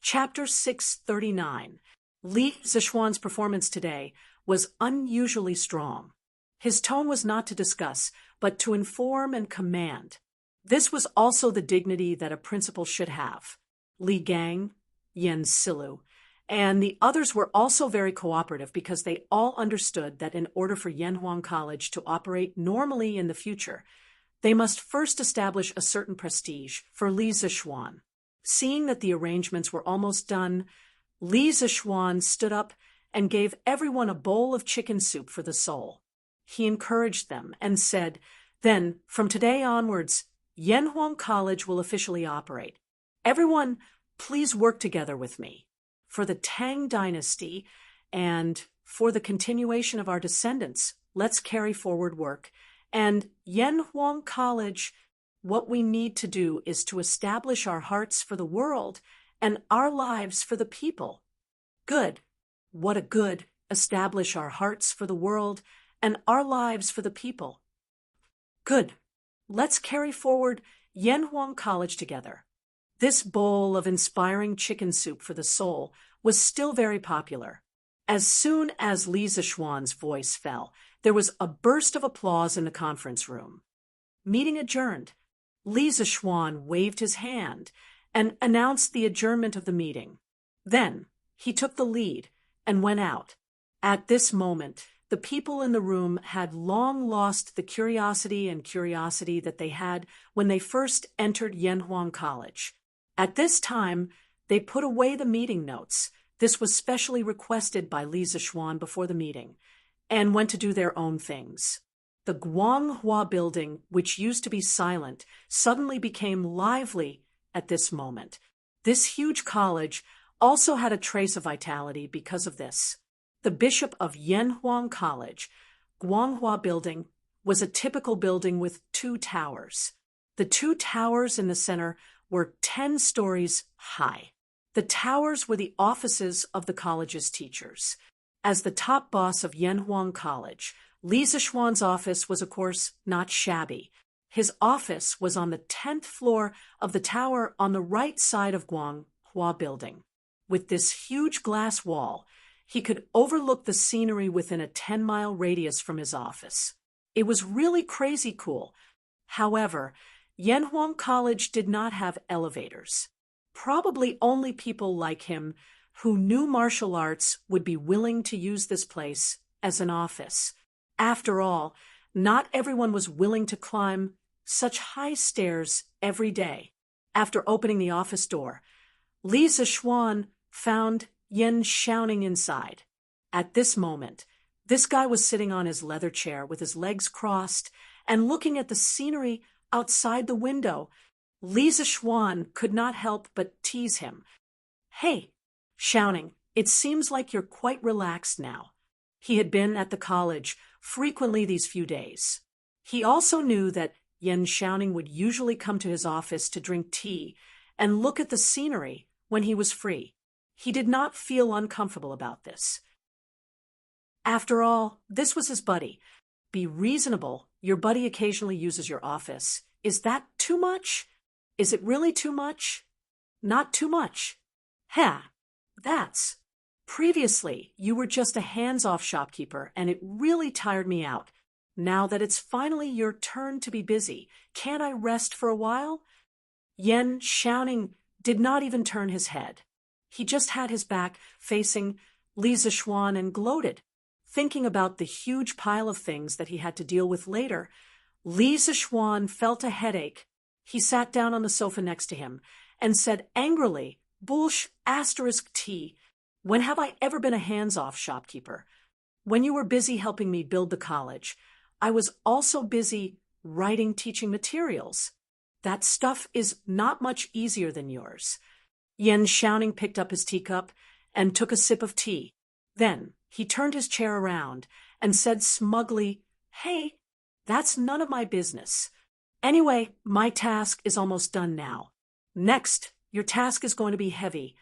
Chapter 639. Li Zixuan's performance today was unusually strong. His tone was not to discuss, but to inform and command. This was also the dignity that a principal should have. Li Gang, Yen Silu, and the others were also very cooperative because they all understood that in order for Yanhuang College to operate normally in the future, they must first establish a certain prestige for Li Zixuan. Seeing that the arrangements were almost done, Li Zixuan stood up and gave everyone a bowl of chicken soup for the soul. He encouraged them and said, "Then, from today onwards, Yanhuang College will officially operate. Everyone, please work together with me. For the Tang Dynasty and for the continuation of our descendants, let's carry forward work. And Yanhuang College, what we need to do is to establish our hearts for the world and our lives for the people." Good. What a good. Establish our hearts for the world and our lives for the people. Good. Let's carry forward Yanhuang College together. This bowl of inspiring chicken soup for the soul was still very popular. As soon as Li Zixuan's voice fell, there was a burst of applause in the conference room. Meeting adjourned. Li Zixuan waved his hand and announced the adjournment of the meeting. Then he took the lead and went out. At this moment, the people in the room had long lost the curiosity that they had when they first entered Yanhuang College. At this time, they put away the meeting notes. This was specially requested by Li Zixuan before the meeting, and went to do their own things. The Guanghua building, which used to be silent, suddenly became lively at this moment. This huge college also had a trace of vitality because of this. The bishop of Yanhuang College, Guanghua building, was a typical building with 2 towers. The 2 towers in the center were 10 stories high. The towers were the offices of the college's teachers. As the top boss of Yanhuang College, Li Zixuan's office was, of course, not shabby. His office was on the 10th floor of the tower on the right side of Guanghua building. With this huge glass wall, he could overlook the scenery within a 10-mile radius from his office. It was really crazy cool. However, Yanhuang College did not have elevators. Probably only people like him who knew martial arts would be willing to use this place as an office. After all, not everyone was willing to climb such high stairs every day. After opening the office door, Li Zixuan found Yen shouting inside. At this moment, this guy was sitting on his leather chair with his legs crossed and looking at the scenery outside the window. Li Zixuan could not help but tease him. "Hey," shouting, "it seems like you're quite relaxed now." He had been at the college frequently these few days. He also knew that Yen Xiaoning would usually come to his office to drink tea and look at the scenery when he was free. He did not feel uncomfortable about this. After all, this was his buddy. Be reasonable. Your buddy occasionally uses your office. Is that too much? Is it really too much? Not too much. That's. Previously, you were just a hands-off shopkeeper, and it really tired me out. Now that it's finally your turn to be busy, can't I rest for a while? Yen Xiaoning did not even turn his head. He just had his back facing Li Zixuan and gloated, thinking about the huge pile of things that he had to deal with later. Li Zixuan felt a headache. He sat down on the sofa next to him and said angrily, "T. When have I ever been a hands-off shopkeeper? When you were busy helping me build the college, I was also busy writing teaching materials. That stuff is not much easier than yours." Yen Xiaoning picked up his teacup and took a sip of tea. Then he turned his chair around and said smugly, "Hey, that's none of my business. Anyway, my task is almost done now. Next, your task is going to be heavy.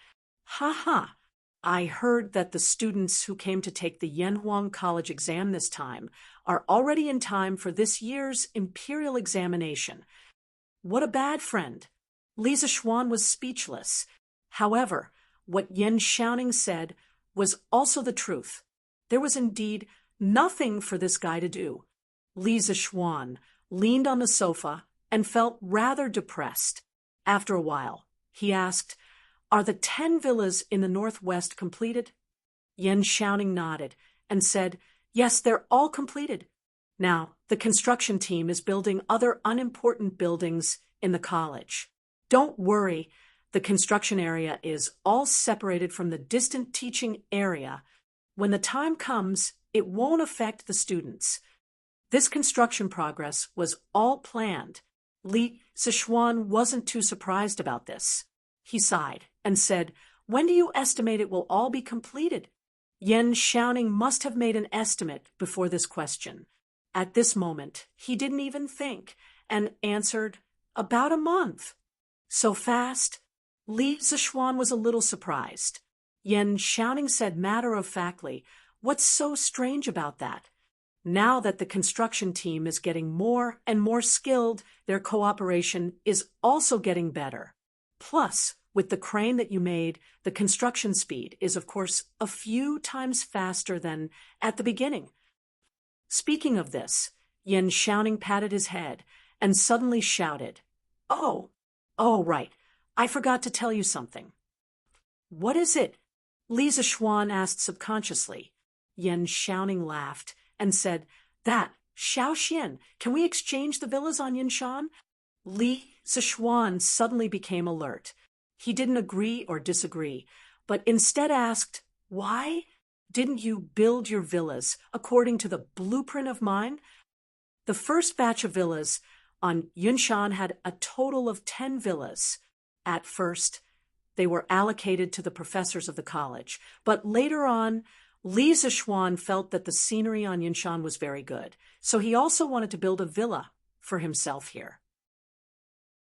I heard that the students who came to take the Yanhuang College exam this time are already in time for this year's imperial examination. What a bad friend." Li Zixuan was speechless. However, what Yen Xiaoning said was also the truth. There was indeed nothing for this guy to do. Li Zishuan leaned on the sofa and felt rather depressed. After a while, he asked, "Are the 10 villas in the northwest completed?" Yen Xiaoning nodded and said, "Yes, they're all completed. Now, the construction team is building other unimportant buildings in the college. Don't worry, the construction area is all separated from the distant teaching area. When the time comes, it won't affect the students." This construction progress was all planned. Li Zishuan wasn't too surprised about this. He sighed and said, "When do you estimate it will all be completed?" Yen Xiaoning must have made an estimate before this question. At this moment, he didn't even think and answered, "About a month." So fast? Li Zishuan was a little surprised. Yen Xiaoning said matter-of-factly, "What's so strange about that? Now that the construction team is getting more and more skilled, their cooperation is also getting better. Plus, with the crane that you made, the construction speed is, of course, a few times faster than at the beginning." Speaking of this, Yen Xiaoning patted his head and suddenly shouted, "Oh, right, I forgot to tell you something." "What is it?" Li Zishuan asked subconsciously. Yen Xiaoning laughed and said, "That, Xiaoxian, can we exchange the villas on Yinshan?" Li Zishuan suddenly became alert. He didn't agree or disagree, but instead asked, "Why didn't you build your villas according to the blueprint of mine?" The first batch of villas on Yinshan had a total of 10 villas. At first, they were allocated to the professors of the college, but later on, Li Zishuan felt that the scenery on Yinshan was very good, so he also wanted to build a villa for himself here.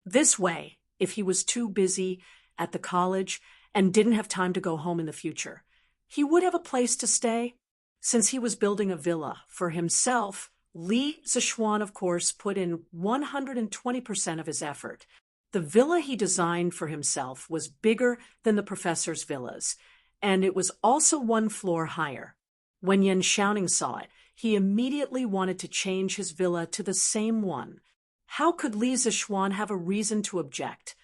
This way, if he was too busy at the college and didn't have time to go home in the future, he would have a place to stay. Since he was building a villa for himself, Li Zishuan, of course, put in 120% of his effort. The villa he designed for himself was bigger than the professor's villas, and it was also 1 floor higher. When Yen Xiaoning saw it, he immediately wanted to change his villa to the same one. How could Li Zishuan have a reason to object?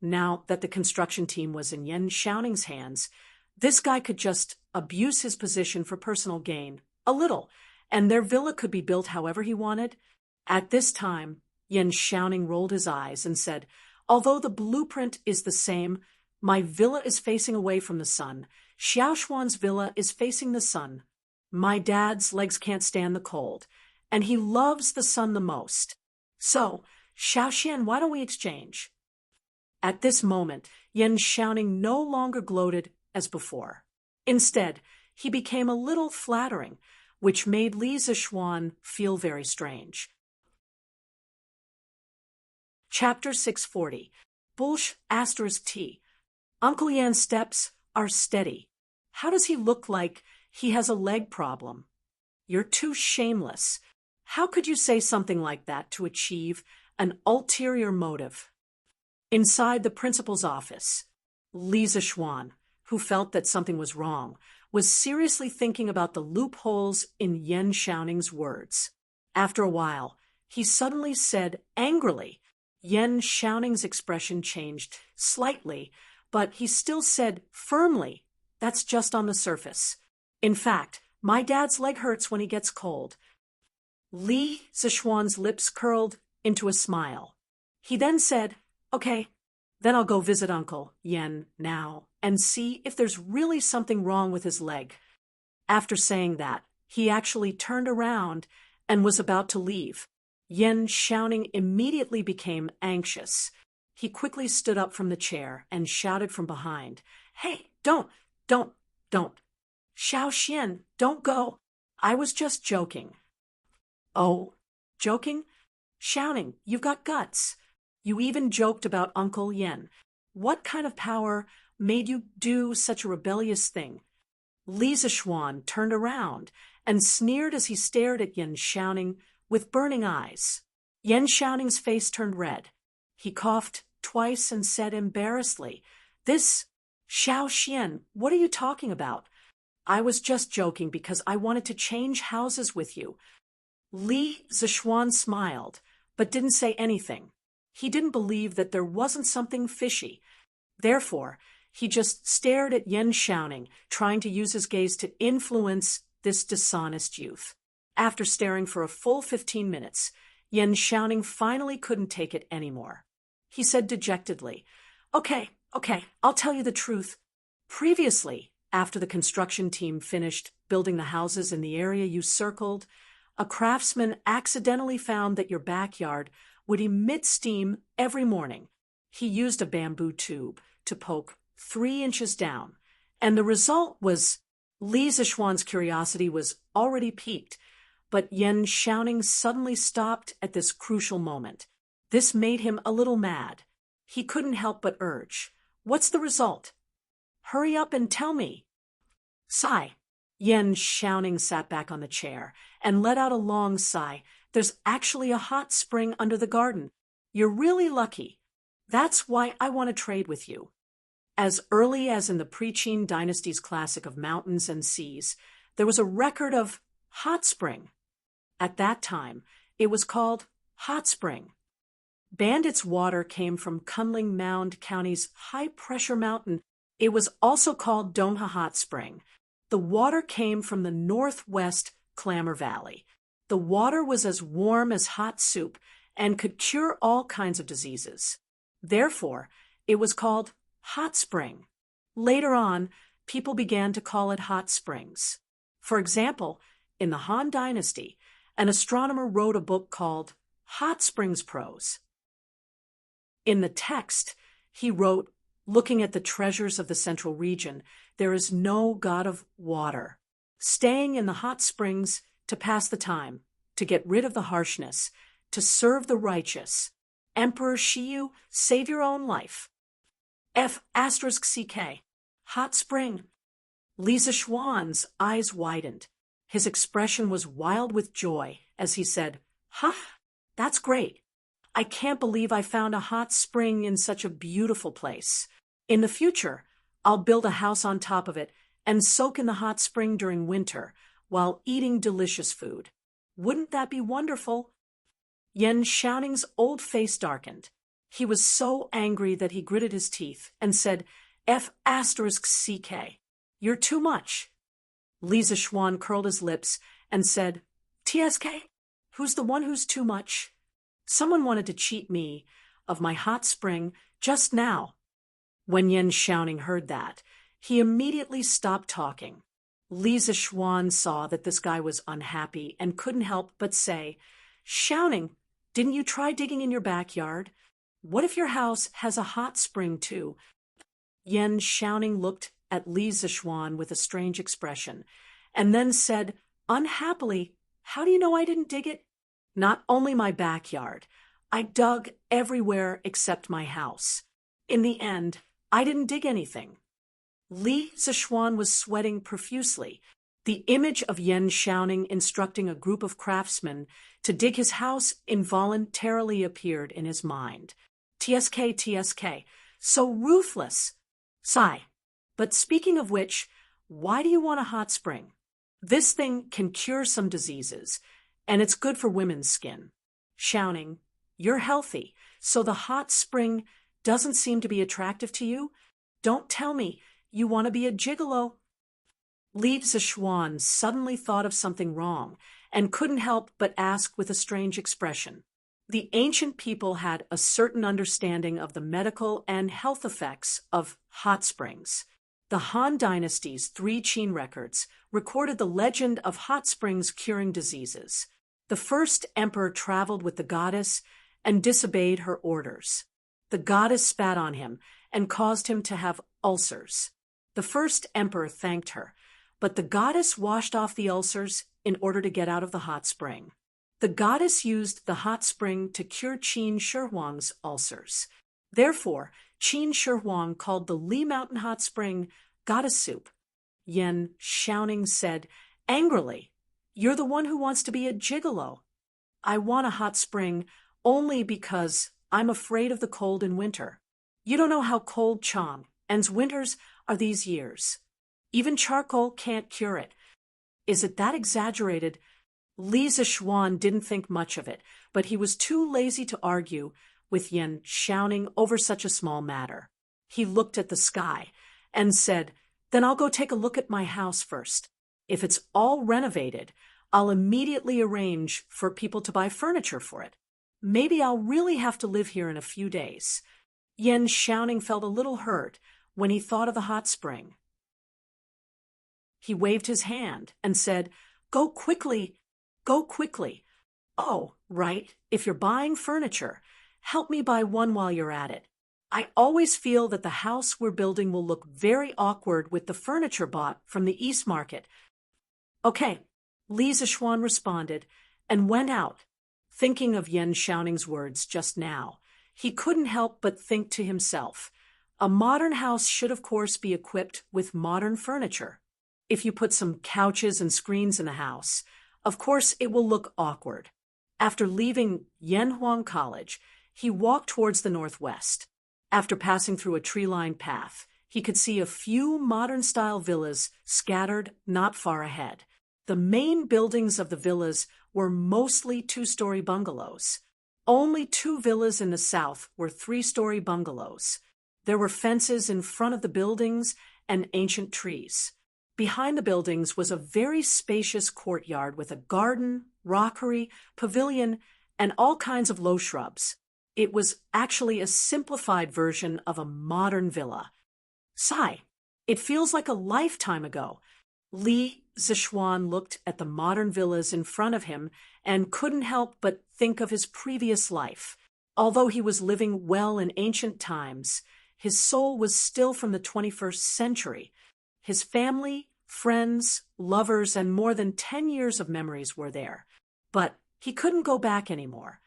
Now that the construction team was in Yen Xiaoning's hands, this guy could just abuse his position for personal gain, a little, and their villa could be built however he wanted. At this time, Yen Xiaoning rolled his eyes and said, "Although the blueprint is the same, my villa is facing away from the sun. Xiaoshuan's villa is facing the sun. My dad's legs can't stand the cold, and he loves the sun the most. So, Xiaoxian, why don't we exchange?" At this moment, Yen Xiaoning no longer gloated as before. Instead, he became a little flattering, which made Li Zishuan feel very strange. Chapter 640. Bulsh *T. Uncle Yan's steps are steady. How does he look like he has a leg problem? You're too shameless. How could you say something like that to achieve an ulterior motive? Inside the principal's office, Li Zishuan, who felt that something was wrong, was seriously thinking about the loopholes in Yen Xiaoning's words. After a while, he suddenly said angrily. Yen Xiaoning's expression changed slightly, but he still said firmly, "That's just on the surface. In fact, my dad's leg hurts when he gets cold." Li Zishuan's lips curled into a smile. He then said, "Okay, then I'll go visit Uncle Yen now and see if there's really something wrong with his leg." After saying that, he actually turned around and was about to leave. Yen Xiaoning immediately became anxious. He quickly stood up from the chair and shouted from behind, "Hey, don't. Xiaoxian, don't go. I was just joking." "Oh, joking? Xiaoning, you've got guts. You even joked about Uncle Yen. What kind of power made you do such a rebellious thing?" Li Zishuan turned around and sneered as he stared at Yen Xiaoning with burning eyes. Yen Xiaoning's face turned red. He coughed twice and said embarrassedly, "This Xiao Xian, what are you talking about? I was just joking because I wanted to change houses with you. Li Zishuan smiled, but didn't say anything. He didn't believe that there wasn't something fishy. Therefore, he just stared at Yan Xiaoning, trying to use his gaze to influence this dishonest youth. After staring for a full 15 minutes, Yan Xiaoning finally couldn't take it anymore. He said dejectedly, Okay, I'll tell you the truth. Previously, after the construction team finished building the houses in the area you circled, a craftsman accidentally found that your backyard would emit steam every morning. He used a bamboo tube to poke 3 inches down, and the result was Li Zishuan's curiosity was already piqued, but Yan Xiaoning suddenly stopped at this crucial moment. This made him a little mad. He couldn't help but urge, What's the result? Hurry up and tell me. Sigh. Yan Xiaoning sat back on the chair and let out a long sigh. There's actually a hot spring under the garden. You're really lucky. That's why I want to trade with you. As early as in the pre-Qin Dynasty's classic of mountains and seas, there was a record of hot spring. At that time, it was called Hot Spring. Bandit's water came from Kunling Mound County's high-pressure mountain. It was also called Dongha Hot Spring. The water came from the northwest Clamor Valley. The water was as warm as hot soup and could cure all kinds of diseases. Therefore, it was called Hot Spring. Later on, people began to call it hot springs. For example, in the Han Dynasty, an astronomer wrote a book called Hot Springs Prose. In the text, he wrote, Looking at the treasures of the central region, there is no god of water. Staying in the hot springs to pass the time, to get rid of the harshness, to serve the righteous. Emperor Shiyu, save your own life. F***CK. Hot spring. Li Zishuan's eyes widened. His expression was wild with joy as he said, Huh, that's great. I can't believe I found a hot spring in such a beautiful place. In the future, I'll build a house on top of it and soak in the hot spring during winter while eating delicious food. Wouldn't that be wonderful? Yan Xiaoning's old face darkened. He was so angry that he gritted his teeth and said, F***CK. You're too much. Li Zishuan curled his lips and said, TSK? Who's the one who's too much? Someone wanted to cheat me of my hot spring just now. When Yan Xiaoning heard that, he immediately stopped talking. Li Zishuan saw that this guy was unhappy and couldn't help but say, Xiaoning, didn't you try digging in your backyard? What if your house has a hot spring too? Yan Xiaoning looked at Li Zishuan with a strange expression, and then said, unhappily, how do you know I didn't dig it? Not only my backyard. I dug everywhere except my house. In the end, I didn't dig anything. Li Zishuan was sweating profusely. The image of Yan Xiaoning instructing a group of craftsmen to dig his house involuntarily appeared in his mind. TSK, so ruthless. Sigh. But speaking of which, why do you want a hot spring? This thing can cure some diseases, and it's good for women's skin. Xiaoning, you're healthy, so the hot spring doesn't seem to be attractive to you? Don't tell me you want to be a gigolo. Li Zishuan suddenly thought of something wrong and couldn't help but ask with a strange expression. The ancient people had a certain understanding of the medical and health effects of hot springs. The Han Dynasty's 3 Qin records recorded the legend of hot springs curing diseases. The first emperor traveled with the goddess and disobeyed her orders. The goddess spat on him and caused him to have ulcers. The first emperor thanked her, but the goddess washed off the ulcers in order to get out of the hot spring. The goddess used the hot spring to cure Qin Shi Huang's ulcers. Therefore, Qin Shi Huang called the Li Mountain hot spring goddess soup. Yan Xiaoning said angrily, You're the one who wants to be a gigolo. I want a hot spring only because I'm afraid of the cold in winter. You don't know how cold Chang's winters are these years? Even charcoal can't cure it. Is it that exaggerated? Li Zishuan didn't think much of it, but he was too lazy to argue with Yan shouting over such a small matter. He looked at the sky and said, "Then I'll go take a look at my house first. If it's all renovated, I'll immediately arrange for people to buy furniture for it. Maybe I'll really have to live here in a few days." Yan's shouting felt a little hurt when he thought of the hot spring. He waved his hand and said, "Go quickly, go quickly. Oh, right, if you're buying furniture, help me buy one while you're at it. I always feel that the house we're building will look very awkward with the furniture bought from the East Market." "Okay," Li Zishuan responded and went out. Thinking of Yan Shouning's words just now, he couldn't help but think to himself, a modern house should of course be equipped with modern furniture. If you put some couches and screens in the house, of course it will look awkward. After leaving Yanhuang College, he walked towards the northwest. After passing through a tree-lined path, he could see a few modern-style villas scattered not far ahead. The main buildings of the villas were mostly two-story bungalows. Only 2 villas in the south were 3-story bungalows. There were fences in front of the buildings and ancient trees. Behind the buildings was a very spacious courtyard with a garden, rockery, pavilion, and all kinds of low shrubs. It was actually a simplified version of a modern villa. Sigh, it feels like a lifetime ago. Li Zishuan looked at the modern villas in front of him and couldn't help but think of his previous life. Although he was living well in ancient times, his soul was still from the 21st century. His family, friends, lovers, and more than 10 years of memories were there. But he couldn't go back anymore.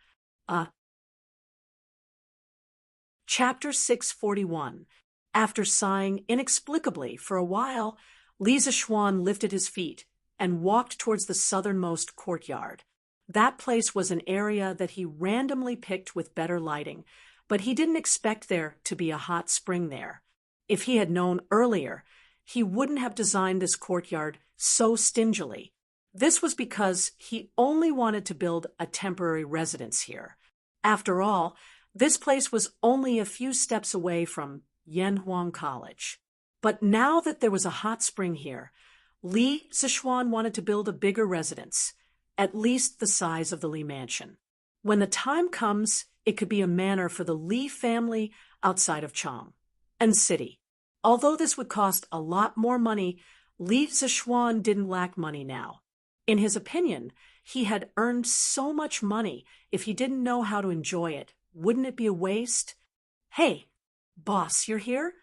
Chapter 641. After sighing inexplicably for a while, Li Zishuan lifted his feet and walked towards the southernmost courtyard. That place was an area that he randomly picked with better lighting, but he didn't expect there to be a hot spring there. If he had known earlier, he wouldn't have designed this courtyard so stingily. This was because he only wanted to build a temporary residence here. After all, this place was only a few steps away from Yanhuang College. But now that there was a hot spring here, Li Zishuan wanted to build a bigger residence, at least the size of the Li mansion. When the time comes, it could be a manor for the Li family outside of Chang and city. Although this would cost a lot more money, Li Zishuan didn't lack money now. In his opinion, he had earned so much money. If he didn't know how to enjoy it, wouldn't it be a waste? "Hey, boss, you're here?"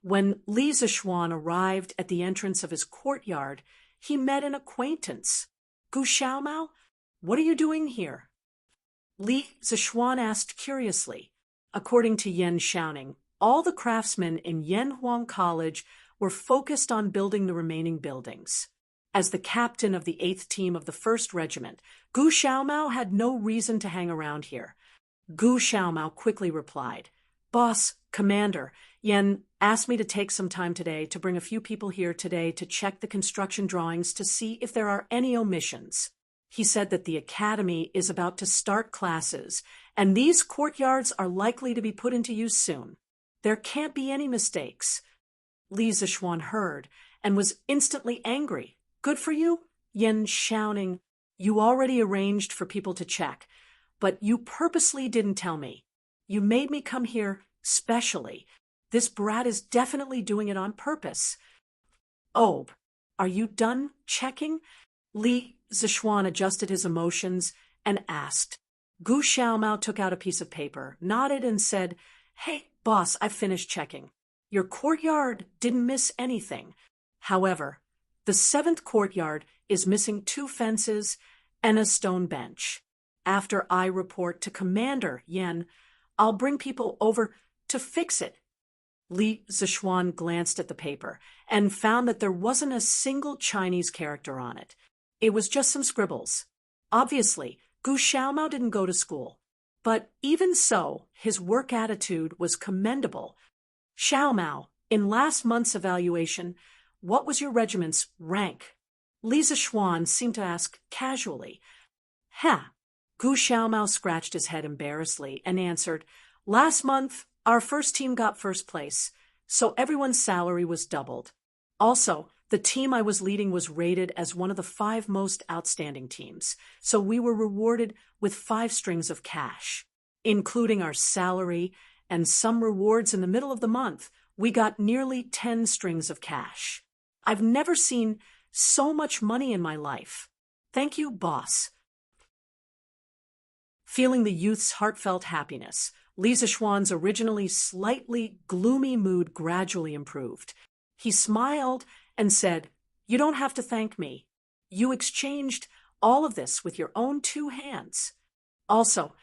When Li Zishuan arrived at the entrance of his courtyard, he met an acquaintance. "Gu Xiaomao, what are you doing here?" Li Zishuan asked curiously. According to Yan shouting, all the craftsmen in Yanhuang College were focused on building the remaining buildings. As the captain of the 8th team of the 1st Regiment, Gu Xiaomao had no reason to hang around here. Gu Xiaomao quickly replied, "Boss, Commander, Yan asked me to take some time today to bring a few people here today to check the construction drawings to see if there are any omissions. He said that the academy is about to start classes, and these courtyards are likely to be put into use soon. There can't be any mistakes." Li Zishuan heard and was instantly angry. "Good for you?" Yan shouting, "You already arranged for people to check, but you purposely didn't tell me. You made me come here specially. This brat is definitely doing it on purpose." "Oh, are you done checking?" Li Zishuan adjusted his emotions and asked. Gu Xiaomao took out a piece of paper, nodded, and said, "Hey, boss, I've finished checking. Your courtyard didn't miss anything. However, the 7th courtyard is missing 2 fences and a stone bench. After I report to Commander Yan, I'll bring people over to fix it." Li Zishuan glanced at the paper and found that there wasn't a single Chinese character on it. It was just some scribbles. Obviously, Gu Xiaomao didn't go to school. But even so, his work attitude was commendable. "Xiaomao, In last month's evaluation, what was your regiment's rank? Li Zishuan seemed to ask casually. Ha! Gu Xiaomao scratched his head embarrassedly and answered, last month, our first team got first place, so everyone's salary was doubled. Also, the team I was leading was rated as one of the 5 most outstanding teams, so we were rewarded with 5 strings of cash. Including our salary and some rewards in the middle of the month, we got nearly 10 strings of cash. I've never seen so much money in my life. Thank you, boss. Feeling the youth's heartfelt happiness, Li Zishuan's originally slightly gloomy mood gradually improved. He smiled and said, you don't have to thank me. You exchanged all of this with your own 2 hands. Also,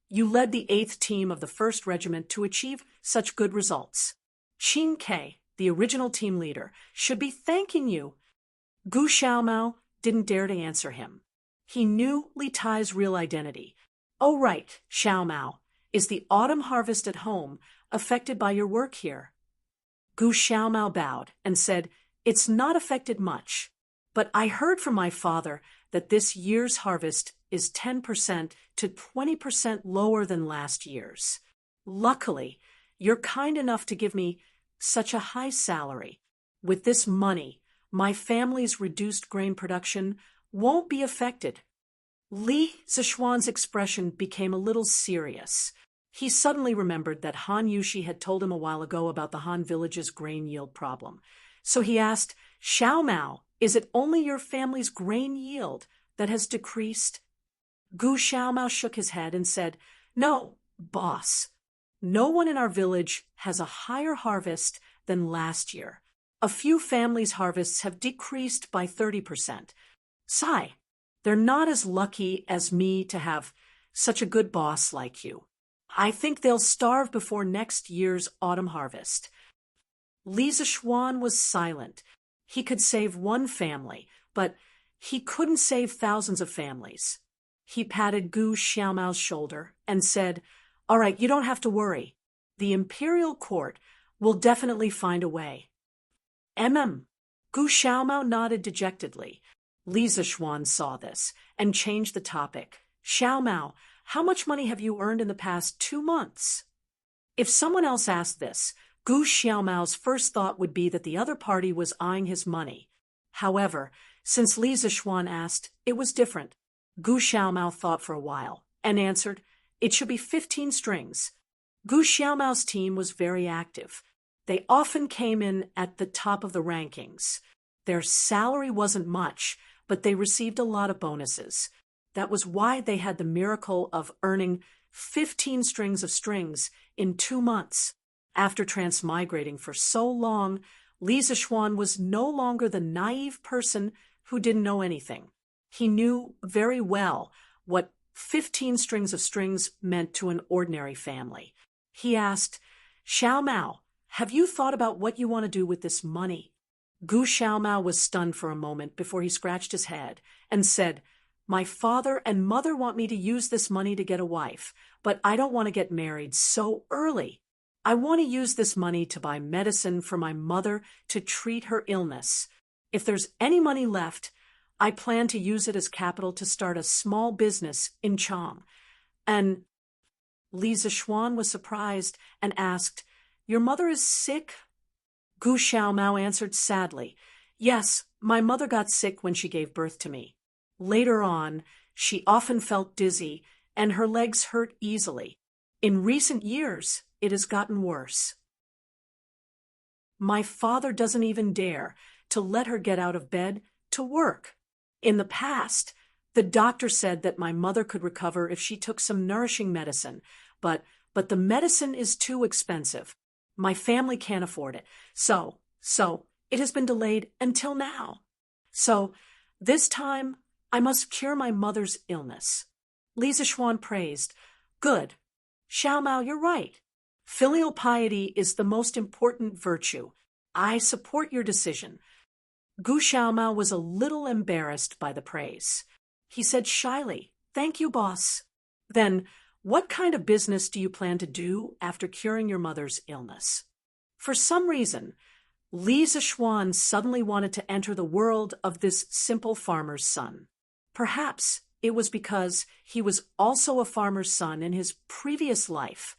you led the 8th team of the 1st Regiment to achieve such good results. Qin Ke, the original team leader, should be thanking you. Gu Xiaomao didn't dare to answer him. He knew Li Tai's real identity. Oh right, Xiaomao, is the autumn harvest at home affected by your work here? Gu Xiaomao bowed and said, it's not affected much, but I heard from my father that this year's harvest is 10% to 20% lower than last year's. Luckily, you're kind enough to give me such a high salary. With this money, my family's reduced grain production won't be affected. Li Zishuan's expression became a little serious. He suddenly remembered that Han Yushi had told him a while ago about the Han village's grain yield problem. So he asked, Xiaomao, is it only your family's grain yield that has decreased? Gu Xiaomao shook his head and said, no, boss. No one in our village has a higher harvest than last year. A few families' harvests have decreased by 30%. Sigh, they're not as lucky as me to have such a good boss like you. I think they'll starve before next year's autumn harvest. Li Zishuan was silent. He could save one family, but he couldn't save thousands of families. He patted Gu Xiaomao's shoulder and said, all right, you don't have to worry. The imperial court will definitely find a way. Gu Xiaomao nodded dejectedly. Li Zishuan saw this and changed the topic. Xiaomao, how much money have you earned in the past 2 months? If someone else asked this, Gu Xiaomao's first thought would be that the other party was eyeing his money. However, since Li Zishuan asked, it was different. Gu Xiaomao thought for a while and answered, it should be 15 strings. Gu Xiaomao's team was very active. They often came in at the top of the rankings. Their salary wasn't much, but they received a lot of bonuses. That was why they had the miracle of earning 15 strings of strings in 2 months. After transmigrating for so long, Li Zishuan was no longer the naive person who didn't know anything. He knew very well what 15 strings of strings meant to an ordinary family. He asked, Xiaomao, have you thought about what you want to do with this money? Gu Xiaomao was stunned for a moment before he scratched his head and said, my father and mother want me to use this money to get a wife, but I don't want to get married so early. I want to use this money to buy medicine for my mother to treat her illness. If there's any money left, I plan to use it as capital to start a small business in Chang. And Li Zishuan was surprised and asked, your mother is sick? Gu Xiaomao answered sadly, yes, my mother got sick when she gave birth to me. Later on, she often felt dizzy and her legs hurt easily. In recent years, it has gotten worse. My father doesn't even dare to let her get out of bed to work. In the past, the doctor said that my mother could recover if she took some nourishing medicine, but the medicine is too expensive. My family can't afford it. So it has been delayed until now. So this time, I must cure my mother's illness. Li Zishuan praised. Good. Xiaomao, you're right. Filial piety is the most important virtue. I support your decision. Gu Xiaomao was a little embarrassed by the praise. He said shyly, thank you, boss. Then, what kind of business do you plan to do after curing your mother's illness? For some reason, Li Zishuan suddenly wanted to enter the world of this simple farmer's son. Perhaps it was because he was also a farmer's son in his previous life.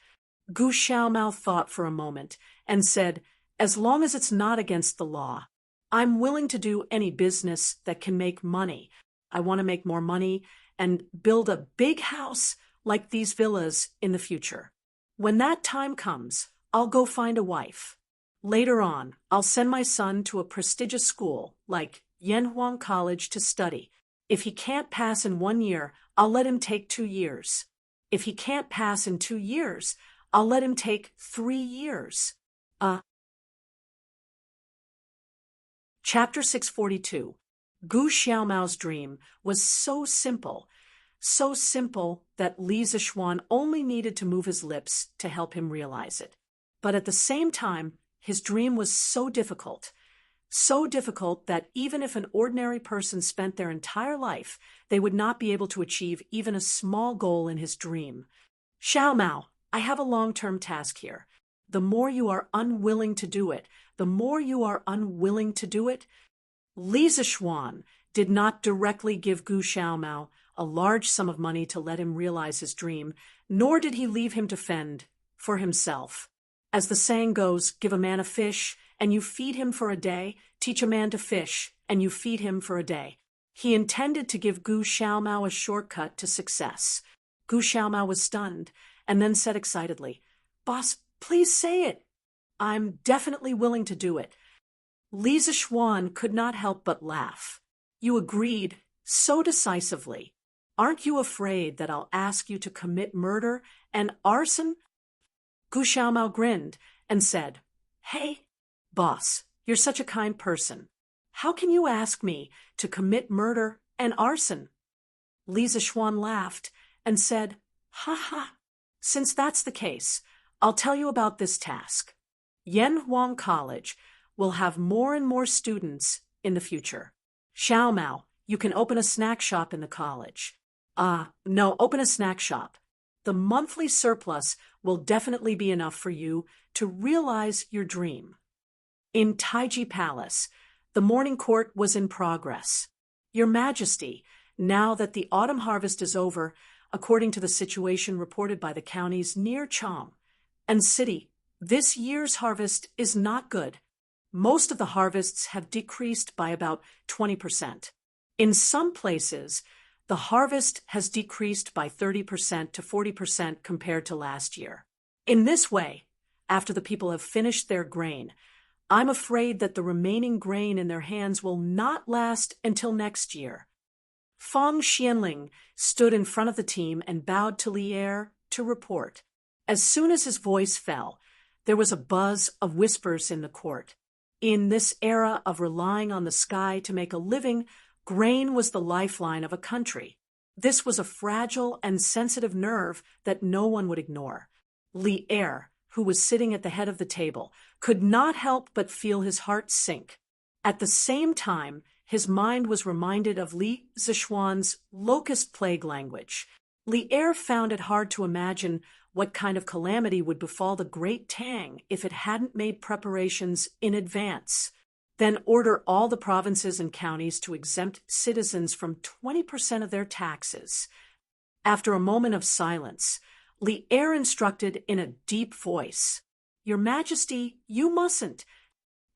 Gu Xiaomao thought for a moment and said, "As long as it's not against the law, I'm willing to do any business that can make money. I want to make more money and build a big house like these villas in the future. When that time comes, I'll go find a wife. Later on, I'll send my son to a prestigious school like Yanhuang College to study. If he can't pass in 1 year, I'll let him take 2 years. If he can't pass in 2 years, I'll let him take 3 years. Chapter 642. Gu Xiaomao's dream was so simple that Li Zishuan only needed to move his lips to help him realize it. But at the same time, his dream was so difficult that even if an ordinary person spent their entire life, they would not be able to achieve even a small goal in his dream. Xiaomao, I have a long-term task here. The more you are unwilling to do it, Li Zishuan did not directly give Gu Xiaomao a large sum of money to let him realize his dream, nor did he leave him to fend for himself. As the saying goes, give a man a fish, and you feed him for a day, teach a man to fish, and you feed him for a day. He intended to give Gu Xiaomao a shortcut to success. Gu Xiaomao was stunned, and then said excitedly, "Boss, please say it. I'm definitely willing to do it." Li Zishuan could not help but laugh. "You agreed so decisively. Aren't you afraid that I'll ask you to commit murder and arson?" Gu Xiaomao grinned and said, "Hey, boss, you're such a kind person. How can you ask me to commit murder and arson?" Li Zishuan laughed and said, "Ha ha. Since that's the case, I'll tell you about this task. Yanhuang College will have more and more students in the future. Xiaomao, you can open a snack shop in the college. Open a snack shop. The monthly surplus will definitely be enough for you to realize your dream." In Taiji Palace, the morning court was in progress. "Your Majesty, now that the autumn harvest is over, according to the situation reported by the counties near Chang and city, this year's harvest is not good. Most of the harvests have decreased by about 20%. In some places, the harvest has decreased by 30% to 40% compared to last year. In this way, after the people have finished their grain, I'm afraid that the remaining grain in their hands will not last until next year." Fang Xianling stood in front of the team and bowed to Li Er to report. As soon as his voice fell, there was a buzz of whispers in the court. In this era of relying on the sky to make a living, grain was the lifeline of a country. This was a fragile and sensitive nerve that no one would ignore. Li Er, who was sitting at the head of the table, could not help but feel his heart sink. At the same time, his mind was reminded of Li Zishuan's locust plague language. Li Er found it hard to imagine what kind of calamity would befall the great Tang if it hadn't made preparations in advance. Then order all the provinces and counties to exempt citizens from 20% of their taxes. After a moment of silence, Li Er instructed in a deep voice, "Your Majesty, you mustn't."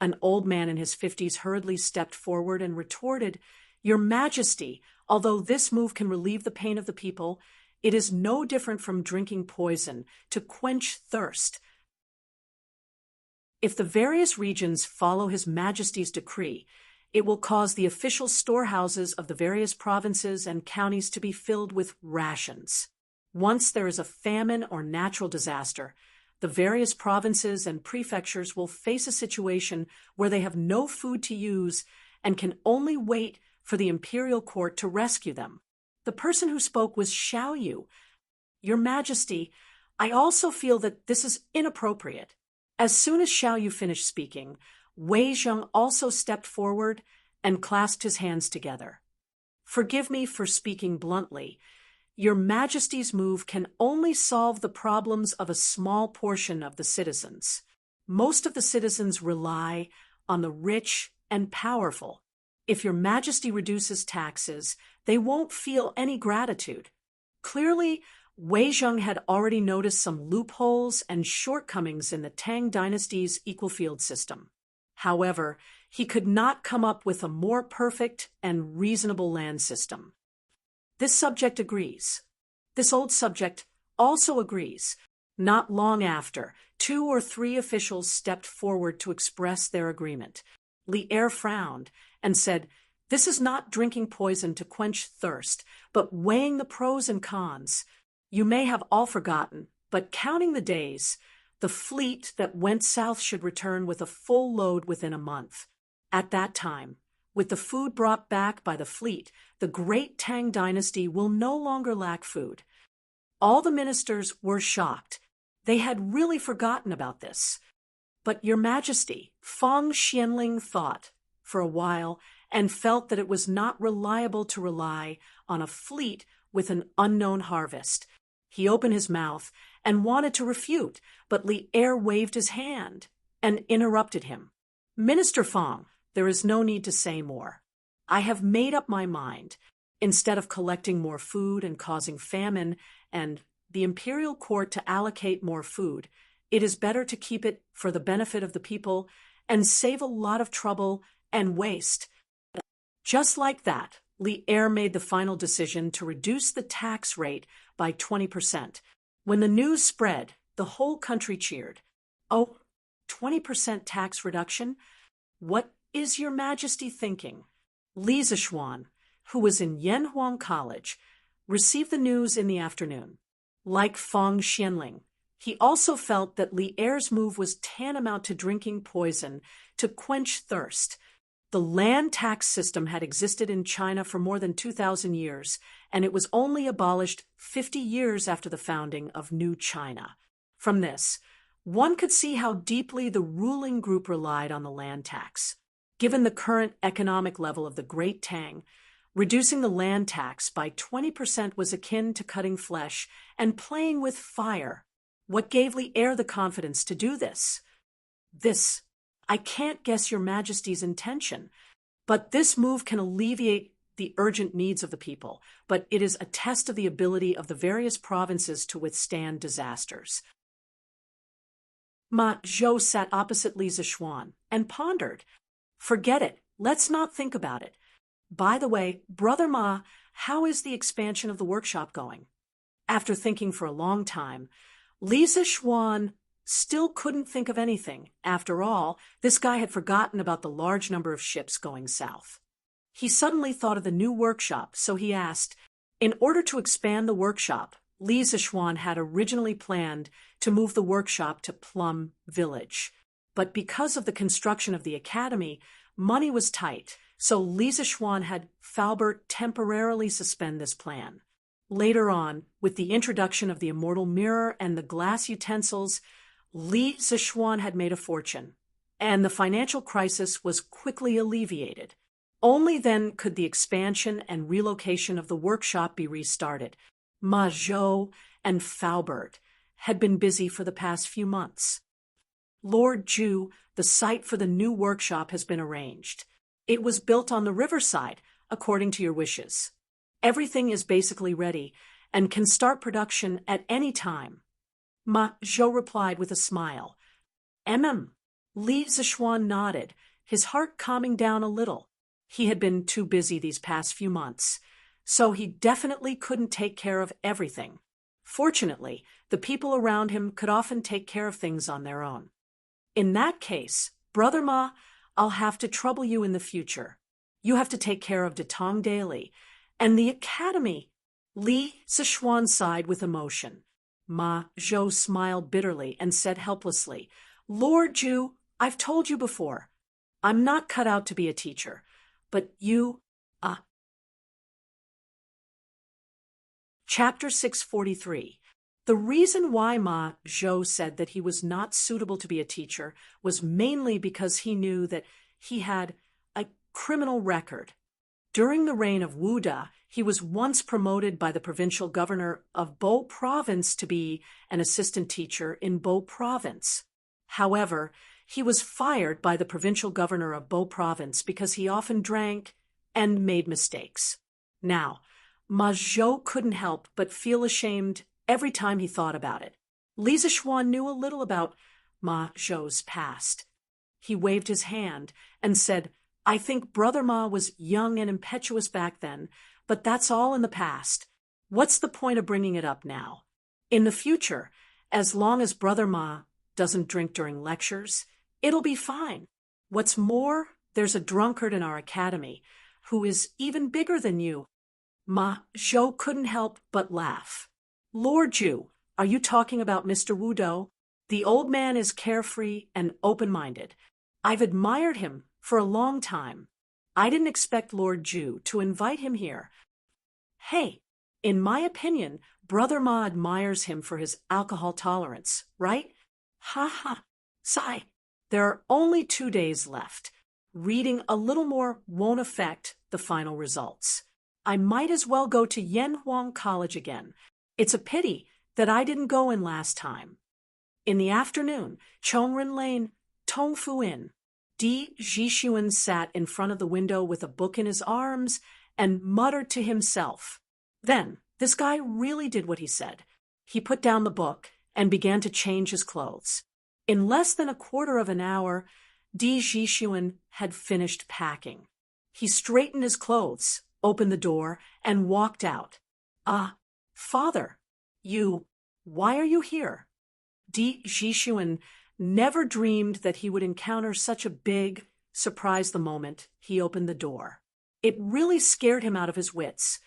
An old man in his 50s hurriedly stepped forward and retorted, "Your Majesty, although this move can relieve the pain of the people, it is no different from drinking poison to quench thirst. If the various regions follow His Majesty's decree, it will cause the official storehouses of the various provinces and counties to be filled with rations. Once there is a famine or natural disaster, the various provinces and prefectures will face a situation where they have no food to use and can only wait for the imperial court to rescue them." The person who spoke was Xiao Yu. "Your Majesty, I also feel that this is inappropriate." As soon as Xiao Yu finished speaking, Wei Zheng also stepped forward and clasped his hands together. "Forgive me for speaking bluntly. Your Majesty's move can only solve the problems of a small portion of the citizens. Most of the citizens rely on the rich and powerful. If your majesty reduces taxes, they won't feel any gratitude. Clearly, Wei Zheng had already noticed some loopholes and shortcomings in the Tang dynasty's equal field system. However, he could not come up with a more perfect and reasonable land system. This subject agrees. This old subject also agrees. Not long after, 2 or 3 officials stepped forward to express their agreement. Li Er frowned and said, "This is not drinking poison to quench thirst, but weighing the pros and cons. You may have all forgotten, but counting the days, the fleet that went south should return with a full load within a month. At that time, with the food brought back by the fleet, the great Tang dynasty will no longer lack food." All the ministers were shocked. They had really forgotten about this. "But Your Majesty," Feng Xianling thought for a while and felt that it was not reliable to rely on a fleet with an unknown harvest. He opened his mouth and wanted to refute, but Li Er waved his hand and interrupted him. "Minister Feng, there is no need to say more. I have made up my mind. Instead of collecting more food and causing famine and the imperial court to allocate more food, it is better to keep it for the benefit of the people and save a lot of trouble and waste." Just like that, Li Er made the final decision to reduce the tax rate by 20%. When the news spread, the whole country cheered. "Oh, 20% tax reduction? What is Your Majesty thinking?" Li Zishuan, who was in Yanhuang College, received the news in the afternoon. Like Feng Xianling, he also felt that Li Er's move was tantamount to drinking poison to quench thirst. The land tax system had existed in China for more than 2,000 years, and it was only abolished 50 years after the founding of New China. From this, one could see how deeply the ruling group relied on the land tax. Given the current economic level of the Great Tang, reducing the land tax by 20% was akin to cutting flesh and playing with fire. What gave Li Er the confidence to do this? I can't guess Your Majesty's intention, but this move can alleviate the urgent needs of the people, but it is a test of the ability of the various provinces to withstand disasters. Ma Zhou sat opposite Li Zishuan and pondered. "Forget it. Let's not think about it. By the way, Brother Ma, how is the expansion of the workshop going?" After thinking for a long time, Li Zishuan still couldn't think of anything. After all, this guy had forgotten about the large number of ships going south. He suddenly thought of the new workshop, so he asked, in order to expand the workshop, Li Zishuan had originally planned to move the workshop to Plum Village. But because of the construction of the academy, money was tight, so Li Zishuan had Faubert temporarily suspend this plan. Later on, with the introduction of the immortal mirror and the glass utensils, Li Zishuan had made a fortune, and the financial crisis was quickly alleviated. Only then could the expansion and relocation of the workshop be restarted. Ma Zhou and Faubert had been busy for the past few months. "Lord Zhu, the site for the new workshop has been arranged. It was built on the riverside, according to your wishes. Everything is basically ready and can start production at any time." Ma Zhou replied with a smile. Li Zishuan nodded, his heart calming down a little. He had been too busy these past few months, so he definitely couldn't take care of everything. Fortunately, the people around him could often take care of things on their own. "In that case, Brother Ma, I'll have to trouble you in the future. You have to take care of Datong daily, and the academy." Li Zishuan sighed with emotion. Ma Zhou smiled bitterly and said helplessly, "Lord Zhu, I've told you before, I'm not cut out to be a teacher, but you, Chapter 643. The reason why Ma Zhou said that he was not suitable to be a teacher was mainly because he knew that he had a criminal record. During the reign of Wu Da, he was once promoted by the provincial governor of Bo Province to be an assistant teacher in Bo Province. However, he was fired by the provincial governor of Bo Province because he often drank and made mistakes. Now, Ma Zhou couldn't help but feel ashamed every time he thought about it. Li Zishuan knew a little about Ma Zhou's past. He waved his hand and said, "I think Brother Ma was young and impetuous back then, but that's all in the past. What's the point of bringing it up now? In the future, as long as Brother Ma doesn't drink during lectures, it'll be fine. What's more, there's a drunkard in our academy who is even bigger than you." Ma Zhou couldn't help but laugh. "Lord Zhu, are you talking about Mr. Wudo? The old man is carefree and open-minded. I've admired him for a long time. I didn't expect Lord Zhu to invite him here. Hey, in my opinion, Brother Ma admires him for his alcohol tolerance, right? Ha ha. Sigh. There are only 2 days left. Reading a little more won't affect the final results. I might as well go to Yanhuang College again. It's a pity that I didn't go in last time." In the afternoon, Chongren Lane, Tongfu Inn. Di Zhishuan sat in front of the window with a book in his arms and muttered to himself. Then, this guy really did what he said. He put down the book and began to change his clothes. In less than a quarter of an hour, Di Zhishuan had finished packing. He straightened his clothes, opened the door, and walked out. Father, why are you here?" Di Zhishuan never dreamed that he would encounter such a big surprise the moment he opened the door. It really scared him out of his wits.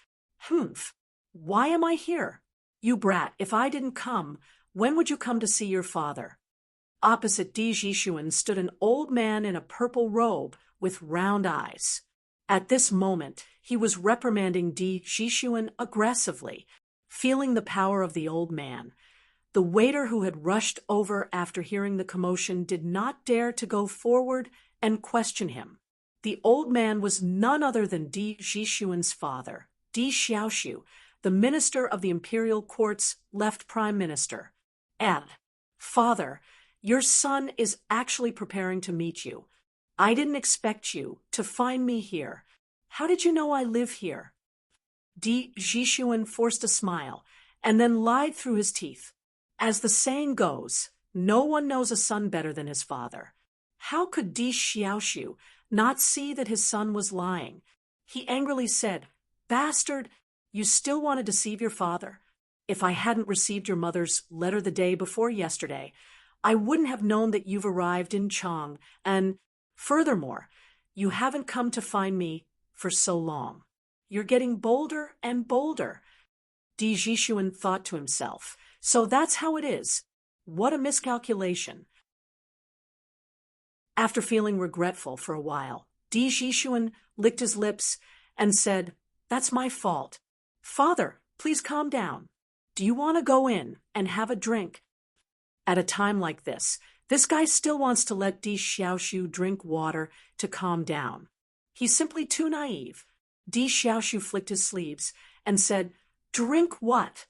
Why am I here? You brat, if I didn't come, when would you come to see your father?" Opposite Di Zhishuan stood an old man in a purple robe with round eyes. At this moment, he was reprimanding Di Zhishuan aggressively, feeling the power of the old man. The waiter who had rushed over after hearing the commotion did not dare to go forward and question him. The old man was none other than Di Zhishuan's father, Di Xiaoxiu, the minister of the imperial court's left prime minister. "And, father, your son is actually preparing to meet you. I didn't expect you to find me here. How did you know I live here?" Di Zhishuan forced a smile and then lied through his teeth. As the saying goes, no one knows a son better than his father. How could Di Xiaoxiu not see that his son was lying? He angrily said, "Bastard, you still want to deceive your father? If I hadn't received your mother's letter the day before yesterday, I wouldn't have known that you've arrived in Chang, and furthermore, you haven't come to find me for so long. You're getting bolder and bolder." Di Zhishuan thought to himself, "So that's how it is. What a miscalculation." After feeling regretful for a while, Di Zhishuan licked his lips and said, "That's my fault. Father, please calm down. Do you want to go in and have a drink?" At a time like this guy still wants to let Di Xiaoxiu drink water to calm down. He's simply too naive. Di Xiaoxiu flicked his sleeves and said, "Drink what?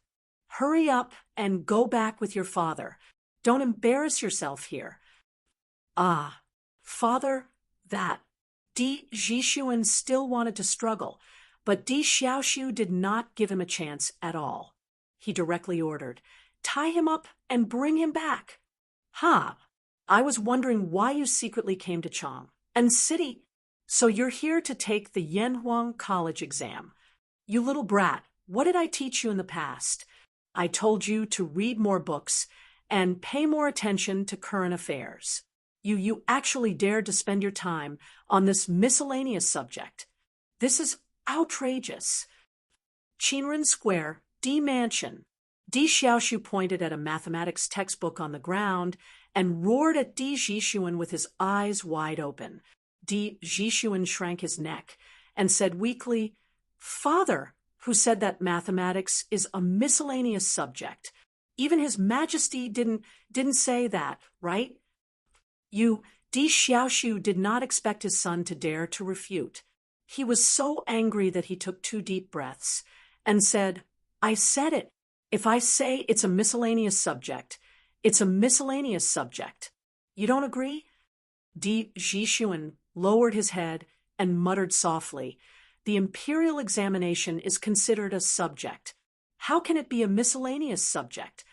Hurry up and go back with your father. Don't embarrass yourself here." Father, that. Di Zhishuan still wanted to struggle, but Di Xiaoxiu did not give him a chance at all. He directly ordered, "Tie him up and bring him back." I was wondering why you secretly came to Chang. And city, so you're here to take the Yanhuang College exam. You little brat, what did I teach you in the past? I told you to read more books and pay more attention to current affairs. You actually dared to spend your time on this miscellaneous subject. This is outrageous. Qinren Square, D Mansion. Di Xiaoxiu pointed at a mathematics textbook on the ground and roared at Di Zhishuan with his eyes wide open. Di Zhishuan shrank his neck and said weakly, "Father, who said that mathematics is a miscellaneous subject. Even His Majesty didn't say that, right?" Di Xiaoxiu did not expect his son to dare to refute. He was so angry that he took 2 deep breaths and said, "I said it. If I say it's a miscellaneous subject, it's a miscellaneous subject." You don't agree? Di Jixuan lowered his head and muttered softly, "The imperial examination is considered a subject. How can it be a miscellaneous subject?"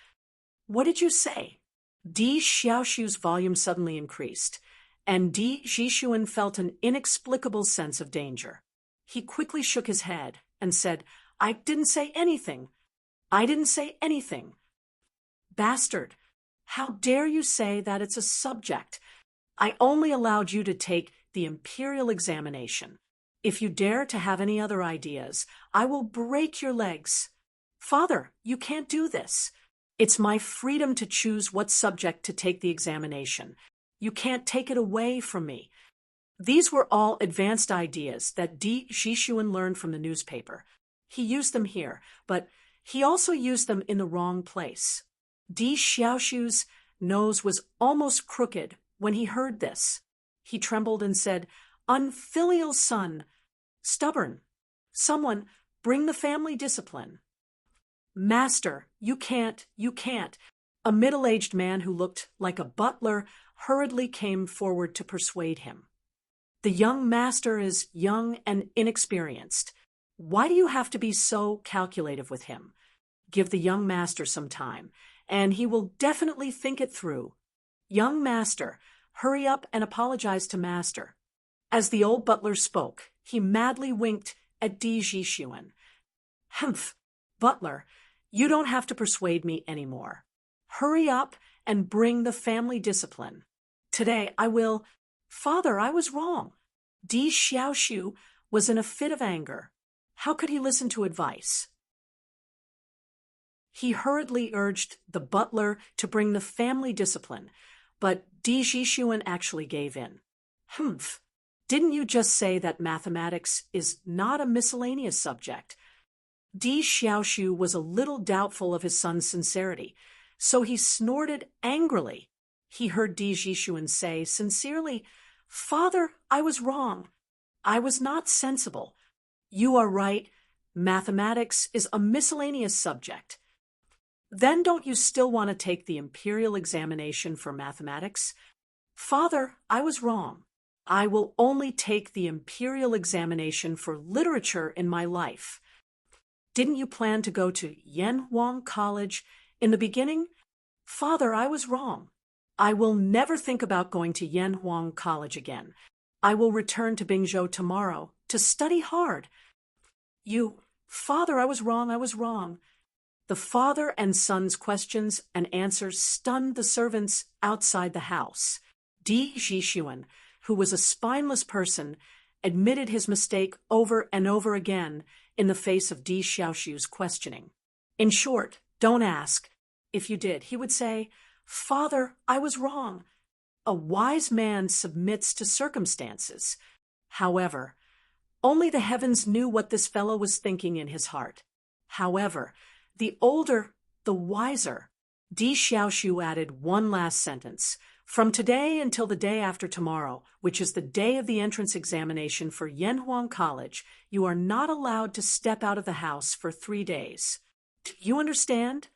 "What did you say?" Di Xiaoshu's volume suddenly increased, and Di Jixuan felt an inexplicable sense of danger. He quickly shook his head and said, "I didn't say anything. I didn't say anything." "Bastard! How dare you say that it's a subject? I only allowed you to take the imperial examination. If you dare to have any other ideas, I will break your legs." "Father, you can't do this. It's my freedom to choose what subject to take the examination. You can't take it away from me." These were all advanced ideas that Di Jixuan learned from the newspaper. He used them here, but he also used them in the wrong place. Di Xiaoshu's nose was almost crooked when he heard this. He trembled and said, "Unfilial son, stubborn. Someone bring the family discipline." "Master, you can't. A middle-aged man who looked like a butler hurriedly came forward to persuade him. "The young master is young and inexperienced. Why do you have to be so calculative with him? Give the young master some time, and he will definitely think it through. Young master, hurry up and apologize to master." As the old butler spoke, he madly winked at Di Jixuan. "Humph, butler, you don't have to persuade me anymore. Hurry up and bring the family discipline. Today I will—" "Father, I was wrong." Di Xiaoshu was in a fit of anger. How could he listen to advice? He hurriedly urged the butler to bring the family discipline, but Di Jixuan actually gave in. "Humph, didn't you just say that mathematics is not a miscellaneous subject?" Di Xiaoshu was a little doubtful of his son's sincerity, so he snorted angrily. He heard Di Jixuan say sincerely, "Father, I was wrong. I was not sensible. You are right. Mathematics is a miscellaneous subject." "Then don't you still want to take the imperial examination for mathematics?" "Father, I was wrong. I will only take the imperial examination for literature in my life." "Didn't you plan to go to Yanhuang College in the beginning?" "Father, I was wrong. I will never think about going to Yanhuang College again. I will return to Bingzhou tomorrow to study hard." "Father, I was wrong." The father and son's questions and answers stunned the servants outside the house. Di Jixuan, who was a spineless person, admitted his mistake over and over again in the face of Di Xiaoshu's questioning. In short, don't ask. If you did, he would say, "Father, I was wrong." A wise man submits to circumstances. However, only the heavens knew what this fellow was thinking in his heart. However, the older, the wiser. Di Xiaoshu added one last sentence. "From today until the day after tomorrow, which is the day of the entrance examination for Yanhuang College, you are not allowed to step out of the house for 3 days. Do you understand?"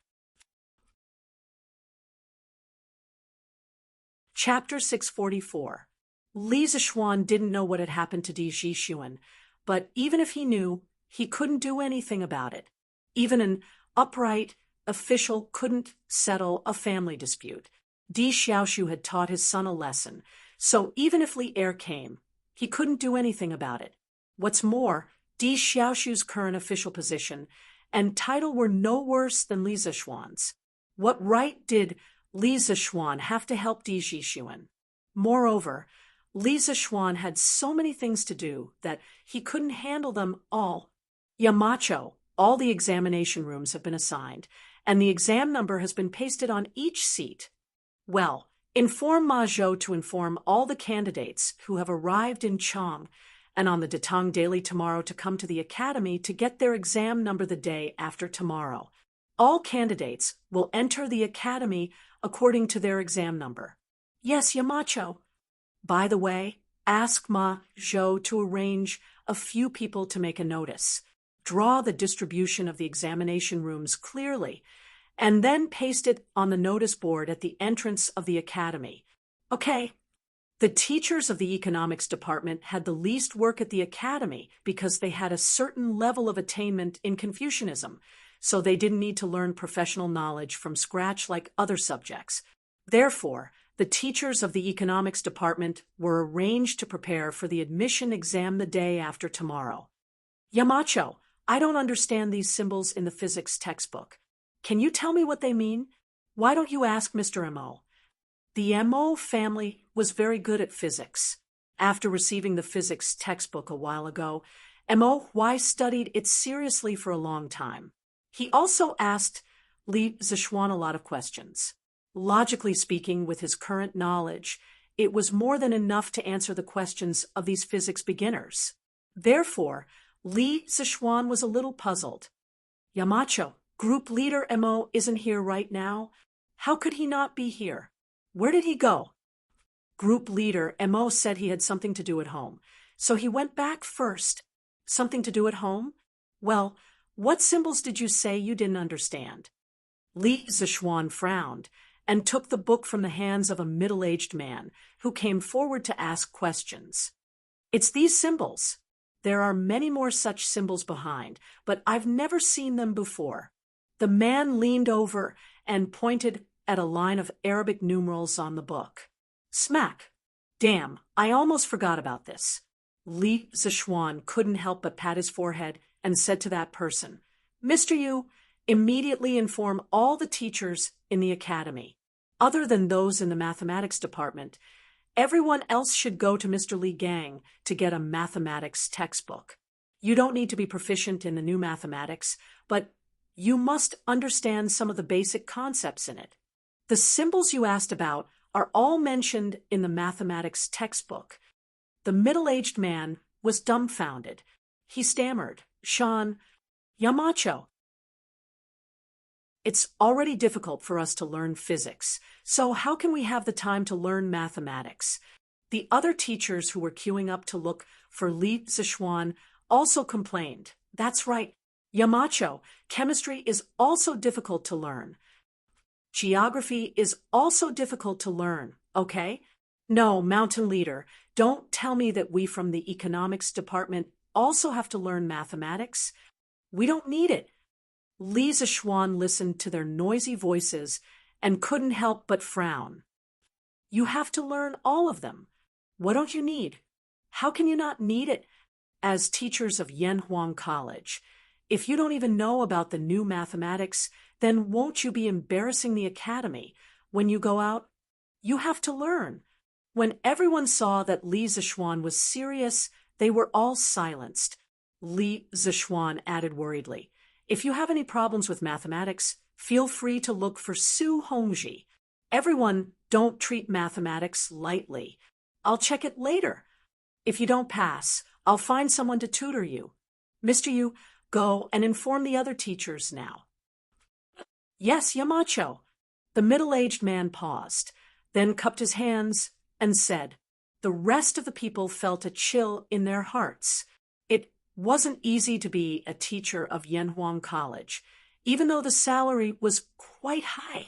Chapter 644. Li Zishuan didn't know what had happened to Di Jixuan, but even if he knew, he couldn't do anything about it. Even an upright official couldn't settle a family dispute. Di Xiaoshu had taught his son a lesson, so even if Li Er came, he couldn't do anything about it. What's more, Di Xiaoshu's current official position and title were no worse than Li Zishuan's. What right did Li Zishuan have to help Di Jixuan? Moreover, Li Zishuan had so many things to do that he couldn't handle them all. Yamacho, all the examination rooms have been assigned, and the exam number has been pasted on each seat. Well, inform Ma Zhou to inform all the candidates who have arrived in Chang and on the Tang Daily tomorrow to come to the academy to get their exam number the day after tomorrow. All candidates will enter the academy according to their exam number. Yes, Yamacho. By the way, ask Ma Zhou to arrange a few people to make a notice. Draw the distribution of the examination rooms clearly, and then paste it on the notice board at the entrance of the academy. Okay. The teachers of the economics department had the least work at the academy because they had a certain level of attainment in Confucianism, so they didn't need to learn professional knowledge from scratch like other subjects. Therefore, the teachers of the economics department were arranged to prepare for the admission exam the day after tomorrow. Yamacho, I don't understand these symbols in the physics textbook. Can you tell me what they mean? Why don't you ask Mr. M.O.? The M.O. family was very good at physics. After receiving the physics textbook a while ago, M.O. Huai studied it seriously for a long time. He also asked Li Zixuan a lot of questions. Logically speaking, with his current knowledge, it was more than enough to answer the questions of these physics beginners. Therefore, Li Zixuan was a little puzzled. Yamacho, group leader M.O. isn't here right now. How could he not be here? Where did he go? Group leader M.O. said he had something to do at home, so he went back first. Something to do at home? Well, what symbols did you say you didn't understand? Li Zixuan frowned and took the book from the hands of a middle-aged man who came forward to ask questions. It's these symbols. There are many more such symbols behind, but I've never seen them before. The man leaned over and pointed at a line of Arabic numerals on the book. Smack! Damn, I almost forgot about this. Li Zixuan couldn't help but pat his forehead and said to that person, Mr. Yu, immediately inform all the teachers in the academy. Other than those in the mathematics department, everyone else should go to Mr. Li Gang to get a mathematics textbook. You don't need to be proficient in the new mathematics, but you must understand some of the basic concepts in it. The symbols you asked about are all mentioned in the mathematics textbook. The middle-aged man was dumbfounded. He stammered, Sean, Yamacho. It's already difficult for us to learn physics, so how can we have the time to learn mathematics? The other teachers who were queuing up to look for Li Zixuan also complained. That's right, Yamacho, chemistry is also difficult to learn. Geography is also difficult to learn, okay? No, Mountain Leader, don't tell me that we from the economics department also have to learn mathematics. We don't need it. Li Zixuan listened to their noisy voices and couldn't help but frown. You have to learn all of them. What don't you need? How can you not need it? As teachers of Yanhuang College, if you don't even know about the new mathematics, then won't you be embarrassing the academy when you go out? You have to learn. When everyone saw that Li Zixuan was serious, they were all silenced. Li Zixuan added worriedly, If you have any problems with mathematics, feel free to look for Su Hongji. Everyone, don't treat mathematics lightly. I'll check it later. If you don't pass, I'll find someone to tutor you. Mr. Yu, go and inform the other teachers now. Yes, Yamacho. The middle-aged man paused, then cupped his hands and said, The rest of the people felt a chill in their hearts. It wasn't easy to be a teacher of Yanhuang College, even though the salary was quite high.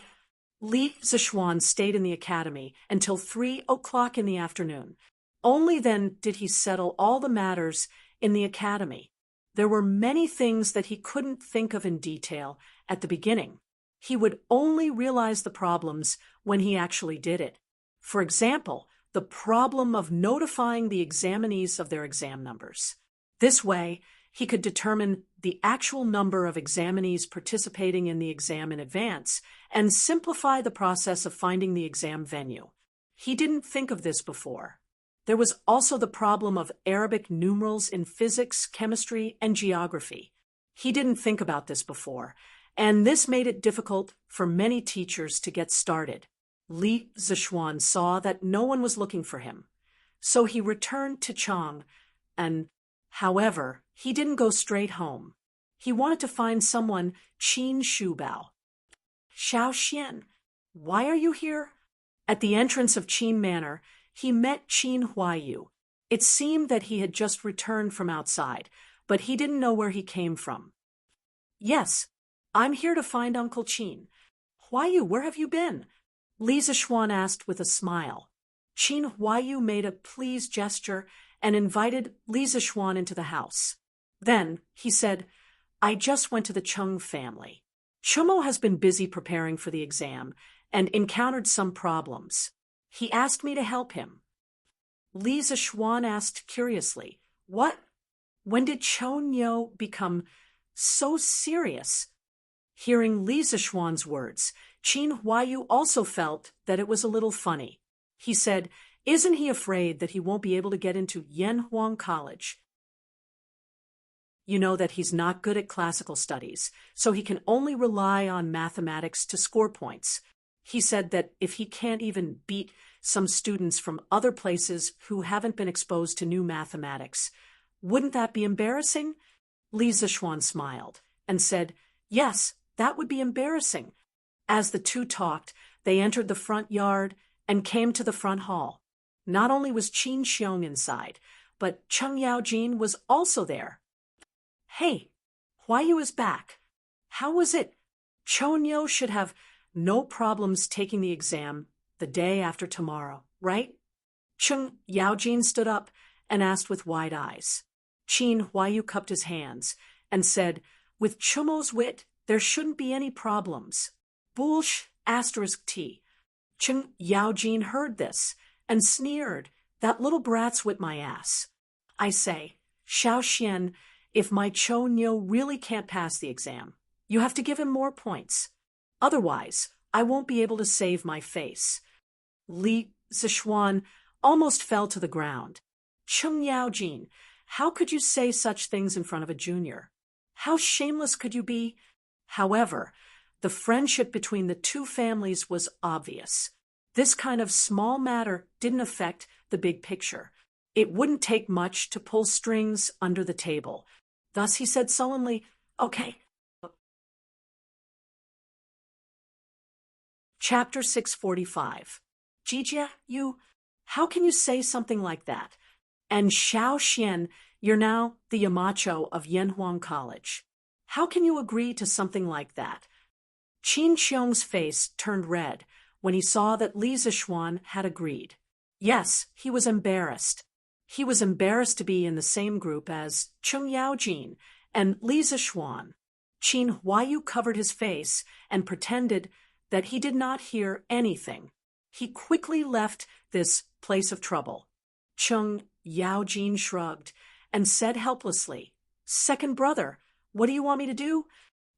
Li Zixuan stayed in the academy until 3 o'clock in the afternoon. Only then did he settle all the matters in the academy. There were many things that he couldn't think of in detail at the beginning. He would only realize the problems when he actually did it. For example, the problem of notifying the examinees of their exam numbers. This way, he could determine the actual number of examinees participating in the exam in advance and simplify the process of finding the exam venue. He didn't think of this before. There was also the problem of Arabic numerals in physics, chemistry, and geography. He didn't think about this before, and this made it difficult for many teachers to get started. Li Zixuan saw that no one was looking for him, so he returned to Chang, and, however, he didn't go straight home. He wanted to find someone, Qin Shubao. Xiao Xian, why are you here? At the entrance of Qin Manor, he met Qin Huayu. It seemed that he had just returned from outside, but he didn't know where he came from. Yes, I'm here to find Uncle Qin. Huayu, where have you been? Li Zixuan asked with a smile. Qin Huayu made a please gesture and invited Li Zixuan into the house. Then, he said, I just went to the Cheng family. Chumo has been busy preparing for the exam and encountered some problems. He asked me to help him. Li Zixuan asked curiously, What? When did Chonyo become so serious? Hearing Li Zixuan's words, Qin Huayu also felt that it was a little funny. He said, Isn't he afraid that he won't be able to get into Yanhuang College? You know that he's not good at classical studies, so he can only rely on mathematics to score points. He said that if he can't even beat some students from other places who haven't been exposed to new mathematics, wouldn't that be embarrassing? Li Zixuan smiled and said, Yes, that would be embarrassing. As the two talked, they entered the front yard and came to the front hall. Not only was Qin Xiong inside, but Cheng Yaojin was also there. Hey, Huayu is back. How was it? Chonyo should have no problems taking the exam the day after tomorrow, right? Cheng Yaojin stood up and asked with wide eyes. Qin Huayu cupped his hands and said, With Chumo's wit, there shouldn't be any problems. Bullsh *T. Cheng Yaojin heard this and sneered, That little brat's whipped my ass. I say, Xiao Xian, if my Chonyo really can't pass the exam, you have to give him more points. Otherwise, I won't be able to save my face. Li Zixuan almost fell to the ground. Cheng Yaojin, how could you say such things in front of a junior? How shameless could you be? However, the friendship between the two families was obvious. This kind of small matter didn't affect the big picture. It wouldn't take much to pull strings under the table. Thus he said sullenly, Okay. Chapter 645. Jijia, how can you say something like that? And Xiao Xian, you're now the Yamacho of Yanhuang College. How can you agree to something like that? Qin Xiong's face turned red when he saw that Li Zixuan had agreed. Yes, he was embarrassed. He was embarrassed to be in the same group as Cheng Yaojin and Li Zixuan. Qin Huayu covered his face and pretended that he did not hear anything. He quickly left this place of trouble. Cheng Yaojin shrugged and said helplessly, Second brother, what do you want me to do?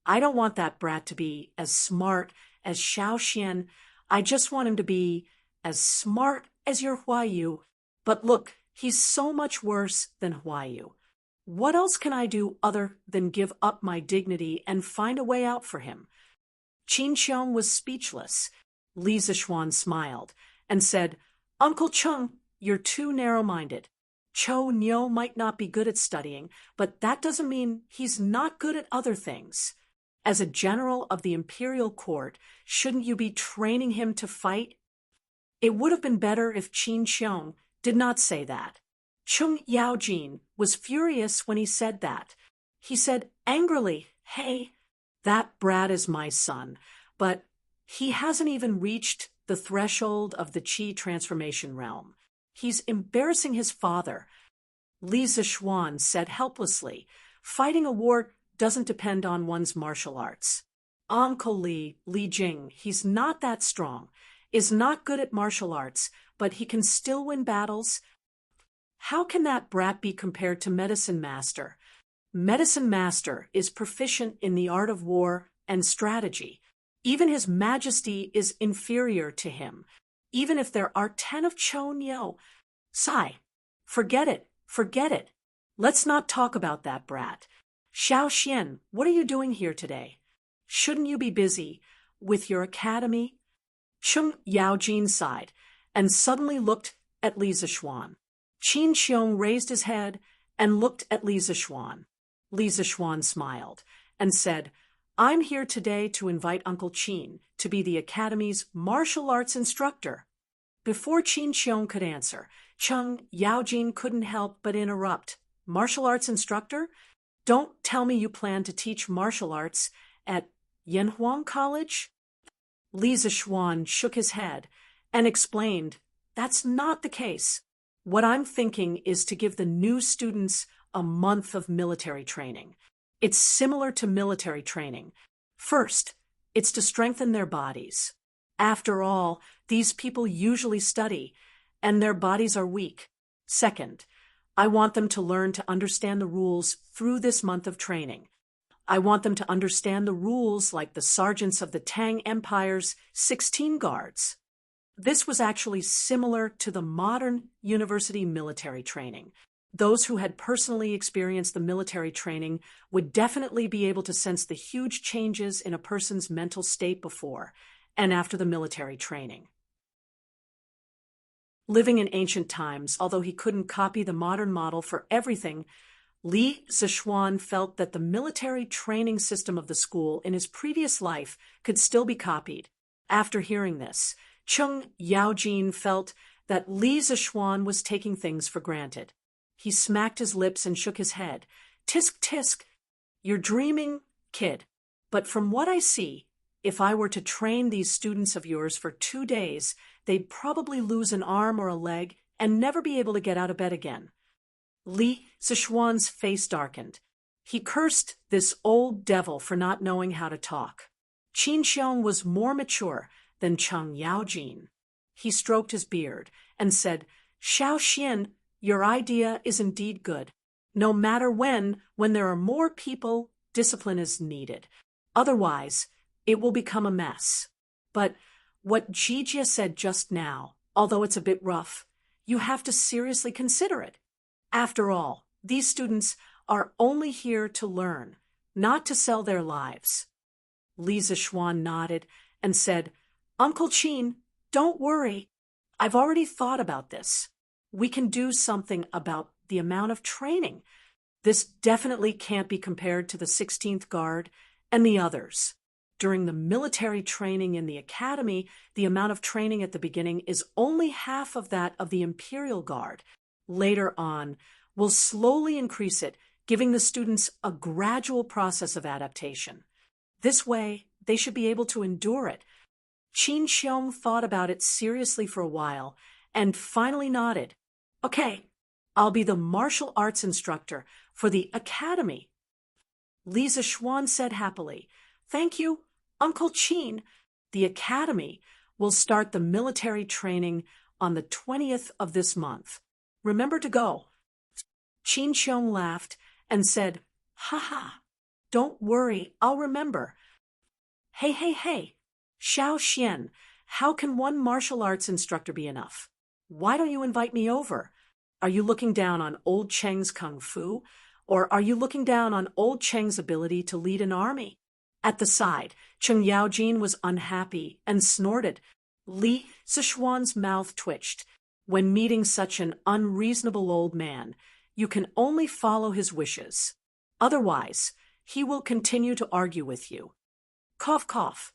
I don't want that brat to be as smart as Xiao Xian. I just want him to be as smart as your Huayu. But look, he's so much worse than Huayu. What else can I do other than give up my dignity and find a way out for him? Qin Xiong was speechless. Li Zixuan smiled and said, Uncle Cheng, you're too narrow-minded. Chonyo might not be good at studying, but that doesn't mean he's not good at other things. As a general of the imperial court, shouldn't you be training him to fight? It would have been better if Qin Xiong did not say that. Cheng Yaojin was furious when he said that. He said angrily, Hey, that brat is my son, but he hasn't even reached the threshold of the Qi transformation realm. He's embarrassing his father. Li Zixuan said helplessly, Fighting a war doesn't depend on one's martial arts. Uncle Li Jing, he's not that strong, is not good at martial arts, but he can still win battles. How can that brat be compared to Medicine Master? Medicine Master is proficient in the art of war and strategy. Even His Majesty is inferior to him, even if there are 10 of Chonyo. Sigh. Forget it. Let's not talk about that brat. Xiao Xian, what are you doing here today? Shouldn't you be busy with your academy? Cheng Yaojin sighed and suddenly looked at Li Zixuan. Qin Xiong raised his head and looked at Li Zixuan. Li Zixuan smiled and said, I'm here today to invite Uncle Qin to be the Academy's martial arts instructor. Before Qin Xiong could answer, Cheng Yaojin couldn't help but interrupt. Martial arts instructor? Don't tell me you plan to teach martial arts at Yanhuang College? Li Zixuan shook his head and explained That's not the case. What I'm thinking is to give the new students a month of military training. It's similar to military training. First, it's to strengthen their bodies. After all, these people usually study, and their bodies are weak. Second, I want them to learn to understand the rules through this month of training. I want them to understand the rules like the sergeants of the Tang Empire's 16 guards. This was actually similar to the modern university military training. Those who had personally experienced the military training would definitely be able to sense the huge changes in a person's mental state before and after the military training. Living in ancient times, although he couldn't copy the modern model for everything, Li Zichuan felt that the military training system of the school in his previous life could still be copied. After hearing this, Cheng Yaojin felt that Li Zichuan was taking things for granted. He smacked his lips and shook his head. Tisk, tisk. You're dreaming, kid. But from what I see, if I were to train these students of yours for 2 days, they'd probably lose an arm or a leg and never be able to get out of bed again. Li Zichuan's face darkened. He cursed this old devil for not knowing how to talk. Qin Xiong was more mature than Cheng Yaojin. He stroked his beard and said, Xiao Xian, your idea is indeed good. No matter when there are more people, discipline is needed. Otherwise, it will become a mess. But what Jijia said just now, although it's a bit rough, you have to seriously consider it. After all, these students are only here to learn, not to sell their lives. Li Zichuan nodded and said, Uncle Qin, don't worry. I've already thought about this. We can do something about the amount of training. This definitely can't be compared to the 16th Guard and the others. During the military training in the academy, the amount of training at the beginning is only half of that of the Imperial Guard. Later on, we'll slowly increase it, giving the students a gradual process of adaptation. This way, they should be able to endure it. Qin Xiong thought about it seriously for a while and finally nodded. Okay, I'll be the martial arts instructor for the academy. Li Zichuan said happily, Thank you, Uncle Qin. The academy will start the military training on the 20th of this month. Remember to go. Qin Xiong laughed and said, Ha ha, don't worry, I'll remember. Hey, Xiao Xian, how can one martial arts instructor be enough? Why don't you invite me over? Are you looking down on old Cheng's kung fu? Or are you looking down on old Cheng's ability to lead an army? At the side, Cheng Yaojin was unhappy and snorted. Li Zichuan's mouth twitched. When meeting such an unreasonable old man, you can only follow his wishes. Otherwise, he will continue to argue with you. Cough, cough.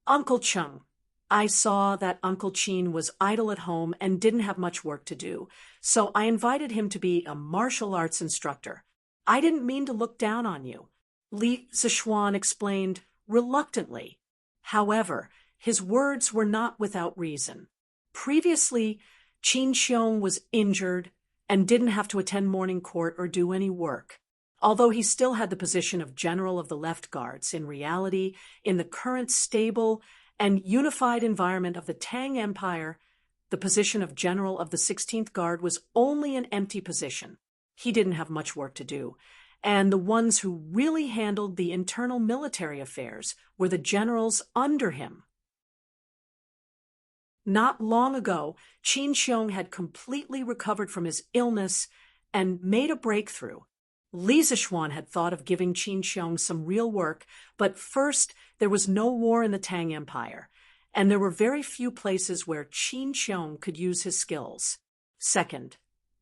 Uncle Cheng. I saw that Uncle Qin was idle at home and didn't have much work to do, so I invited him to be a martial arts instructor. I didn't mean to look down on you. Li Zichuan explained reluctantly. However, his words were not without reason. Previously, Qin Xiong was injured and didn't have to attend morning court or do any work. Although he still had the position of General of the Left Guards, in reality, in the current stable and unified environment of the Tang Empire, the position of General of the 16th Guard was only an empty position. He didn't have much work to do, and the ones who really handled the internal military affairs were the generals under him. Not long ago, Qin Xiong had completely recovered from his illness and made a breakthrough. Li Zichuan had thought of giving Qin Xiong some real work, but first, there was no war in the Tang Empire, and there were very few places where Qin Xiong could use his skills. Second,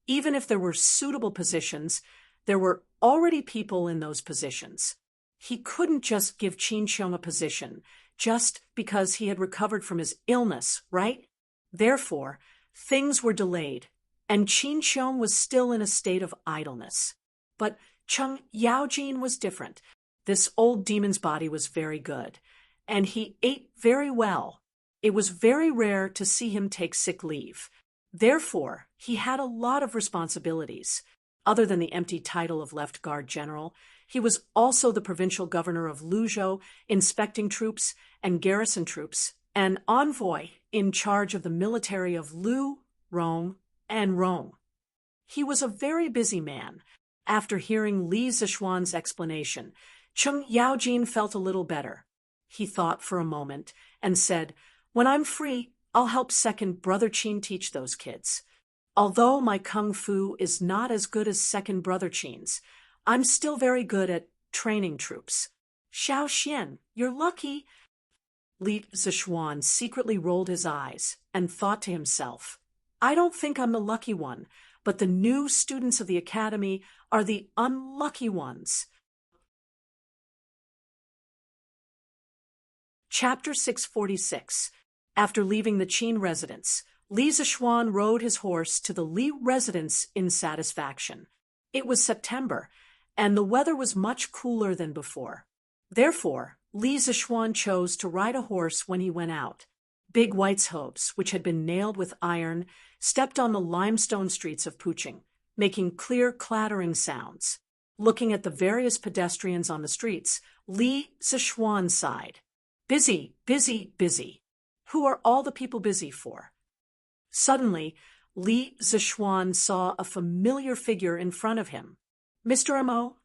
even if there were suitable positions, there were already people in those positions. He couldn't just give Qin Xiong a position just because he had recovered from his illness, right? Therefore, things were delayed, and Qin Xiong was still in a state of idleness. But Cheng Yaojin was different. This old demon's body was very good, and he ate very well. It was very rare to see him take sick leave. Therefore, he had a lot of responsibilities. Other than the empty title of Left Guard General, he was also the provincial governor of Luzhou, inspecting troops and garrison troops, an envoy in charge of the military of Lu, Rong, and Rong. He was a very busy man. After hearing Li Zishuan's explanation, Cheng Yaojin felt a little better. He thought for a moment and said, "When I'm free, I'll help second Brother Qin teach those kids. Although my kung fu is not as good as second Brother Qin's, I'm still very good at training troops." "Xiao Xian, you're lucky." Li Zishuan secretly rolled his eyes and thought to himself, "I don't think I'm the lucky one, but the new students of the academy are the unlucky ones." Chapter 646. After leaving the Qin residence, Li Zishuan rode his horse to the Li residence in satisfaction. It was September, and the weather was much cooler than before. Therefore, Li Zishuan chose to ride a horse when he went out. Big white's hooves, which had been nailed with iron, stepped on the limestone streets of Puching, making clear clattering sounds. Looking at the various pedestrians on the streets, Li Zishuan sighed. Busy, busy, busy. Who are all the people busy for? Suddenly, Li Zishuan saw a familiar figure in front of him. "Mr. Mo?"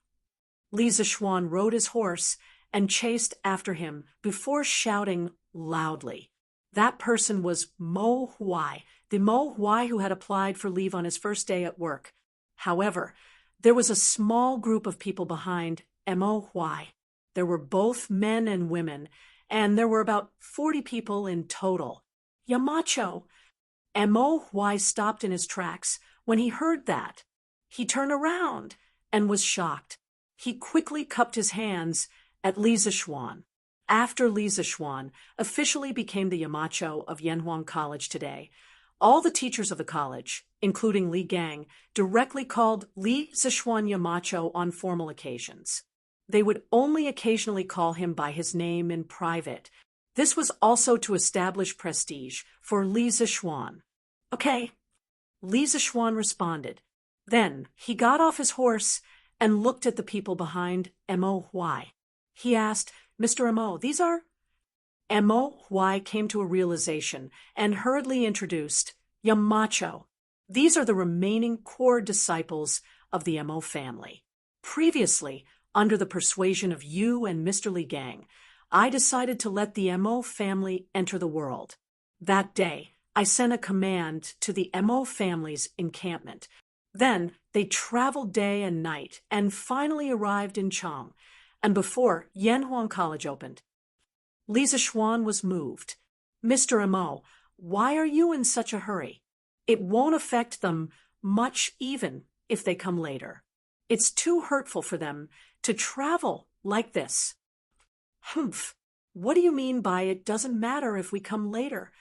Li Zishuan rode his horse and chased after him before shouting loudly. That person was Mo Huai, the Mo Huai who had applied for leave on his first day at work. However, there was a small group of people behind Mo Huai. There were both men and women, and there were about 40 people in total. "Yamacho!" Mo Huai stopped in his tracks when he heard that. He turned around and was shocked. He quickly cupped his hands at Li Zishuan. After Li Zishuan officially became the Yamacho of Yanhuang College today, all the teachers of the college, including Li Gang, directly called Li Zishuan Yamacho on formal occasions. They would only occasionally call him by his name in private. This was also to establish prestige for Li Zishuan. "Okay," Li Zishuan responded. Then he got off his horse and looked at the people behind Mo Huai. He asked, "Mr. Mo, these are—" Mo Huai came to a realization and hurriedly introduced, "Yamacho. These are the remaining core disciples of the Mo family. Previously, under the persuasion of you and Mr. Li Gang, I decided to let the Mo family enter the world. That day, I sent a command to the Mo family's encampment. Then they traveled day and night and finally arrived in Chang, and before Yanhuang College opened." Li Zishuan was moved. "Mr. Mo, why are you in such a hurry? It won't affect them much even if they come later. It's too hurtful for them to travel like this." "Humph! What do you mean by it doesn't matter if we come later?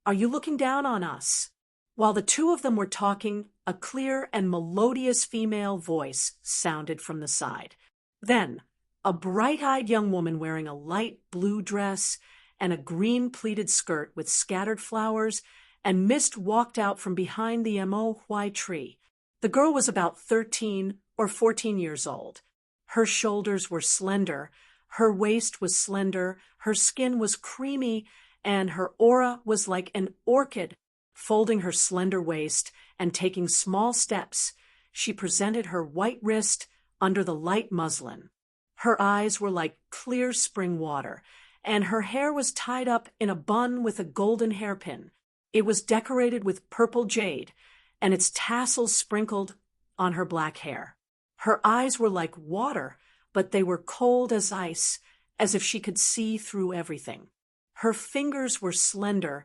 Are you looking down on us?" While the two of them were talking, a clear and melodious female voice sounded from the side. Then, a bright-eyed young woman wearing a light blue dress and a green pleated skirt with scattered flowers and mist walked out from behind the Mo Huai tree. The girl was about 13 or 14 years old. Her shoulders were slender, her waist was slender, her skin was creamy, and her aura was like an orchid. Folding her slender waist and taking small steps, she presented her white wrist under the light muslin. Her eyes were like clear spring water, and her hair was tied up in a bun with a golden hairpin. It was decorated with purple jade, and its tassels sprinkled on her black hair. Her eyes were like water, but they were cold as ice, as if she could see through everything. Her fingers were slender,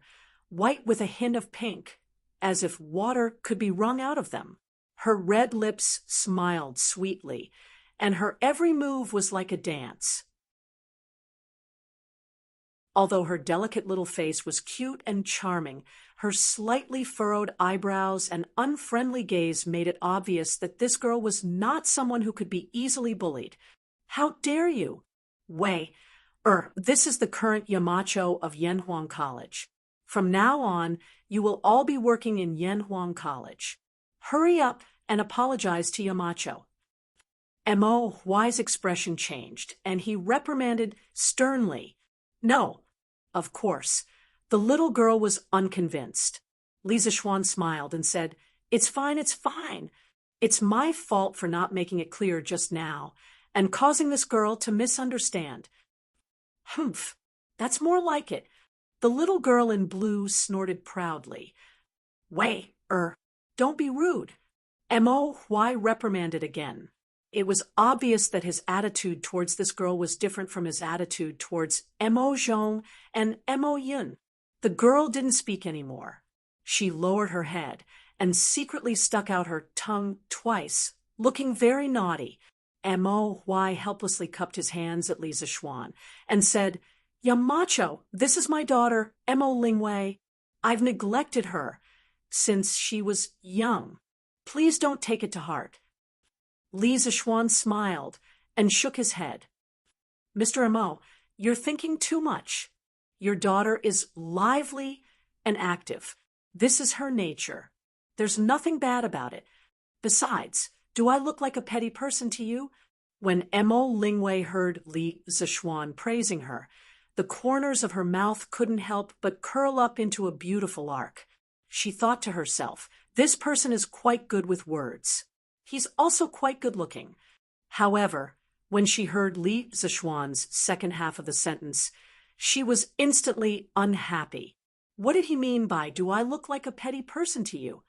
white with a hint of pink, as if water could be wrung out of them. Her red lips smiled sweetly, and her every move was like a dance. Although her delicate little face was cute and charming, her slightly furrowed eyebrows and unfriendly gaze made it obvious that this girl was not someone who could be easily bullied. "How dare you?" "Wei, this is the current Yamacho of Yanhuang College." From now on, you will all be working in Yanhuang College. Hurry up and apologize to Yamacho. Mo Y's expression changed, and he reprimanded sternly. No, of course. The little girl was unconvinced. Li Zixuan smiled and said, It's fine, it's fine. It's my fault for not making it clear just now, and causing this girl to misunderstand. Humph, that's more like it. The little girl in blue snorted proudly. Don't be rude. Mo Y reprimanded again. It was obvious that his attitude towards this girl was different from his attitude towards Mo Zhong and Mo Yun. The girl didn't speak anymore. She lowered her head and secretly stuck out her tongue twice, looking very naughty. Mo Y helplessly cupped his hands at Li Zixuan and said, Yamacho, this is my daughter, Mo Lingwei. I've neglected her since she was young. Please don't take it to heart. Li Zixuan smiled and shook his head. Mr. Mo, you're thinking too much. Your daughter is lively and active. This is her nature. There's nothing bad about it. Besides, do I look like a petty person to you? When Mo Lingwei heard Li Zixuan praising her, the corners of her mouth couldn't help but curl up into a beautiful arc. She thought to herself, this person is quite good with words. He's also quite good-looking. However, when she heard Li Zixuan's second half of the sentence, she was instantly unhappy. What did he mean by, do I look like a petty person to you?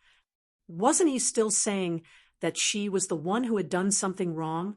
Wasn't he still saying that she was the one who had done something wrong?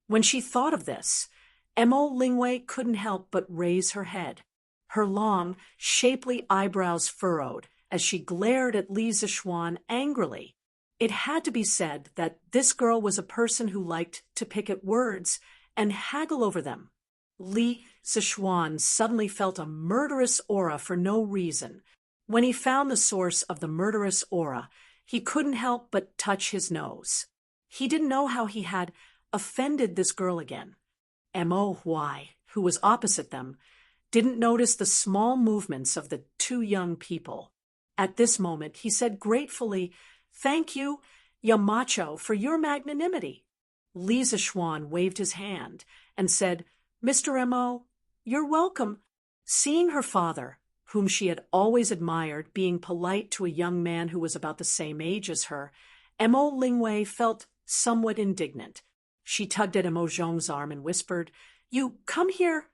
When she thought of this, Mo Lingwei couldn't help but raise her head. Her long, shapely eyebrows furrowed as she glared at Li Zixuan angrily. It had to be said that this girl was a person who liked to pick at words and haggle over them. Li Zixuan suddenly felt a murderous aura for no reason. When he found the source of the murderous aura, he couldn't help but touch his nose. He didn't know how he had offended this girl again. Mo Y, who was opposite them, didn't notice the small movements of the two young people. At this moment, he said gratefully, Thank you, Yamacho, for your magnanimity. Li Zixuan waved his hand and said, Mr. Mo, you're welcome. Seeing her father, whom she had always admired, being polite to a young man who was about the same age as her, Mo Lingwei felt somewhat indignant. She tugged at Mo Zhong's arm and whispered, You come here.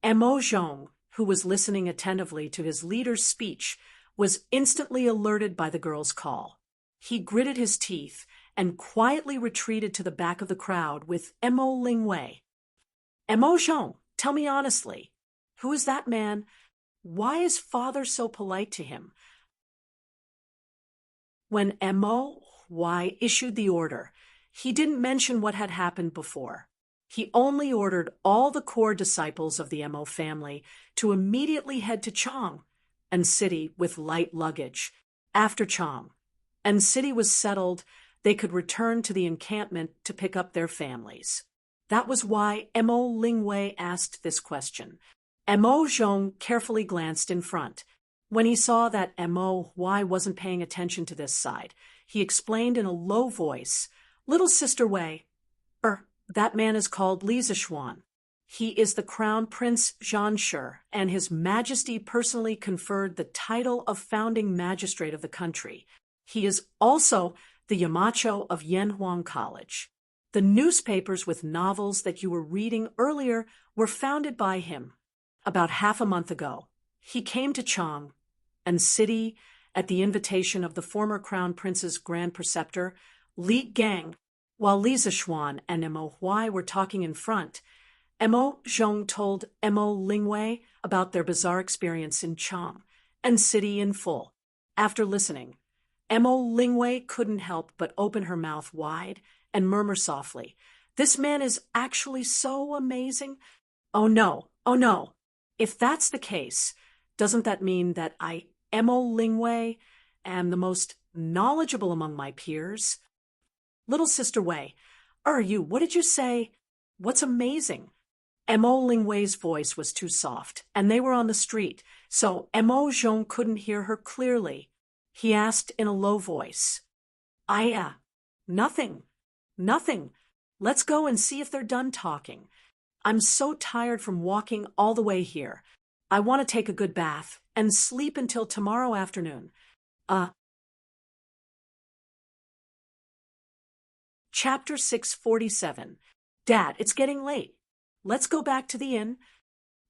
Mo Zhong, who was listening attentively to his leader's speech, was instantly alerted by the girl's call. He gritted his teeth and quietly retreated to the back of the crowd with Mo Lingwei. Mo Zhong, tell me honestly, who is that man? Why is father so polite to him? When Mo Y issued the order, he didn't mention what had happened before. He only ordered all the core disciples of the Mo family to immediately head to Chang and city with light luggage. After Chang and city was settled, they could return to the encampment to pick up their families. That was why Mo Lingwei asked this question. Mo Zhong carefully glanced in front. When he saw that Mo Y wasn't paying attention to this side, he explained in a low voice, Little Sister Wei, that man is called Li Zixuan. He is the Crown Prince Zhanshi, and His Majesty personally conferred the title of founding magistrate of the country. He is also the Yamacho of Yanhuang College. The newspapers with novels that you were reading earlier were founded by him. About half a month ago, he came to Chang and city at the invitation of the former Crown Prince's Grand Preceptor, Li Gang. While Li Zixuan and Mo Y were talking in front, Mo Zhong told Mo Lingwei about their bizarre experience in Chang and city in full. After listening, Mo Lingwei couldn't help but open her mouth wide and murmur softly, This man is actually so amazing. Oh no, oh no. If that's the case, doesn't that mean that I, Mo Lingwei, am the most knowledgeable among my peers? Little Sister Wei, what did you say? What's amazing? Mo Lingwei's voice was too soft, and they were on the street, so Mo Zhong couldn't hear her clearly. He asked in a low voice, Nothing. Nothing. Let's go and see if they're done talking. I'm so tired from walking all the way here. I want to take a good bath and sleep until tomorrow afternoon. Chapter 647. Dad, it's getting late. Let's go back to the inn.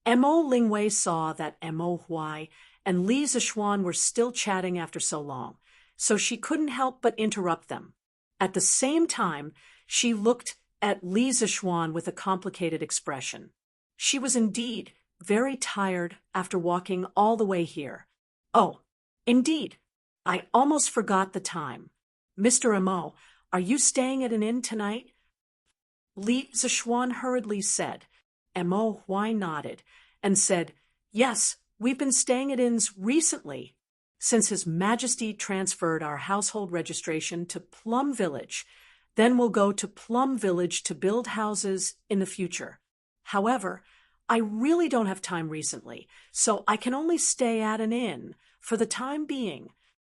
Mo Lingwei saw that Mo Huai and Li Zixuan were still chatting after so long, so she couldn't help but interrupt them. At the same time, she looked at Li Zixuan with a complicated expression. She was indeed very tired after walking all the way here. Oh, indeed. I almost forgot the time. Mr. Mo, are you staying at an inn tonight? Li Zixuan hurriedly said. Mo Huai nodded and said, Yes, we've been staying at inns recently, since His Majesty transferred our household registration to Plum Village. Then we'll go to Plum Village to build houses in the future. However, I really don't have time recently, so I can only stay at an inn for the time being.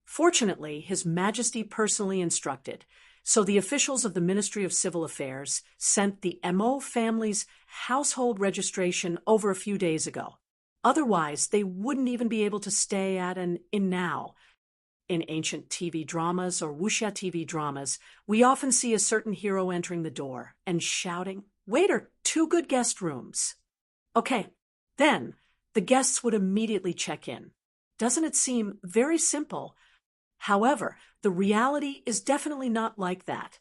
Fortunately, His Majesty personally instructed, so the officials of the Ministry of Civil Affairs sent the Mo family's household registration over a few days ago. Otherwise, they wouldn't even be able to stay at an inn now. In ancient TV dramas or wuxia TV dramas, we often see a certain hero entering the door and shouting, Waiter, 2 good guest rooms. Okay, then the guests would immediately check in. Doesn't it seem very simple? However, the reality is definitely not like that.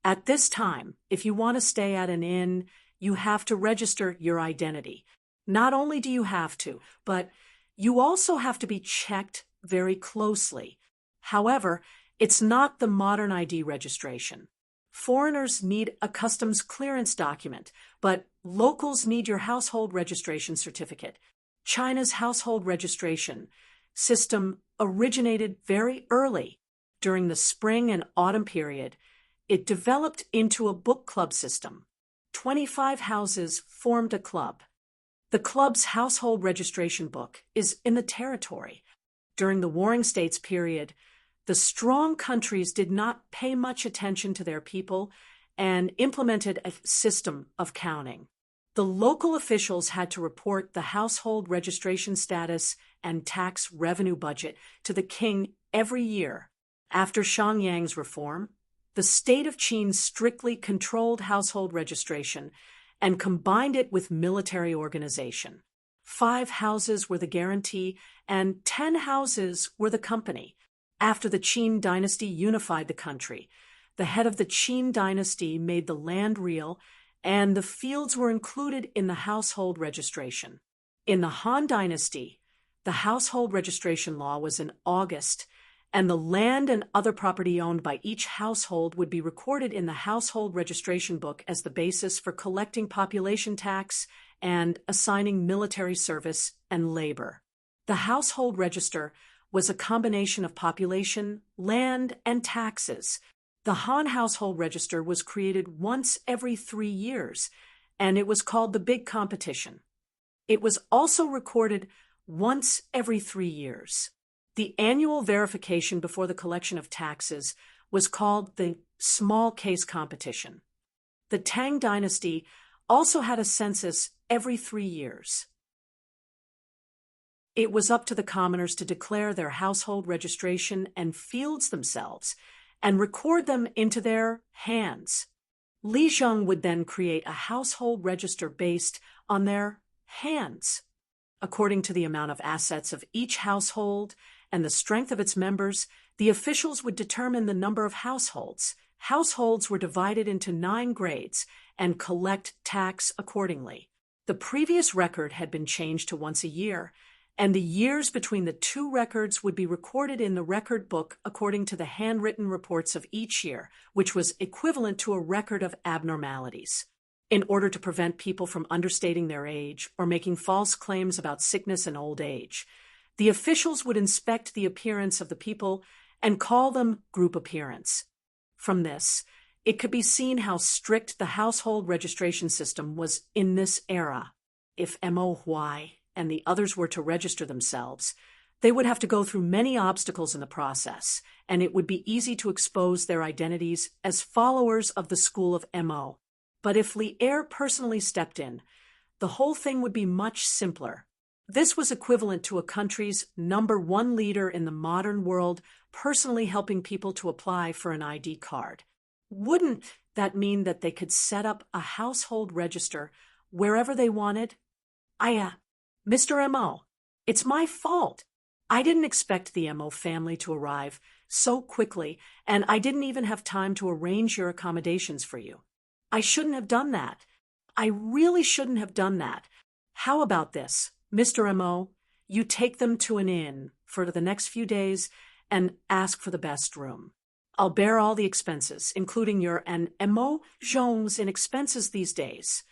At this time, if you want to stay at an inn, you have to register your identity. Not only do you have to, but you also have to be checked very closely. However, it's not the modern ID registration. Foreigners need a customs clearance document, but locals need your household registration certificate. China's household registration system originated very early. During the spring and autumn period, it developed into a book club system. 25 houses formed a club. The club's household registration book is in the territory. During the Warring States period, the strong countries did not pay much attention to their people and implemented a system of counting. The local officials had to report the household registration status and tax revenue budget to the king every year. After Xiangyang's reform, the state of Qin strictly controlled household registration and combined it with military organization. 5 houses were the guarantee and 10 houses were the company. After the Qin Dynasty unified the country, the head of the Qin Dynasty made the land real, and the fields were included in the household registration. In the Han Dynasty, the household registration law was in August, and the land and other property owned by each household would be recorded in the household registration book as the basis for collecting population tax and assigning military service and labor. The household register was a combination of population, land, and taxes. The Han household register was created once every 3 years, and it was called the Big Competition. It was also recorded once every 3 years. The annual verification before the collection of taxes was called the Small Case Competition. The Tang Dynasty also had a census every 3 years. It was up to the commoners to declare their household registration and fields themselves and record them into their hands. Li Zheng would then create a household register based on their hands. According to the amount of assets of each household and the strength of its members, the officials would determine the number of households. Households were divided into 9 grades and collect tax accordingly. The previous record had been changed to once a year, and the years between the 2 records would be recorded in the record book according to the handwritten reports of each year, which was equivalent to a record of abnormalities. In order to prevent people from understating their age or making false claims about sickness and old age, the officials would inspect the appearance of the people and call them group appearance. From this, It could be seen how strict the household registration system was in this era. If Mo Huai and the others were to register themselves, they would have to go through many obstacles in the process, and it would be easy to expose their identities as followers of the school of Mo. But if Li Er personally stepped in, the whole thing would be much simpler. This was equivalent to a country's #1 leader in the modern world personally helping people to apply for an ID card. Wouldn't that mean that they could set up a household register wherever they wanted? Mr. Mo, it's my fault. I didn't expect the Mo family to arrive so quickly, and I didn't even have time to arrange your accommodations for you. I shouldn't have done that. I really shouldn't have done that. How about this, Mr. Mo? You take them to an inn for the next few days and ask for the best room. I'll bear all the expenses, including your and Mo Zhong's in expenses these days.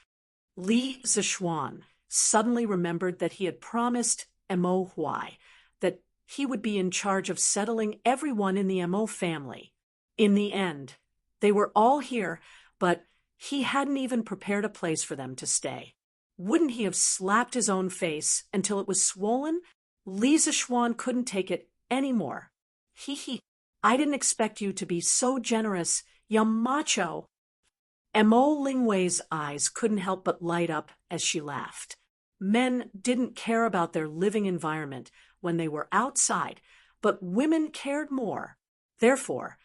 Li Zishuan suddenly remembered that he had promised Mo Huai that he would be in charge of settling everyone in the Mo family. In the end, they were all here, but he hadn't even prepared a place for them to stay. Wouldn't he have slapped his own face until it was swollen? Li Zishuan couldn't take it anymore. I didn't expect you to be so generous, you macho. Mo Lingwei's eyes couldn't help but light up as she laughed. Men didn't care about their living environment when they were outside, but women cared more. Therefore,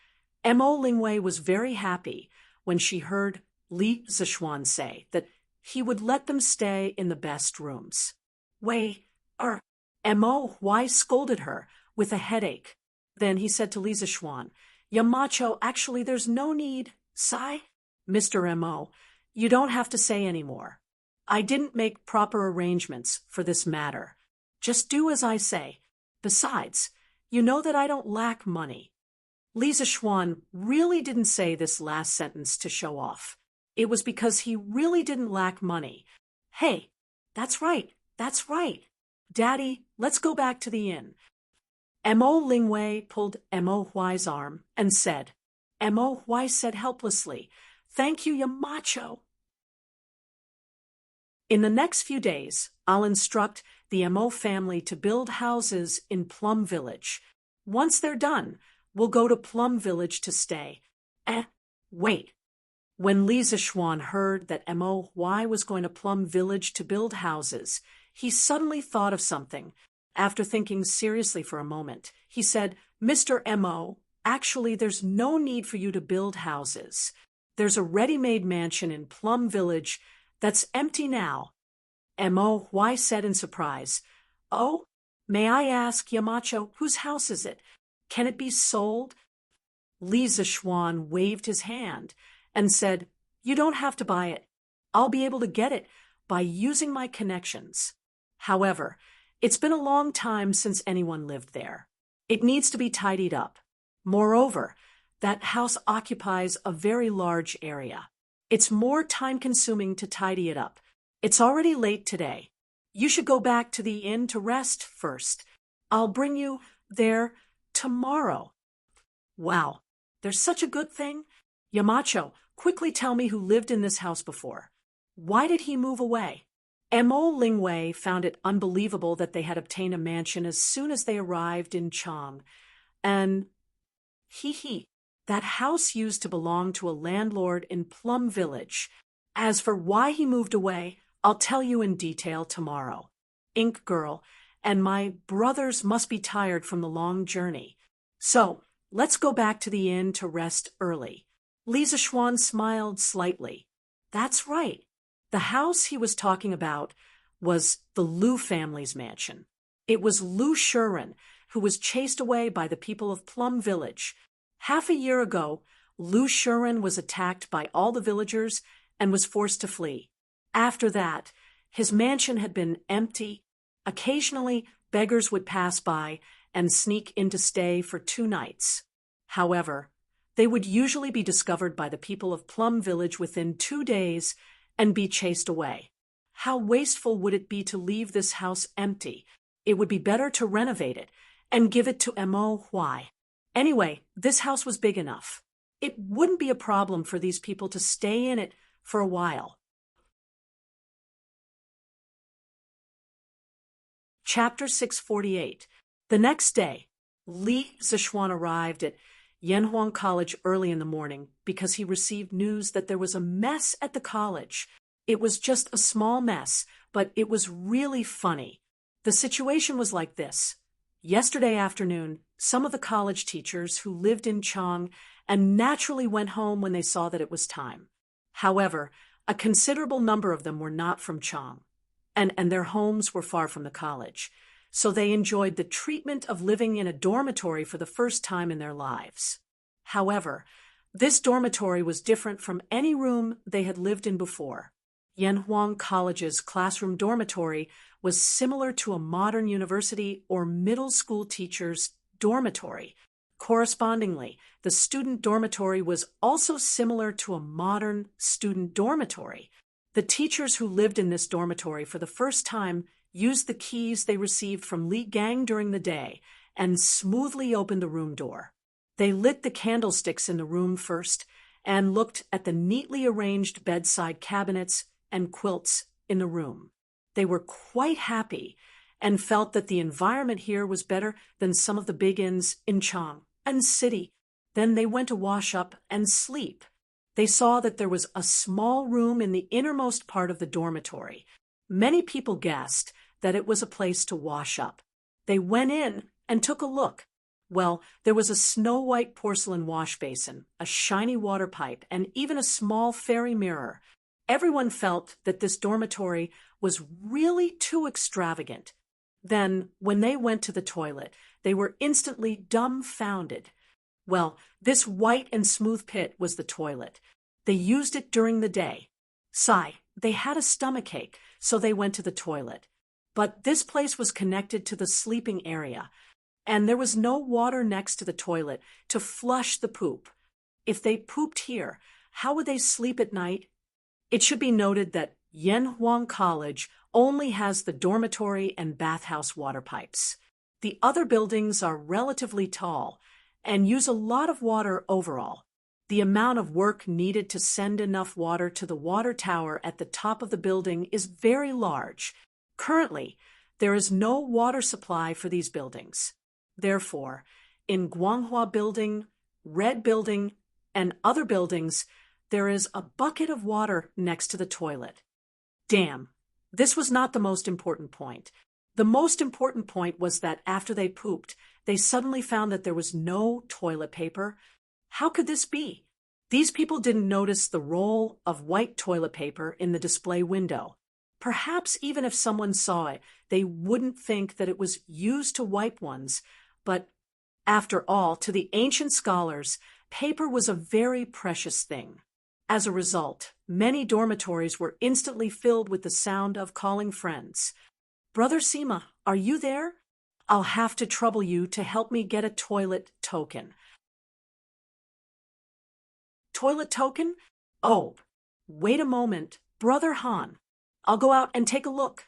Mo Lingwei was very happy when she heard Li Zishuan say that he would let them stay in the best rooms. Mo Huai scolded her with a headache. Then he said to Li Zishuan, "Ya macho, actually there's no need, sigh." Mr. Mo, you don't have to say any more. I didn't make proper arrangements for this matter. Just do as I say. Besides, you know that I don't lack money. Li Zishuan really didn't say this last sentence to show off. It was because he really didn't lack money. Hey, that's right. Daddy, let's go back to the inn. Mo Lingwei pulled Mo Huai's arm and said, Mo Huai said helplessly, "Thank you, ya macho." In the next few days, I'll instruct the Mo family to build houses in Plum Village. Once they're done, we'll go to Plum Village to stay. Wait. When Li Zishuan heard that Mo Huai was going to Plum Village to build houses, he suddenly thought of something. After thinking seriously for a moment, he said, "Mr. Mo, actually there's no need for you to build houses. There's a ready-made mansion in Plum Village that's empty now." Mo Huai said in surprise, "Oh, may I ask, Yamacho, whose house is it? Can it be sold?" Li Zishuan waved his hand and said, "You don't have to buy it. I'll be able to get it by using my connections. However, it's been a long time since anyone lived there. It needs to be tidied up. Moreover, that house occupies a very large area. It's more time-consuming to tidy it up. It's already late today. You should go back to the inn to rest first. I'll bring you there tomorrow." "Wow, there's such a good thing? Yamacho, quickly tell me who lived in this house before. Why did he move away?" Mo Lingwei found it unbelievable that they had obtained a mansion as soon as they arrived in Chang. And that house used to belong to a landlord in Plum Village. As for why he moved away, I'll tell you in detail tomorrow. Ink Girl and my brothers must be tired from the long journey. So, let's go back to the inn to rest early. Li Zishuan smiled slightly. That's right. The house he was talking about was the Lu family's mansion. It was Lu Shuren who was chased away by the people of Plum Village. Half a year ago, Lu Shuren was attacked by all the villagers and was forced to flee. After that, his mansion had been empty. Occasionally, beggars would pass by and sneak in to stay for 2 nights. However, they would usually be discovered by the people of Plum Village within 2 days and be chased away. How wasteful would it be to leave this house empty? It would be better to renovate it and give it to Mo Huai. Anyway, this house was big enough. it wouldn't be a problem for these people to stay in it for a while. Chapter 648. The next day, Li Zixuan arrived at Yanhuang College early in the morning because he received news that there was a mess at the college. It was just a small mess, but it was really funny. The situation was like this. Yesterday afternoon, some of the college teachers who lived in Chang and naturally went home when they saw that it was time. However, a considerable number of them were not from Chang, and their homes were far from the college. So they enjoyed the treatment of living in a dormitory for the first time in their lives. However, this dormitory was different from any room they had lived in before. Yanhuang College's classroom dormitory was similar to a modern university or middle school teacher's dormitory. Correspondingly, the student dormitory was also similar to a modern student dormitory. The teachers who lived in this dormitory for the first time used the keys they received from Li Gang during the day and smoothly opened the room door. They lit the candlesticks in the room first and looked at the neatly arranged bedside cabinets and quilts in the room. They were quite happy and felt that the environment here was better than some of the big inns in Chang and city. Then they went to wash up and sleep. They saw that there was a small room in the innermost part of the dormitory. Many people guessed that it was a place to wash up. They went in and took a look. Well, there was a snow-white porcelain wash basin, a shiny water pipe, and even a small fairy mirror. Everyone felt that this dormitory was really too extravagant. Then, when they went to the toilet, they were instantly dumbfounded. Well, this white and smooth pit was the toilet. They used it during the day. They had a stomachache, so they went to the toilet. But this place was connected to the sleeping area, and there was no water next to the toilet to flush the poop. If they pooped here, how would they sleep at night? It should be noted that Yanhuang College only has the dormitory and bathhouse water pipes. The other buildings are relatively tall and use a lot of water overall. The amount of work needed to send enough water to the water tower at the top of the building is very large. Currently, there is no water supply for these buildings. Therefore, in Guanghua Building, Red Building, and other buildings, there is a bucket of water next to the toilet. Damn, this was not the most important point. The most important point was that after they pooped, they suddenly found that there was no toilet paper. How could this be? These people didn't notice the roll of white toilet paper in the display window. Perhaps even if someone saw it, they wouldn't think that it was used to wipe ones. But after all, to the ancient scholars, paper was a very precious thing. As a result, many dormitories were instantly filled with the sound of calling friends. "Brother Sima, are you there? I'll have to trouble you to help me get a toilet token." Toilet token? Oh, wait a moment. Brother Han, I'll go out and take a look.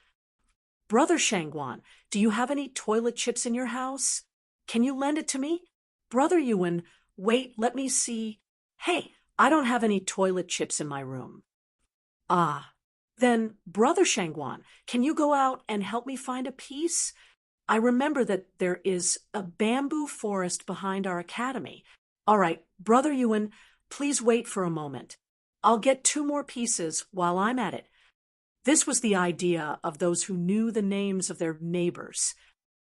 Brother Shangguan, do you have any toilet chips in your house? Can you lend it to me? Brother Yuan, wait, let me see. Hey, I don't have any toilet chips in my room. Ah, then, Brother Shangguan, can you go out and help me find a piece? I remember that there is a bamboo forest behind our academy. All right, Brother Yuan, please wait for a moment. I'll get 2 more pieces while I'm at it. This was the idea of those who knew the names of their neighbors.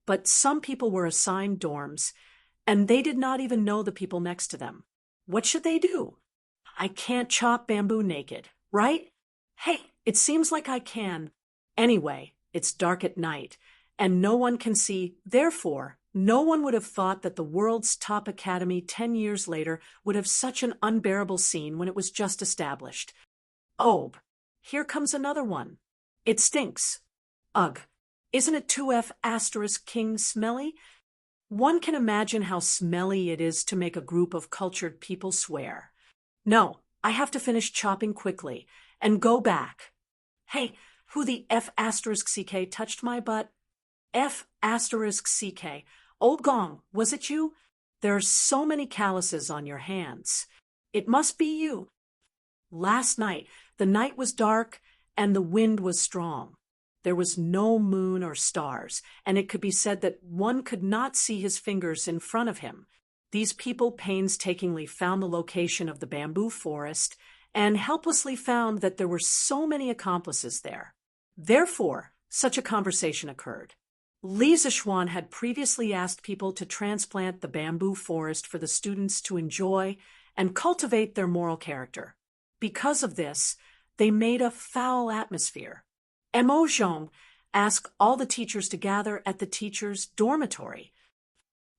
But some people were assigned dorms, and they did not even know the people next to them. What should they do? I can't chop bamboo naked, right? Hey, it seems like I can. Anyway, it's dark at night, and no one can see. Therefore, no one would have thought that the world's top academy 10 years later would have such an unbearable scene when it was just established. Oh, here comes another one. It stinks. Ugh, isn't it 2F asterisk king smelly? One can imagine how smelly it is to make a group of cultured people swear. No, I have to finish chopping quickly and go back. Hey, who the F asterisk CK touched my butt? F asterisk CK. Old Gong, was it you? There are so many calluses on your hands. It must be you. Last night, the night was dark and the wind was strong. There was no moon or stars, and it could be said that one could not see his fingers in front of him. These people painstakingly found the location of the bamboo forest and helplessly found that there were so many accomplices there. Therefore, such a conversation occurred. Li Zixuan had previously asked people to transplant the bamboo forest for the students to enjoy and cultivate their moral character. Because of this, they made a foul atmosphere. Mo Zhong asked all the teachers to gather at the teachers' dormitory.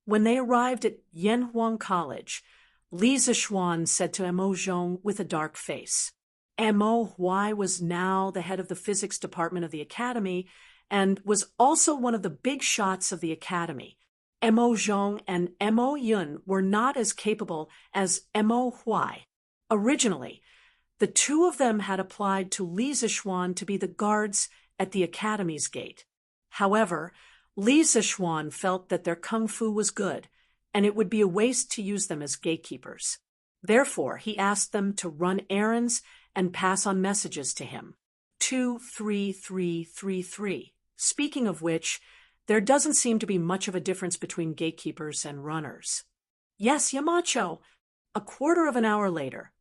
When they arrived at Yanhuang College, Li Zixuan said to Mo Zhong with a dark face. Mo Huai was now the head of the physics department of the academy and was also one of the big shots of the academy. Mo Zhong and Mo Yun were not as capable as Mo Huai. Originally, the two of them had applied to Li Zixuan to be the guards at the academy's gate. However, Li Zixuan felt that their kung fu was good, and it would be a waste to use them as gatekeepers. Therefore, he asked them to run errands and pass on messages to him. 23333. Speaking of which, there doesn't seem to be much of a difference between gatekeepers and runners. Yes, Yamacho. A quarter of an hour later,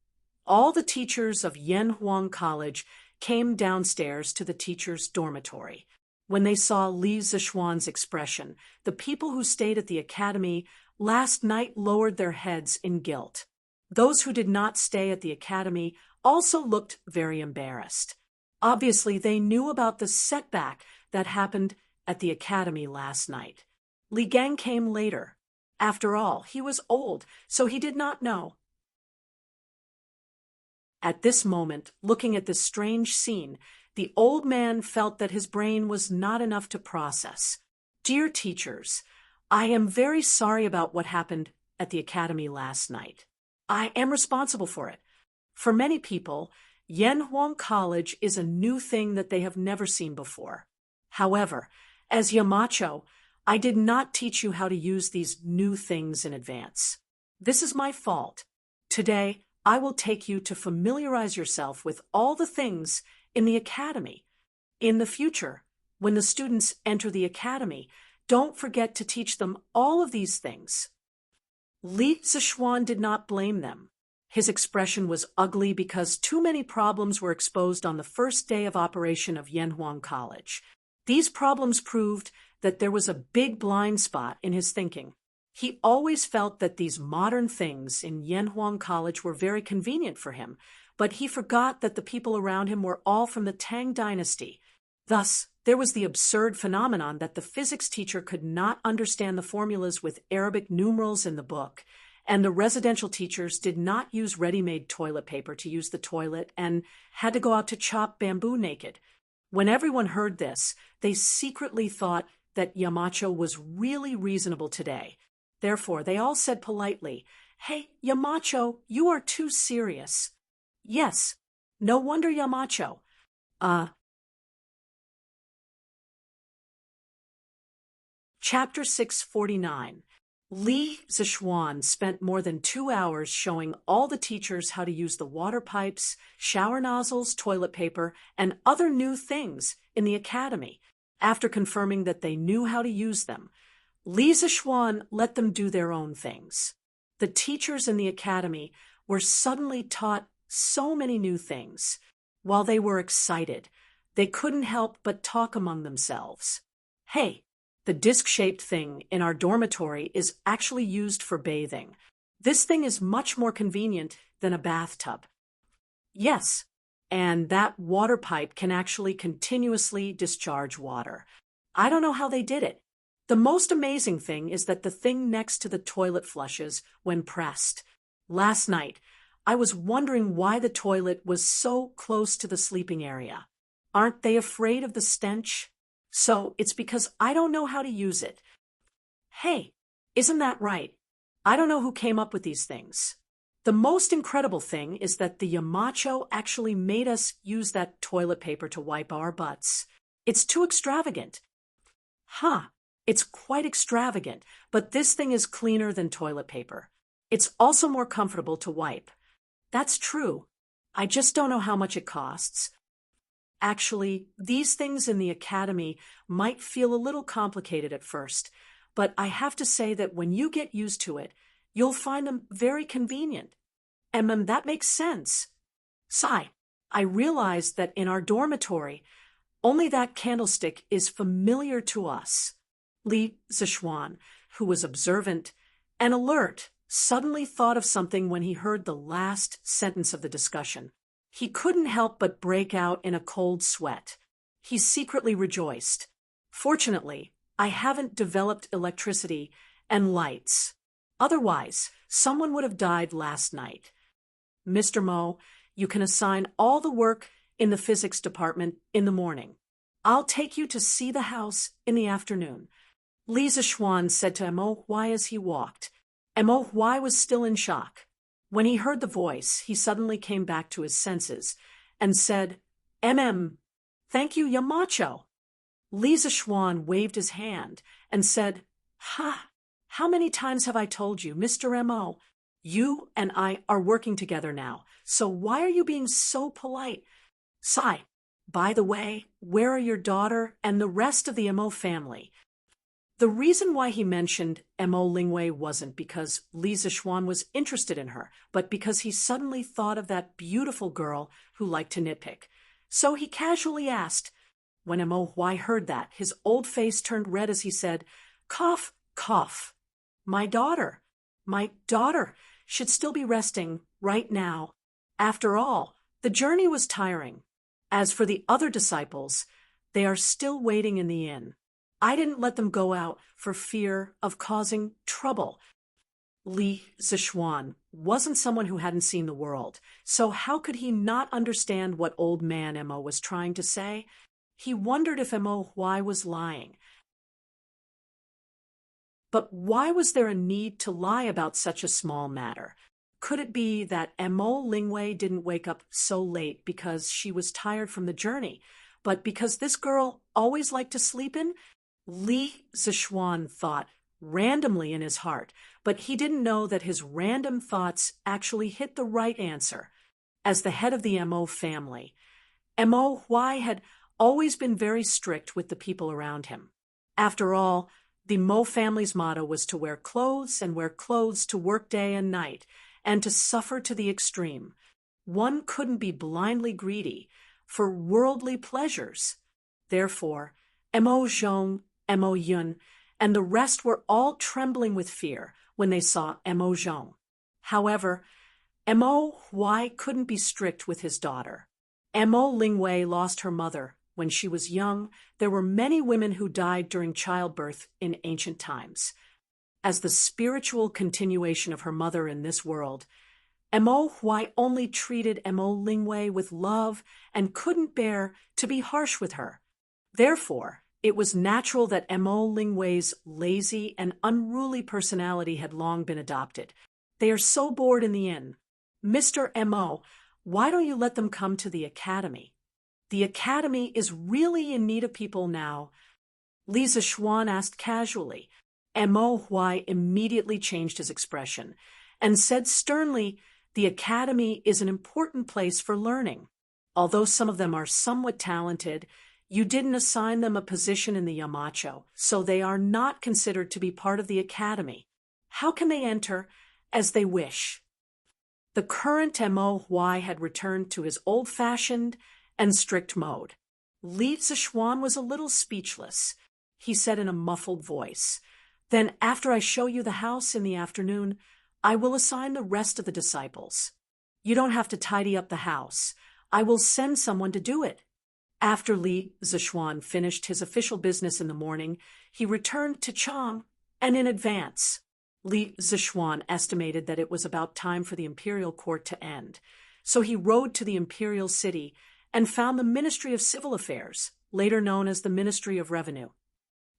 all the teachers of Yanhuang College came downstairs to the teachers' dormitory. When they saw Li Zixuan's expression, the people who stayed at the academy last night lowered their heads in guilt. Those who did not stay at the academy also looked very embarrassed. Obviously, they knew about the setback that happened at the academy last night. Li Gang came later. After all, he was old, so he did not know. At this moment, looking at this strange scene, the old man felt that his brain was not enough to process. Dear teachers, I am very sorry about what happened at the academy last night. I am responsible for it. For many people, Yanhuang College is a new thing that they have never seen before. However, as Yamacho, I did not teach you how to use these new things in advance. This is my fault. Today, I will take you to familiarize yourself with all the things in the academy. In the future, when the students enter the academy, don't forget to teach them all of these things. Li Zixuan did not blame them. His expression was ugly because too many problems were exposed on the first day of operation of Yanhuang College. These problems proved that there was a big blind spot in his thinking. He always felt that these modern things in Yanhuang College were very convenient for him, but he forgot that the people around him were all from the Tang Dynasty. Thus, there was the absurd phenomenon that the physics teacher could not understand the formulas with Arabic numerals in the book, and the residential teachers did not use ready-made toilet paper to use the toilet and had to go out to chop bamboo naked. When everyone heard this, they secretly thought that Yamacho was really reasonable today. Therefore, they all said politely, "Hey, Yamacho, you are too serious." Yes, no wonder Yamacho. Chapter 649. Li Zixuan spent more than 2 hours showing all the teachers how to use the water pipes, shower nozzles, toilet paper, and other new things in the academy. After confirming that they knew how to use them, Li Zixuan let them do their own things. The teachers in the academy were suddenly taught so many new things. While they were excited, they couldn't help but talk among themselves. Hey, the disc-shaped thing in our dormitory is actually used for bathing. This thing is much more convenient than a bathtub. Yes, and that water pipe can actually continuously discharge water. I don't know how they did it. The most amazing thing is that the thing next to the toilet flushes when pressed. Last night, I was wondering why the toilet was so close to the sleeping area. Aren't they afraid of the stench? So it's because I don't know how to use it. Hey, isn't that right? I don't know who came up with these things. The most incredible thing is that the Yamacho actually made us use that toilet paper to wipe our butts. It's too extravagant. It's quite extravagant, but this thing is cleaner than toilet paper. It's also more comfortable to wipe. That's true. I just don't know how much it costs. Actually, these things in the academy might feel a little complicated at first, but I have to say that when you get used to it, you'll find them very convenient. That makes sense. Sigh, I realized that in our dormitory, only that candlestick is familiar to us. Li Zishuan, who was observant and alert, suddenly thought of something when he heard the last sentence of the discussion. He couldn't help but break out in a cold sweat. He secretly rejoiced. Fortunately, I haven't developed electricity and lights. Otherwise, someone would have died last night. Mr. Mo, you can assign all the work in the physics department in the morning. I'll take you to see the house in the afternoon. Li Zishuan said to Mo Huai as he walked. Mo Huai was still in shock. When he heard the voice, he suddenly came back to his senses and said, Thank you, Yamacho. Li Zishuan waved his hand and said, how many times have I told you, Mr. Mo? You and I are working together now, so why are you being so polite? Sigh, by the way, where are your daughter and the rest of the Mo family? The reason why he mentioned Mo Lingwei wasn't because Li Zishuan was interested in her, but because he suddenly thought of that beautiful girl who liked to nitpick. So he casually asked. When Mo Huai heard that, his old face turned red as he said, Cough, cough. My daughter should still be resting right now. After all, the journey was tiring. As for the other disciples, they are still waiting in the inn. I didn't let them go out for fear of causing trouble. Li Zishuan wasn't someone who hadn't seen the world, so how could he not understand what old man Mo was trying to say? He wondered if Mo Huai was lying. But why was there a need to lie about such a small matter? Could it be that Mo Lingwei didn't wake up so late because she was tired from the journey, but because this girl always liked to sleep in? Li Zishuan thought randomly in his heart, but he didn't know that his random thoughts actually hit the right answer. As the head of the Mo family, Mo Huai had always been very strict with the people around him. After all, the Mo family's motto was to wear clothes and wear clothes to work day and night, and to suffer to the extreme. One couldn't be blindly greedy for worldly pleasures. Therefore, Mo Zhong, Mo Yun, and the rest were all trembling with fear when they saw Mo Zhong. However, Mo Huai couldn't be strict with his daughter. Mo Lingwei lost her mother when she was young. There were many women who died during childbirth in ancient times. As the spiritual continuation of her mother in this world, Mo Huai only treated Mo Lingwei with love and couldn't bear to be harsh with her. Therefore, it was natural that Mo Lingwei's lazy and unruly personality had long been adopted. They are so bored in the inn. Mr. Mo, why don't you let them come to the academy? The academy is really in need of people now. Li Zishuan asked casually. Mo Huai immediately changed his expression and said sternly, the academy is an important place for learning. Although some of them are somewhat talented, you didn't assign them a position in the Yamacho, so they are not considered to be part of the academy. How can they enter as they wish? The current Mo Huai had returned to his old-fashioned and strict mode. Li Zishuan was a little speechless. He said in a muffled voice, Then after I show you the house in the afternoon, I will assign the rest of the disciples. You don't have to tidy up the house. I will send someone to do it. After Li Zishuan finished his official business in the morning, he returned to Chang, and in advance. Li Zishuan estimated that it was about time for the imperial court to end, so he rode to the imperial city and found the Ministry of Civil Affairs, later known as the Ministry of Revenue.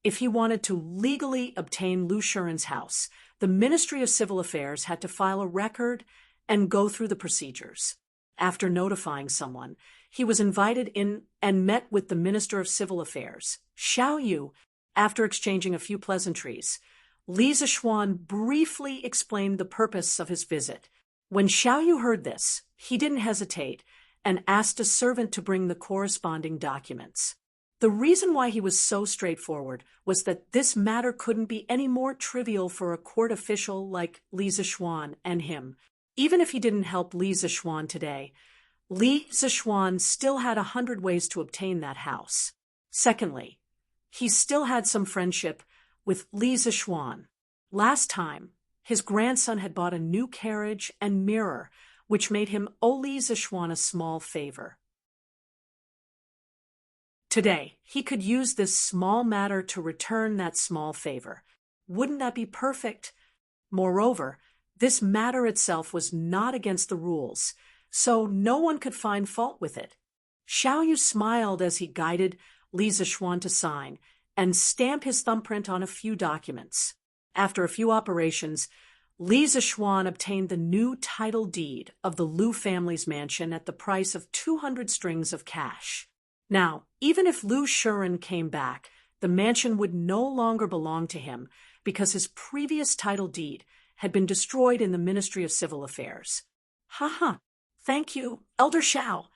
If he wanted to legally obtain Lu Shuren's house, the Ministry of Civil Affairs had to file a record and go through the procedures. After notifying someone, he was invited in and met with the Minister of Civil Affairs, Xiao Yu. After exchanging a few pleasantries, Li Zishuan briefly explained the purpose of his visit. When Xiao Yu heard this, he didn't hesitate and asked a servant to bring the corresponding documents. The reason why he was so straightforward was that this matter couldn't be any more trivial for a court official like Li Zishuan and him. Even if he didn't help Li Zishuan today, Li Zishuan still had 100 ways to obtain that house. Secondly, he still had some friendship with Li Zishuan. Last time, his grandson had bought a new carriage and mirror, which made him owe Li Zishuan a small favor. Today, he could use this small matter to return that small favor. Wouldn't that be perfect? Moreover, this matter itself was not against the rules, so no one could find fault with it. Xiao Yu smiled as he guided Li Zishuan to sign and stamp his thumbprint on a few documents. After a few operations, Li Zishuan obtained the new title deed of the Lu family's mansion at the price of 200 strings of cash. Now, even if Lu Shuren came back, the mansion would no longer belong to him because his previous title deed had been destroyed in the Ministry of Civil Affairs. Thank you, Elder Xiao.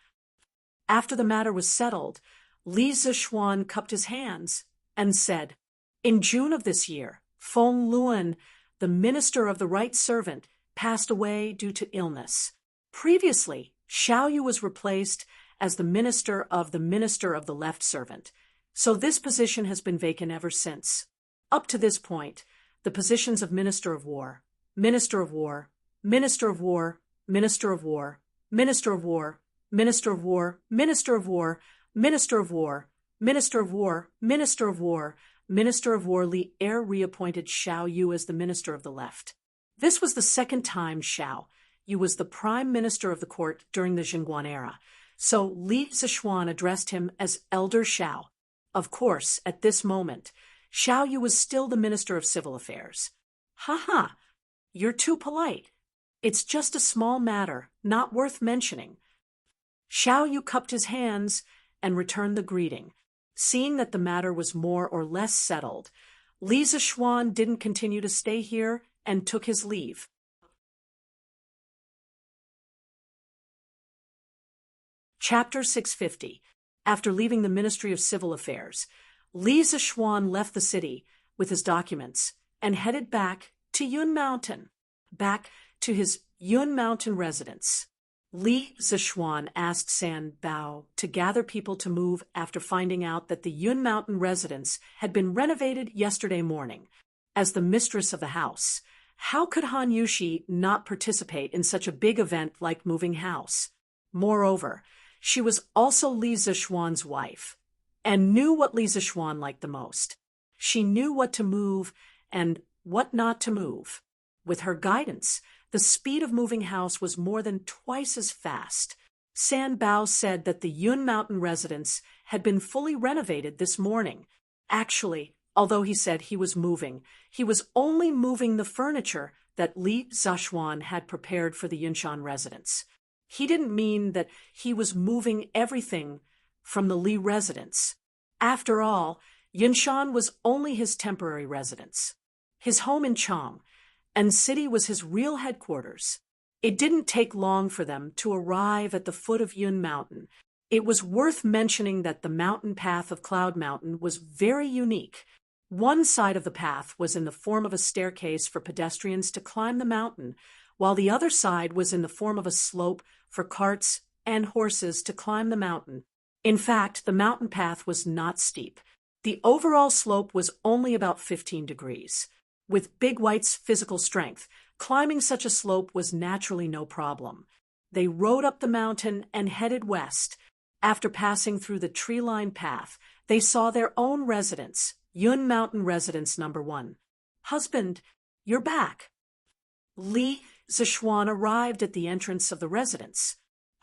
After the matter was settled, Li Zishuan cupped his hands and said, "In June of this year, Feng Luan, the minister of the right servant, passed away due to illness. Previously, Xiao Yu was replaced as the minister of the left servant, so this position has been vacant ever since. Up to this point, the positions of Minister of War, Minister of War, Minister of War, Minister of War, Minister of War, Minister of War, Minister of War, Minister of War, Minister of War, Minister of War, Minister of War Li Er reappointed Xiao Yu as the Minister of the Left. This was the second time Xiao Yu was the Prime Minister of the court during the Jingguan era, so Li Zishuan addressed him as Elder Xiao. Of course, at this moment, Xiao Yu was still the Minister of Civil Affairs. You're too polite. It's just a small matter, not worth mentioning. Xiao Yu cupped his hands and returned the greeting. Seeing that the matter was more or less settled, Li Zishuan didn't continue to stay here and took his leave. Chapter 650. After leaving the Ministry of Civil Affairs, Li Zishuan left the city with his documents and headed back to Yun Mountain, back to his Yun Mountain residence. Li Zishuan asked San Bao to gather people to move after finding out that the Yun Mountain residence had been renovated yesterday morning. As the mistress of the house, how could Han Yushi not participate in such a big event like moving house? Moreover, she was also Li Zishuan's wife, and knew what Li Zishuan liked the most. She knew what to move and what not to move. With her guidance, the speed of moving house was more than twice as fast. San Bao said that the Yun Mountain residence had been fully renovated this morning. Actually, although he said he was only moving the furniture that Li Zishuan had prepared for the Yunshan residence. He didn't mean that he was moving everything from the Li residence. After all, Yunshan was only his temporary residence. His home in Chang and city was his real headquarters. It didn't take long for them to arrive at the foot of Yun Mountain. It was worth mentioning that the mountain path of Cloud Mountain was very unique. One side of the path was in the form of a staircase for pedestrians to climb the mountain, while the other side was in the form of a slope for carts and horses to climb the mountain. In fact, the mountain path was not steep. The overall slope was only about 15 degrees. With Big White's physical strength, climbing such a slope was naturally no problem. They rode up the mountain and headed west. After passing through the tree-lined path, they saw their own residence, Yun Mountain Residence No. 1. "Husband, you're back." Li Zishuan arrived at the entrance of the residence.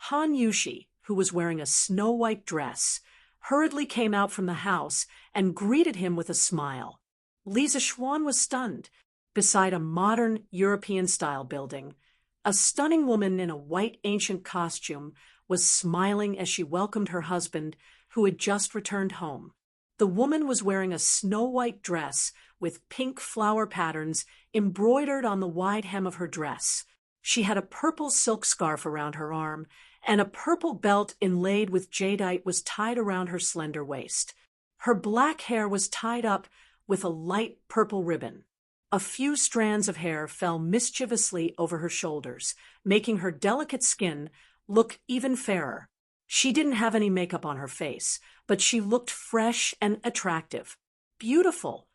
Han Yushi, who was wearing a snow-white dress, hurriedly came out from the house and greeted him with a smile. Li Zishuan was stunned. Beside a modern European-style building, a stunning woman in a white ancient costume was smiling as she welcomed her husband, who had just returned home. The woman was wearing a snow-white dress with pink flower patterns embroidered on the wide hem of her dress. She had a purple silk scarf around her arm, and a purple belt inlaid with jadeite was tied around her slender waist. Her black hair was tied up with a light purple ribbon. A few strands of hair fell mischievously over her shoulders, making her delicate skin look even fairer. She didn't have any makeup on her face, but she looked fresh and attractive. Beautiful.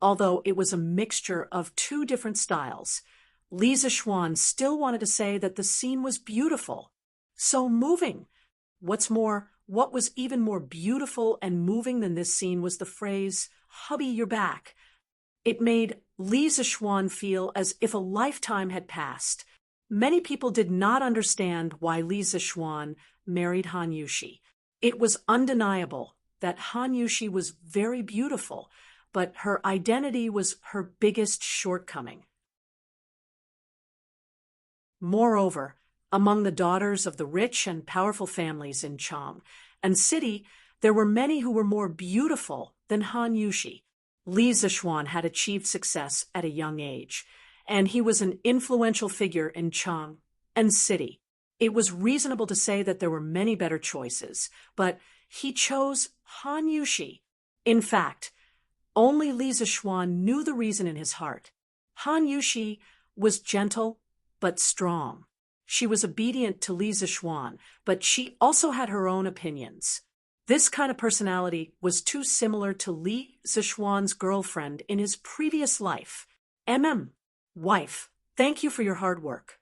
Although it was a mixture of two different styles, Li Zixuan still wanted to say that the scene was beautiful. So moving. What's more, what was even more beautiful and moving than this scene was the phrase, "Hubby, you're back." It made Li Zixuan feel as if a lifetime had passed. Many people did not understand why Li Zixuan married Han Yushi. It was undeniable that Han Yushi was very beautiful, but her identity was her biggest shortcoming. Moreover, among the daughters of the rich and powerful families in Chang and city, there were many who were more beautiful than Han Yushi. Li Zixuan had achieved success at a young age, and he was an influential figure in Chang and city. It was reasonable to say that there were many better choices, but he chose Han Yushi. In fact, only Li Zixuan knew the reason in his heart. Han Yushi was gentle but strong. She was obedient to Li Zixuan, but she also had her own opinions. This kind of personality was too similar to Li Zixuan's girlfriend in his previous life. Wife, thank you for your hard work.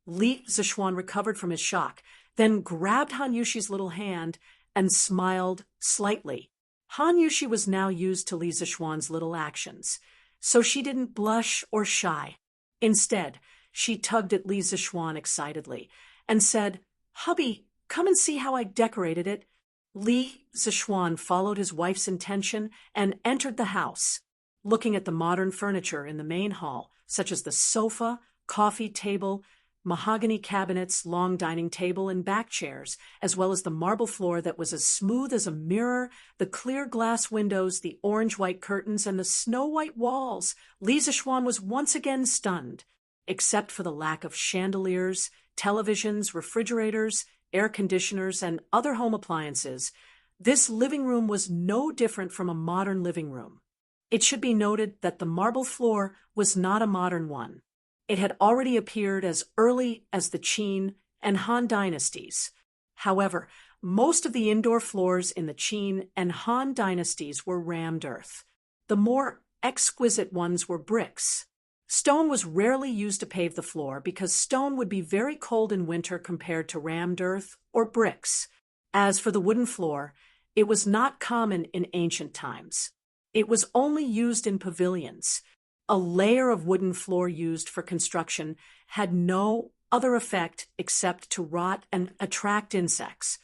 Li Zixuan recovered from his shock, then grabbed Han Yushi's little hand and smiled slightly. Han Yushi was now used to Li Zixuan's little actions, so she didn't blush or shy. Instead, she tugged at Li Zixuan excitedly and said, "Hubby, come and see how I decorated it." Li Zixuan followed his wife's intention and entered the house, looking at the modern furniture in the main hall, such as the sofa, coffee table, mahogany cabinets, long dining table, and back chairs, as well as the marble floor that was as smooth as a mirror, the clear glass windows, the orange-white curtains, and the snow-white walls. Li Zixuan was once again stunned, except for the lack of chandeliers, televisions, refrigerators, air conditioners, and other home appliances. This living room was no different from a modern living room. It should be noted that the marble floor was not a modern one. It had already appeared as early as the Qin and Han dynasties. However, most of the indoor floors in the Qin and Han dynasties were rammed earth. The more exquisite ones were bricks. Stone was rarely used to pave the floor because stone would be very cold in winter compared to rammed earth or bricks. As for the wooden floor, it was not common in ancient times. It was only used in pavilions. A layer of wooden floor used for construction had no other effect except to rot and attract insects.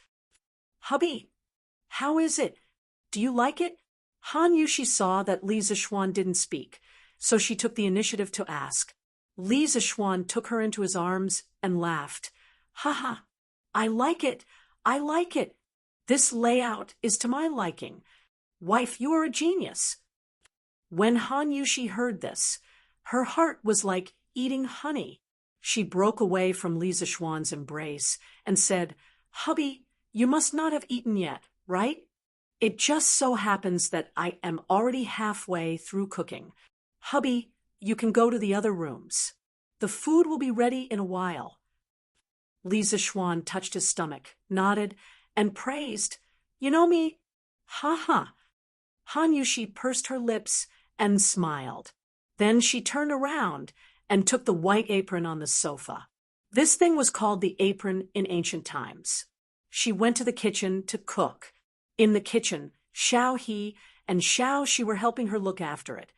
"Hubby, how is it? Do you like it?" Han Yushi saw that Li Zixuan didn't speak, so she took the initiative to ask. Li Zixuan took her into his arms and laughed. "Ha, I like it. I like it. This layout is to my liking. Wife, you are a genius." When Han Yushi heard this, her heart was like eating honey. She broke away from Li Zixuan's embrace and said, "Hubby, you must not have eaten yet, right? It just so happens that I am already halfway through cooking. Hubby, you can go to the other rooms. The food will be ready in a while." Li Zixuan touched his stomach, nodded, and praised, "You know me? Ha." Han Yushi pursed her lips and smiled. Then she turned around and took the white apron on the sofa. This thing was called the apron in ancient times. She went to the kitchen to cook. In the kitchen, Xiao He and Xiao Shi were helping her look after it.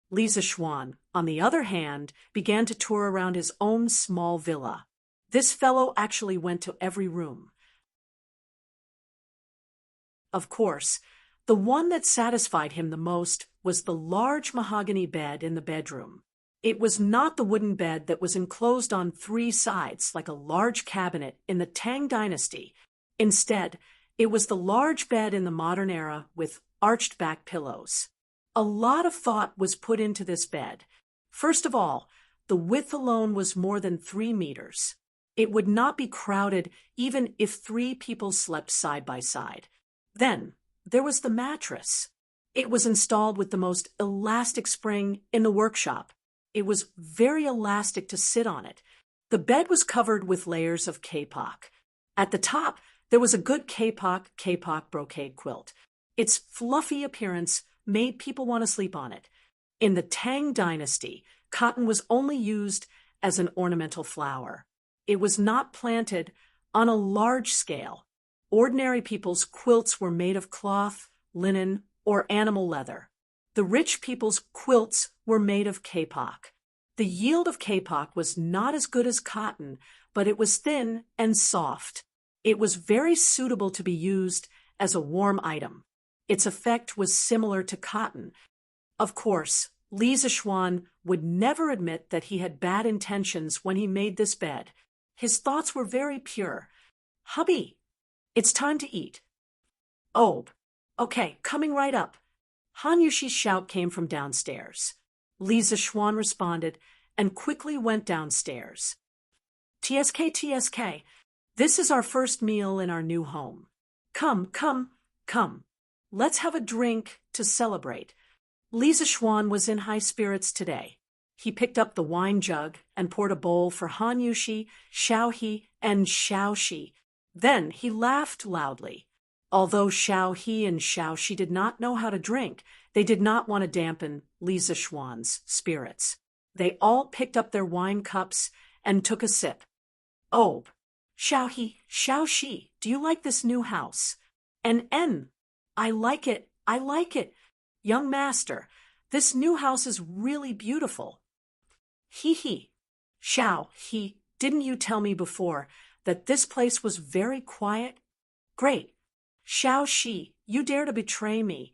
Li Zixuan, on the other hand, began to tour around his own small villa. This fellow actually went to every room. Of course, the one that satisfied him the most was the large mahogany bed in the bedroom. It was not the wooden bed that was enclosed on 3 sides like a large cabinet in the Tang Dynasty. Instead, it was the large bed in the modern era with arched back pillows. A lot of thought was put into this bed. First of all, The width alone was more than 3 meters. It would not be crowded even if 3 people slept side by side. Then, there was the mattress. It was installed with the most elastic spring in the workshop. It was very elastic to sit on it. The bed was covered with layers of kapok. At the top, there was a good kapok brocade quilt. Its fluffy appearance made people want to sleep on it. In the Tang Dynasty, cotton was only used as an ornamental flower. It was not planted on a large scale. Ordinary people's quilts were made of cloth, linen, or animal leather. The rich people's quilts were made of kapok. The yield of kapok was not as good as cotton, but it was thin and soft. It was very suitable to be used as a warm item. Its effect was similar to cotton. Of course, Li Zishuan would never admit that he had bad intentions when he made this bed. His thoughts were very pure. "Hubby, it's time to eat." "Oh, okay, coming right up." Han Yushi's shout came from downstairs. Li Zishuan responded and quickly went downstairs. TSK, this is our first meal in our new home. Come. Let's have a drink to celebrate. Li Zishuan was in high spirits today. He picked up the wine jug and poured a bowl for Han Yushi, Xiao He, and Xiao Shi. Then he laughed loudly. Although Xiao He and Xiao Shi did not know how to drink, they did not want to dampen Li Zishuan's spirits. They all picked up their wine cups and took a sip. "Oh, Xiao He, Xiao Shi, do you like this new house?" "And I like it. Young master, this new house is really beautiful." He. "Xiao He, didn't you tell me before that this place was very quiet?" "Great. Xiao Shi, you dare to betray me."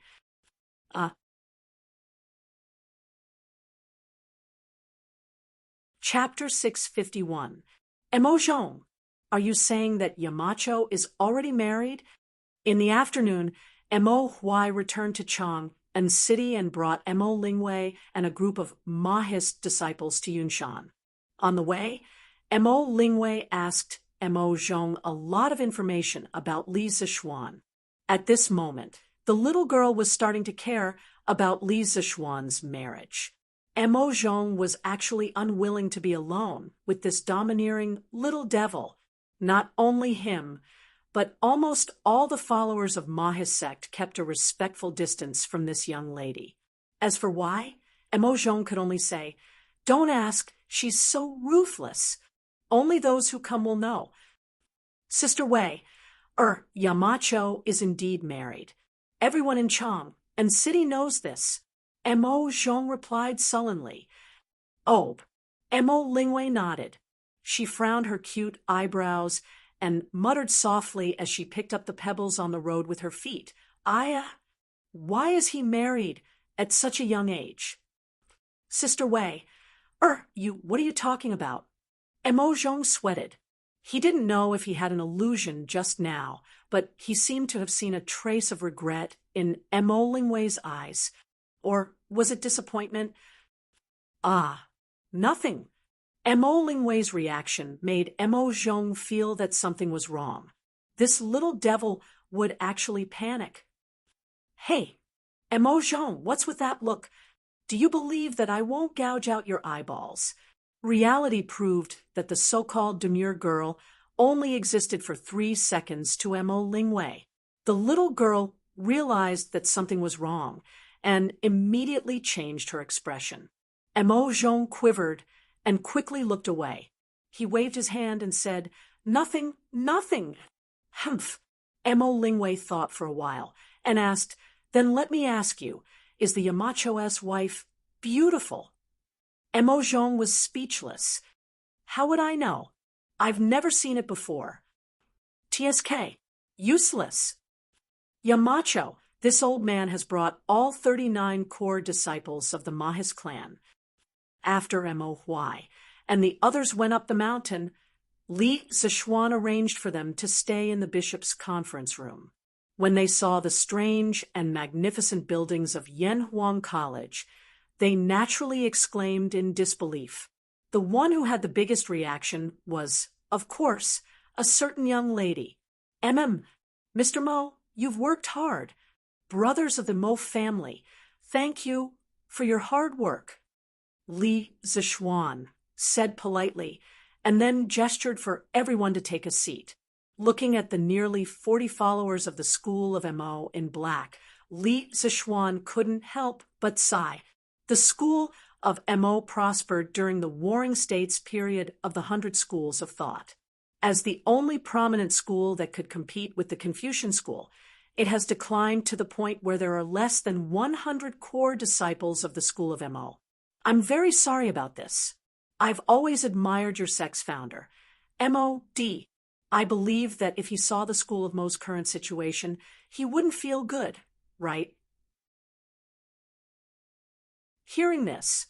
Chapter 651. Emotion, are you saying that Yamacho is already married? In the afternoon, Emo Huai returned to Chang and city and brought Emo Lingwei and a group of Mahis disciples to Yunshan. On the way, Emo Lingwei asked Emo Zhong a lot of information about Li Zishuan. At this moment, the little girl was starting to care about Li Zishuan's marriage. Emo Zhong was actually unwilling to be alone with this domineering little devil. Not only him, but almost all the followers of Ma's sect kept a respectful distance from this young lady. As for why, Emo Zhong could only say, "Don't ask, she's so ruthless. Only those who come will know." Sister Wei, Yamacho is indeed married. Everyone in Chang and city knows this. Emo Zhong replied sullenly. "Oh." Emo Lingwei nodded. She frowned her cute eyebrows and muttered softly as she picked up the pebbles on the road with her feet. Why is he married at such a young age?" Sister Wei, what are you talking about?" Emo Zhong sweated. He didn't know if he had an illusion just now, but he seemed to have seen a trace of regret in Emo Lingwei's eyes. Or was it disappointment? Nothing. Emo Lingwei's reaction made Emo Zhong feel that something was wrong. This little devil would actually panic. "Hey, Emo Zhong, what's with that look? Do you believe that I won't gouge out your eyeballs?" Reality proved that the so-called demure girl only existed for 3 seconds to Emo Lingwei. The little girl realized that something was wrong and immediately changed her expression. Emo Zhong quivered and quickly looked away. He waved his hand and said, Nothing. Humph. Emo Lingwei thought for a while and asked, "Then let me ask you, is the Yamacho's wife beautiful?" Emo Zhong was speechless. "How would I know? I've never seen it before." TSK. Useless. Yamacho, this old man has brought all 39 core disciples of the Mahis clan. After Emo Huai and the others went up the mountain, Li Zishuan arranged for them to stay in the bishop's conference room. When they saw the strange and magnificent buildings of Yanhuang College, they naturally exclaimed in disbelief. The one who had the biggest reaction was, of course, a certain young lady. Mr. Mo, you've worked hard. Brothers of the Mo family, thank you for your hard work. Li Zishuan said politely, and then gestured for everyone to take a seat. Looking at the nearly 40 followers of the School of Mo in black, Li Zishuan couldn't help but sigh. The School of Mo prospered during the Warring States period of the 100 Schools of Thought. As the only prominent school that could compete with the Confucian School, it has declined to the point where there are less than 100 core disciples of the School of Mo. I'm very sorry about this. I've always admired your sect's founder, MOD. I believe that if he saw the School of Mo's current situation, he wouldn't feel good, right? Hearing this,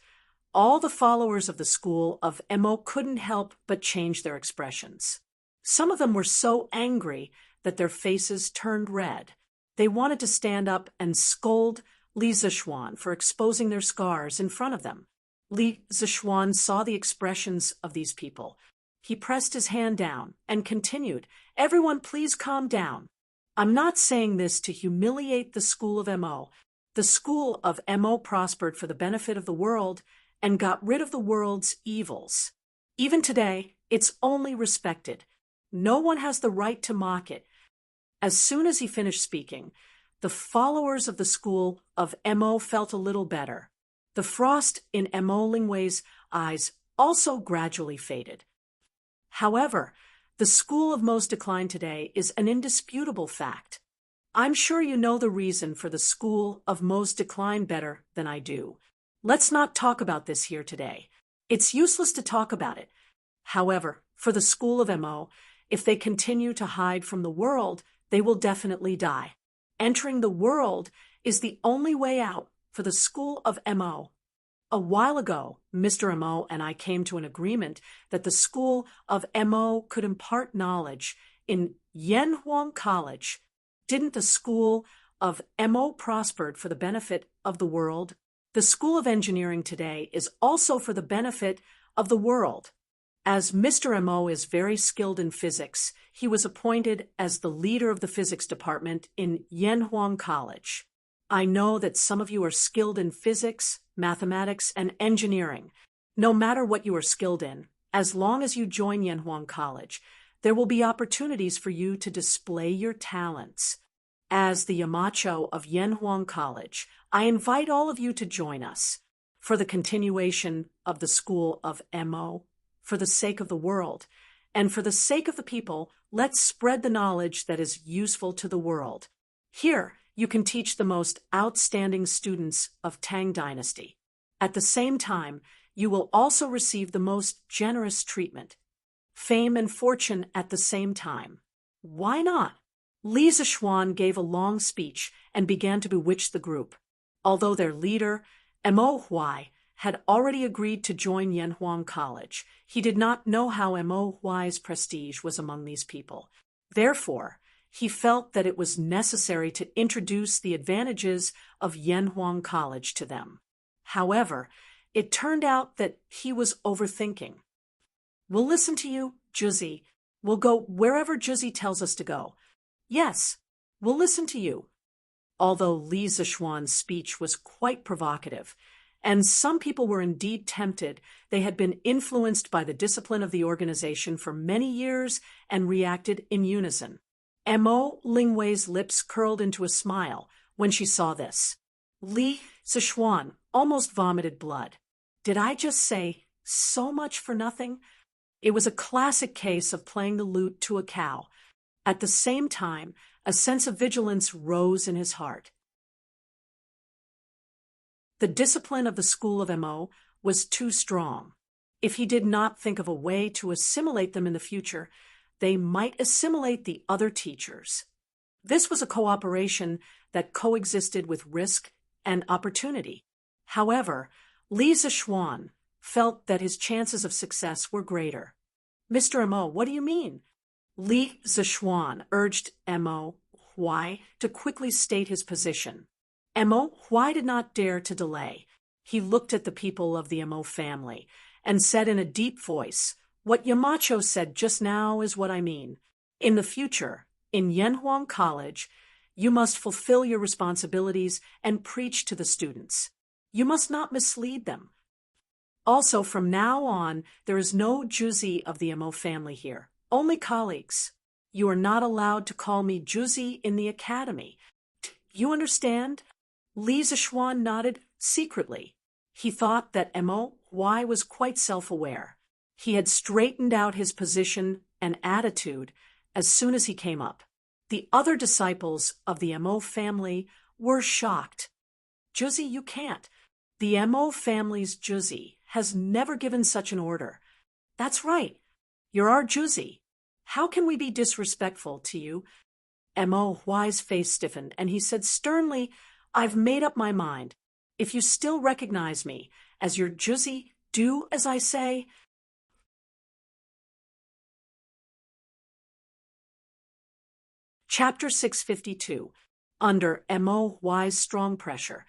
all the followers of the School of Mo couldn't help but change their expressions. Some of them were so angry that their faces turned red. They wanted to stand up and scold Li Zishuan for exposing their scars in front of them. Li Zishuan saw the expressions of these people. He pressed his hand down and continued, "Everyone please calm down. I'm not saying this to humiliate the School of Mo. The School of Mo prospered for the benefit of the world and got rid of the world's evils. Even today, it's only respected. No one has the right to mock it." As soon as he finished speaking, the followers of the School of Mo felt a little better. The frost in Mo Lingwei's eyes also gradually faded. However, the School of Mo's decline today is an indisputable fact. I'm sure you know the reason for the School of Mo's decline better than I do. Let's not talk about this here today. It's useless to talk about it. However, for the School of Mo, if they continue to hide from the world, they will definitely die. Entering the world is the only way out for the School of Mo. A while ago, Mr. Mo and I came to an agreement that the School of Mo could impart knowledge in Yanhuang College. Didn't the School of Mo prospered for the benefit of the world? The School of Engineering today is also for the benefit of the world. As Mr. Mo is very skilled in physics, he was appointed as the leader of the physics department in Yanhuang College. I know that some of you are skilled in physics, mathematics, and engineering. No matter what you are skilled in, as long as you join Yanhuang College, there will be opportunities for you to display your talents. As the Yamacho of Yanhuang College, I invite all of you to join us for the continuation of the School of Mo, for the sake of the world, and for the sake of the people. Let's spread the knowledge that is useful to the world. Here, you can teach the most outstanding students of Tang Dynasty. At the same time, you will also receive the most generous treatment, fame and fortune at the same time. Why not? Li Zishuan gave a long speech and began to bewitch the group. Although their leader, Mo Huai, had already agreed to join Yanhuang College, he did not know how Mo Huai's prestige was among these people. Therefore, he felt that it was necessary to introduce the advantages of Yanhuang College to them. However, it turned out that he was overthinking. "We'll listen to you, Juzi. We'll go wherever Juzi tells us to go. Yes, we'll listen to you." Although Li Zishuan's speech was quite provocative, and some people were indeed tempted, they had been influenced by the discipline of the organization for many years and reacted in unison. Mo Lingwei's lips curled into a smile when she saw this. Li Zishuan almost vomited blood. Did I just say so much for nothing? It was a classic case of playing the lute to a cow. At the same time, a sense of vigilance rose in his heart. The discipline of the School of Mo was too strong. If he did not think of a way to assimilate them in the future, they might assimilate the other teachers. This was a cooperation that coexisted with risk and opportunity. However, Li Zishuan felt that his chances of success were greater. "Mr. Mo, what do you mean?" Li Zishuan urged Mo Huai to quickly state his position. Mo Huai did not dare to delay. He looked at the people of the Mo family and said in a deep voice, "What Yamacho said just now is what I mean. In the future, in Yanhuang College, you must fulfill your responsibilities and preach to the students. You must not mislead them. Also, from now on, there is no Juzi of the Mo family here, only colleagues. You are not allowed to call me Juzi in the academy. You understand?" Li Zixuan nodded secretly. He thought that Mo Huai was quite self-aware. He had straightened out his position and attitude as soon as he came up. The other disciples of the Mo family were shocked. "Juzi, you can't. The Mo family's Juzi has never given such an order." "That's right. You're our Juzi. How can we be disrespectful to you?" Mo Huai's face stiffened, and he said sternly, "I've made up my mind. If you still recognize me as your Juzi, do as I say." Chapter 652. Under Mo Huai's strong pressure,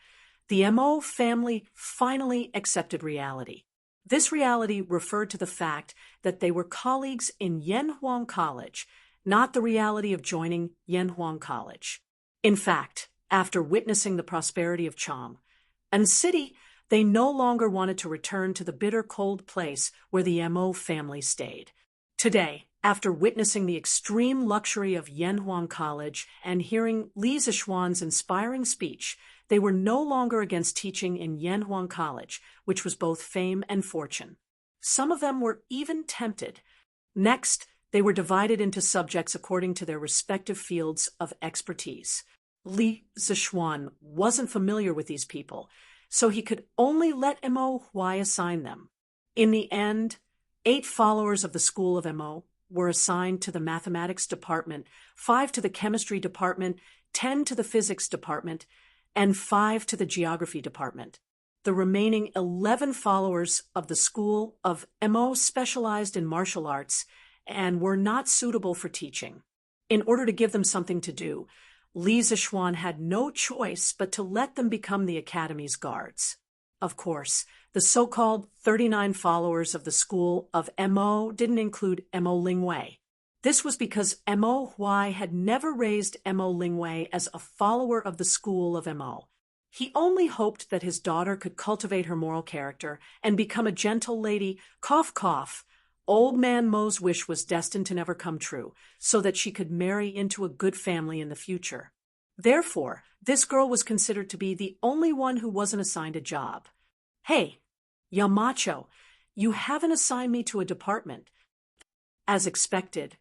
the Mo family finally accepted reality. This reality referred to the fact that they were colleagues in Yanhuang College, not the reality of joining Yanhuang College. In fact, after witnessing the prosperity of Cham and city, they no longer wanted to return to the bitter cold place where the Mo family stayed. Today, after witnessing the extreme luxury of Yanhuang College and hearing Li Zixuan's inspiring speech, they were no longer against teaching in Yanhuang College, which was both fame and fortune. Some of them were even tempted. Next, they were divided into subjects according to their respective fields of expertise. Li Zixuan wasn't familiar with these people, so he could only let Mo Huai assign them. In the end, 8 followers of the school of Mo were assigned to the mathematics department, 5 to the chemistry department, 10 to the physics department, and 5 to the geography department. The remaining 11 followers of the school of Mo specialized in martial arts and were not suitable for teaching. In order to give them something to do, Li Zixuan had no choice but to let them become the academy's guards. Of course, the so-called 39 followers of the school of Mo didn't include Mo Lingwei. This was because Mo Huai had never raised Mo Lingwei as a follower of the school of Mo. He only hoped that his daughter could cultivate her moral character and become a gentle lady. Cough, cough. Old man Mo's wish was destined to never come true, so that she could marry into a good family in the future. Therefore, this girl was considered to be the only one who wasn't assigned a job. "Hey, Yamacho, you haven't assigned me to a department." As expected,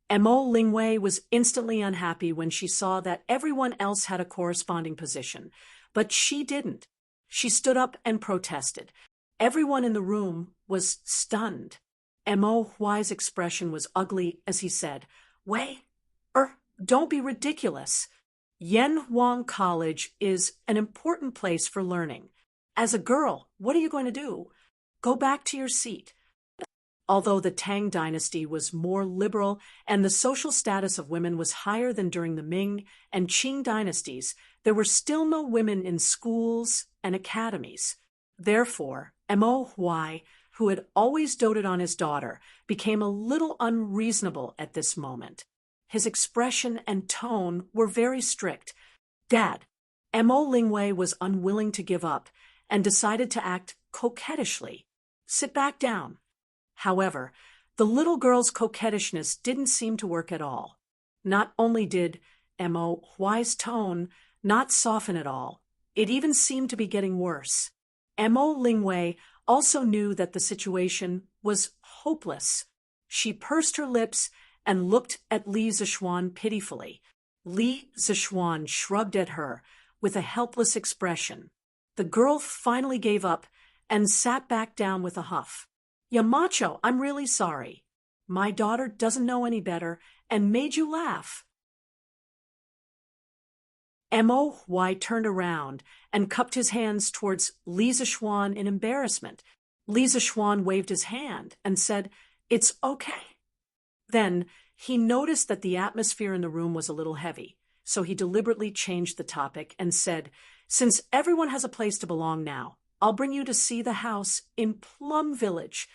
Mo Lingwei was instantly unhappy when she saw that everyone else had a corresponding position, but she didn't. She stood up and protested. Everyone in the room was stunned. Mo Huai's expression was ugly as he said, Don't be ridiculous. Yanhuang College is an important place for learning. As a girl, what are you going to do? Go back to your seat." Although the Tang Dynasty was more liberal and the social status of women was higher than during the Ming and Qing dynasties, there were still no women in schools and academies. Therefore, Mo Huai, who had always doted on his daughter, became a little unreasonable at this moment. His expression and tone were very strict. "Dad," Mo Lingwei was unwilling to give up and decided to act coquettishly. "Sit back down." However, the little girl's coquettishness didn't seem to work at all. Not only did Mo Huai's tone not soften at all, it even seemed to be getting worse. Mo Lingwei also knew that the situation was hopeless. She pursed her lips and looked at Li Zixuan pitifully. Li Zixuan shrugged at her with a helpless expression. The girl finally gave up and sat back down with a huff. "Yamacho, I'm really sorry. My daughter doesn't know any better and made you laugh." Mo Huai turned around and cupped his hands towards Li Zixuan in embarrassment. Li Zixuan waved his hand and said, "It's okay." Then he noticed that the atmosphere in the room was a little heavy, so he deliberately changed the topic and said, "Since everyone has a place to belong now, I'll bring you to see the house in Plum Village.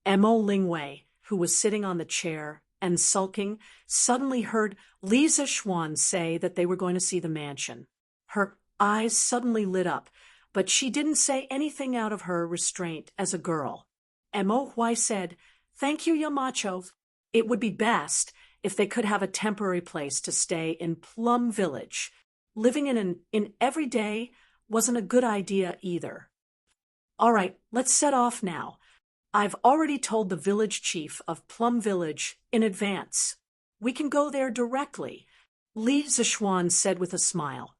Mo Lingwei, who was sitting on the chair and sulking, suddenly heard Li Zixuan say that they were going to see the mansion. Her eyes suddenly lit up, but she didn't say anything out of her restraint as a girl. Mo Huai said, "Thank you, Yamacho. It would be best if they could have a temporary place to stay in Plum Village. Living in every day wasn't a good idea either." "All right, let's set off now. I've already told the village chief of Plum Village in advance. We can go there directly," Li Zixuan said with a smile,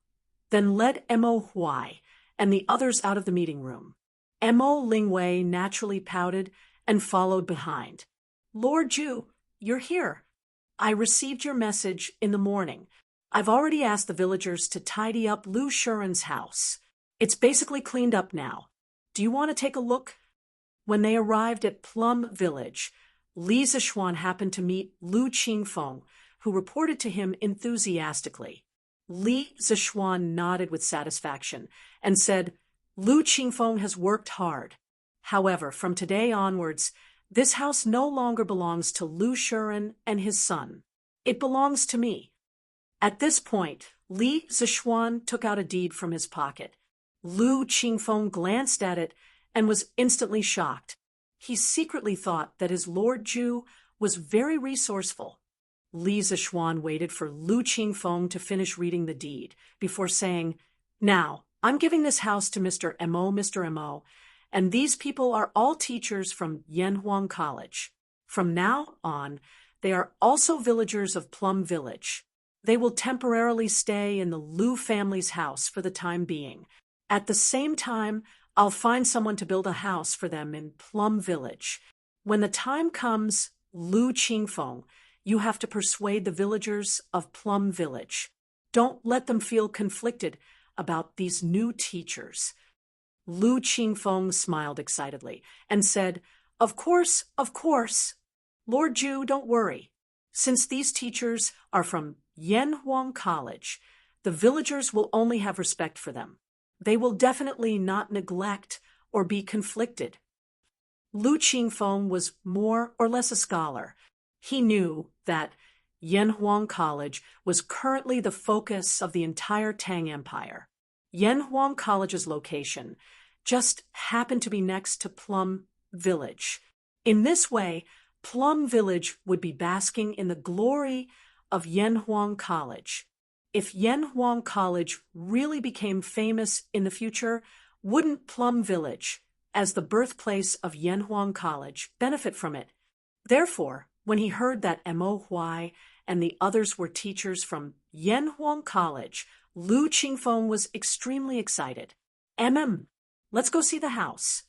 then led Mo Huai and the others out of the meeting room. Mo Lingwei naturally pouted and followed behind. "Lord Ju, you're here. I received your message in the morning. I've already asked the villagers to tidy up Lu Shuren's house. It's basically cleaned up now. Do you want to take a look?" When they arrived at Plum Village, Li Zixuan happened to meet Lu Qingfeng, who reported to him enthusiastically. Li Zixuan nodded with satisfaction and said, "Lu Qingfeng has worked hard. However, from today onwards, this house no longer belongs to Lu Shuren and his son. It belongs to me." At this point, Li Zixuan took out a deed from his pocket. Lu Qingfeng glanced at it and was instantly shocked. He secretly thought that his Lord Ju was very resourceful. Li Zixuan waited for Lu Qingfeng to finish reading the deed before saying, "Now, I'm giving this house to Mr. Mo, and these people are all teachers from Yanhuang College. From now on, they are also villagers of Plum Village. They will temporarily stay in the Lu family's house for the time being. At the same time, I'll find someone to build a house for them in Plum Village. When the time comes, Lu Qingfeng, you have to persuade the villagers of Plum Village. Don't let them feel conflicted about these new teachers." Lu Qingfeng smiled excitedly and said, Of course, Lord Ju, don't worry. Since these teachers are from Yanhuang College, the villagers will only have respect for them. They will definitely not neglect or be conflicted." Lu Qingfeng was more or less a scholar. He knew that Yanhuang College was currently the focus of the entire Tang Empire. Yanhuang College's location just happened to be next to Plum Village. In this way, Plum Village would be basking in the glory of Yanhuang College. If Yanhuang College really became famous in the future, wouldn't Plum Village, as the birthplace of Yanhuang College, benefit from it? Therefore, when he heard that Mo Huai and the others were teachers from Yanhuang College, Lu Qingfeng was extremely excited. Let's go see the house."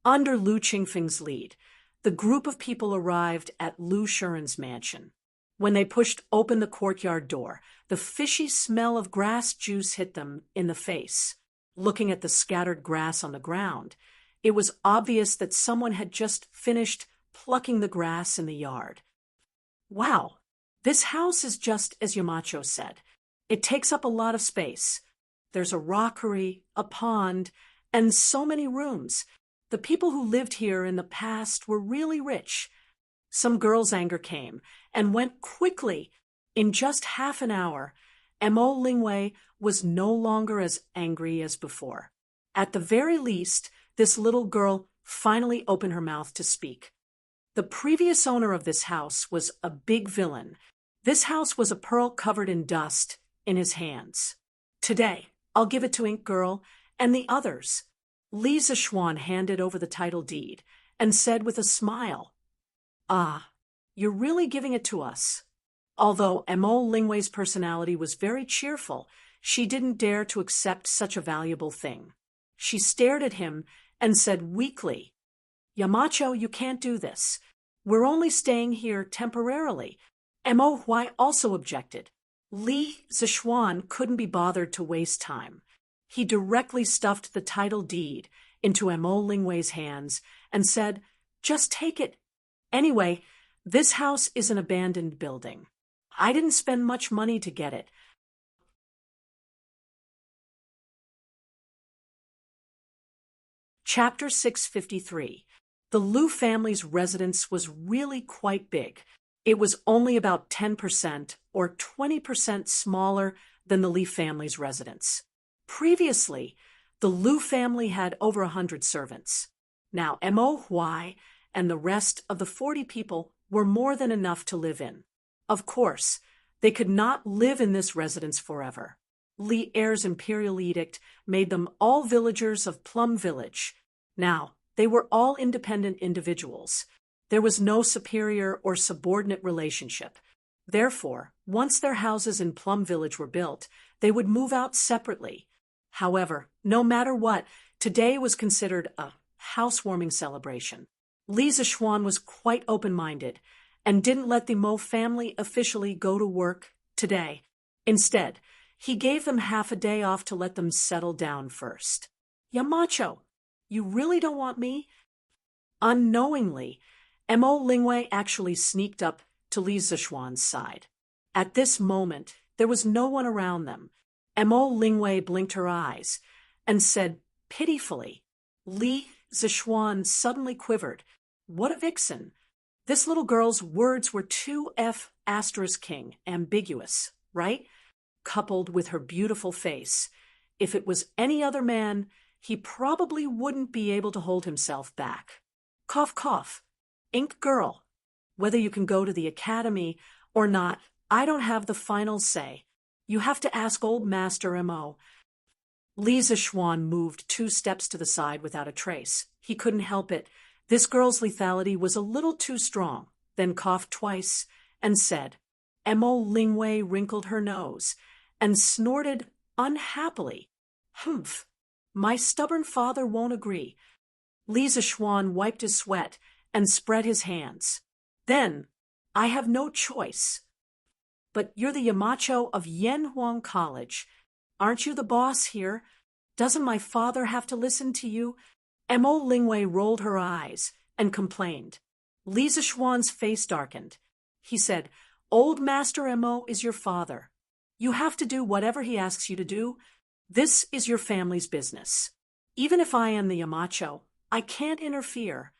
Under Lu Qingfeng's lead, the group of people arrived at Lu Shuren's mansion. When they pushed open the courtyard door, the fishy smell of grass juice hit them in the face. Looking at the scattered grass on the ground, it was obvious that someone had just finished plucking the grass in the yard. "Wow, this house is just as Yamacho said. It takes up a lot of space. There's a rockery, a pond, and so many rooms. The people who lived here in the past were really rich." Some girl's anger came and went quickly. In just half an hour, Mo Lingwei was no longer as angry as before. At the very least, this little girl finally opened her mouth to speak. The previous owner of this house was a big villain. This house was a pearl covered in dust in his hands. "Today, I'll give it to Ink Girl and the others." Li Zixuan handed over the title deed and said with a smile, "Ah, you're really giving it to us." Although Mo Lingwei's personality was very cheerful, she didn't dare to accept such a valuable thing. She stared at him and said weakly, "Yamacho, you can't do this. We're only staying here temporarily." Mo Huai also objected. Li Zixuan couldn't be bothered to waste time. He directly stuffed the title deed into Mo Lingwei's hands and said, "Just take it. Anyway, this house is an abandoned building. I didn't spend much money to get it. Chapter 653. The Liu family's residence was really quite big. It was only about 10% or 20% smaller than the Li family's residence. Previously, the Liu family had over 100 servants. Now Mo Huai and the rest of the 40 people were more than enough to live in. Of course, they could not live in this residence forever. Li Heir's imperial edict made them all villagers of Plum Village. Now, they were all independent individuals. There was no superior or subordinate relationship. Therefore, once their houses in Plum Village were built, they would move out separately. However, no matter what, today was considered a housewarming celebration. Li Zishuan was quite open-minded and didn't let the Mo family officially go to work today. Instead, he gave them half a day off to let them settle down first. Yamacho, you really don't want me? Unknowingly, Mo Lingwei actually sneaked up to Li Zishuan's side. At this moment, there was no one around them. Mo Lingwei blinked her eyes and said pitifully. Li Zishuan suddenly quivered. What a vixen! This little girl's words were too King ambiguous, right? Coupled with her beautiful face. If it was any other man, he probably wouldn't be able to hold himself back. Cough, cough. Ink girl. Whether you can go to the academy or not, I don't have the final say. You have to ask old Master Mo. Li Zishuan moved 2 steps to the side without a trace. He couldn't help it. This girl's lethality was a little too strong, then coughed twice and said. Mo Lingwei wrinkled her nose and snorted unhappily. Humph. My stubborn father won't agree. Li Zishuan wiped his sweat and spread his hands. Then, I have no choice. But you're the Yamacho of Yanhuang College. Aren't you the boss here? Doesn't my father have to listen to you? Mo Lingwei rolled her eyes and complained. Li Zishuan's face darkened. He said, Old Master Mo is your father. You have to do whatever he asks you to do. This is your family's business. Even if I am the Yamacho, I can't interfere.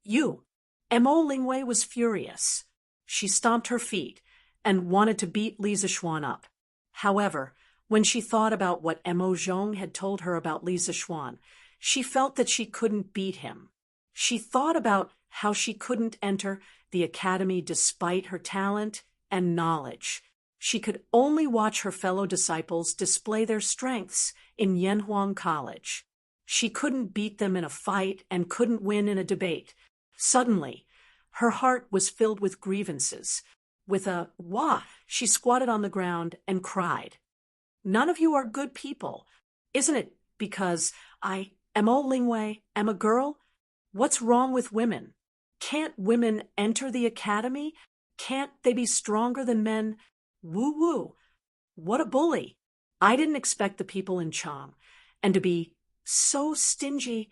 Mo Lingwei was furious. She stomped her feet and wanted to beat Li Zishuan up. However, when she thought about what Mo Zhong had told her about Li Zishuan, she felt that she couldn't beat him. She thought about how she couldn't enter the academy despite her talent and knowledge. She could only watch her fellow disciples display their strengths in Yanhuang College. She couldn't beat them in a fight and couldn't win in a debate. Suddenly, her heart was filled with grievances. With a wah, she squatted on the ground and cried. None of you are good people. Isn't it because Mo Lingwei, am a girl? What's wrong with women? Can't women enter the academy? Can't they be stronger than men? Woo-woo. What a bully. I didn't expect the people in Chang. And to be so stingy.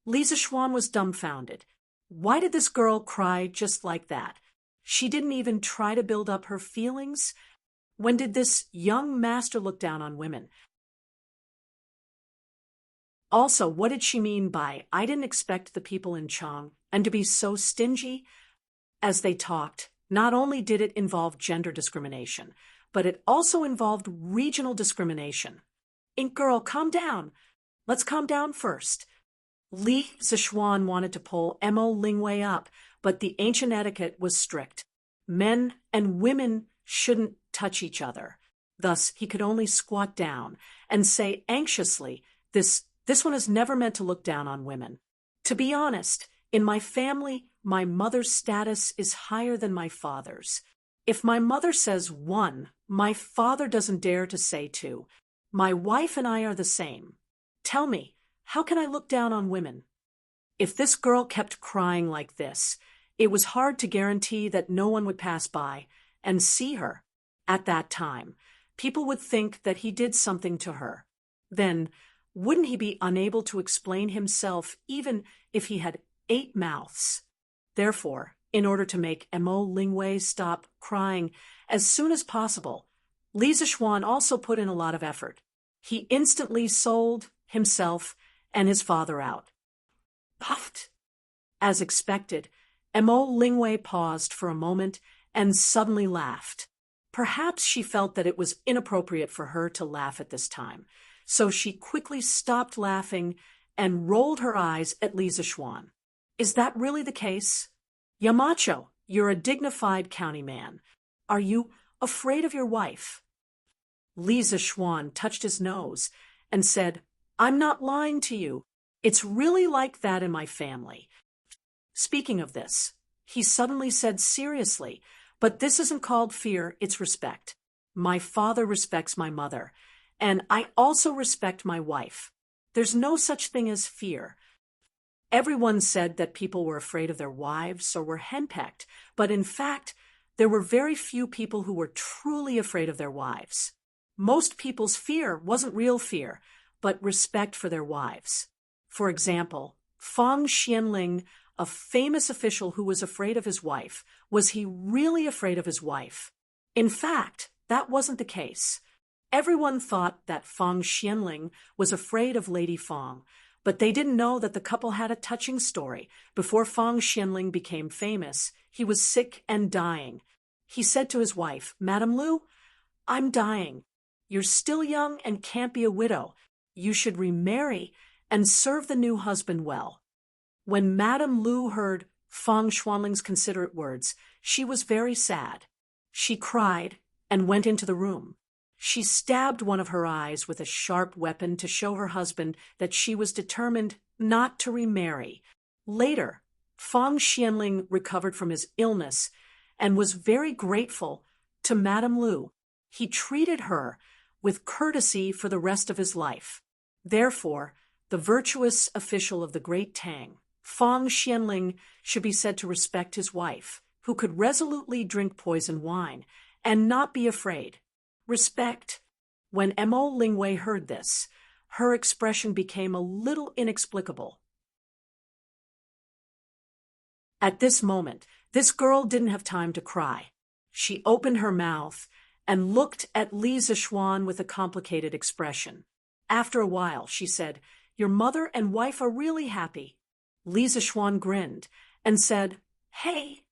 Li Zishuan was dumbfounded. Why did this girl cry just like that? She didn't even try to build up her feelings. When did this young master look down on women? Also, what did she mean by, I didn't expect the people in Chang and to be so stingy? As they talked, not only did it involve gender discrimination, but it also involved regional discrimination. Ink girl, calm down. Let's calm down first. Li Zishuan wanted to pull Mo Lingwei up, but the ancient etiquette was strict. Men and women shouldn't touch each other. Thus, he could only squat down and say anxiously, This one is never meant to look down on women. To be honest, in my family, my mother's status is higher than my father's. If my mother says 1, my father doesn't dare to say 2. My wife and I are the same. Tell me, how can I look down on women? If this girl kept crying like this, it was hard to guarantee that no one would pass by and see her. At that time, people would think that he did something to her. Then, wouldn't he be unable to explain himself even if he had 8 mouths? Therefore, in order to make Mo Lingwei stop crying as soon as possible, Li Zishuan also put in a lot of effort. He instantly sold himself and his father out. puffed. As expected, Mo Lingwei paused for a moment and suddenly laughed. Perhaps she felt that it was inappropriate for her to laugh at this time, so she quickly stopped laughing and rolled her eyes at Li Zixuan. Is that really the case? Yamacho, you're a dignified county man. Are you afraid of your wife? Li Zixuan touched his nose and said, I'm not lying to you. It's really like that in my family. Speaking of this, he suddenly said seriously, but this isn't called fear, it's respect. My father respects my mother, and I also respect my wife. There's no such thing as fear. Everyone said that people were afraid of their wives or were henpecked, but in fact, there were very few people who were truly afraid of their wives. Most people's fear wasn't real fear, but respect for their wives. For example, Fang Xianling, a famous official who was afraid of his wife, was he really afraid of his wife? In fact, that wasn't the case. Everyone thought that Fang Xianling was afraid of Lady Fang, but they didn't know that the couple had a touching story. Before Fang Xianling became famous, he was sick and dying. He said to his wife, Madame Lu, I'm dying. You're still young and can't be a widow. You should remarry and serve the new husband well. When Madame Lu heard Fang Xuanling's considerate words, she was very sad. She cried and went into the room. She stabbed one of her eyes with a sharp weapon to show her husband that she was determined not to remarry. Later, Fang Xianling recovered from his illness and was very grateful to Madame Lu. He treated her with courtesy for the rest of his life. Therefore, the virtuous official of the great Tang, Fang Xianling, should be said to respect his wife, who could resolutely drink poison wine and not be afraid. Respect. When Mo Lingwei heard this, her expression became a little inexplicable. At this moment, this girl didn't have time to cry. She opened her mouth and looked at Li Zixuan with a complicated expression. After a while, she said, Your mother and wife are really happy. Li Zixuan grinned and said, Hey,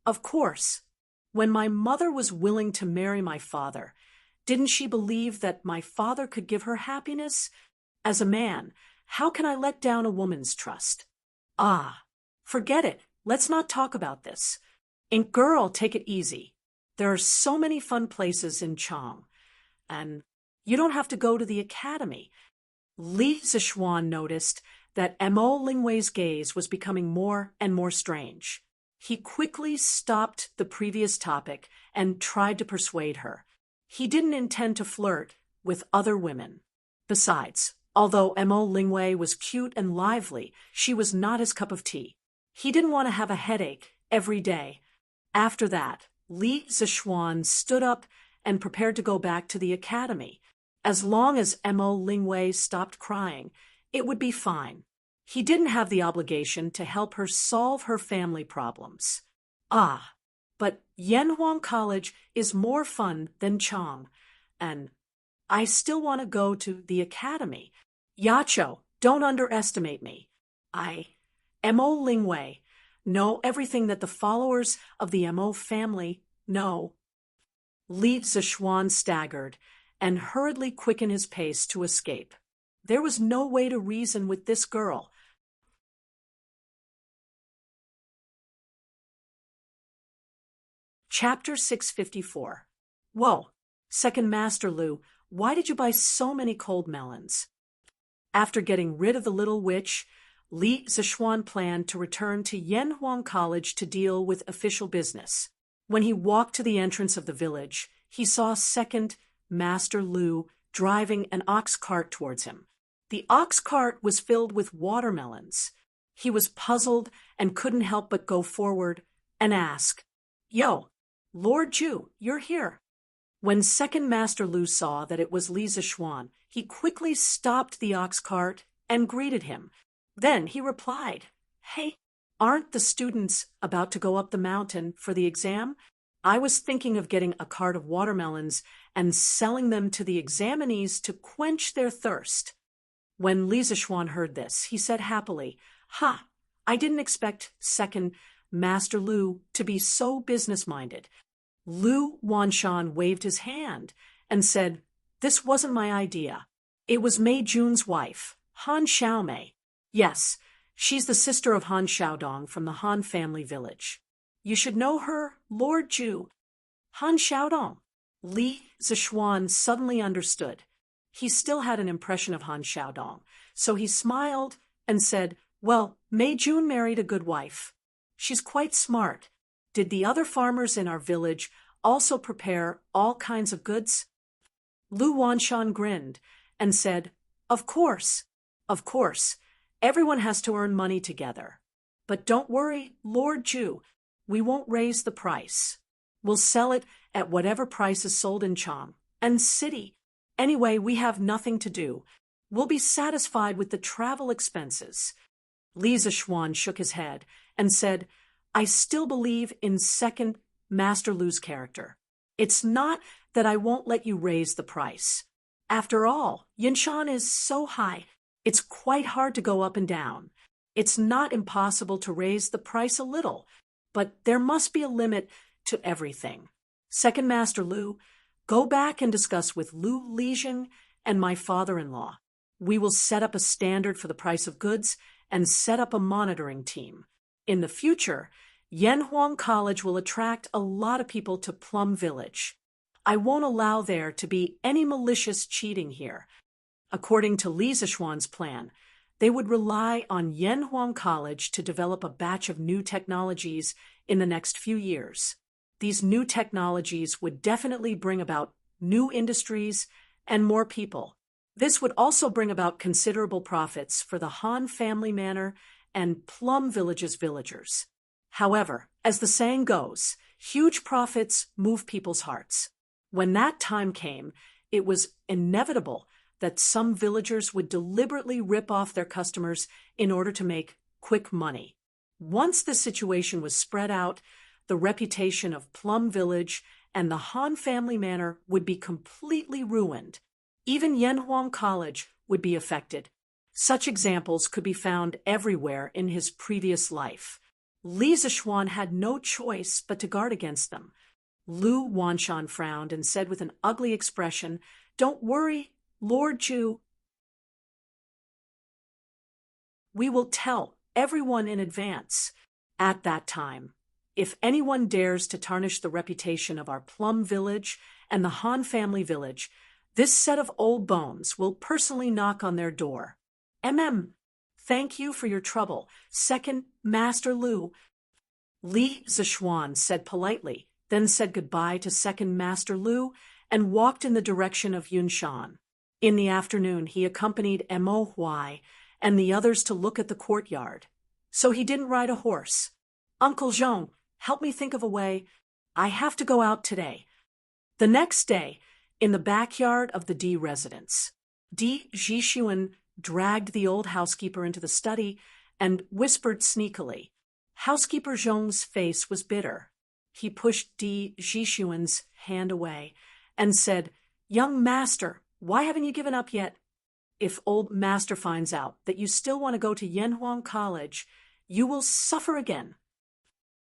of course. When my mother was willing to marry my father, didn't she believe that my father could give her happiness? As a man, how can I let down a woman's trust? Ah, forget it. Let's not talk about this. And girl, take it easy. There are so many fun places in Chang, and you don't have to go to the academy. Li Zixuan noticed that Mo Lingwei's gaze was becoming more and more strange. He quickly stopped the previous topic and tried to persuade her. He didn't intend to flirt with other women. Besides, although Mo Lingwei was cute and lively, she was not his cup of tea. He didn't want to have a headache every day. After that, Li Zixuan stood up and prepared to go back to the academy. As long as Mo Lingwei stopped crying, it would be fine. He didn't have the obligation to help her solve her family problems. Ah, but Yanhuang College is more fun than Chang, and I still want to go to the academy. Yacho, don't underestimate me. Mo Lingwei, know everything that the followers of the Mo family know. Li Zixuan staggered and hurriedly quickened his pace to escape. There was no way to reason with this girl. Chapter 654. Whoa, Second Master Lu, why did you buy so many cold melons? After getting rid of the little witch, Li Zixuan planned to return to Yanhuang College to deal with official business. When he walked to the entrance of the village, he saw Second Master Lu driving an ox cart towards him. The ox cart was filled with watermelons. He was puzzled and couldn't help but go forward and ask, Yo, Lord Ju, you're here. When Second Master Lu saw that it was Li Zixuan, he quickly stopped the ox cart and greeted him. Then he replied, Hey, aren't the students about to go up the mountain for the exam? I was thinking of getting a cart of watermelons and selling them to the examinees to quench their thirst. When Li Zixuan heard this, he said happily, Ha, I didn't expect second Master Lu to be so business-minded. Lu Wanshan waved his hand and said, "This wasn't my idea. It was Mei Jun's wife, Han Xiaomei. Yes, she's the sister of Han Xiaodong from the Han family village. You should know her, Lord Ju." Han Xiaodong. Li Zishuan suddenly understood. He still had an impression of Han Xiaodong, so he smiled and said, "Well, Mei Jun married a good wife. She's quite smart. Did the other farmers in our village also prepare all kinds of goods?" Lu Wanshan grinned and said, "Of course, of course. Everyone has to earn money together. But don't worry, Lord Ju, we won't raise the price. We'll sell it at whatever price is sold in Chang and city. Anyway, we have nothing to do. We'll be satisfied with the travel expenses." Li Zishuan shook his head and said, "I still believe in second Master Lu's character. It's not that I won't let you raise the price. After all, Yinshan is so high, it's quite hard to go up and down. It's not impossible to raise the price a little, but there must be a limit to everything. Second Master Lu, go back and discuss with Lu Lijing and my father-in-law. We will set up a standard for the price of goods and set up a monitoring team. In the future, Yanhuang College will attract a lot of people to Plum Village. I won't allow there to be any malicious cheating here." According to Li Zishuan's plan, they would rely on Yanhuang College to develop a batch of new technologies in the next few years. These new technologies would definitely bring about new industries and more people. This would also bring about considerable profits for the Han family manor and Plum Village's villagers. However, as the saying goes, huge profits move people's hearts. When that time came, it was inevitable that some villagers would deliberately rip off their customers in order to make quick money. Once the situation was spread out, the reputation of Plum Village and the Han family manor would be completely ruined. Even Yanhuang College would be affected. Such examples could be found everywhere in his previous life. Li Zishuan had no choice but to guard against them. Lu Wanshan frowned and said with an ugly expression, "Don't worry, Lord Ju. We will tell everyone in advance. At that time, if anyone dares to tarnish the reputation of our Plum Village and the Han family village, this set of old bones will personally knock on their door. Thank you for your trouble, second Master Lu." Li Zishuan said politely, then said goodbye to second Master Lu and walked in the direction of Yunshan. In the afternoon, he accompanied Mo Huai and the others to look at the courtyard. So he didn't ride a horse. "Uncle Zhong, help me think of a way. I have to go out today." The next day, in the backyard of the D residence, Di Zhishuan dragged the old housekeeper into the study and whispered sneakily. Housekeeper Zhong's face was bitter. He pushed Di Zhishuan's hand away and said, "Young master, why haven't you given up yet? If old master finds out that you still want to go to Yanhuang College, you will suffer again."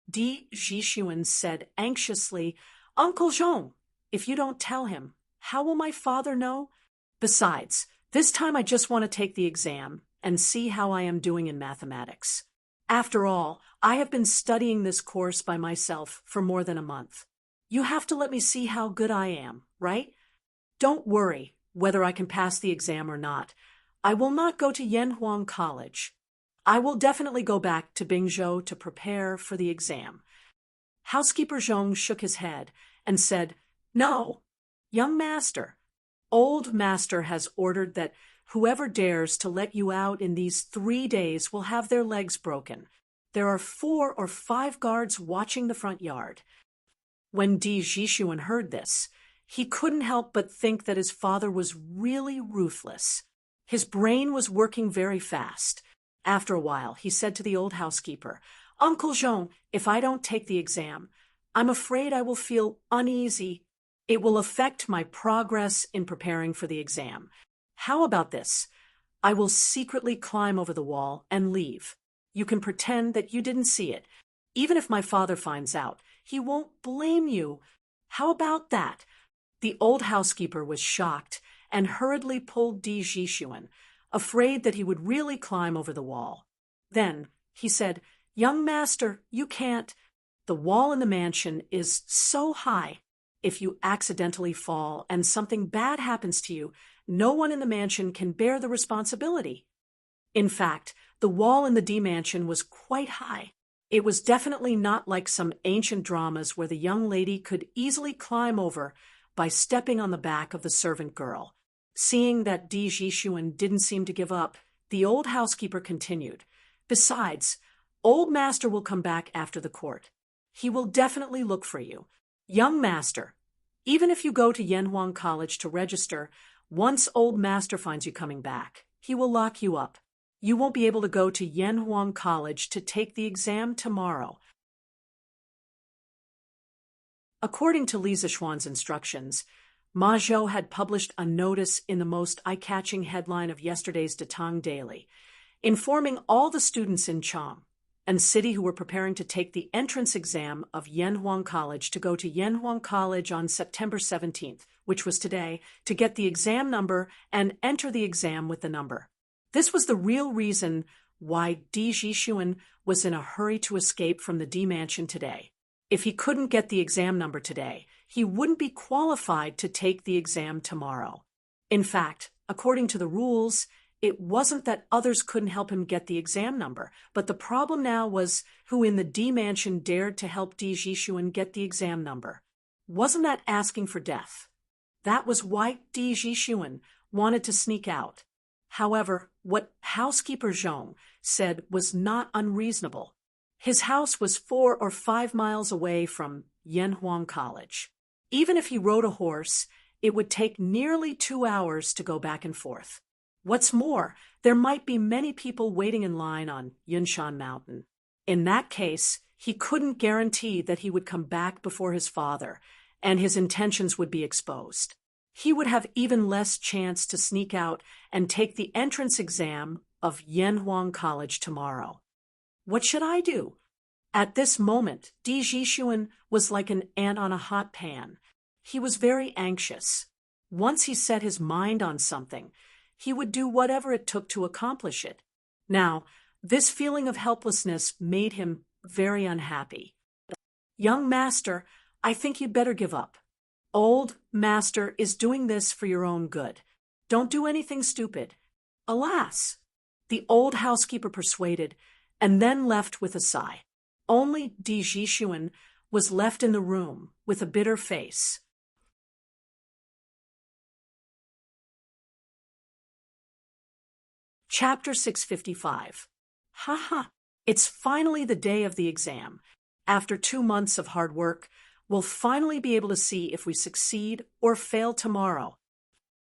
Di Zhishuan said anxiously, "Uncle Zhong, if you don't tell him, how will my father know? Besides, this time I just want to take the exam and see how I am doing in mathematics. After all, I have been studying this course by myself for more than a month. You have to let me see how good I am, right? Don't worry whether I can pass the exam or not. I will not go to Yanhuang College. I will definitely go back to Bingzhou to prepare for the exam." Housekeeper Zhong shook his head and said, "No, young master. Old master has ordered that whoever dares to let you out in these 3 days will have their legs broken. There are 4 or 5 guards watching the front yard." When Di Zhishuan heard this, he couldn't help but think that his father was really ruthless. His brain was working very fast. After a while, he said to the old housekeeper, "Uncle Zhong, if I don't take the exam, I'm afraid I will feel uneasy. It will affect my progress in preparing for the exam. How about this? I will secretly climb over the wall and leave. You can pretend that you didn't see it. Even if my father finds out, he won't blame you. How about that? The old housekeeper was shocked and hurriedly pulled Di Jishuan, afraid that he would really climb over the wall. Then he said, "Young master, you can't. The wall in the mansion is so high. If you accidentally fall and something bad happens to you, no one in the mansion can bear the responsibility." In fact, the wall in the D mansion was quite high. It was definitely not like some ancient dramas where the young lady could easily climb over by stepping on the back of the servant girl. Seeing that Di Jishuan didn't seem to give up, the old housekeeper continued, "Besides, old master will come back after the court. He will definitely look for you. Young master, even if you go to Yanhuang College to register, once old master finds you coming back, he will lock you up. You won't be able to go to Yanhuang College to take the exam tomorrow." According to Li Zixuan's instructions, Ma Zhou had published a notice in the most eye-catching headline of yesterday's Tang Daily, informing all the students in Chang and city who were preparing to take the entrance exam of Yanhuang College to go to Yanhuang College on September 17th, which was today, to get the exam number and enter the exam with the number. This was the real reason why Di Jishuan was in a hurry to escape from the D mansion today. If he couldn't get the exam number today, he wouldn't be qualified to take the exam tomorrow. In fact, according to the rules, it wasn't that others couldn't help him get the exam number, but the problem now was who in the D mansion dared to help Di Jishuan get the exam number. Wasn't that asking for death? That was why Di Jishuan wanted to sneak out. However, what housekeeper Zhong said was not unreasonable. His house was 4 or 5 miles away from Yanhuang College. Even if he rode a horse, it would take nearly 2 hours to go back and forth. What's more, there might be many people waiting in line on Yunshan Mountain. In that case, he couldn't guarantee that he would come back before his father, and his intentions would be exposed. He would have even less chance to sneak out and take the entrance exam of Yanhuang College tomorrow. What should I do? At this moment, Di Jishuan was like an ant on a hot pan. He was very anxious. Once he set his mind on something, he would do whatever it took to accomplish it. Now, this feeling of helplessness made him very unhappy. "Young master, I think you'd better give up. Old master is doing this for your own good. Don't do anything stupid." Alas! The old housekeeper persuaded, and then left with a sigh. Only Di Jishuan was left in the room with a bitter face. Chapter 655. Ha! It's finally the day of the exam. After 2 months of hard work, we'll finally be able to see if we succeed or fail tomorrow.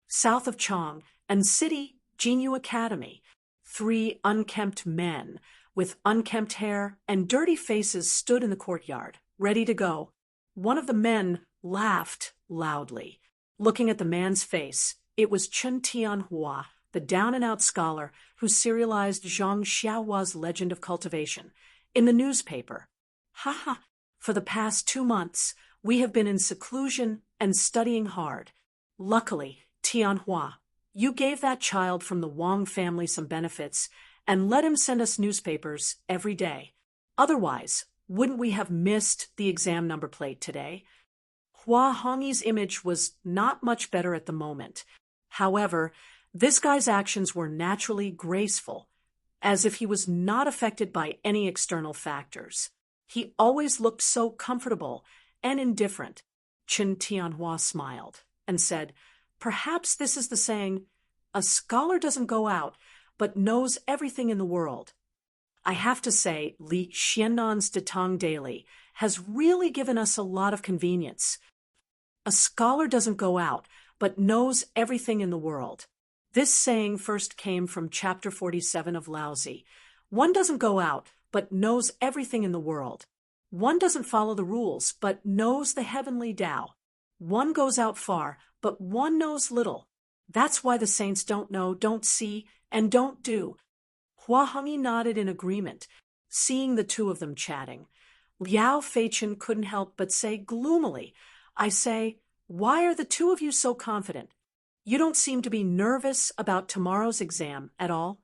South of Chang and city Jinyu Academy, 3 unkempt men with unkempt hair and dirty faces stood in the courtyard, ready to go. One of the men laughed loudly. Looking at the man's face, it was Chen Tianhua, the down-and-out scholar who serialized Zhang Xiaohua's Legend of Cultivation in the newspaper. Ha! For the past 2 months, we have been in seclusion and studying hard. Luckily, Tianhua, you gave that child from the Wang family some benefits and let him send us newspapers every day. Otherwise, wouldn't we have missed the exam number plate today? Hua Hongyi's image was not much better at the moment. However, this guy's actions were naturally graceful, as if he was not affected by any external factors. He always looked so comfortable and indifferent. Chen Tianhua smiled and said, "Perhaps this is the saying, a scholar doesn't go out, but knows everything in the world." I have to say, Li Xiannan's Tang Daily has really given us a lot of convenience. A scholar doesn't go out, but knows everything in the world. This saying first came from chapter 47 of Laozi. One doesn't go out, but knows everything in the world. One doesn't follow the rules, but knows the heavenly Tao. One goes out far, but one knows little. That's why the saints don't know, don't see, and don't do. Hua Hongyi nodded in agreement, seeing the two of them chatting. Liao Feichen couldn't help but say gloomily, I say, why are the two of you so confident? You don't seem to be nervous about tomorrow's exam at all.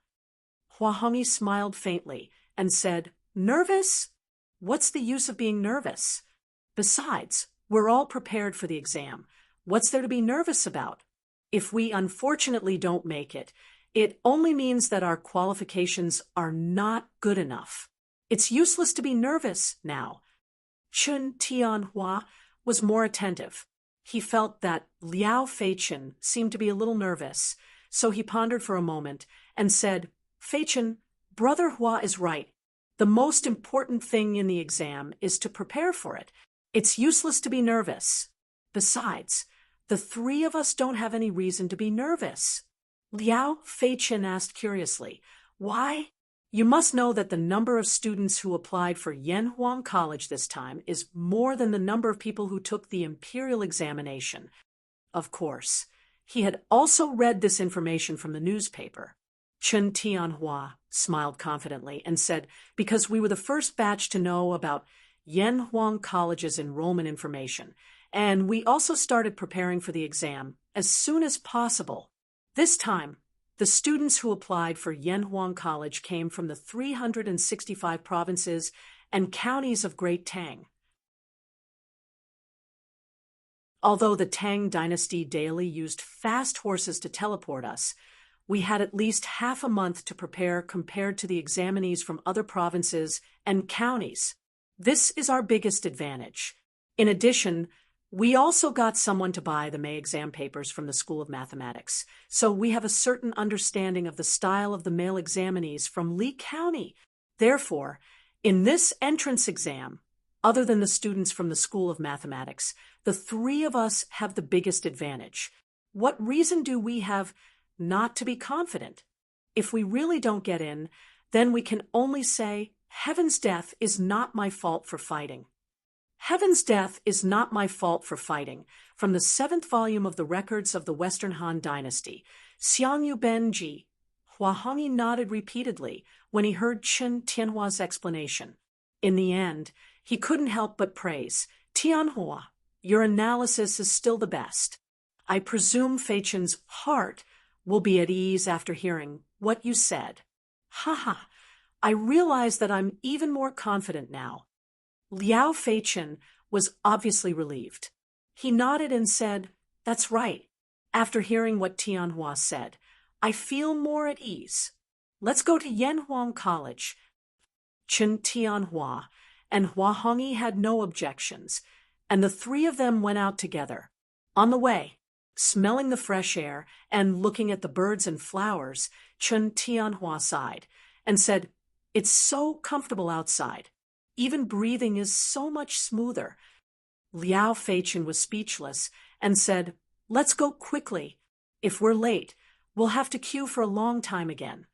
Hua Hongyi smiled faintly and said, nervous? What's the use of being nervous? Besides, we're all prepared for the exam. What's there to be nervous about? If we unfortunately don't make it, it only means that our qualifications are not good enough. It's useless to be nervous now. Chun Tianhua was more attentive. He felt that Liao Feichen seemed to be a little nervous, so he pondered for a moment and said, Feichen, Brother Hua is right. The most important thing in the exam is to prepare for it. It's useless to be nervous. Besides, the three of us don't have any reason to be nervous. Liao Feichen asked curiously, why? You must know that the number of students who applied for Yanhuang College this time is more than the number of people who took the imperial examination. Of course, he had also read this information from the newspaper. Chun Tianhua smiled confidently and said, because we were the first batch to know about Yanhuang College's enrollment information, and we also started preparing for the exam as soon as possible. This time, the students who applied for Yanhuang College came from the 365 provinces and counties of Great Tang. Although the Tang Dynasty daily used fast horses to teleport us, we had at least half a month to prepare compared to the examinees from other provinces and counties. This is our biggest advantage. In addition, we also got someone to buy the May exam papers from the School of Mathematics, so we have a certain understanding of the style of the male examinees from Li County. Therefore, in this entrance exam, other than the students from the School of Mathematics, the three of us have the biggest advantage. What reason do we have not to be confident? If we really don't get in, then we can only say, Heaven's death is not my fault for fighting. Heaven's death is not my fault for fighting, from the 7th volume of the Records of the Western Han Dynasty. Xiangyu Benji. Hua Hongyi nodded repeatedly when he heard Chun Tianhua's explanation. In the end, he couldn't help but praise, Tianhua, your analysis is still the best. I presume Feichen's heart will be at ease after hearing what you said. Ha! I realize that I'm even more confident now. Liao Feichen was obviously relieved. He nodded and said, that's right. After hearing what Tianhua said, I feel more at ease. Let's go to Yanhuang College. Chun Tianhua and Hua Hongyi had no objections, and the three of them went out together. On the way, smelling the fresh air and looking at the birds and flowers, Chun Tianhua sighed and said, it's so comfortable outside. Even breathing is so much smoother. Liao Feichen was speechless and said, let's go quickly. If we're late, we'll have to queue for a long time again.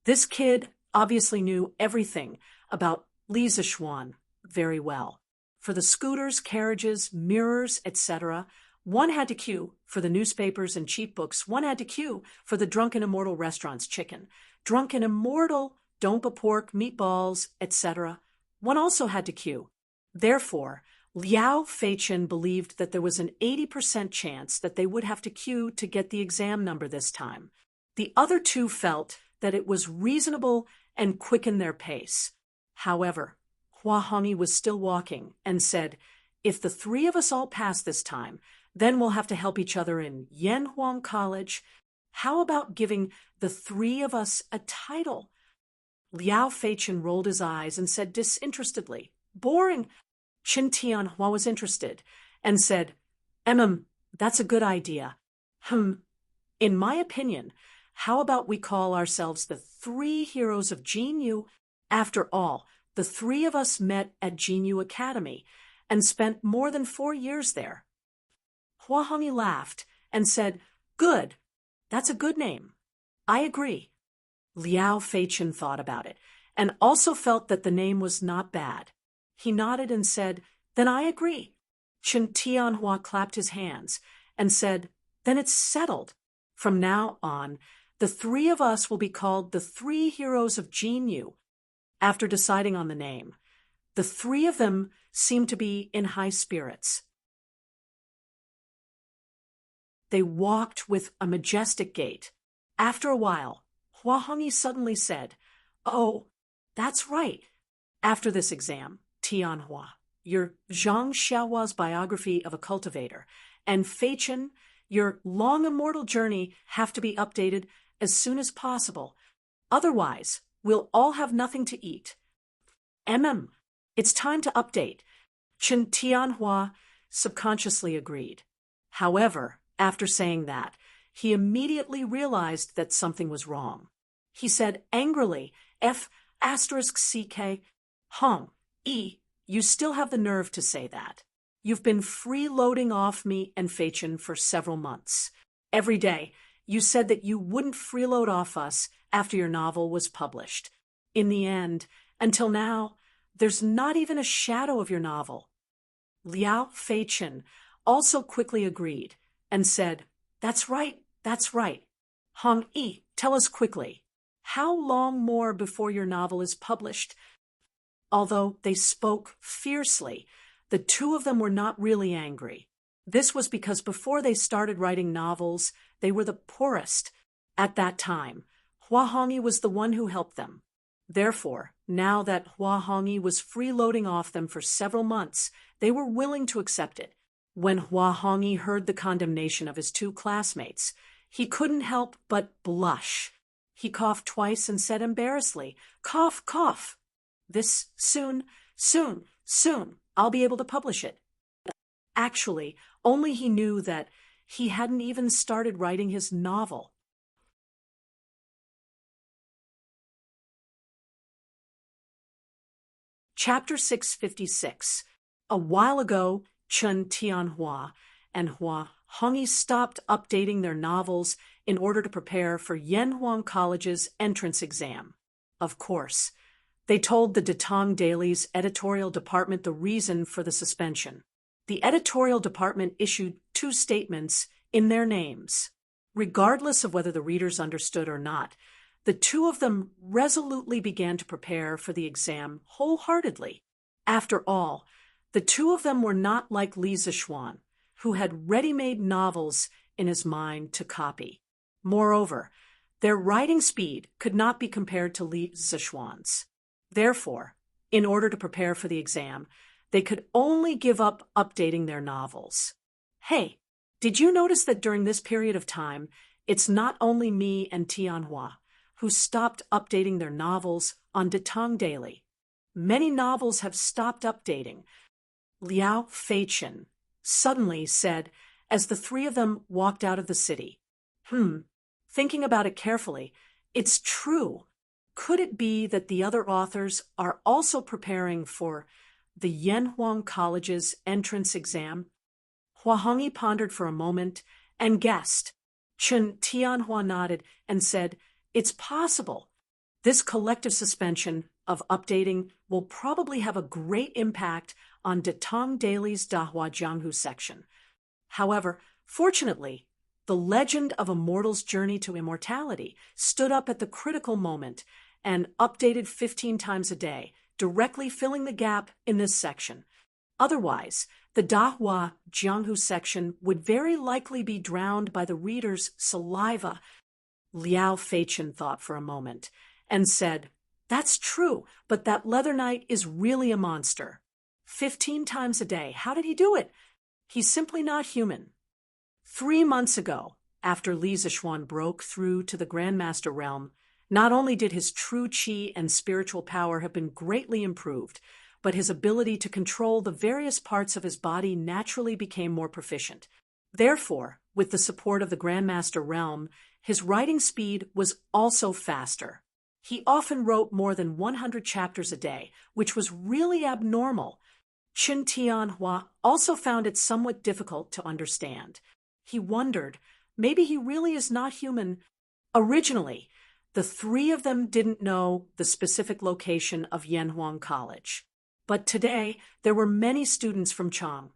This kid obviously knew everything about Li Zishuan very well. For the scooters, carriages, mirrors, etc., one had to queue for the newspapers and cheap books. One had to queue for the Drunken Immortal restaurant's chicken. Drunken Immortal, Dompa pork, meatballs, etc. One also had to queue. Therefore, Liao Feichen believed that there was an 80% chance that they would have to queue to get the exam number this time. The other two felt that it was reasonable and quickened their pace. However, Hua Hongyi was still walking and said, if the three of us all pass this time, then we'll have to help each other in Yanhuang College. How about giving the three of us a title? Liao Feichen rolled his eyes and said disinterestedly, boring. Chun Tianhua was interested and said, that's a good idea. In my opinion, how about we call ourselves the three heroes of Jinyu? After all, the three of us met at Jinyu Academy and spent more than 4 years there. Hua Hongyi laughed and said, good, that's a good name. I agree. Liao Feichen thought about it and also felt that the name was not bad. He nodded and said, then I agree. Chun Tianhua clapped his hands and said, then it's settled. From now on, The three of us will be called the Three Heroes of Jinyu. After deciding on the name, the three of them seemed to be in high spirits. They walked with a majestic gait. After a while, Hua Hongyi suddenly said, "Oh, that's right. After this exam, Tianhua, your Zhang Xiaohua's biography of a cultivator, and Fei Chen, your long immortal journey have to be updated as soon as possible. Otherwise, we'll all have nothing to eat." It's time to update. Chen Tianhua subconsciously agreed. However, after saying that, he immediately realized that something was wrong. He said angrily, F***CK, Hong, you still have the nerve to say that. You've been freeloading off me and Fei Chen for several months. Every day, you said that you wouldn't freeload off us after your novel was published. In the end, until now, there's not even a shadow of your novel. Liao Fei Chen also quickly agreed and said, That's right. Hong Yi, tell us quickly, how long more before your novel is published? Although they spoke fiercely, the two of them were not really angry. This was because before they started writing novels, they were the poorest. At that time, Hua Hongyi was the one who helped them. Therefore, now that Hua Hongyi was freeloading off them for several months, they were willing to accept it. When Hua Hongyi heard the condemnation of his two classmates, he couldn't help but blush. He coughed twice and said embarrassedly, "Cough, cough. This soon, I'll be able to publish it." Actually, only he knew that he hadn't even started writing his novel. Chapter 656. A while ago, Chen Tianhua and Hua Hongyi stopped updating their novels in order to prepare for Yanhuang College's entrance exam. Of course, they told the Tang Daily's editorial department the reason for the suspension. The editorial department issued 2 statements in their names. Regardless of whether the readers understood or not, the two of them resolutely began to prepare for the exam wholeheartedly. After all, the two of them were not like Li Zixuan, who had ready-made novels in his mind to copy. Moreover, their writing speed could not be compared to Li Zixuan's. Therefore, in order to prepare for the exam, they could only give up updating their novels. Hey, did you notice that during this period of time, it's not only me and Tianhua who stopped updating their novels on Tang Daily? Many novels have stopped updating. Liao Fei Chen suddenly said as the three of them walked out of the city. Thinking about it carefully, it's true. Could it be that the other authors are also preparing for the Yanhuang College's entrance exam? Hua Hongyi pondered for a moment and guessed. Chen Tianhua nodded and said, "It's possible. This collective suspension of updating will probably have a great impact on Tang Daily's Dahua Jianghu section. However, fortunately, the legend of a mortal's journey to immortality stood up at the critical moment and updated 15 times a day, directly filling the gap in this section. Otherwise, the Dahua Jianghu section would very likely be drowned by the reader's saliva." Liao Fei Chen thought for a moment and said, "That's true, but that Leather Knight is really a monster. 15 times a day. How did he do it? He's simply not human." 3 months ago, after Li Zixuan broke through to the Grandmaster realm, not only did his true qi and spiritual power have been greatly improved, but his ability to control the various parts of his body naturally became more proficient. Therefore, with the support of the Grandmaster realm, his writing speed was also faster. He often wrote more than 100 chapters a day, which was really abnormal. Chen Tianhua also found it somewhat difficult to understand. He wondered, maybe he really is not human. Originally, the three of them didn't know the specific location of Yanhuang College. But today, there were many students from Chang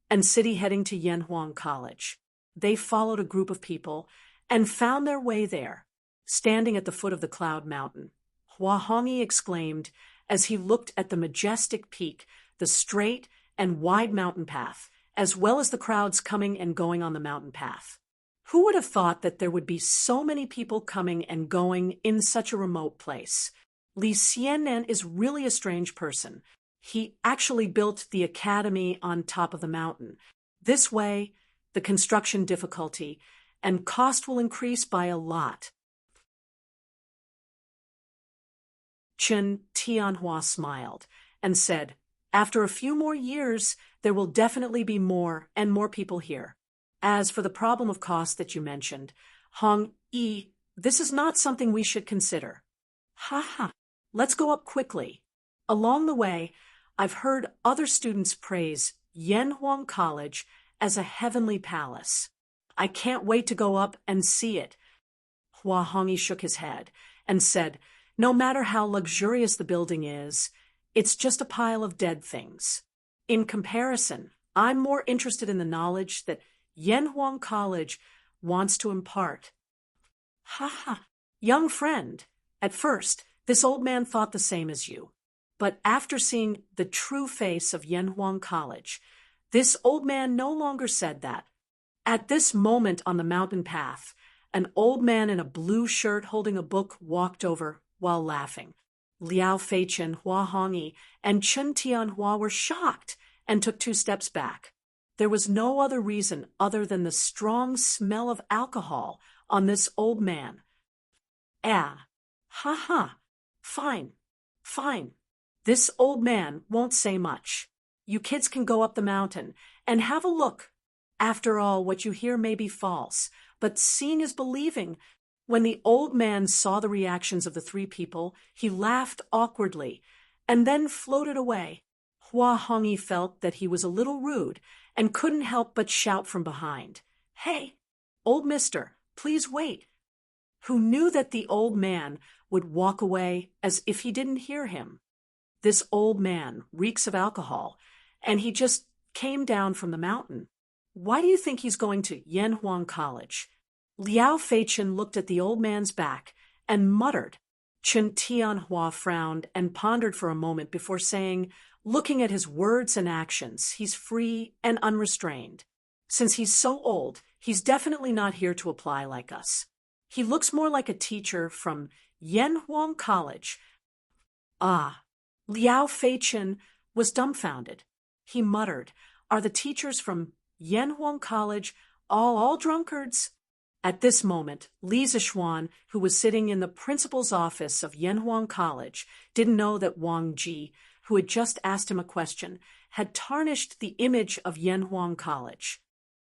and city heading to Yanhuang College. They followed a group of people and found their way there. standing at the foot of the cloud mountain. Hua Hongyi exclaimed as he looked at the majestic peak, the straight and wide mountain path, as well as the crowds coming and going on the mountain path. Who would have thought that there would be so many people coming and going in such a remote place? Li Xiannan is really a strange person. He actually built the academy on top of the mountain. This way, the construction difficulty and cost will increase by a lot. Chen Tianhua smiled and said, "After a few more years, there will definitely be more and more people here. As for the problem of cost that you mentioned, Hong Yi, this is not something we should consider. Ha, let's go up quickly. Along the way, I've heard other students praise Yanhuang College as a heavenly palace. I can't wait to go up and see it." Hua Hongyi shook his head and said, "No matter how luxurious the building is, it's just a pile of dead things. In comparison, I'm more interested in the knowledge that Yanhuang College wants to impart." Young friend, at first, this old man thought the same as you. But after seeing the true face of Yanhuang College, this old man no longer said that. At this moment on the mountain path, an old man in a blue shirt holding a book walked over while laughing. Liao Feichen, Hua Hongyi, and Chen Tianhua were shocked and took 2 steps back. There was no other reason other than the strong smell of alcohol on this old man. Fine. This old man won't say much. You kids can go up the mountain and have a look. After all, what you hear may be false, but seeing is believing. When the old man saw the reactions of the 3 people, he laughed awkwardly and then floated away. Hua Hongyi felt that he was a little rude and couldn't help but shout from behind, "Hey, old mister, please wait," who knew that the old man would walk away as if he didn't hear him. This old man reeks of alcohol, and he just came down from the mountain. Why do you think he's going to Yanhuang College? Liao Feichen looked at the old man's back and muttered. Chen Tianhua frowned and pondered for a moment before saying, looking at his words and actions, he's free and unrestrained. Since he's so old, he's definitely not here to apply like us. He looks more like a teacher from Yanhuang College. Liao Feichen was dumbfounded. He muttered, "Are the teachers from Yanhuang College all drunkards?" At this moment, Li Zixuan, who was sitting in the principal's office of Yanhuang College, didn't know that Wang Ji, who had just asked him a question, had tarnished the image of Yanhuang College.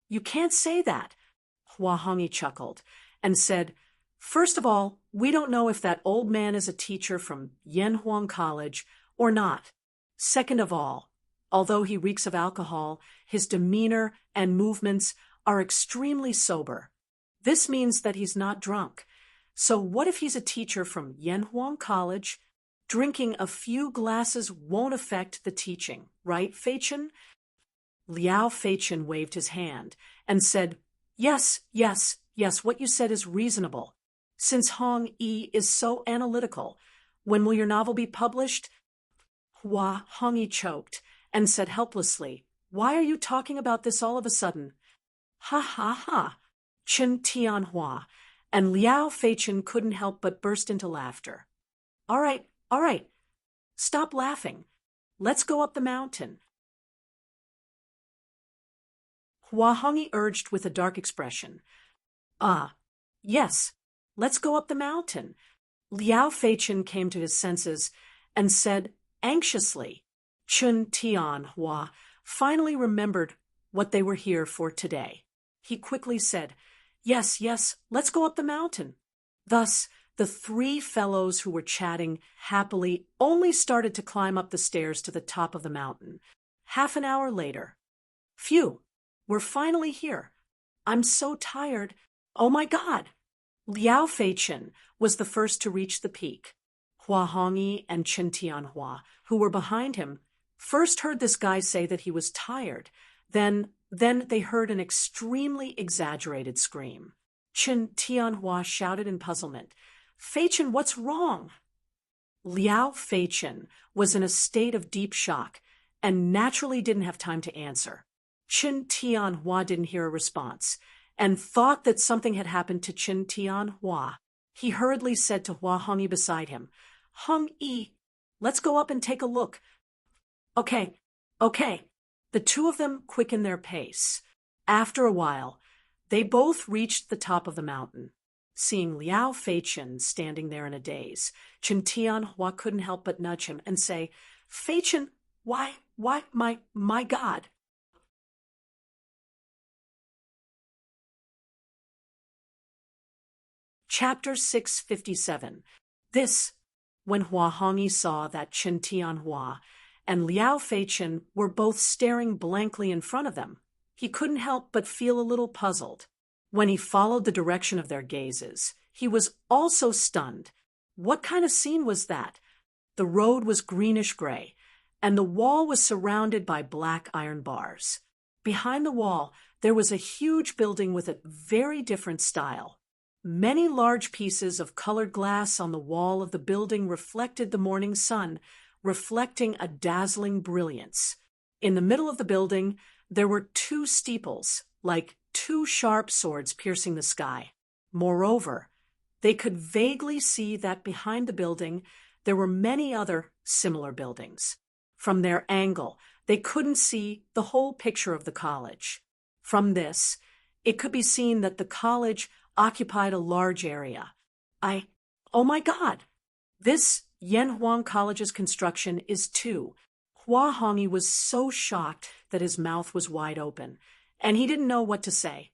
"You can't say that," Hua Hongyi chuckled and said, "First of all, we don't know if that old man is a teacher from Yanhuang College or not. Second of all, although he reeks of alcohol, his demeanor and movements are extremely sober. This means that he's not drunk. So what if he's a teacher from Yanhuang College? Drinking a few glasses won't affect the teaching, right, Feichen?" Liao Feichen waved his hand and said, Yes, what you said is reasonable. Since Hong Yi is so analytical, when will your novel be published?" Hua Hongyi choked and said helplessly, "Why are you talking about this all of a sudden?" Ha. Chen Tianhua and Liao Feichen couldn't help but burst into laughter. All right. Stop laughing. Let's go up the mountain." Hua Hongyi urged with a dark expression. Yes, let's go up the mountain." Liao Feichen came to his senses and said anxiously. Chen Tianhua finally remembered what they were here for today. He quickly said, Yes, let's go up the mountain." Thus, the 3 fellows who were chatting happily only started to climb up the stairs to the top of the mountain. Half an hour later. "Phew, we're finally here. I'm so tired. Oh my God." Liao Feichen was the first to reach the peak. Hua Hongyi and Chen Tianhua, who were behind him, first heard this guy say that he was tired. Then they heard an extremely exaggerated scream. Chen Tianhua shouted in puzzlement. Fei-Chen, what's wrong? Liao Fei-Chen was in a state of deep shock and naturally didn't have time to answer. Chen Tianhua didn't hear a response and thought that something had happened to Chen Tianhua. He hurriedly said to Hua Hongyi beside him, Hongyi, let's go up and take a look. Okay. The two of them quickened their pace. After a while, they both reached the top of the mountain. Seeing Liao Fei-Chen standing there in a daze, Chen Tianhua couldn't help but nudge him and say, Fei-Chen, why, my God. Chapter 657. When Hua Hongyi saw that Chen Tianhua and Liao Fei-Chen were both staring blankly in front of them, he couldn't help but feel a little puzzled. When he followed the direction of their gazes, he was also stunned. What kind of scene was that? The road was greenish-gray, and the wall was surrounded by black iron bars. Behind the wall, there was a huge building with a very different style. Many large pieces of colored glass on the wall of the building reflected the morning sun, reflecting a dazzling brilliance. In the middle of the building, there were two steeples, like two sharp swords piercing the sky. Moreover, they could vaguely see that behind the building there were many other similar buildings. From their angle, they couldn't see the whole picture of the college. From this, it could be seen that the college occupied a large area. Oh my God! This Yanhuang College's construction is too. Hua Hongyi was so shocked that his mouth was wide open, and he didn't know what to say.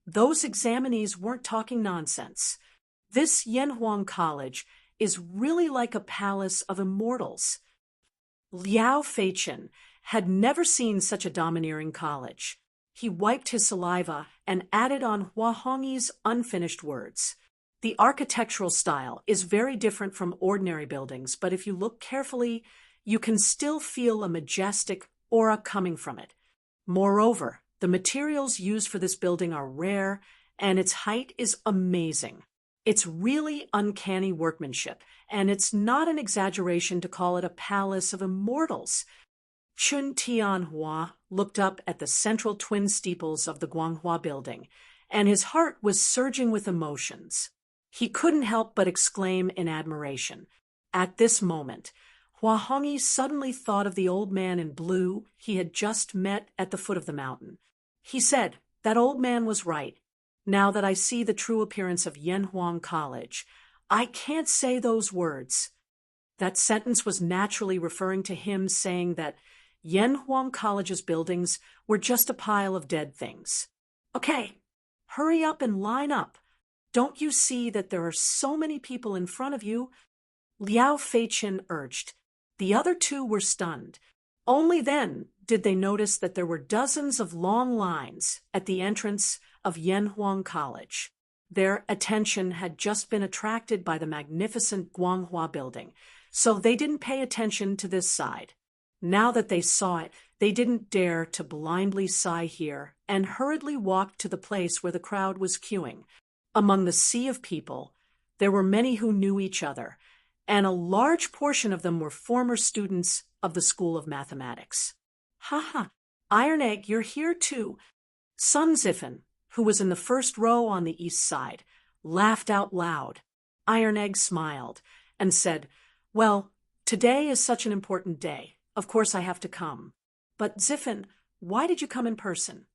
Those examinees weren't talking nonsense. This Yanhuang College is really like a palace of immortals. Liao Fei-Chen had never seen such a domineering college. He wiped his saliva and added on Hua Hongyi's unfinished words. The architectural style is very different from ordinary buildings, but if you look carefully, you can still feel a majestic aura coming from it. Moreover, the materials used for this building are rare, and its height is amazing. It's really uncanny workmanship, and it's not an exaggeration to call it a palace of immortals. Chen Tianhua looked up at the central twin steeples of the Guanghua building, and his heart was surging with emotions. He couldn't help but exclaim in admiration. At this moment, Hua Hongyi suddenly thought of the old man in blue he had just met at the foot of the mountain. He said, that old man was right. Now that I see the true appearance of Yanhuang College, I can't say those words. That sentence was naturally referring to him saying that Yanhuang College's buildings were just a pile of dead things. Okay, hurry up and line up. Don't you see that there are so many people in front of you? Liao Fei-Chen urged. The other two were stunned. Only then did they notice that there were dozens of long lines at the entrance of Yanhuang College. Their attention had just been attracted by the magnificent Guanghua building, so they didn't pay attention to this side. Now that they saw it, they didn't dare to blindly sigh here and hurriedly walked to the place where the crowd was queuing. Among the sea of people, there were many who knew each other, and a large portion of them were former students of the School of Mathematics. Ha! Iron Egg, you're here too. Sun Ziffen, who was in the first row on the east side, laughed out loud. Iron Egg smiled and said, Well, today is such an important day. Of course I have to come. But Ziffen, why did you come in person?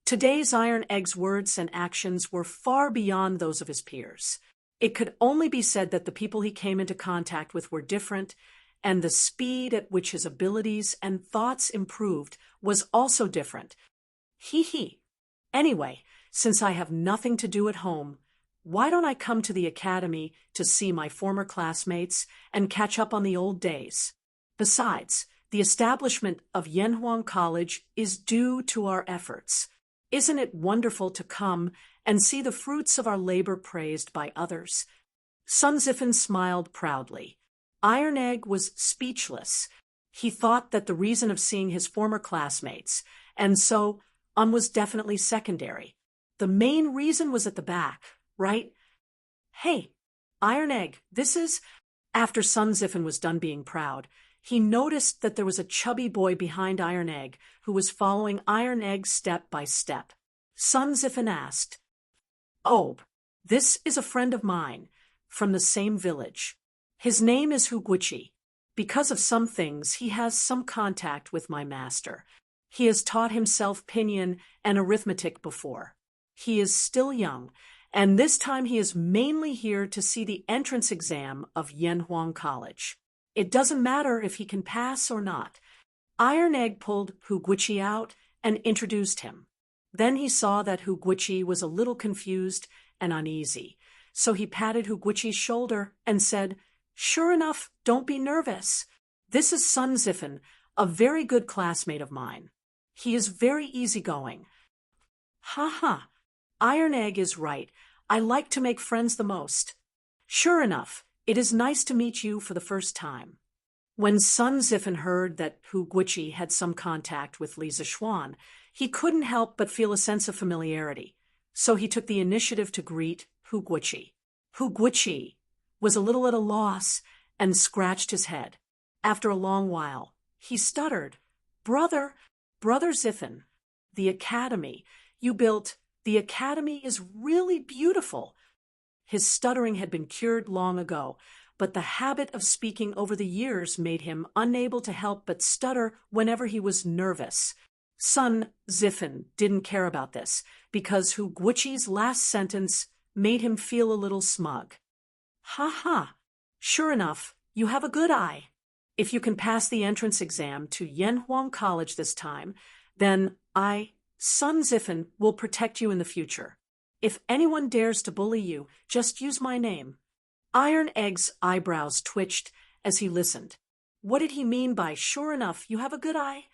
Today's Iron Egg's words and actions were far beyond those of his peers. It could only be said that the people he came into contact with were different, and the speed at which his abilities and thoughts improved was also different. Hee. Anyway, since I have nothing to do at home, why don't I come to the academy to see my former classmates and catch up on the old days? Besides, the establishment of Yanhuang College is due to our efforts. Isn't it wonderful to come and see the fruits of our labor praised by others? Sun Ziffen smiled proudly. Iron Egg was speechless. He thought that the reason of seeing his former classmates, and so, Was definitely secondary. The main reason was at the back, right? Hey, Iron Egg, this is… After Sun Ziffin was done being proud, he noticed that there was a chubby boy behind Iron Egg who was following Iron Egg step by step. Sun Ziffin asked, "Oh, this is a friend of mine, from the same village. His name is Huguichi. Because of some things, he has some contact with my master. He has taught himself pinyin and arithmetic before. He is still young, and this time he is mainly here to see the entrance exam of Yanhuang College. It doesn't matter if he can pass or not." Iron Egg pulled Huguichi out and introduced him. Then he saw that Huguichi was a little confused and uneasy, so he patted Huguichi's shoulder and said, "Sure enough, don't be nervous. This is Sun Ziffin, a very good classmate of mine. He is very easygoing." "Ha ha. Iron Egg is right. I like to make friends the most. Sure enough, it is nice to meet you for the first time." When Sun Ziffin heard that Huguichi had some contact with Li Zixuan, he couldn't help but feel a sense of familiarity, so he took the initiative to greet Huguichi. Huguichi was a little at a loss and scratched his head. After a long while, he stuttered, Brother Ziffin, the academy you built, the academy is really beautiful." His stuttering had been cured long ago, but the habit of speaking over the years made him unable to help but stutter whenever he was nervous. Sun Ziffin didn't care about this, because Huguichi's last sentence made him feel a little smug. "Ha ha. Sure enough, you have a good eye. If you can pass the entrance exam to Yanhuang College this time, then Sun Ziffin, will protect you in the future. If anyone dares to bully you, just use my name." Iron Egg's eyebrows twitched as he listened. What did he mean by "sure enough, you have a good eye"?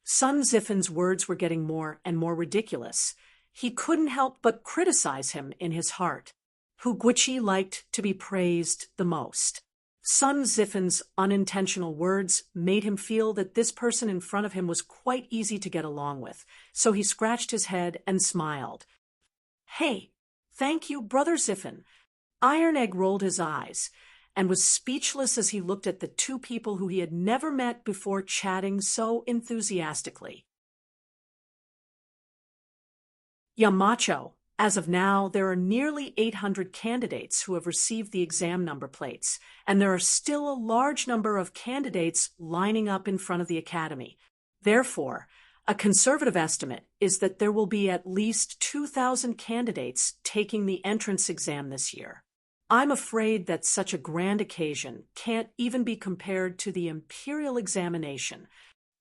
Sun Ziffin's words were getting more and more ridiculous. He couldn't help but criticize him in his heart. Huguichi liked to be praised the most. Sun Ziffin's unintentional words made him feel that this person in front of him was quite easy to get along with, so he scratched his head and smiled. "Hey, thank you, Brother Ziffin." Iron Egg rolled his eyes and was speechless as he looked at the two people who he had never met before chatting so enthusiastically. Yamacho. As of now, there are nearly 800 candidates who have received the exam number plates, and there are still a large number of candidates lining up in front of the academy. Therefore, a conservative estimate is that there will be at least 2,000 candidates taking the entrance exam this year. I'm afraid that such a grand occasion can't even be compared to the imperial examination.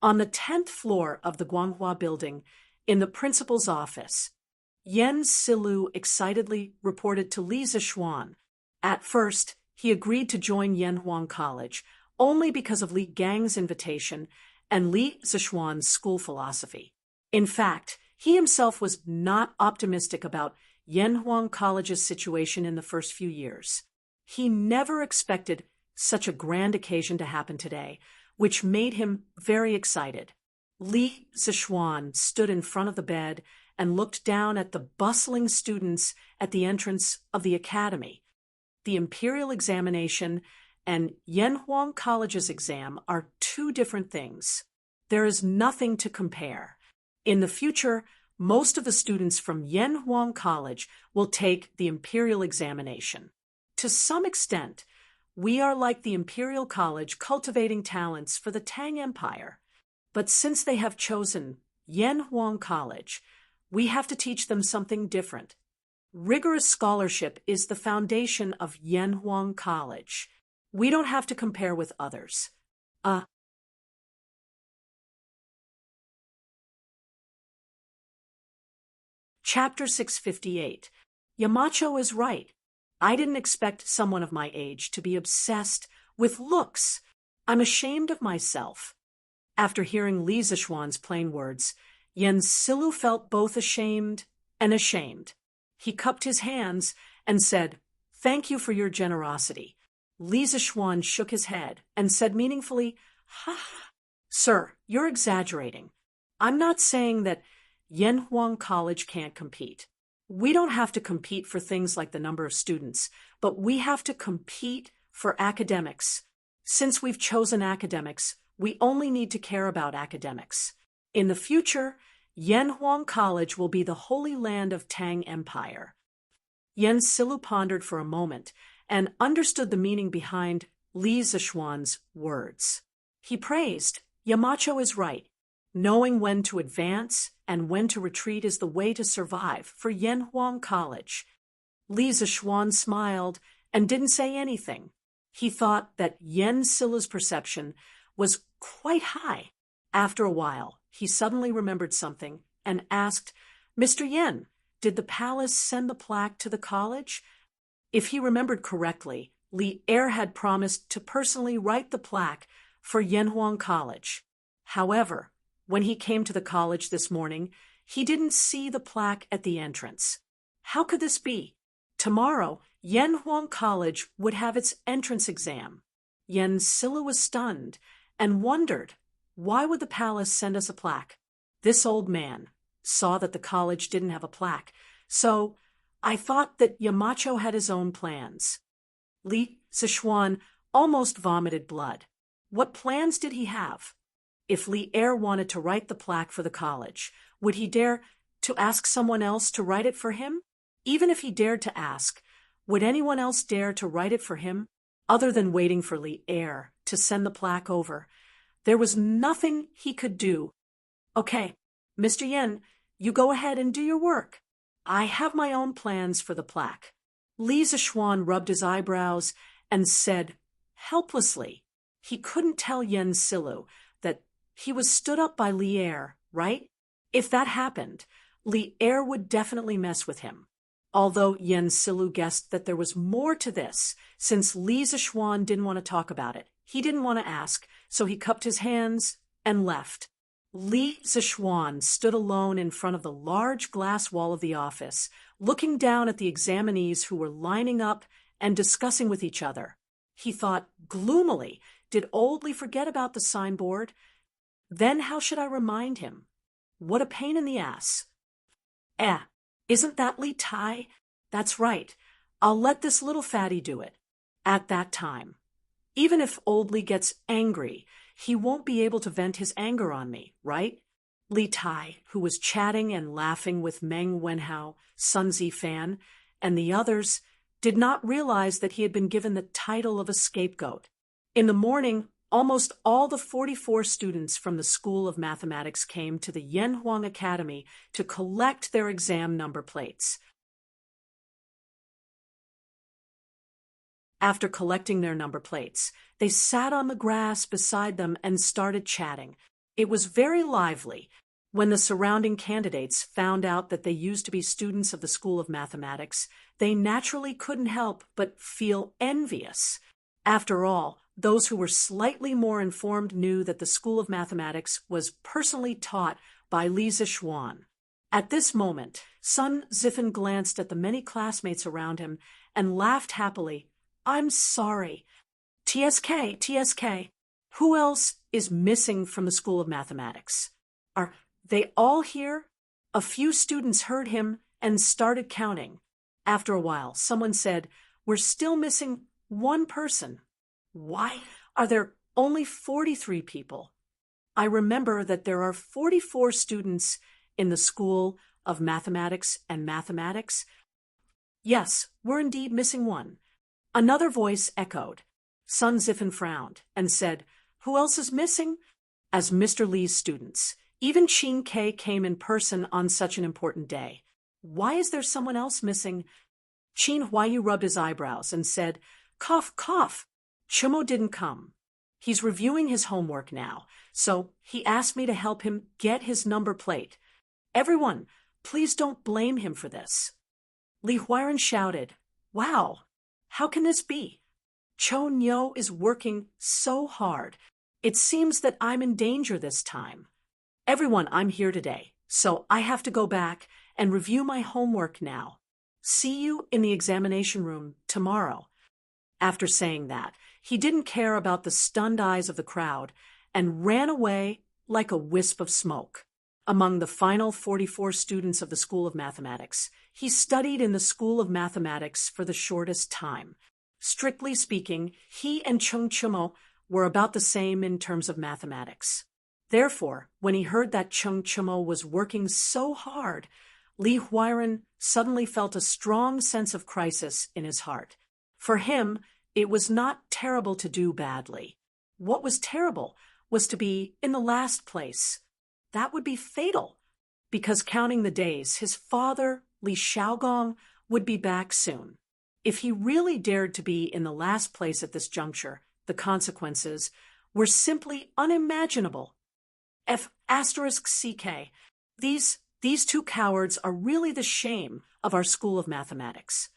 On the 10th floor of the Guanghua building, in the principal's office, Yen Silu excitedly reported to Li Zixuan. At first, he agreed to join Yanhuang College only because of Li Gang's invitation and Li Zixuan's school philosophy. In fact, he himself was not optimistic about Yanhuang College's situation in the first few years. He never expected such a grand occasion to happen today, which made him very excited. Li Zixuan stood in front of the bed and looked down at the bustling students at the entrance of the academy. The imperial examination and Yanhuang College's exam are two different things. There is nothing to compare. In the future, most of the students from Yanhuang College will take the imperial examination. To some extent, we are like the imperial college cultivating talents for the Tang Empire. But since they have chosen Yanhuang College, we have to teach them something different. Rigorous scholarship is the foundation of Yanhuang College. We don't have to compare with others. Chapter 658. Yamacho is right. I didn't expect someone of my age to be obsessed with looks. I'm ashamed of myself. After hearing Li Zixuan's plain words, Yen Silu felt both ashamed and ashamed. He cupped his hands and said, "Thank you for your generosity." Li Zixuan shook his head and said meaningfully, "Ha, sir, you're exaggerating. I'm not saying that Yanhuang College can't compete. We don't have to compete for things like the number of students, but we have to compete for academics. Since we've chosen academics, we only need to care about academics. In the future, Yanhuang College will be the holy land of Tang Empire. Yan Silu pondered for a moment and understood the meaning behind Li Zishuan's words. He praised, Yamacho is right. Knowing when to advance and when to retreat is the way to survive for Yanhuang College. Li Zishuan smiled and didn't say anything. He thought that Yan Silu's perception was quite high. After a while, he suddenly remembered something and asked, Mr. Yan, did the palace send the plaque to the college? If he remembered correctly, Li Er had promised to personally write the plaque for Yanhuang College. However, when he came to the college this morning, he didn't see the plaque at the entrance. How could this be? Tomorrow, Yanhuang College would have its entrance exam. Yan Silu was stunned and wondered, why would the palace send us a plaque? This old man saw that the college didn't have a plaque, so I thought that Yamacho had his own plans. Li Zishuan almost vomited blood. What plans did he have? If Li Er wanted to write the plaque for the college, would he dare to ask someone else to write it for him? Even if he dared to ask, would anyone else dare to write it for him? Other than waiting for Li Er to send the plaque over, there was nothing he could do. Okay, Mr. Yan, you go ahead and do your work. I have my own plans for the plaque. Li Zishuan rubbed his eyebrows and said, helplessly, he couldn't tell Yan Silu that he was stood up by Li Er, right? If that happened, Li Er would definitely mess with him. Although Yan Silu guessed that there was more to this, since Li Zishuan didn't want to talk about it. He didn't want to ask, so he cupped his hands and left. Li Zishuan stood alone in front of the large glass wall of the office, looking down at the examinees who were lining up and discussing with each other. He thought gloomily, did old Li forget about the signboard? Then how should I remind him? What a pain in the ass. Isn't that Li Tai? That's right. I'll let this little fatty do it. At that time. Even if old Li gets angry, he won't be able to vent his anger on me, right? Li Tai, who was chatting and laughing with Meng Wenhao, Sun Zifan, and the others, did not realize that he had been given the title of a scapegoat. In the morning, almost all the 44 students from the School of Mathematics came to the Yanhuang Academy to collect their exam number plates. After collecting their number plates, they sat on the grass beside them and started chatting. It was very lively. When the surrounding candidates found out that they used to be students of the School of Mathematics, they naturally couldn't help but feel envious. After all, those who were slightly more informed knew that the School of Mathematics was personally taught by Li Zishuan. At this moment, Sun Zifan glanced at the many classmates around him and laughed happily. I'm sorry. TSK. Who else is missing from the School of Mathematics? Are they all here? A few students heard him and started counting. After a while, someone said, we're still missing one person. Why are there only 43 people? I remember that there are 44 students in the School of Mathematics and Mathematics. Yes, we're indeed missing one. Another voice echoed. Sun Zifan frowned and said, who else is missing? As Mr. Li's students. Even Qin K came in person on such an important day. Why is there someone else missing? Qin Huayu rubbed his eyebrows and said, cough, cough. Chumo didn't come. He's reviewing his homework now, so he asked me to help him get his number plate. Everyone, please don't blame him for this. Li Huiren shouted, wow, how can this be? Cho Nyo is working so hard. It seems that I'm in danger this time. Everyone, I'm here today, so I have to go back and review my homework now. See you in the examination room tomorrow. After saying that, he didn't care about the stunned eyes of the crowd and ran away like a wisp of smoke. among the final 44 students of the School of Mathematics. He studied in the School of Mathematics for the shortest time. Strictly speaking, he and Chung Chumo were about the same in terms of mathematics. Therefore, when he heard that Chung Chumo was working so hard, Li Huairan suddenly felt a strong sense of crisis in his heart. For him, it was not terrible to do badly. What was terrible was to be in the last place. That would be fatal, because counting the days, his father, Li Xiaogong, would be back soon. If he really dared to be in the last place at this juncture, the consequences were simply unimaginable. F***CK. These two cowards are really the shame of our School of Mathematics.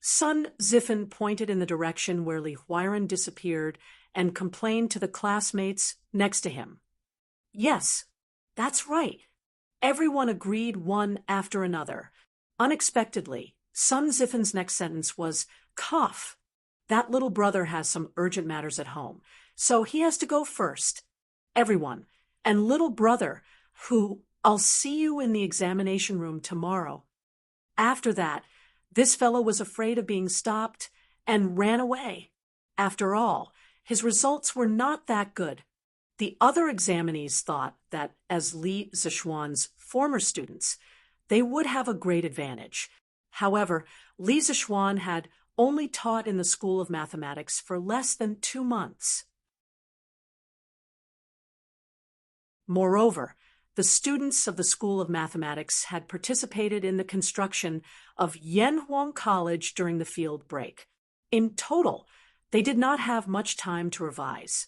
Sun Zifen pointed in the direction where Li Huairan disappeared and complained to the classmates next to him. Yes, that's right. Everyone agreed one after another. Unexpectedly, Sun Zifen's next sentence was, "Cough. That little brother has some urgent matters at home, so he has to go first. Everyone, and little brother, who I'll see you in the examination room tomorrow." After that, this fellow was afraid of being stopped and ran away. After all, his results were not that good. The other examinees thought that, as Li Zishuan's former students, they would have a great advantage. However, Li Zishuan had only taught in the School of Mathematics for less than 2 months. Moreover, the students of the School of Mathematics had participated in the construction of Yanhuang College during the field break. In total, they did not have much time to revise.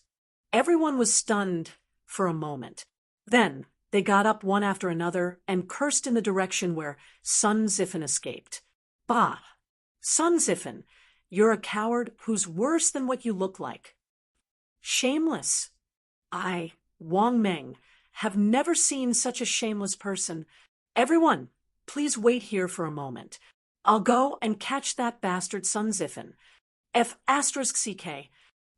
Everyone was stunned for a moment. Then they got up one after another and cursed in the direction where Sun Zifen escaped. Bah! Sun Zifen, you're a coward who's worse than what you look like. Shameless. I, Wang Meng, have never seen such a shameless person. Everyone, please wait here for a moment. I'll go and catch that bastard Sun Zifen. F***CK.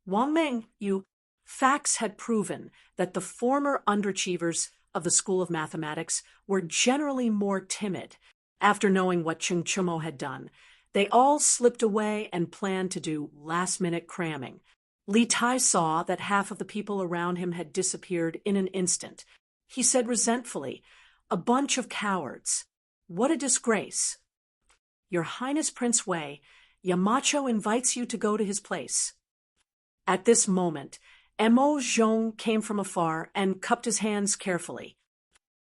Wang Meng, you... Facts had proven that the former underachievers of the School of Mathematics were generally more timid. After knowing what Chung Chumo had done, they all slipped away and planned to do last-minute cramming. Li Tai saw that half of the people around him had disappeared in an instant. He said resentfully, "A bunch of cowards. What a disgrace." "Your Highness Prince Wei, Yamacho invites you to go to his place." At this moment, Mo Zhong came from afar and cupped his hands carefully.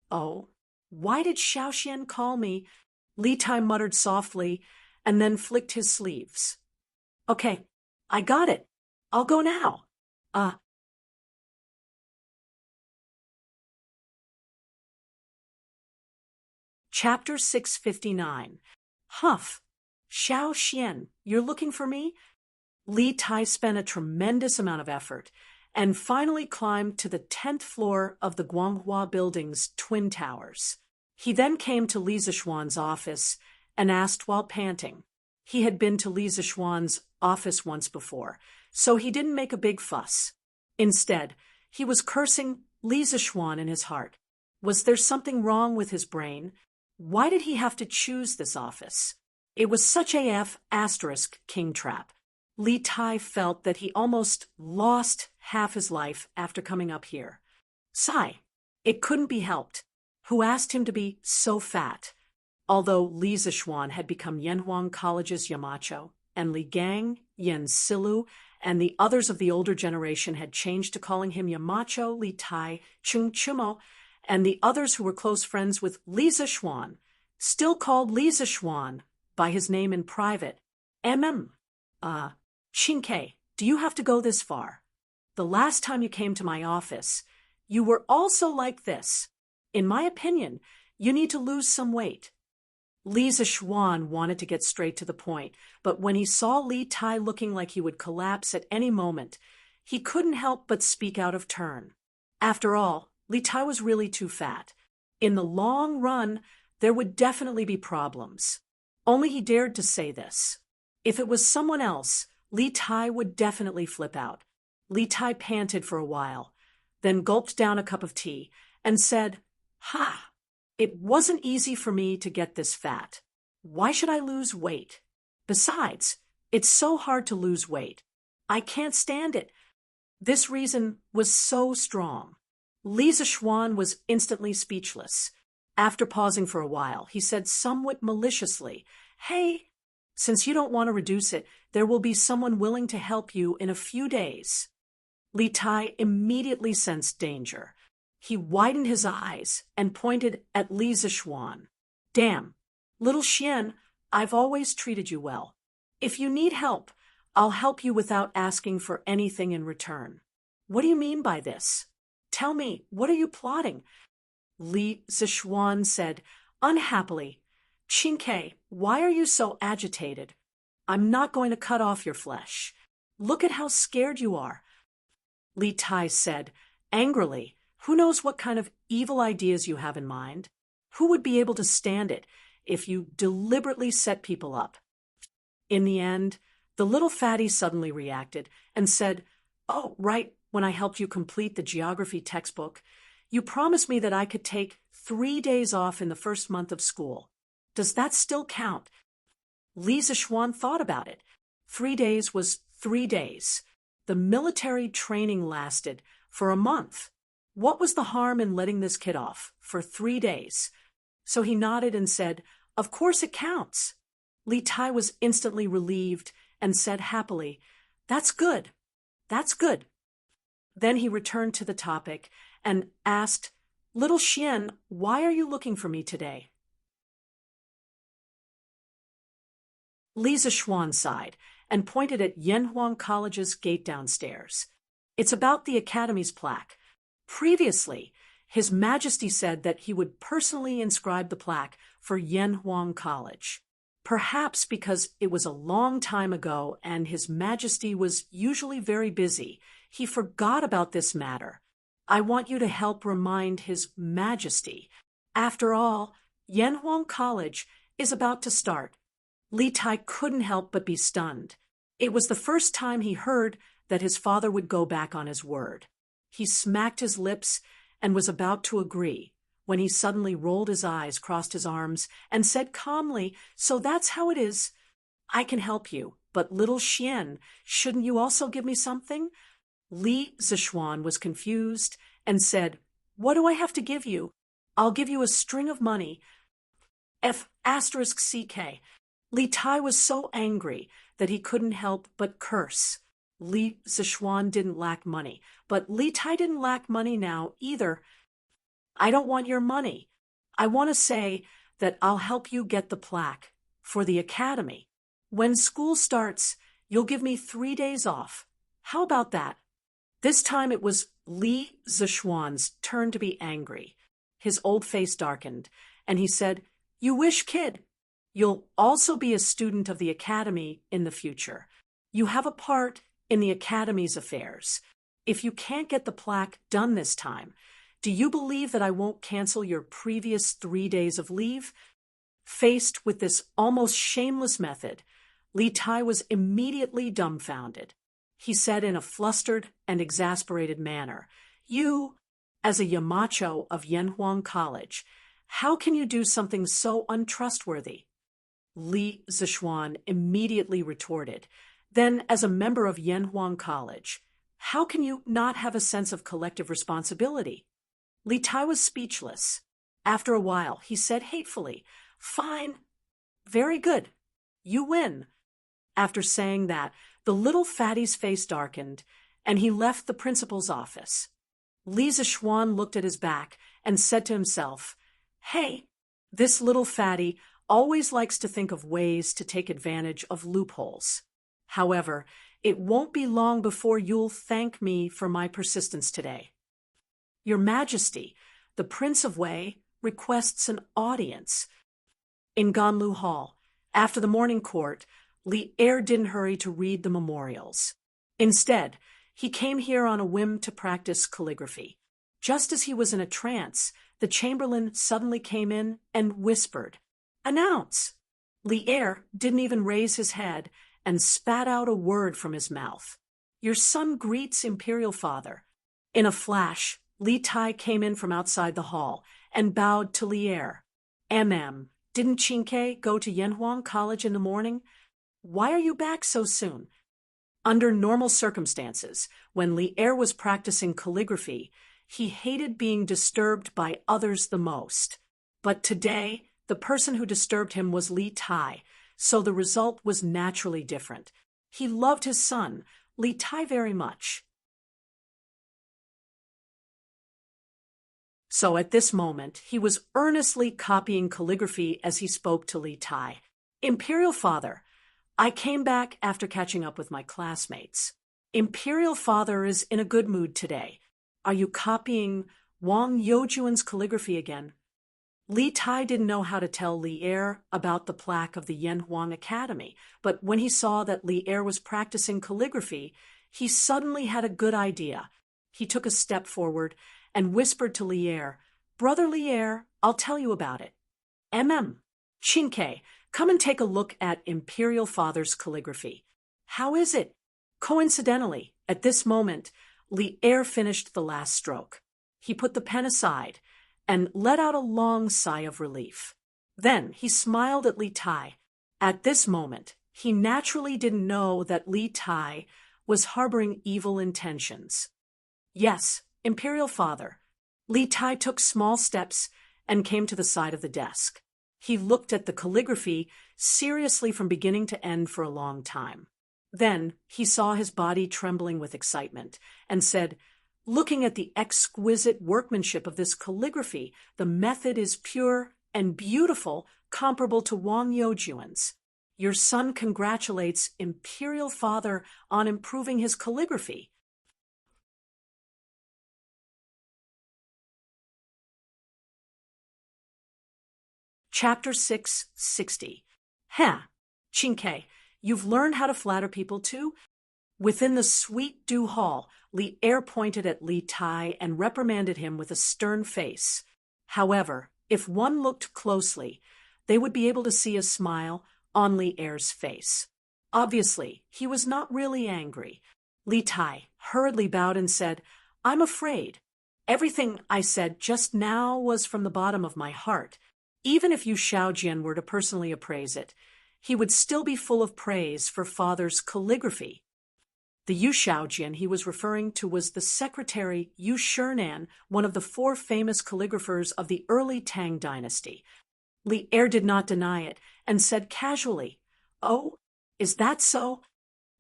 "Oh, why did Xiaoxian call me?" Li Tai muttered softly and then flicked his sleeves. "Okay, I got it. I'll go now. Chapter 659. Huff. Xiaoxian, you're looking for me? Li Tai spent a tremendous amount of effort and finally climbed to the 10th floor of the Guanghua Building's twin towers. He then came to Li Zishuan's office and asked while panting. He had been to Li Zishuan's office once before, so he didn't make a big fuss. Instead, he was cursing Li Zishuan in his heart. Was there something wrong with his brain? Why did he have to choose this office? It was such a **king trap. Li Tai felt that he almost lost half his life after coming up here. Sigh. It couldn't be helped. Who asked him to be so fat? Although Li Zishuan had become Yanhuang College's Yamacho, and Li Gang, Yen Silu, and the others of the older generation had changed to calling him Yamacho, Li Tai, Chung Chumo, and the others who were close friends with Li Zishuan, still called Li Zishuan by his name in private. Qingke, do you have to go this far? The last time you came to my office, you were also like this. In my opinion, you need to lose some weight. Li Zishuan wanted to get straight to the point, but when he saw Li Tai looking like he would collapse at any moment, he couldn't help but speak out of turn. After all, Li Tai was really too fat. In the long run, there would definitely be problems. Only he dared to say this. If it was someone else, Li Tai would definitely flip out. Li Tai panted for a while, then gulped down a cup of tea and said, Ha! It wasn't easy for me to get this fat. Why should I lose weight? Besides, it's so hard to lose weight. I can't stand it. This reason was so strong. Li Zishuan was instantly speechless. After pausing for a while, he said somewhat maliciously, "Hey, since you don't want to reduce it, there will be someone willing to help you in a few days." Li Tai immediately sensed danger. He widened his eyes and pointed at Li Zishuan. "Damn, little Xian, I've always treated you well. If you need help, I'll help you without asking for anything in return." "What do you mean by this? Tell me, what are you plotting?" Li Zishuan said unhappily, "Qingke, why are you so agitated? I'm not going to cut off your flesh. Look at how scared you are." Li Tai said angrily, "Who knows what kind of evil ideas you have in mind? Who would be able to stand it if you deliberately set people up?" In the end, the little fatty suddenly reacted and said, "Oh, right, when I helped you complete the geography textbook, you promised me that I could take 3 days off in the first month of school. Does that still count?" Li Zishuan thought about it. 3 days was 3 days. The military training lasted for a month. What was the harm in letting this kid off for 3 days? So he nodded and said, "Of course it counts." Li Tai was instantly relieved and said happily, "That's good. That's good." Then he returned to the topic and asked, "Little Xian, why are you looking for me today?" Li Zishuan sighed and pointed at Yanhuang College's gate downstairs. "It's about the academy's plaque. Previously, His Majesty said that he would personally inscribe the plaque for Yanhuang College. Perhaps because it was a long time ago and His Majesty was usually very busy, he forgot about this matter. I want you to help remind His Majesty. After all, Yanhuang College is about to start." Li Tai couldn't help but be stunned. It was the first time he heard that his father would go back on his word. He smacked his lips and was about to agree when he suddenly rolled his eyes, crossed his arms, and said calmly, "So that's how it is. I can help you, but little Xian, shouldn't you also give me something?" Li Zishuan was confused and said, "What do I have to give you? I'll give you a string of money. F***CK. Li Tai was so angry that he couldn't help but curse. Li Zishuan didn't lack money, but Li Tai didn't lack money now either. "I don't want your money. I want to say that I'll help you get the plaque for the academy. When school starts, you'll give me 3 days off. How about that?" This time it was Li Zishuan's turn to be angry. His old face darkened, and he said, "You wish, kid. You'll also be a student of the academy in the future. You have a part in the academy's affairs. If you can't get the plaque done this time, do you believe that I won't cancel your previous 3 days of leave?" Faced with this almost shameless method, Li Tai was immediately dumbfounded. He said in a flustered and exasperated manner, "You, as a Yamacho of Yanhuang College, how can you do something so untrustworthy?" Li Zishuan immediately retorted, "Then, as a member of Yanhuang College, how can you not have a sense of collective responsibility?" Li Tai was speechless. After a while, he said hatefully, "Fine. Very good. You win." After saying that, the little fatty's face darkened, and he left the principal's office. Li Zishuan looked at his back and said to himself, "Hey, this little fatty always likes to think of ways to take advantage of loopholes. However, it won't be long before you'll thank me for my persistence today." "Your Majesty, the Prince of Wei requests an audience." In Ganlu Hall, after the morning court, Li Er didn't hurry to read the memorials. Instead, he came here on a whim to practice calligraphy. Just as he was in a trance, the chamberlain suddenly came in and whispered, "Announce!" Li Er didn't even raise his head and spat out a word from his mouth. "Your son greets Imperial Father." In a flash, Li Tai came in from outside the hall and bowed to Li Er. Didn't Qingke go to Yanhuang College in the morning? Why are you back so soon? Under normal circumstances, when Li Er was practicing calligraphy, he hated being disturbed by others the most. But today, the person who disturbed him was Li Tai, so the result was naturally different. He loved his son, Li Tai, very much. So at this moment, he was earnestly copying calligraphy as he spoke to Li Tai. Imperial Father, I came back after catching up with my classmates. Imperial Father is in a good mood today. Are you copying Wang Youjuan's calligraphy again? Li Tai didn't know how to tell Li Er about the plaque of the Yanhuang Academy, but when he saw that Li Er was practicing calligraphy, he suddenly had a good idea. He took a step forward and whispered to Li Er, Brother Li Er, I'll tell you about it. Qingke, come and take a look at Imperial Father's calligraphy. How is it? Coincidentally, at this moment, Li Er finished the last stroke. He put the pen aside and let out a long sigh of relief. Then he smiled at Li Tai. At this moment, he naturally didn't know that Li Tai was harboring evil intentions. Yes, Imperial Father. Li Tai took small steps and came to the side of the desk. He looked at the calligraphy seriously from beginning to end for a long time. Then he saw his body trembling with excitement and said, Looking at the exquisite workmanship of this calligraphy, the method is pure and beautiful, comparable to Wang Youjuan's. Your son congratulates Imperial Father on improving his calligraphy. Chapter 660. Qingke, you've learned how to flatter people too? Within the sweet dew hall, Li Er pointed at Li Tai and reprimanded him with a stern face. However, if one looked closely, they would be able to see a smile on Li Er's face. Obviously, he was not really angry. Li Tai hurriedly bowed and said, I'm afraid. Everything I said just now was from the bottom of my heart. Even if Yu Shaojian were to personally appraise it, he would still be full of praise for Father's calligraphy. The Yu Shaojian he was referring to was the secretary Yu Shinan, one of the 4 famous calligraphers of the early Tang Dynasty. Li Er did not deny it and said casually, Oh, is that so?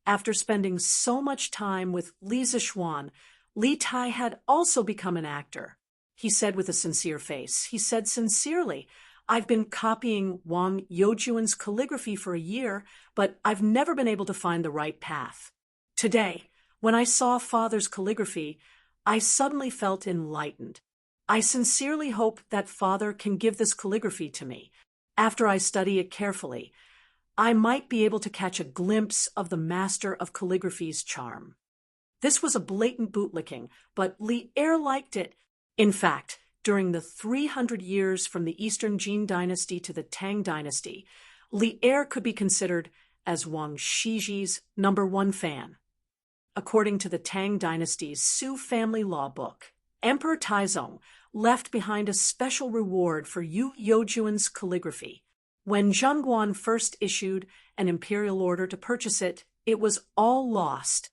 After spending so much time with Li Zishuan, Li Tai had also become an actor. He said with a sincere face, he said sincerely, I've been copying Wang Youjuan's calligraphy for a year, but I've never been able to find the right path. Today, when I saw Father's calligraphy, I suddenly felt enlightened. I sincerely hope that Father can give this calligraphy to me. After I study it carefully, I might be able to catch a glimpse of the master of calligraphy's charm. This was a blatant bootlicking, but Li Er liked it. In fact, during the 300 years from the Eastern Jin Dynasty to the Tang Dynasty, Li Er could be considered as Wang Shiji's #1 fan. According to the Tang Dynasty's Su family law book, Emperor Taizong left behind a special reward for Yu Youjuan's calligraphy. When Zhengguan first issued an imperial order to purchase it, it was all lost.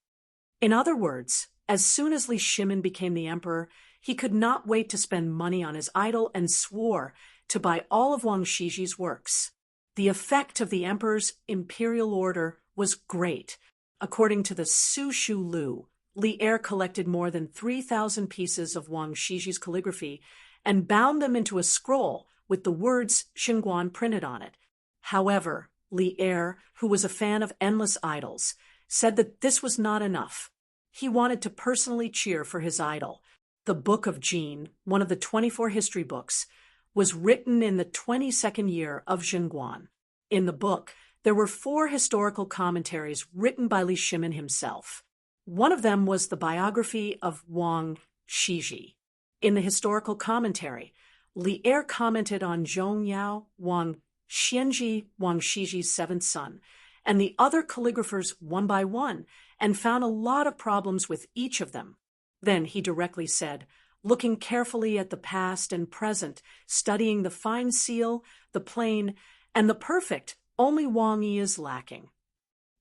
In other words, as soon as Li Shimin became the emperor, he could not wait to spend money on his idol and swore to buy all of Wang Shiji's works. The effect of the emperor's imperial order was great. According to the Su Shu Lu, Li Er collected more than 3,000 pieces of Wang Shiji's calligraphy and bound them into a scroll with the words Xinguan printed on it. However, Li Er, who was a fan of endless idols, said that this was not enough. He wanted to personally cheer for his idol. The Book of Jin, one of the 24 history books, was written in the 22nd year of Xinguan. In the book, there were 4 historical commentaries written by Li Shimin himself. One of them was the biography of Wang Shiji. In the historical commentary, Li Er commented on Zhongyao, Wang Xianji, Wang Shiji's 7th son, and the other calligraphers one by one, and found a lot of problems with each of them. Then he directly said, looking carefully at the past and present, studying the fine seal, the plain, and the perfect. Only Wang Yi is lacking.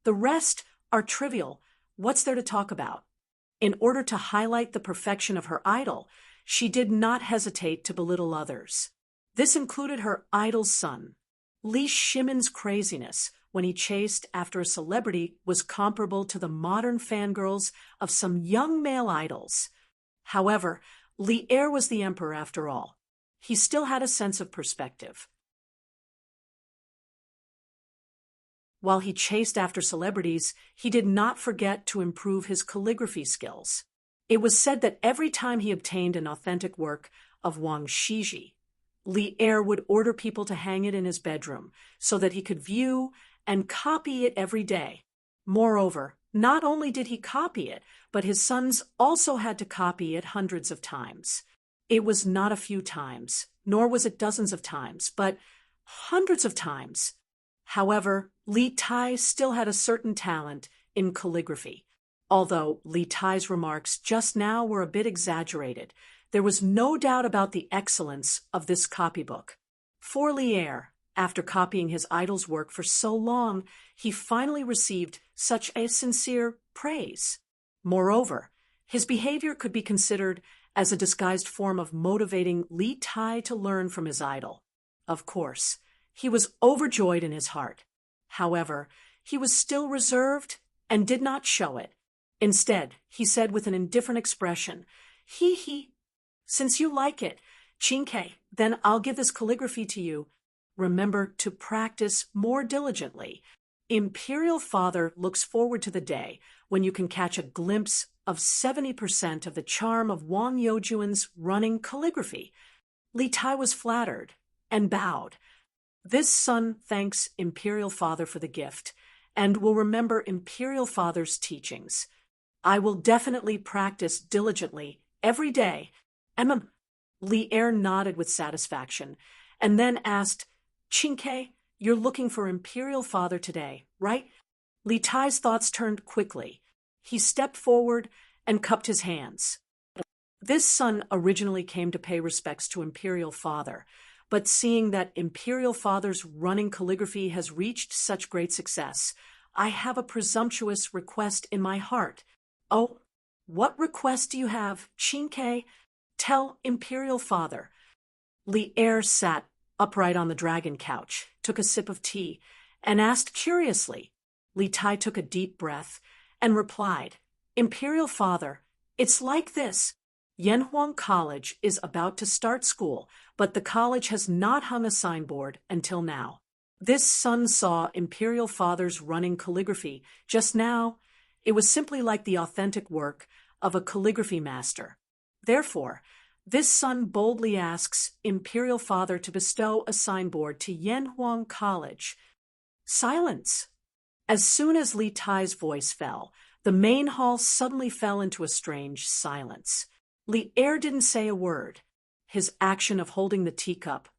The rest are trivial. What's there to talk about? In order to highlight the perfection of her idol, she did not hesitate to belittle others. This included her idol's son. Li Shimon's craziness when he chased after a celebrity was comparable to the modern fangirls of some young male idols. However, Li Er was the emperor after all. He still had a sense of perspective. While he chased after celebrities, he did not forget to improve his calligraphy skills. It was said that every time he obtained an authentic work of Wang Shiji, Li Er would order people to hang it in his bedroom so that he could view and copy it every day. Moreover, not only did he copy it, but his sons also had to copy it hundreds of times. It was not a few times, nor was it dozens of times, but hundreds of times. However, Li Tai still had a certain talent in calligraphy. Although Li Tai's remarks just now were a bit exaggerated, there was no doubt about the excellence of this copybook. For Li Er, after copying his idol's work for so long, he finally received such a sincere praise. Moreover, his behavior could be considered as a disguised form of motivating Li Tai to learn from his idol. Of course, he was overjoyed in his heart. However, he was still reserved and did not show it. Instead, he said with an indifferent expression, "He, since you like it, Chinke, then I'll give this calligraphy to you. Remember to practice more diligently. Imperial Father looks forward to the day when you can catch a glimpse of 70% of the charm of Wang Youjuan's running calligraphy." Li Tai was flattered and bowed. This son thanks Imperial Father for the gift and will remember Imperial Father's teachings. "I will definitely practice diligently every day." Li Er nodded with satisfaction and then asked, "Chinke, you're looking for Imperial Father today, right?" Li Tai's thoughts turned quickly. He stepped forward and cupped his hands. This son originally came to pay respects to Imperial Father, but seeing that Imperial Father's running calligraphy has reached such great success, I have a presumptuous request in my heart. "Oh, what request do you have, Chinke? Tell Imperial Father." Li Er sat upright on the dragon couch, took a sip of tea, and asked curiously. Li Tai took a deep breath and replied, "Imperial Father, it's like this. Yanhuang College is about to start school, but the college has not hung a signboard until now. This son saw Imperial Father's running calligraphy just now. It was simply like the authentic work of a calligraphy master. Therefore, this son boldly asks Imperial Father to bestow a signboard to Yanhuang College." Silence. As soon as Li Tai's voice fell, the main hall suddenly fell into a strange silence. Li Er didn't say a word. His action of holding the teacup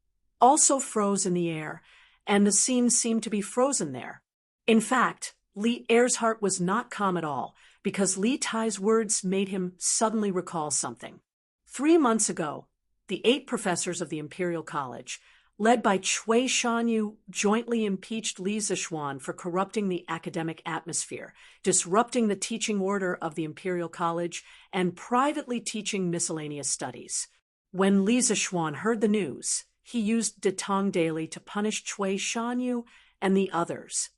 also froze in the air, and the scene seemed to be frozen there. In fact, Li Er's heart was not calm at all, because Li Tai's words made him suddenly recall something. 3 months ago, the 8 professors of the Imperial College, led by Cui Shanyu, jointly impeached Li Zixuan for corrupting the academic atmosphere, disrupting the teaching order of the Imperial College, and privately teaching miscellaneous studies. When Li Zixuan heard the news, he used De Tang daily to punish Cui Shanyu and the others.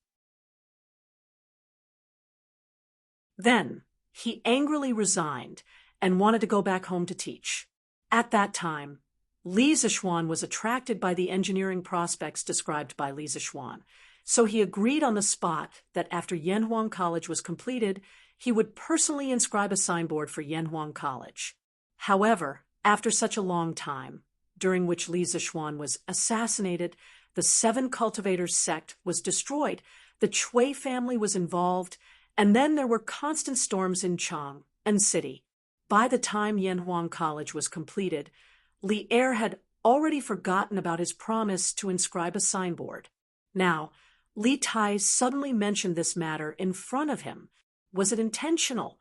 Then, he angrily resigned and wanted to go back home to teach. At that time, Li Zixuan was attracted by the engineering prospects described by Li Zixuan, so he agreed on the spot that after Yanhuang College was completed, he would personally inscribe a signboard for Yanhuang College. However, after such a long time, during which Li Zixuan was assassinated, the 7 cultivators sect was destroyed, the Cui family was involved, and then there were constant storms in Chang and city. By the time Yanhuang College was completed, Li Er had already forgotten about his promise to inscribe a signboard. Now, Li Tai suddenly mentioned this matter in front of him. Was it intentional,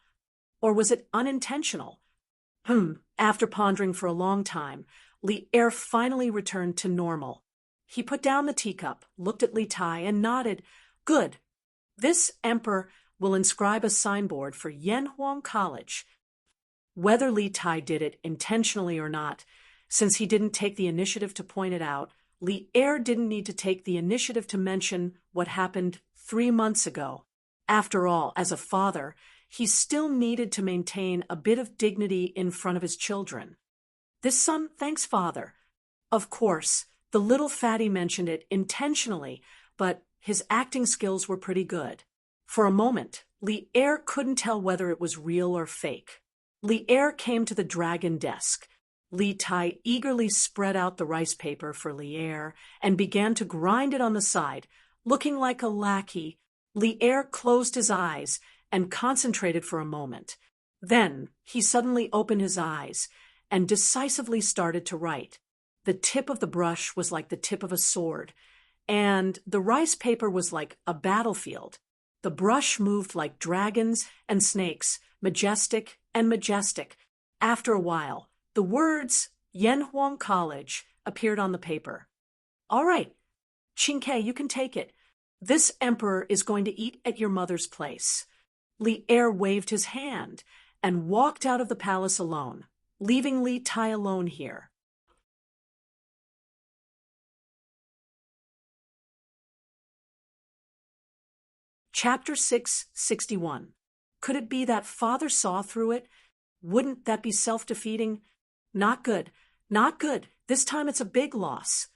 or was it unintentional? After pondering for a long time, Li Er finally returned to normal. He put down the teacup, looked at Li Tai, and nodded. Good. This emperor will inscribe a signboard for Yanhuang College. Whether Li Tai did it intentionally or not, since he didn't take the initiative to point it out, Li Er didn't need to take the initiative to mention what happened 3 months ago. After all, as a father, he still needed to maintain a bit of dignity in front of his children. This son thanks father. Of course, the little fatty mentioned it intentionally, but his acting skills were pretty good. For a moment, Li Er couldn't tell whether it was real or fake. Li Er came to the dragon desk. Li Tai eagerly spread out the rice paper for Li Er and began to grind it on the side, looking like a lackey. Li Er closed his eyes and concentrated for a moment. Then he suddenly opened his eyes and decisively started to write. The tip of the brush was like the tip of a sword, and the rice paper was like a battlefield. The brush moved like dragons and snakes, majestic and majestic. After a while, the words Yanhuang College appeared on the paper. All right, Qingke, you can take it. This emperor is going to eat at your mother's place. Li Er waved his hand and walked out of the palace alone, leaving Li Tai alone here. Chapter 661. Could it be that father saw through it? Wouldn't that be self-defeating? Not good. Not good. This time it's a big loss.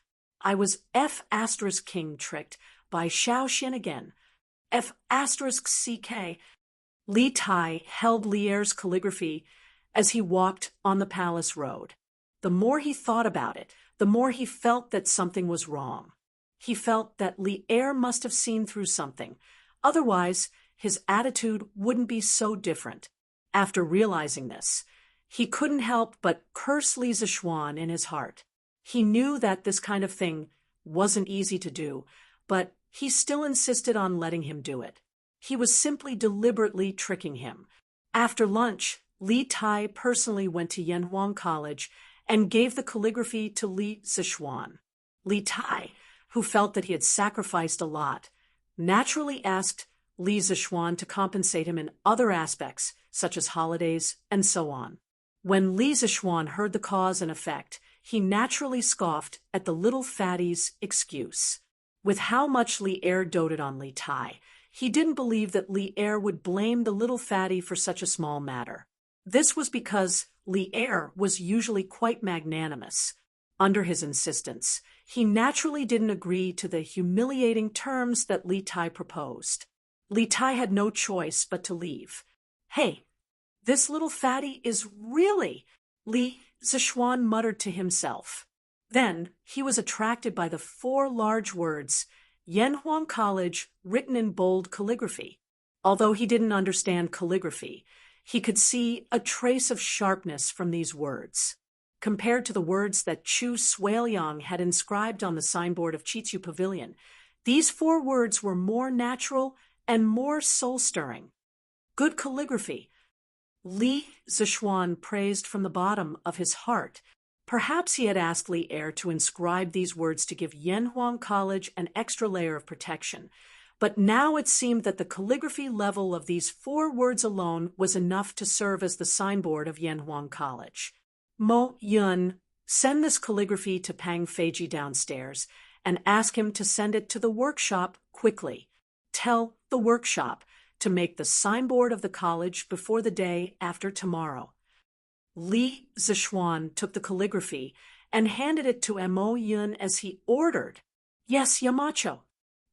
I was F*King tricked by Xiao Xin again. F*CK. Li Tai held Li Er's calligraphy as he walked on the palace road. The more he thought about it, the more he felt that something was wrong. He felt that Li Er must have seen through something. Otherwise, his attitude wouldn't be so different. After realizing this, he couldn't help but curse Li Zishuan in his heart. He knew that this kind of thing wasn't easy to do, but he still insisted on letting him do it. He was simply deliberately tricking him. After lunch, Li Tai personally went to Yanhuang College and gave the calligraphy to Li Zishuan. Li Tai, who felt that he had sacrificed a lot, naturally asked Li Zishuan to compensate him in other aspects, such as holidays and so on. When Li Zishuan heard the cause and effect, he naturally scoffed at the little fatty's excuse. With how much Li Er doted on Li Tai, he didn't believe that Li Er would blame the little fatty for such a small matter. This was because Li Er was usually quite magnanimous. Under his insistence, he naturally didn't agree to the humiliating terms that Li Tai proposed. Li Tai had no choice but to leave. Hey, this little fatty is really... Li Zishuan muttered to himself. Then he was attracted by the 4 large words, Yanhuang College, written in bold calligraphy. Although he didn't understand calligraphy, he could see a trace of sharpness from these words. Compared to the words that Chu Suiliang had inscribed on the signboard of Chitsu Pavilion, these 4 words were more natural and more soul-stirring. Good calligraphy. Li Zishuan praised from the bottom of his heart. Perhaps he had asked Li Er to inscribe these words to give Yanhuang College an extra layer of protection, but now it seemed that the calligraphy level of these 4 words alone was enough to serve as the signboard of Yanhuang College. Mo Yun, send this calligraphy to Pang Feiji downstairs and ask him to send it to the workshop quickly. Tell the workshop to make the signboard of the college before the day after tomorrow. Li Zishuan took the calligraphy and handed it to Mo Yun as he ordered. Yes, Yamacho.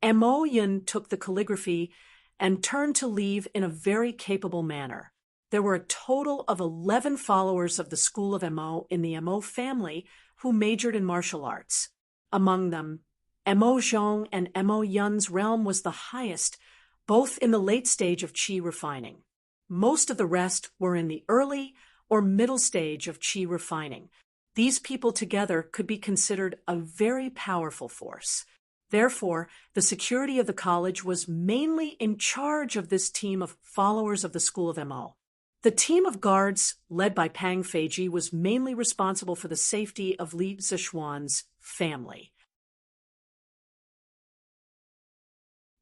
Mo Yun took the calligraphy and turned to leave in a very capable manner. There were a total of 11 followers of the school of Mo in the Mo family who majored in martial arts. Among them, Mo Zhong and Mo Yun's realm was the highest, both in the late stage of qi refining. Most of the rest were in the early or middle stage of qi refining. These people together could be considered a very powerful force. Therefore, the security of the college was mainly in charge of this team of followers of the school of Mo. The team of guards, led by Pang Feiji, was mainly responsible for the safety of Li Zishuan's family.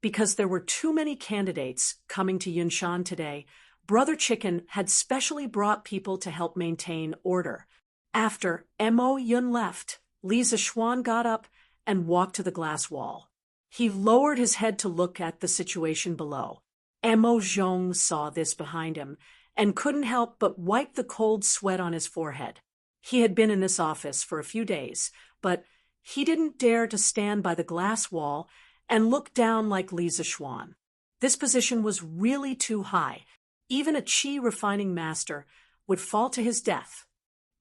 Because there were too many candidates coming to Yunshan today, Brother Chicken had specially brought people to help maintain order. After Mo Yun left, Li Zishuan got up and walked to the glass wall. He lowered his head to look at the situation below. Mo Zhong saw this behind him and couldn't help but wipe the cold sweat on his forehead. He had been in this office for a few days, but he didn't dare to stand by the glass wall and look down like Li Zishuan. This position was really too high. Even a qi refining master would fall to his death.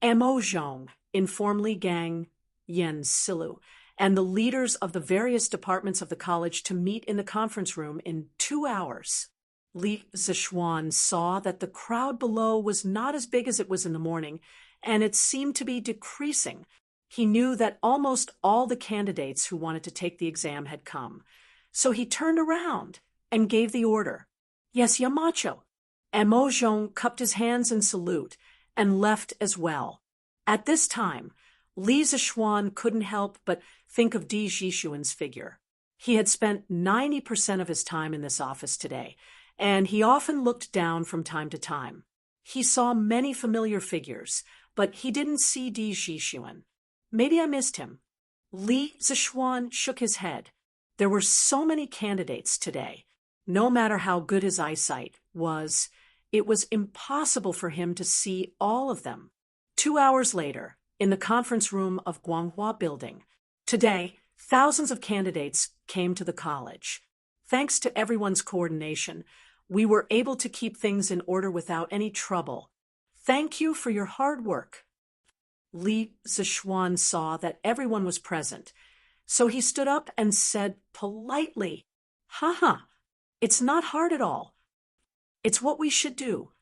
Mo Zhong informed Li Gang, Yen Silu, and the leaders of the various departments of the college to meet in the conference room in 2 hours. Li Zishuan saw that the crowd below was not as big as it was in the morning, and it seemed to be decreasing. He knew that almost all the candidates who wanted to take the exam had come. So he turned around and gave the order. Yes, Yamacho. Mo Zhong cupped his hands in salute and left as well. At this time, Li Zishuan couldn't help but think of Di Jishuan's figure. He had spent 90% of his time in this office today, and he often looked down from time to time. He saw many familiar figures, but he didn't see Di Jishuan. Maybe I missed him. Li Zishuan shook his head. There were so many candidates today. No matter how good his eyesight was, it was impossible for him to see all of them. 2 hours later, in the conference room of Guanghua Building, today, thousands of candidates came to the college. Thanks to everyone's coordination, we were able to keep things in order without any trouble. Thank you for your hard work. Li Zishuan saw that everyone was present, so he stood up and said politely, "Haha, it's not hard at all. It's what we should do."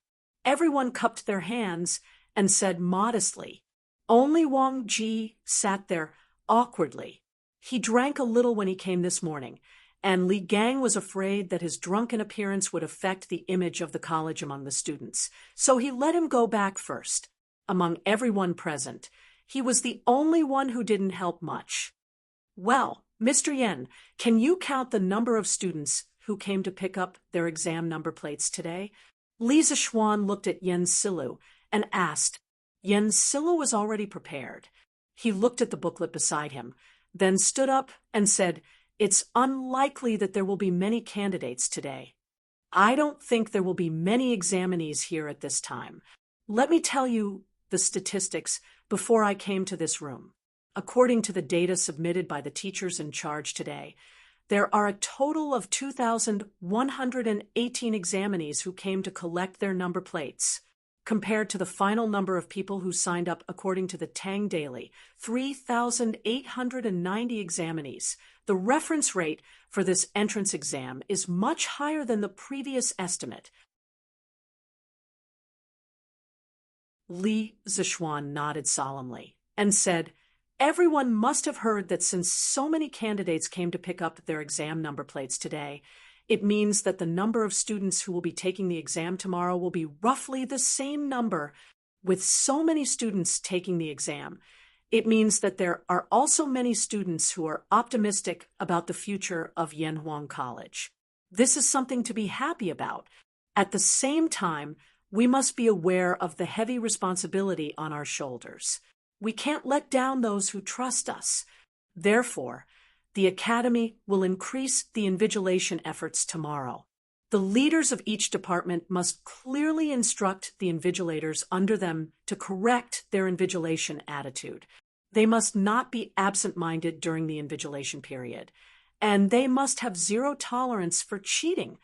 Everyone cupped their hands and said modestly. Only Wang Ji sat there awkwardly. He drank a little when he came this morning, and Li Gang was afraid that his drunken appearance would affect the image of the college among the students, so he let him go back first. Among everyone present, he was the only one who didn't help much. "Well, Mr. Yen, can you count the number of students who came to pick up their exam number plates today?" Li Zishuan looked at Yen Silu and asked. Yen Silu was already prepared. He looked at the booklet beside him, then stood up and said, "It's unlikely that there will be many candidates today. I don't think there will be many examinees here at this time. Let me tell you the statistics before I came to this room. According to the data submitted by the teachers in charge today, there are a total of 2,118 examinees who came to collect their number plates. Compared to the final number of people who signed up according to the Tang Daily, 3,890 examinees. The reference rate for this entrance exam is much higher than the previous estimate." Li Zishuan nodded solemnly and said, "Everyone must have heard that since so many candidates came to pick up their exam number plates today, it means that the number of students who will be taking the exam tomorrow will be roughly the same number. With so many students taking the exam, it means that there are also many students who are optimistic about the future of Yanhuang College. This is something to be happy about. At the same time, we must be aware of the heavy responsibility on our shoulders. We can't let down those who trust us. Therefore, the Academy will increase the invigilation efforts tomorrow. The leaders of each department must clearly instruct the invigilators under them to correct their invigilation attitude. They must not be absent-minded during the invigilation period, and they must have zero tolerance for cheating.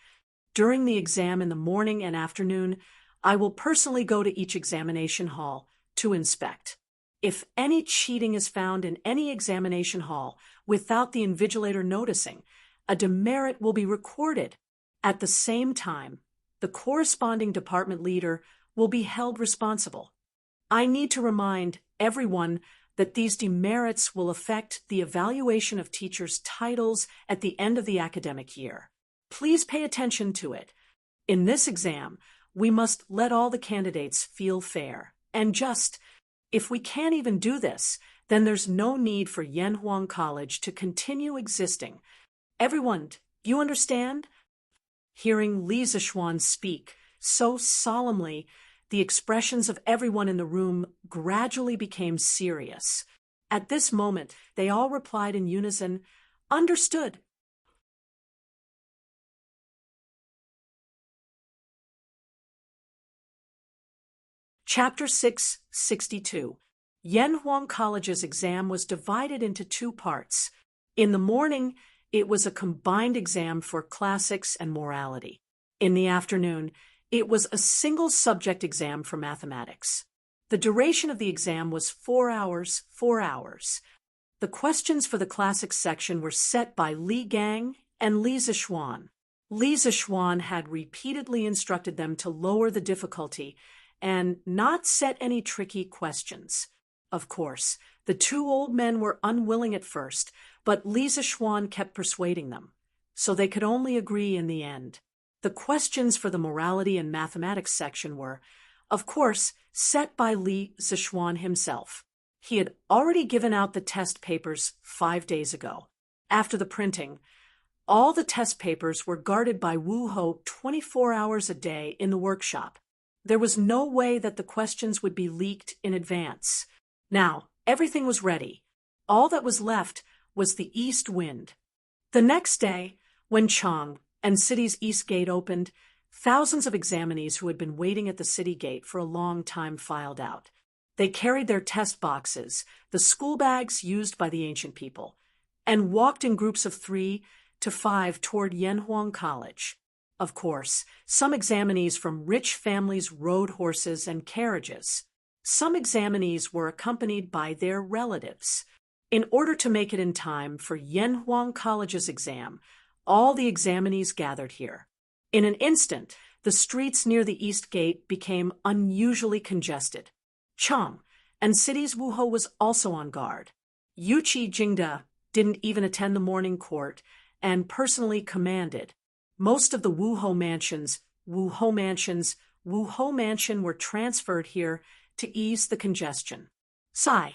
During the exam in the morning and afternoon, I will personally go to each examination hall to inspect. If any cheating is found in any examination hall without the invigilator noticing, a demerit will be recorded. At the same time, the corresponding department leader will be held responsible. I need to remind everyone that these demerits will affect the evaluation of teachers' titles at the end of the academic year. Please pay attention to it. In this exam, We must let all the candidates feel fair and just. If we can't even do this, then there's no need for Yanhuang College to continue existing. Everyone, you understand? Hearing Li Zishuan speak so solemnly, the expressions of everyone in the room gradually became serious. At this moment, they all replied in unison, "Understood." Chapter 662. Yanhuang College's exam was divided into two parts. In the morning, it was a combined exam for classics and morality. In the afternoon, it was a single subject exam for mathematics. The duration of the exam was 4 hours, 4 hours. The questions for the classics section were set by Li Gang and Li Zishuan. Li Zishuan had repeatedly instructed them to lower the difficulty and not set any tricky questions. Of course, the two old men were unwilling at first, but Li Zishuan kept persuading them, so they could only agree in the end. The questions for the morality and mathematics section were, of course, set by Li Zishuan himself. He had already given out the test papers 5 days ago. After the printing, all the test papers were guarded by Wu Ho 24 hours a day in the workshop. There was no way that the questions would be leaked in advance. Now, everything was ready. All that was left was the east wind. The next day, when Chang and city's east gate opened, thousands of examinees who had been waiting at the city gate for a long time filed out. They carried their test boxes, the school bags used by the ancient people, and walked in groups of 3 to 5 toward Yanhuang College. Of course, some examinees from rich families rode horses and carriages. Some examinees were accompanied by their relatives. In order to make it in time for Yanhuang College's exam, all the examinees gathered here. In an instant, the streets near the east gate became unusually congested. Chang and city's Wuho was also on guard. Yuqi Jingda didn't even attend the morning court and personally commanded. Most of the Wuho Mansion were transferred here to ease the congestion. Sigh,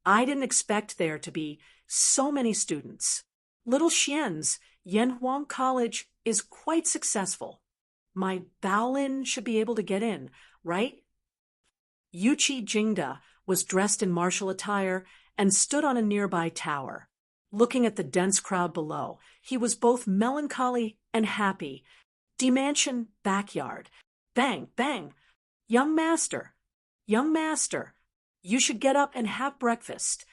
I didn't expect there to be so many students. Little Xian's Yanhuang College is quite successful. My Baolin should be able to get in, right? Yuqi Jingda was dressed in martial attire and stood on a nearby tower. Looking at the dense crowd below, he was both melancholy and happy. Mansion backyard. Bang, bang. Young master, you should get up and have breakfast.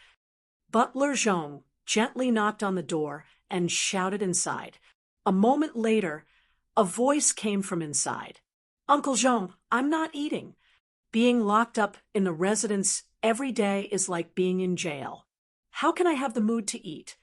Butler Zhong gently knocked on the door and shouted inside. A moment later, a voice came from inside. Uncle Zhong, I'm not eating. Being locked up in the residence every day is like being in jail. How can I have the mood to eat?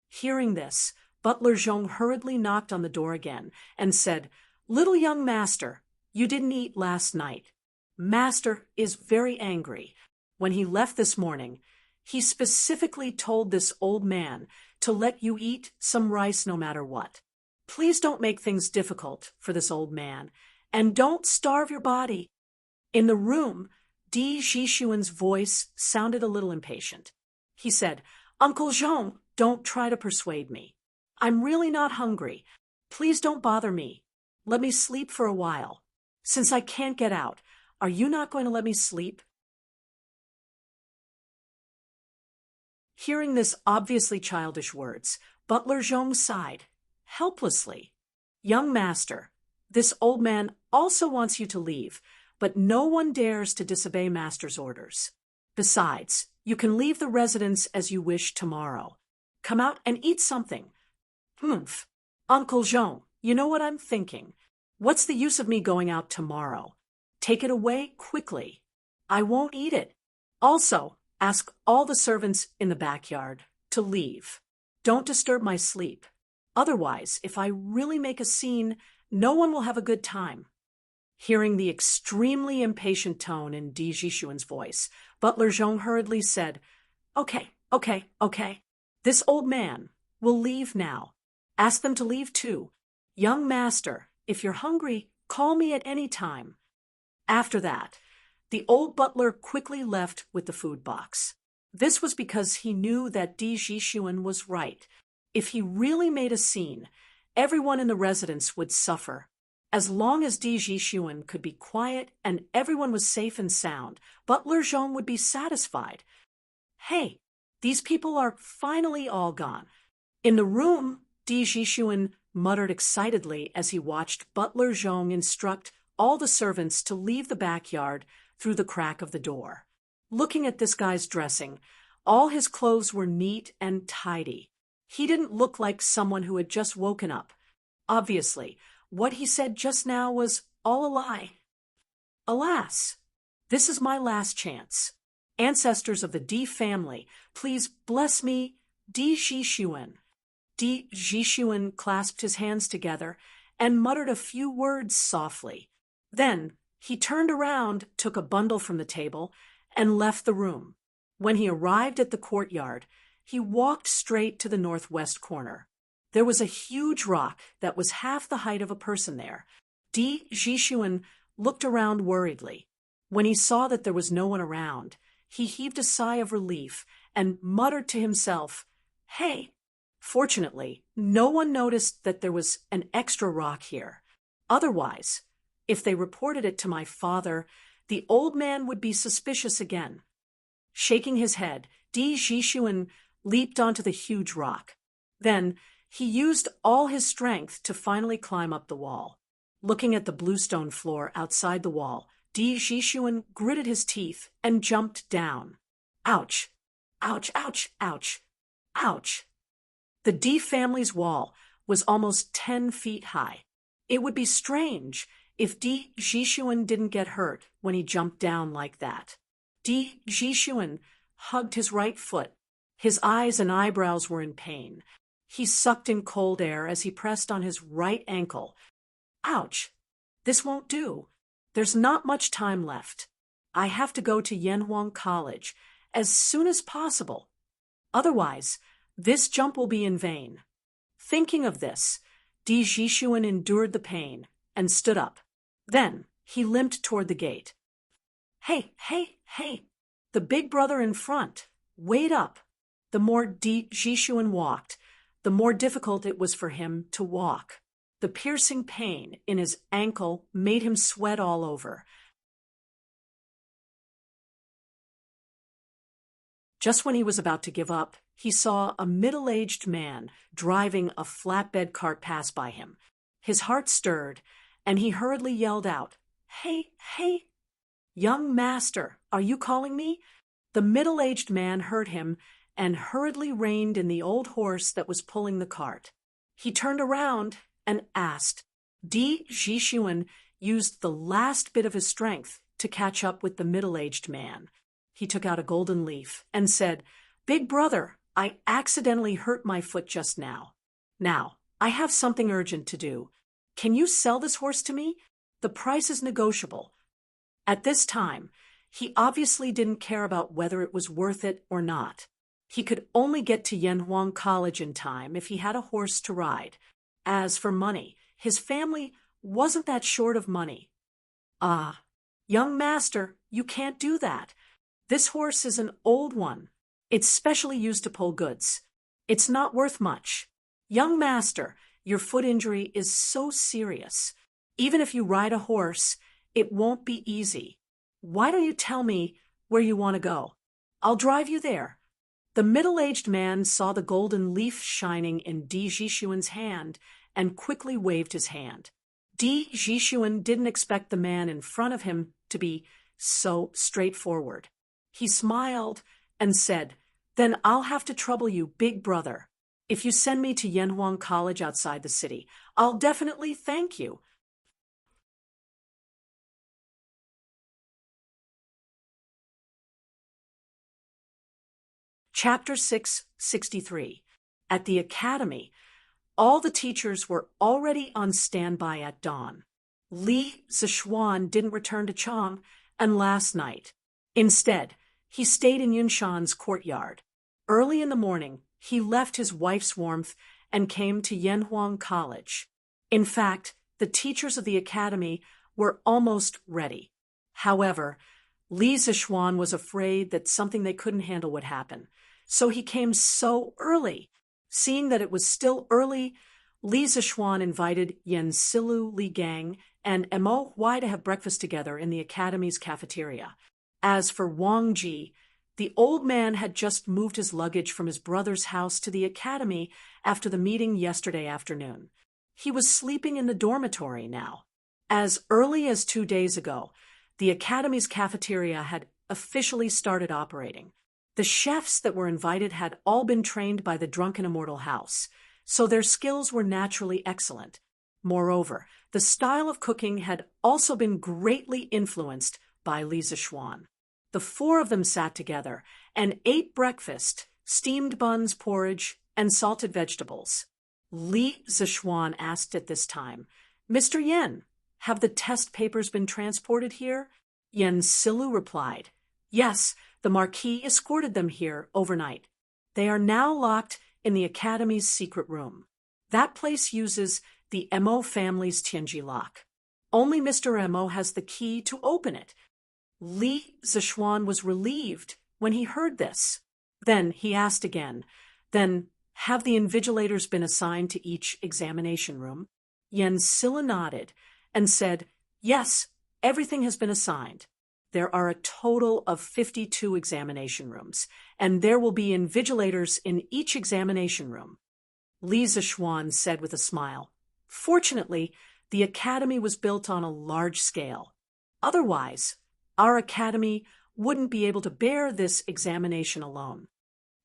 Hearing this, Butler Zhong hurriedly knocked on the door again and said, Little young master, you didn't eat last night. Master is very angry. When he left this morning, he specifically told this old man to let you eat some rice no matter what. Please don't make things difficult for this old man, and don't starve your body. In the room, Di Jishuan's voice sounded a little impatient. He said, Uncle Zhong, don't try to persuade me. I'm really not hungry. Please don't bother me. Let me sleep for a while. Since I can't get out, are you not going to let me sleep? Hearing this obviously childish words, Butler Zhong sighed, helplessly. Young master, this old man also wants you to leave, but no one dares to disobey master's orders. Besides, you can leave the residence as you wish tomorrow. Come out and eat something. Humph. Uncle Zhong, you know what I'm thinking. What's the use of me going out tomorrow? Take it away quickly. I won't eat it. Also, ask all the servants in the backyard to leave. Don't disturb my sleep. Otherwise, if I really make a scene, no one will have a good time. Hearing the extremely impatient tone in Di Jishuan's voice, Butler Zhong hurriedly said, Okay. This old man will leave now. Ask them to leave too. Young master, if you're hungry, Call me at any time." After that, the old butler quickly left with the food box. This was because he knew that Di Jixuan was right. If he really made a scene, everyone in the residence would suffer. As long as Di Jixuan could be quiet and everyone was safe and sound, Butler Zhong would be satisfied. Hey, these people are finally all gone. In the room, Di Jixuan muttered excitedly as he watched Butler Zhong instruct all the servants to leave the backyard through the crack of the door. Looking at this guy's dressing, all his clothes were neat and tidy. He didn't look like someone who had just woken up. Obviously, what he said just now was all a lie. Alas, this is my last chance. Ancestors of the Di family, please bless me, Di Jixuan. Di Jixuan clasped his hands together and muttered a few words softly. Then he turned around, took a bundle from the table, and left the room. When he arrived at the courtyard, he walked straight to the northwest corner. There was a huge rock that was half the height of a person there. Di Jixuan looked around worriedly. When he saw that there was no one around, he heaved a sigh of relief and muttered to himself, "Hey!" Fortunately, no one noticed that there was an extra rock here. Otherwise, if they reported it to my father, the old man would be suspicious again. Shaking his head, Di Jixuan leaped onto the huge rock. Then he used all his strength to finally climb up the wall. Looking at the bluestone floor outside the wall, Di Jixuan gritted his teeth and jumped down. Ouch! Ouch! Ouch! Ouch! Ouch! The Di family's wall was almost 10 feet high. It would be strange if Di Jixuan didn't get hurt when he jumped down like that. Di Jixuan hugged his right foot. His eyes and eyebrows were in pain. He sucked in cold air as he pressed on his right ankle. Ouch! This won't do. There's not much time left. I have to go to Yanhuang College as soon as possible. Otherwise, this jump will be in vain. Thinking of this, Di Jixuan endured the pain and stood up. Then he limped toward the gate. Hey, hey, hey! The big brother in front. Wait up! The more Di Jixuan walked, the more difficult it was for him to walk. The piercing pain in his ankle made him sweat all over. Just when he was about to give up, he saw a middle-aged man driving a flatbed cart pass by him. His heart stirred, and he hurriedly yelled out, "Hey, hey! Young master, are you calling me?" The middle-aged man heard him and hurriedly reined in the old horse that was pulling the cart. He turned around and asked. Di Jixuan used the last bit of his strength to catch up with the middle-aged man. He took out a golden leaf and said, "Big brother, I accidentally hurt my foot just now. Now, I have something urgent to do. Can you sell this horse to me? The price is negotiable." At this time, he obviously didn't care about whether it was worth it or not. He could only get to Yanhuang College in time if he had a horse to ride. As for money, his family wasn't that short of money. "Ah, young master, you can't do that. This horse is an old one. It's specially used to pull goods. It's not worth much. Young master, your foot injury is so serious. Even if you ride a horse, it won't be easy. Why don't you tell me where you want to go? I'll drive you there." The middle-aged man saw the golden leaf shining in Di Jixuan's hand and quickly waved his hand. Di Jixuan didn't expect the man in front of him to be so straightforward. He smiled and said, "Then I'll have to trouble you, big brother. If you send me to Yanhuang College outside the city, I'll definitely thank you." Chapter 663. At the academy, all the teachers were already on standby at dawn. Li Zishuan didn't return to Chang, and last night. Instead, he stayed in Yunshan's courtyard. Early in the morning, he left his wife's warmth and came to Yanhuang College. In fact, The teachers of the academy were almost ready. However, Li Zixuan was afraid that something they couldn't handle would happen, so he came so early. Seeing that it was still early, Li Zixuan invited Yan Silu, Li Gang, and Mo Huai to have breakfast together in the academy's cafeteria. As for Wang Ji, the old man had just moved his luggage from his brother's house to the academy after the meeting yesterday afternoon. He was sleeping in the dormitory now. As early as 2 days ago, the academy's cafeteria had officially started operating. The chefs that were invited had all been trained by the Drunken Immortal House, so their skills were naturally excellent. Moreover, the style of cooking had also been greatly influenced by Li Zixuan. The four of them sat together and ate breakfast, steamed buns, porridge, and salted vegetables. Li Zixuan asked at this time, "Mr. Yan, have the test papers been transported here?" Yan Silu replied, "Yes, the Marquis escorted them here overnight. They are now locked in the Academy's secret room. That place uses the Mo family's Tianji lock. Only Mr. Mo has the key to open it." Li Zixuan was relieved when he heard this. Then he asked again, "Then have the invigilators been assigned to each examination room?" Yan Silla nodded and said, "Yes, everything has been assigned. There are a total of 52 examination rooms, and there will be invigilators in each examination room." Li Zixuan said with a smile, "Fortunately, the academy was built on a large scale. Otherwise, our academy wouldn't be able to bear this examination alone."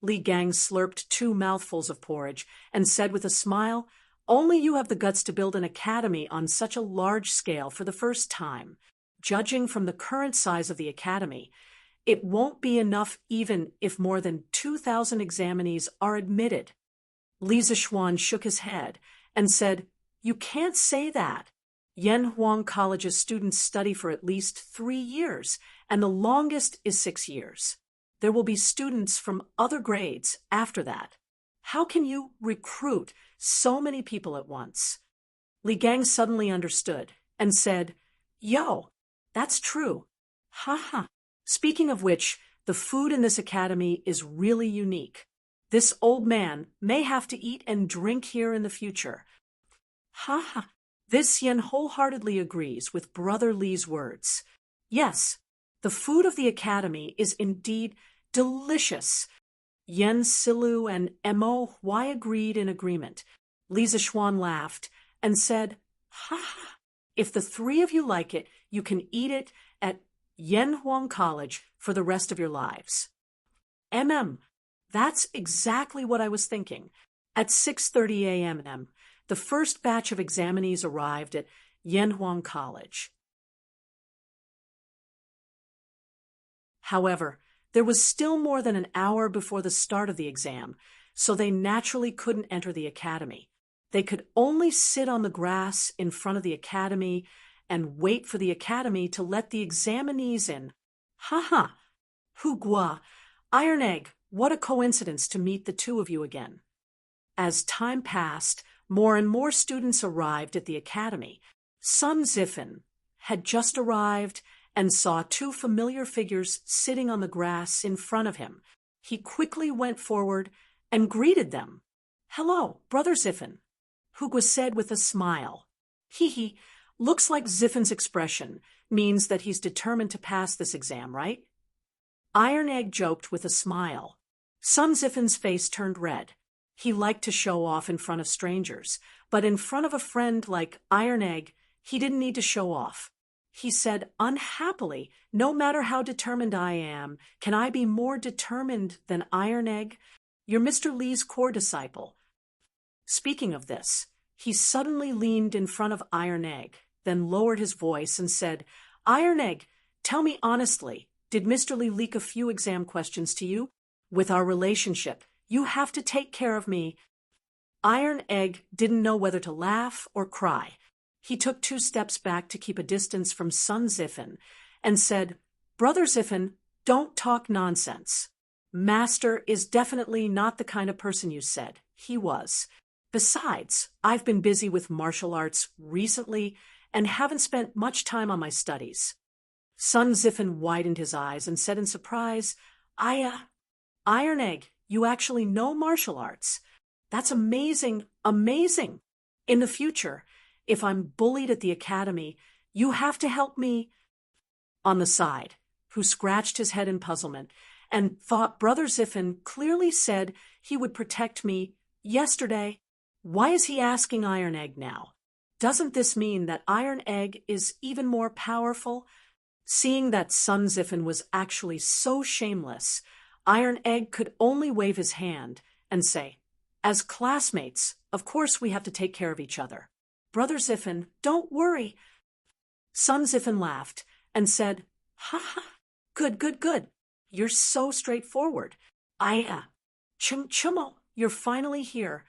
Li Gang slurped 2 mouthfuls of porridge and said with a smile, "Only you have the guts to build an academy on such a large scale for the first time. Judging from the current size of the academy, it won't be enough even if more than 2,000 examinees are admitted." Li Zixuan shook his head and said, "You can't say that. Yanhuang College's students study for at least 3 years, and the longest is 6 years. There will be students from other grades after that. How can you recruit so many people at once?" Li Gang suddenly understood and said, "Yo, that's true. Ha. Speaking of which, the food in this academy is really unique. This old man may have to eat and drink here in the future." Ha. This Yen wholeheartedly agrees with Brother Li's words. Yes, the food of the academy is indeed delicious. Yan Silu and Mo Huai agreed in agreement. Li Zixuan laughed and said, "Ha. If the 3 of you like it, you can eat it at Yanhuang College for the rest of your lives." That's exactly what I was thinking. At 6:30 a.m., the first batch of examinees arrived at Yanhuang College. However, there was still more than an hour before the start of the exam, so they naturally couldn't enter the academy. They could only sit on the grass in front of the academy and wait for the academy to let the examinees in. Ha. Hugua, Iron Egg, what a coincidence to meet the 2 of you again. As time passed, more and more students arrived at the academy. Sun Zifen had just arrived and saw 2 familiar figures sitting on the grass in front of him. He quickly went forward and greeted them. "Hello, Brother Zifen," Hugua said with a smile. He, looks like Ziffen's expression means that he's determined to pass this exam, right? Iron Egg joked with a smile. Sun Ziffen's face turned red. He liked to show off in front of strangers, but in front of a friend like Iron Egg, he didn't need to show off. He said unhappily, "No matter how determined I am, can I be more determined than Iron Egg? You're Mr. Li's core disciple." Speaking of this, he suddenly leaned in front of Iron Egg, then lowered his voice and said, "Iron Egg, tell me honestly, did Mr. Li leak a few exam questions to you? With our relationship, you have to take care of me." Iron Egg didn't know whether to laugh or cry. He took 2 steps back to keep a distance from Sun Zifen and said, "Brother Zifen, don't talk nonsense. Master is definitely not the kind of person you said. He was. Besides, I've been busy with martial arts recently and haven't spent much time on my studies. Sun Ziffin widened his eyes and said in surprise, Iron Egg, you actually know martial arts. That's amazing, amazing. In the future, if I'm bullied at the academy, you have to help me. On the side, who scratched his head in puzzlement and thought Brother Ziffin clearly said he would protect me yesterday. Why is he asking Iron Egg now? Doesn't this mean that Iron Egg is even more powerful? Seeing that Sun Ziffin was actually so shameless, Iron Egg could only wave his hand and say, as classmates, of course we have to take care of each other. Brother Ziffin, don't worry. Sun Ziffin laughed and said, ha ha, good, good, good. You're so straightforward. Chumo, you're finally here.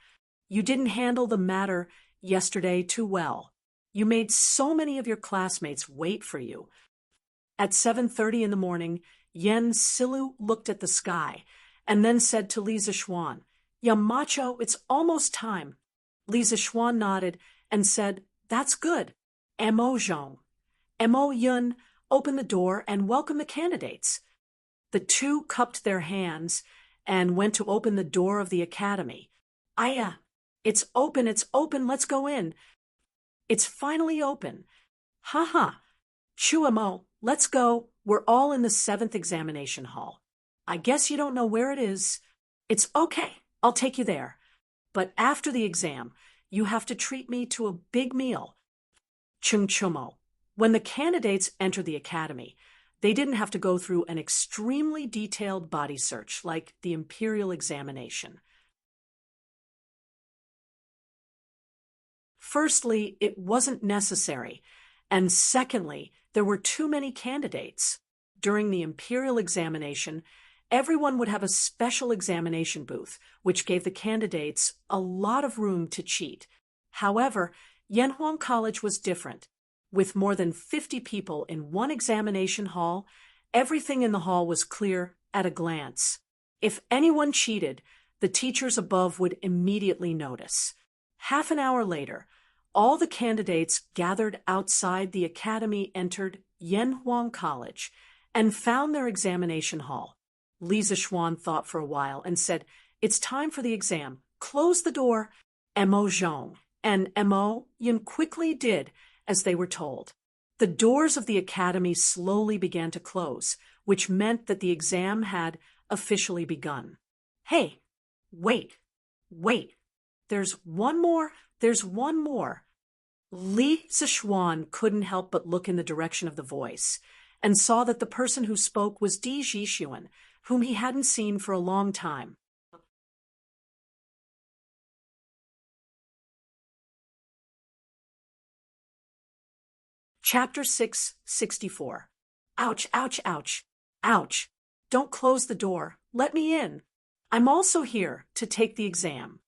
You didn't handle the matter yesterday too well. You made so many of your classmates wait for you. At 7:30 in the morning, Yen Silu looked at the sky and then said to Li Zixuan, Macho, it's almost time. Li Zixuan nodded and said, that's good. Mo Zhong. Mo Yun, open the door and welcome the candidates. The two cupped their hands and went to open the door of the academy. It's open, let's go in. It's finally open. Ha ha. Chuamo, let's go. We're all in the 7th examination hall. I guess you don't know where it is. It's okay, I'll take you there. But after the exam, you have to treat me to a big meal. Chung Chumo. When the candidates entered the academy, they didn't have to go through an extremely detailed body search like the imperial examination. Firstly, it wasn't necessary, and secondly, there were too many candidates. During the imperial examination, everyone would have a special examination booth, which gave the candidates a lot of room to cheat. However, Yanhuang College was different. With more than 50 people in one examination hall, everything in the hall was clear at a glance. If anyone cheated, the teachers above would immediately notice. Half an hour later, all the candidates gathered outside the academy entered Yanhuang College and found their examination hall. Li Zixuan thought for a while and said, it's time for the exam. Close the door. Mo Zhong and Mo Yun quickly did as they were told. The doors of the academy slowly began to close, which meant that the exam had officially begun. Hey, wait. There's one more. Li Zixuan couldn't help but look in the direction of the voice and saw that the person who spoke was Di Zhixuan, whom he hadn't seen for a long time. Chapter 664. Ouch, ouch, ouch. Ouch. Don't close the door. Let me in. I'm also here to take the exam.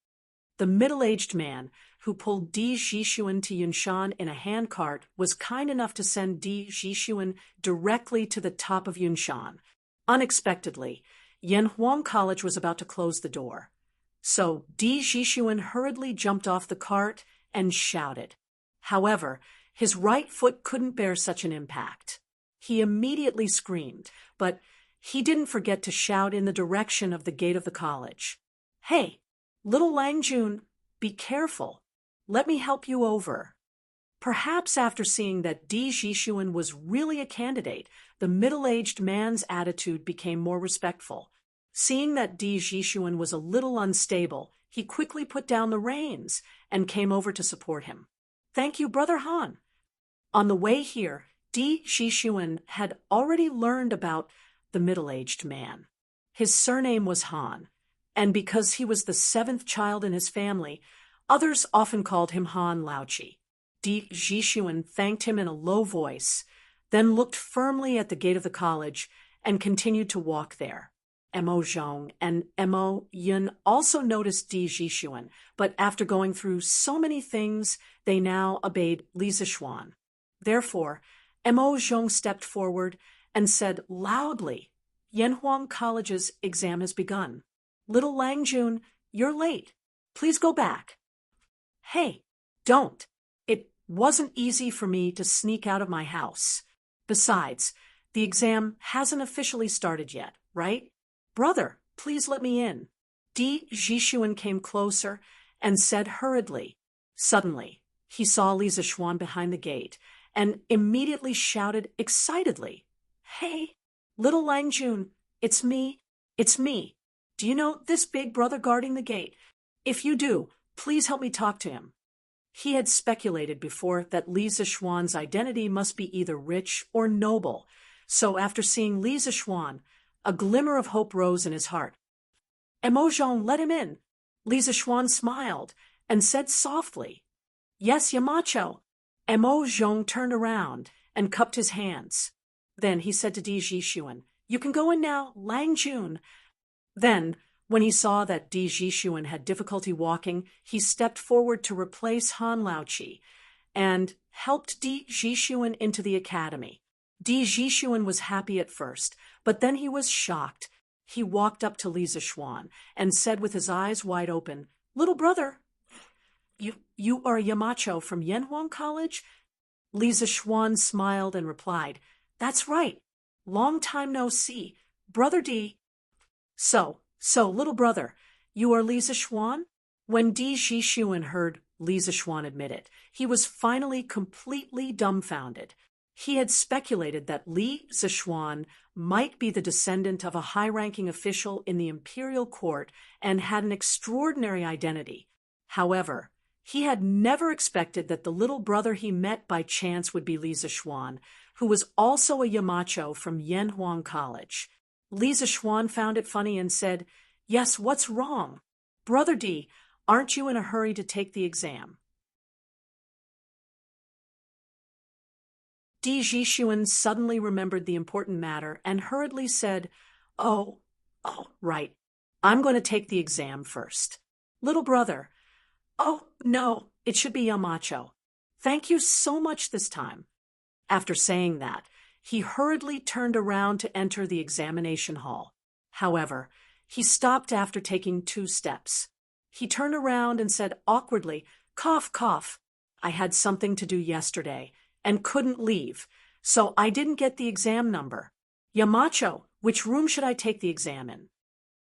The middle-aged man who pulled Di Zhixuan to Yunshan in a handcart was kind enough to send Di Zhixuan directly to the top of Yunshan. Unexpectedly, Yanhuang College was about to close the door. So Di Zhixuan hurriedly jumped off the cart and shouted. However, his right foot couldn't bear such an impact. He immediately screamed, but he didn't forget to shout in the direction of the gate of the college. Hey, little Langjun, be careful. Let me help you over. Perhaps after seeing that Di Zhixuan was really a candidate, the middle-aged man's attitude became more respectful. Seeing that Di Zhixuan was a little unstable, he quickly put down the reins and came over to support him. Thank you, Brother Han. On the way here, Di Zhixuan had already learned about the middle-aged man. His surname was Han, and because he was the 7th child in his family, others often called him Han Laochi. Di Zhixuan thanked him in a low voice, then looked firmly at the gate of the college and continued to walk there. Mo Zhong and Mo Yun also noticed Di Zhixuan, but after going through so many things, they now obeyed Li Zixuan. Therefore, Mo Zhong stepped forward and said loudly, Yanhuang College's exam has begun. Little Langjun, you're late. Please go back. Hey, don't. It wasn't easy for me to sneak out of my house. Besides, the exam hasn't officially started yet, right? Brother, please let me in. Di Jishuan came closer and said hurriedly. Suddenly, he saw Li Zixuan behind the gate and immediately shouted excitedly, "Hey, little Lang Jun, it's me, it's me. Do you know this big brother guarding the gate? If you do, please help me talk to him." He had speculated before that Li Zixuan's identity must be either rich or noble, so after seeing Li Zixuan, a glimmer of hope rose in his heart. "Emojong, let him in." Li Zixuan smiled and said softly, "Yes, Yamacho." Emojong turned around and cupped his hands. Then he said to Di Jishuan, "You can go in now, Lang Jun." Then, when he saw that Di Jishuan had difficulty walking, he stepped forward to replace Han Laoqi and helped Di Jishuan into the academy. Di Jishuan was happy at first, but then he was shocked. He walked up to Li Zixuan and said with his eyes wide open, "Little brother, you are Yamacho from Yanhuang College?" Li Zixuan smiled and replied, "That's right. Long time no see. Brother Di." So, little brother, you are Li Zixuan?" When Di Jishuan heard Li Zixuan admit it, he was finally completely dumbfounded. He had speculated that Li Zixuan might be the descendant of a high-ranking official in the imperial court and had an extraordinary identity. However, he had never expected that the little brother he met by chance would be Li Zixuan, who was also a Yamacho from Yanhuang College. Li Zixuan found it funny and said, "Yes, what's wrong? Brother Di, aren't you in a hurry to take the exam?" Di Jishuan suddenly remembered the important matter and hurriedly said, Oh, right. I'm going to take the exam first." "Little brother." "Oh, no, it should be Yamacho. Thank you so much this time." After saying that, he hurriedly turned around to enter the examination hall. However, he stopped after taking 2 steps. He turned around and said awkwardly, "Cough, cough. I had something to do yesterday and couldn't leave, so I didn't get the exam number. Yamacho, which room should I take the exam in?"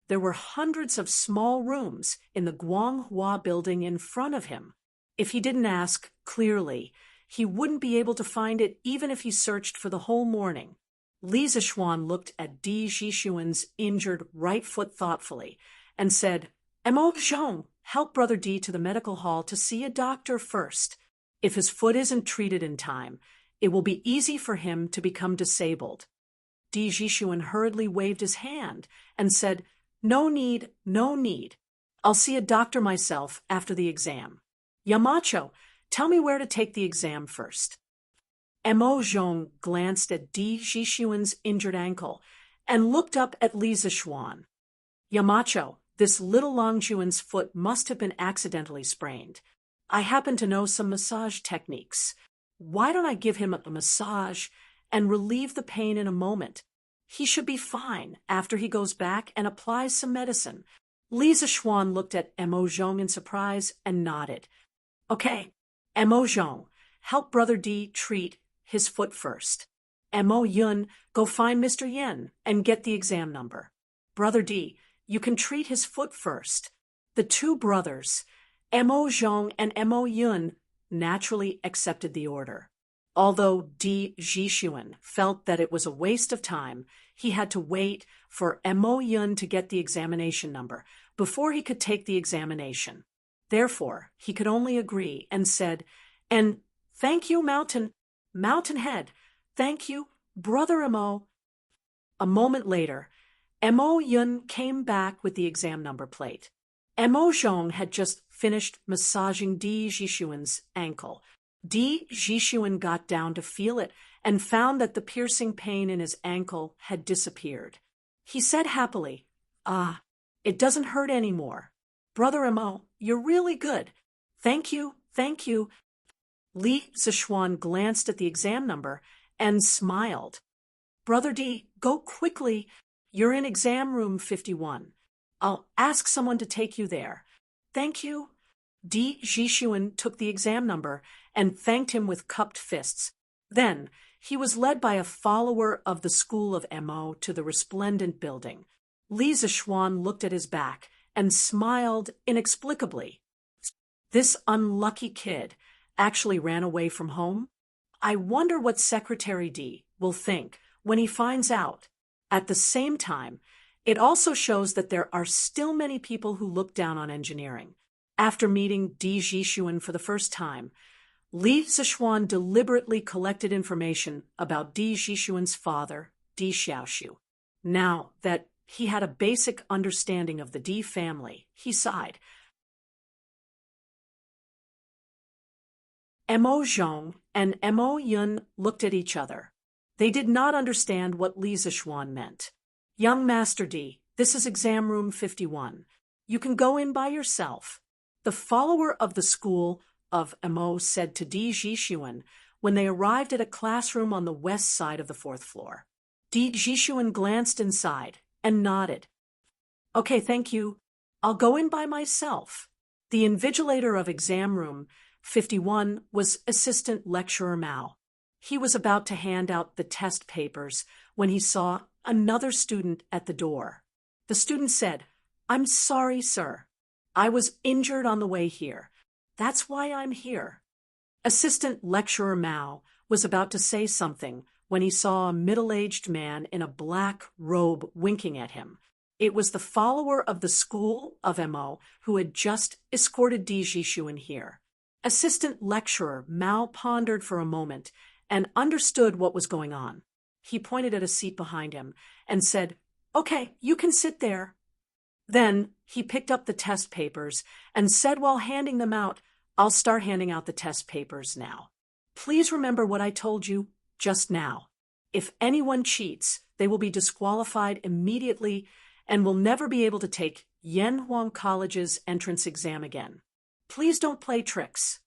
There were hundreds of small rooms in the Guanghua building in front of him. If he didn't ask clearly, he wouldn't be able to find it even if he searched for the whole morning. Li Zixuan looked at Di Jishuan's injured right foot thoughtfully and said, "Emojong, help Brother Di to the medical hall to see a doctor first. If his foot isn't treated in time, it will be easy for him to become disabled." Di Jishuan hurriedly waved his hand and said, "No need, no need. I'll see a doctor myself after the exam. Yamacho, tell me where to take the exam first." Emojong glanced at Di Jishuan's injured ankle and looked up at Li Zixuan. "Yamacho, this little Longjuan's foot must have been accidentally sprained. I happen to know some massage techniques. Why don't I give him a massage and relieve the pain in a moment? He should be fine after he goes back and applies some medicine." Li Zixuan looked at Emojong in surprise and nodded. "Okay, Emojong, help Brother Di treat his foot first. Emo Yun, go find Mr. Yen and get the exam number. Brother Di, you can treat his foot first." The 2 brothers, Emojong and Emo Yun, naturally accepted the order. Although Di Jishuan felt that it was a waste of time, he had to wait for Emo Yun to get the examination number before he could take the examination. Therefore, he could only agree and said, "And thank you, Mountainhead. Thank you, Brother Emo." A moment later, Emo Yun came back with the exam number plate. Emojong had just finished massaging Di Jishuan's ankle. Di Jishuan got down to feel it and found that the piercing pain in his ankle had disappeared. He said happily, "Ah, it doesn't hurt anymore. Brother Emo, you're really good. Thank you, thank you." Li Zixuan glanced at the exam number and smiled. "Brother Di, go quickly. You're in exam room 51. I'll ask someone to take you there. Thank you." Di Jixuan took the exam number and thanked him with cupped fists. Then, he was led by a follower of the school of Mo to the resplendent building. Li Zishuan looked at his back and smiled inexplicably. This unlucky kid actually ran away from home? I wonder what Secretary D will think when he finds out. At the same time, it also shows that there are still many people who look down on engineering. After meeting Di Jixuan for the first time, Li Zishuan deliberately collected information about Di Jixuan's father, Di Xiaoxiu. Now that he had a basic understanding of the Di family, he sighed. Mo Zhong and Mo Yun looked at each other. They did not understand what Li Zishuan meant. Young Master Di, this is exam room 51. You can go in by yourself. The follower of the school of Mo said to Di Jixuan when they arrived at a classroom on the west side of the 4th floor. Di Jixuan glanced inside and nodded. Okay, thank you. I'll go in by myself. The invigilator of exam room 51 was Assistant Lecturer Mao. He was about to hand out the test papers when he saw another student at the door. The student said, "I'm sorry, sir. I was injured on the way here. That's why I'm here." Assistant Lecturer Mao was about to say something when he saw a middle-aged man in a black robe winking at him. It was the follower of the school of Mo who had just escorted Di Jixuan here. Assistant Lecturer Mao pondered for a moment and understood what was going on. He pointed at a seat behind him and said, "Okay, you can sit there." Then he picked up the test papers and said while handing them out, "I'll start handing out the test papers now. Please remember what I told you just now. If anyone cheats, they will be disqualified immediately and will never be able to take Yanhuang College's entrance exam again. Please don't play tricks."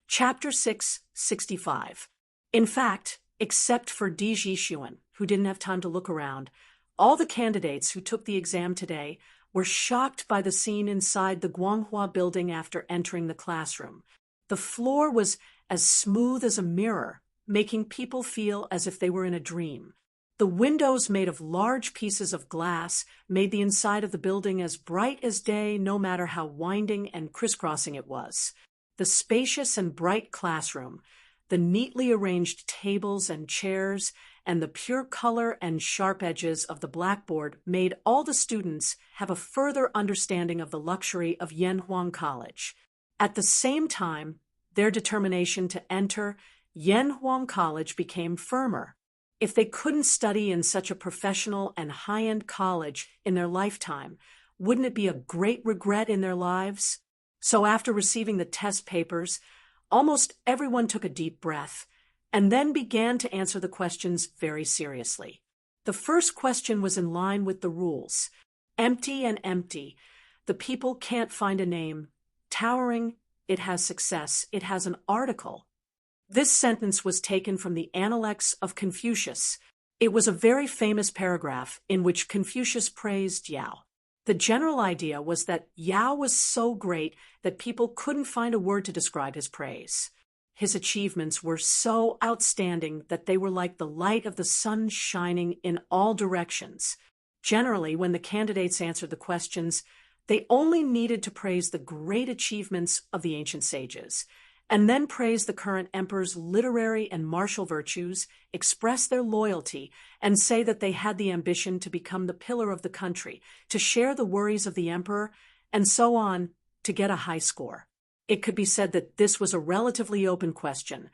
Chapter 665. In fact, except for Di Jixuan, who didn't have time to look around, all the candidates who took the exam today were shocked by the scene inside the Guanghua building after entering the classroom. The floor was as smooth as a mirror, making people feel as if they were in a dream. The windows made of large pieces of glass made the inside of the building as bright as day, no matter how winding and crisscrossing it was. The spacious and bright classroom, the neatly arranged tables and chairs, and the pure color and sharp edges of the blackboard made all the students have a further understanding of the luxury of Yanhuang College. At the same time, their determination to enter Yanhuang College became firmer. If they couldn't study in such a professional and high-end college in their lifetime, wouldn't it be a great regret in their lives? So after receiving the test papers, almost everyone took a deep breath and then began to answer the questions very seriously. The first question was in line with the rules. Empty and empty. The people can't find a name. Towering, it has success. It has an article. This sentence was taken from the Analects of Confucius. It was a very famous paragraph in which Confucius praised Yao. The general idea was that Yao was so great that people couldn't find a word to describe his praise. His achievements were so outstanding that they were like the light of the sun shining in all directions. Generally, when the candidates answered the questions, they only needed to praise the great achievements of the ancient sages, and then praise the current emperor's literary and martial virtues, express their loyalty, and say that they had the ambition to become the pillar of the country, to share the worries of the emperor, and so on, to get a high score. It could be said that this was a relatively open question,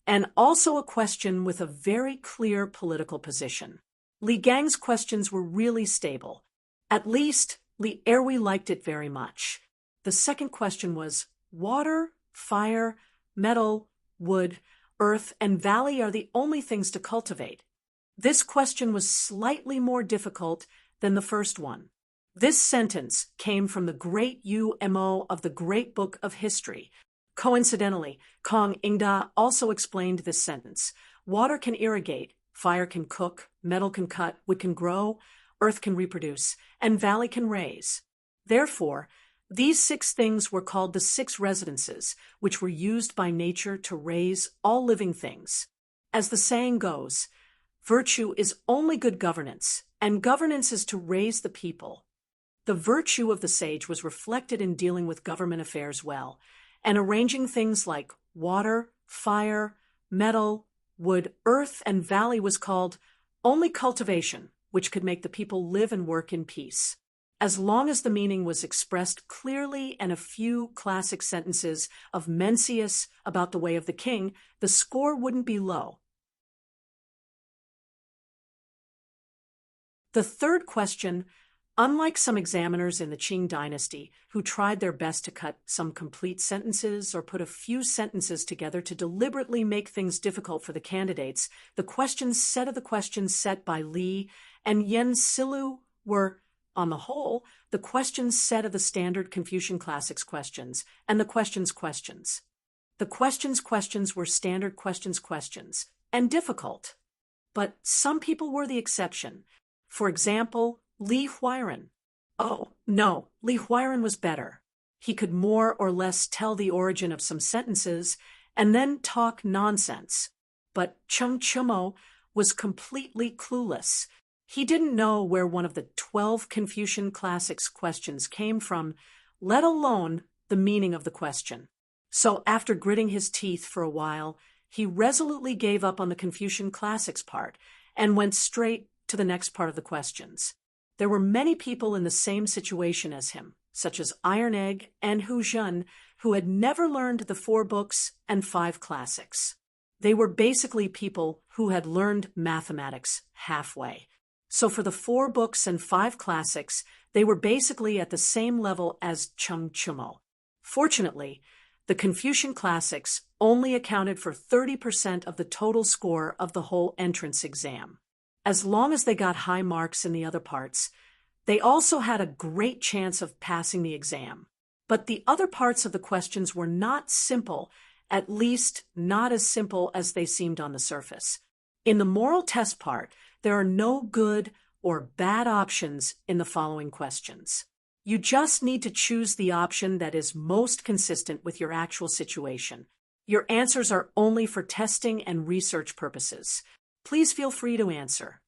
and also a question with a very clear political position. Li Gang's questions were really stable. At least, Li Erwi liked it very much. The second question was, water, fire, metal, wood, earth, and valley are the only things to cultivate. This question was slightly more difficult than the first one. This sentence came from the great Yu Mo of the Great Book of History. Coincidentally, Kong Ingda also explained this sentence. Water can irrigate, fire can cook, metal can cut, wood can grow, earth can reproduce, and valley can raise. Therefore, these 6 things were called the 6 residences, which were used by nature to raise all living things. As the saying goes, virtue is only good governance, and governance is to raise the people. The virtue of the sage was reflected in dealing with government affairs well, and arranging things like water, fire, metal, wood, earth, and valley was called only cultivation, which could make the people live and work in peace. As long as the meaning was expressed clearly and a few classic sentences of Mencius about the way of the king, the score wouldn't be low. The third question, unlike some examiners in the Qing dynasty who tried their best to cut some complete sentences or put a few sentences together to deliberately make things difficult for the candidates, the questions set by Li and Yen Silu were, on the whole, the questions set of the standard Confucian classics questions and the questions. The questions were standard questions, and difficult. But some people were the exception. For example, Li Huairan. Oh, no, Li Huairan was better. He could more or less tell the origin of some sentences and then talk nonsense. But Cheng Chumo was completely clueless. He didn't know where one of the 12 Confucian classics questions came from, let alone the meaning of the question. So after gritting his teeth for a while, he resolutely gave up on the Confucian classics part and went straight to the next part of the questions. There were many people in the same situation as him, such as Iron Egg and Hu Zhen, who had never learned the 4 books and 5 classics. They were basically people who had learned mathematics halfway. So for the 4 books and 5 classics, they were basically at the same level as Cheng Chumo. Fortunately, the Confucian classics only accounted for 30% of the total score of the whole entrance exam. As long as they got high marks in the other parts, they also had a great chance of passing the exam. But the other parts of the questions were not simple, at least not as simple as they seemed on the surface. In the moral test part, there are no good or bad options in the following questions. You just need to choose the option that is most consistent with your actual situation. Your answers are only for testing and research purposes. Please feel free to answer.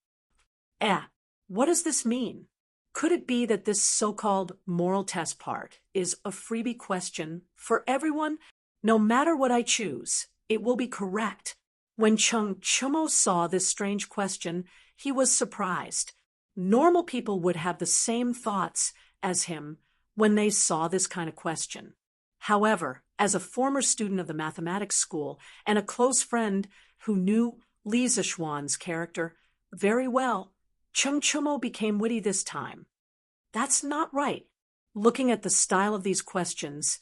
What does this mean? Could it be that this so-called moral test part is a freebie question for everyone? No matter what I choose, it will be correct. When Cheng Chumo saw this strange question, he was surprised. Normal people would have the same thoughts as him when they saw this kind of question. However, as a former student of the mathematics school and a close friend who knew Li Zishuan's character very well, Cheng Chumo became witty this time. That's not right. Looking at the style of these questions,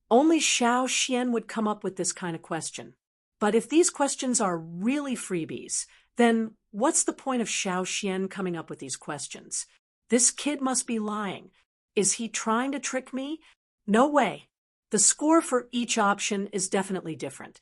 only Xiao Xian would come up with this kind of question. But if these questions are really freebies, then what's the point of Xiao Xian coming up with these questions? This kid must be lying. Is he trying to trick me? No way. The score for each option is definitely different.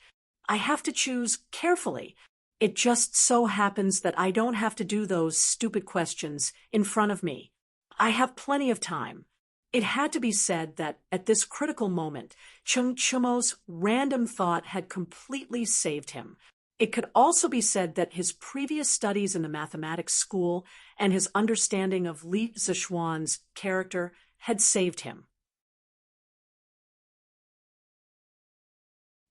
I have to choose carefully. It just so happens that I don't have to do those stupid questions in front of me. I have plenty of time. It had to be said that at this critical moment, Cheng Chumo's random thought had completely saved him. It could also be said that his previous studies in the mathematics school and his understanding of Li Zishuan's character had saved him.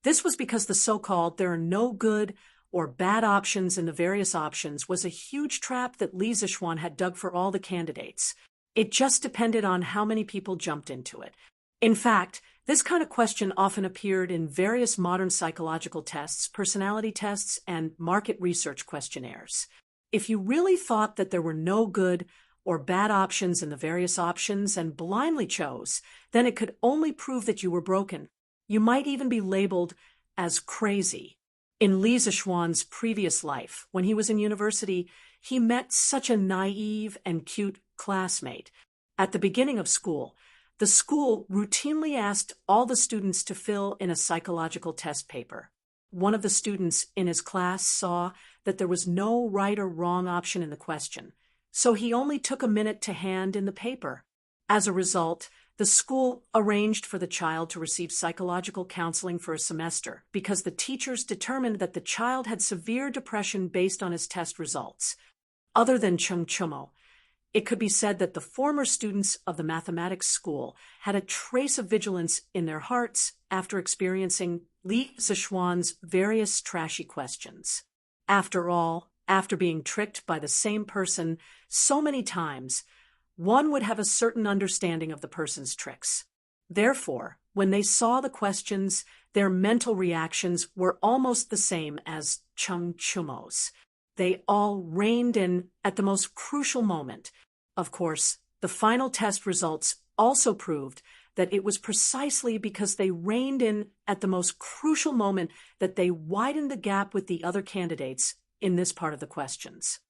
This was because the so-called there are no good or bad options in the various options was a huge trap that Li Zishuan had dug for all the candidates. It just depended on how many people jumped into it. In fact, this kind of question often appeared in various modern psychological tests, personality tests, and market research questionnaires. If you really thought that there were no good or bad options in the various options and blindly chose, then it could only prove that you were broken. You might even be labeled as crazy. In Li Zishuan's previous life, when he was in university, he met such a naive and cute classmate. At the beginning of school, the school routinely asked all the students to fill in a psychological test paper. One of the students in his class saw that there was no right or wrong option in the question, so he only took a minute to hand in the paper. As a result, the school arranged for the child to receive psychological counseling for a semester because the teachers determined that the child had severe depression based on his test results. Other than Chung Chumo, it could be said that the former students of the mathematics school had a trace of vigilance in their hearts after experiencing Li Zixuan's various trashy questions. After all, after being tricked by the same person so many times, one would have a certain understanding of the person's tricks. Therefore, when they saw the questions, their mental reactions were almost the same as Chung Chumo's. They all reined in at the most crucial moment. Of course, the final test results also proved that it was precisely because they reined in at the most crucial moment that they widened the gap with the other candidates in this part of the questions.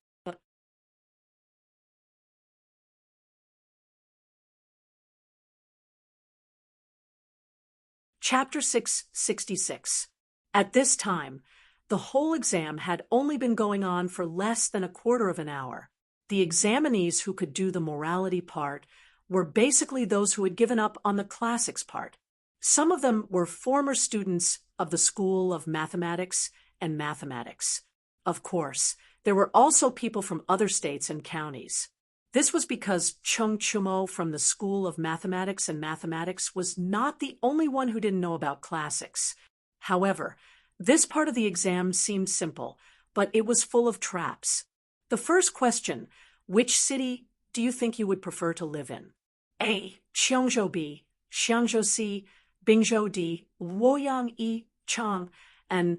Chapter 666. At this time, the whole exam had only been going on for less than a quarter of an hour. The examinees who could do the morality part were basically those who had given up on the classics part. Some of them were former students of the School of Mathematics and Mathematics. Of course, there were also people from other states and counties. This was because Chung Chumo from the School of Mathematics and Mathematics was not the only one who didn't know about classics. However, this part of the exam seemed simple, but it was full of traps. The first question, which city do you think you would prefer to live in? A. Cheongzhou B, Xiangzhou C, Bingzhou D, Luoyang E, Chang, and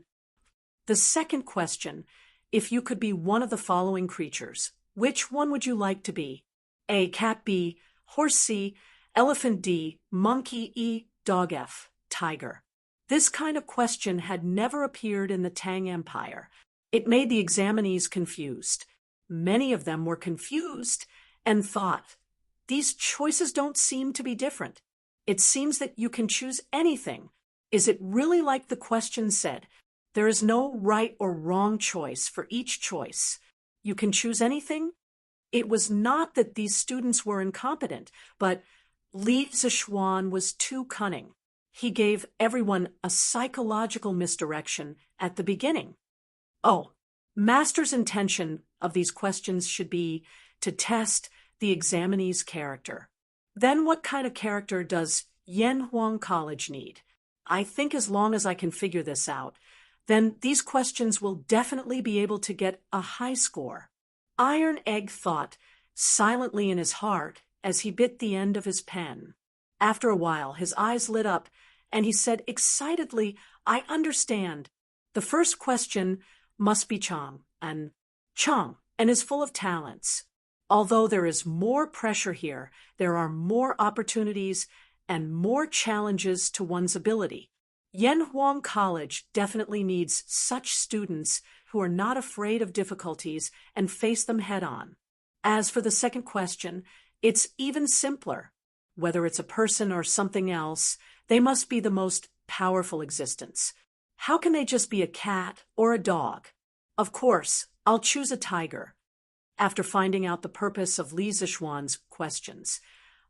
the second question, if you could be one of the following creatures, which one would you like to be? A. Cat B, Horse C, Elephant D, Monkey E, Dog F, Tiger. This kind of question had never appeared in the Tang Empire. It made the examinees confused. Many of them were confused and thought, these choices don't seem to be different. It seems that you can choose anything. Is it really like the question said? There is no right or wrong choice for each choice. You can choose anything? It was not that these students were incompetent, but Li Zixuan was too cunning. He gave everyone a psychological misdirection at the beginning. Oh, Master's intention of these questions should be to test the examinee's character. Then what kind of character does Yanhuang College need? I think as long as I can figure this out, then these questions will definitely be able to get a high score. Iron Egg thought silently in his heart as he bit the end of his pen. After a while, his eyes lit up, and he said excitedly, I understand. The first question must be Chang, and is full of talents. Although there is more pressure here, there are more opportunities and more challenges to one's ability. Yanhuang College definitely needs such students who are not afraid of difficulties and face them head-on. As for the second question, it's even simpler. Whether it's a person or something else, they must be the most powerful existence. How can they just be a cat or a dog? Of course, I'll choose a tiger. After finding out the purpose of Li Zixuan's questions,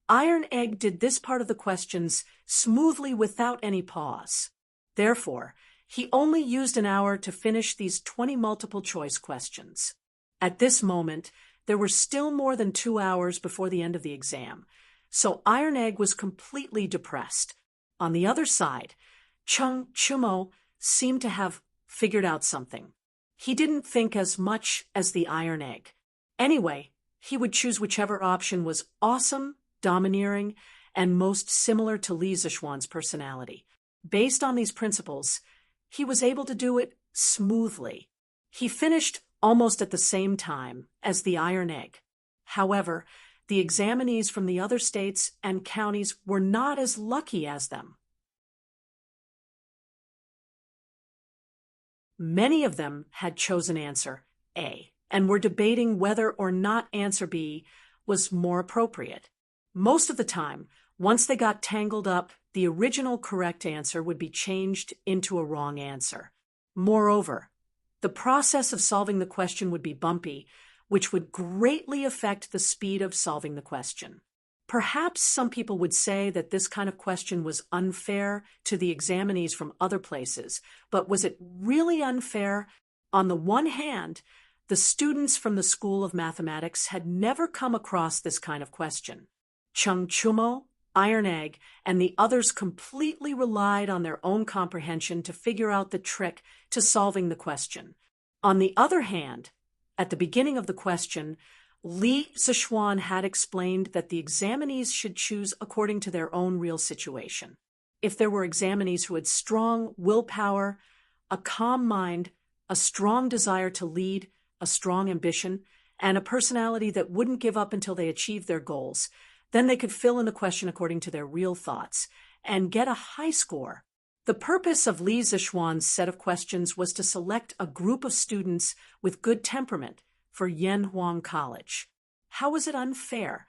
Iron Egg did this part of the questions smoothly without any pause. Therefore, he only used an hour to finish these 20 multiple-choice questions. At this moment, there were still more than 2 hours before the end of the exam, so Iron Egg was completely depressed. On the other side, Chung Chumo seemed to have figured out something. He didn't think as much as the Iron Egg. Anyway, he would choose whichever option was awesome, domineering, and most similar to Li Zixuan's personality. Based on these principles, he was able to do it smoothly. He finished almost at the same time as the Iron Egg. However, the examinees from the other states and counties were not as lucky as them. Many of them had chosen answer A and were debating whether or not answer B was more appropriate. Most of the time, once they got tangled up, the original correct answer would be changed into a wrong answer. Moreover, the process of solving the question would be bumpy, which would greatly affect the speed of solving the question. Perhaps some people would say that this kind of question was unfair to the examinees from other places, but was it really unfair? On the one hand, the students from the School of Mathematics had never come across this kind of question. Chung Chumo, Iron Egg, and the others completely relied on their own comprehension to figure out the trick to solving the question. On the other hand, at the beginning of the question, Li Zichuan had explained that the examinees should choose according to their own real situation. If there were examinees who had strong willpower, a calm mind, a strong desire to lead, a strong ambition, and a personality that wouldn't give up until they achieved their goals, then they could fill in the question according to their real thoughts and get a high score. The purpose of Li Zichuan's set of questions was to select a group of students with good temperament for Yanhuang College. How was it unfair?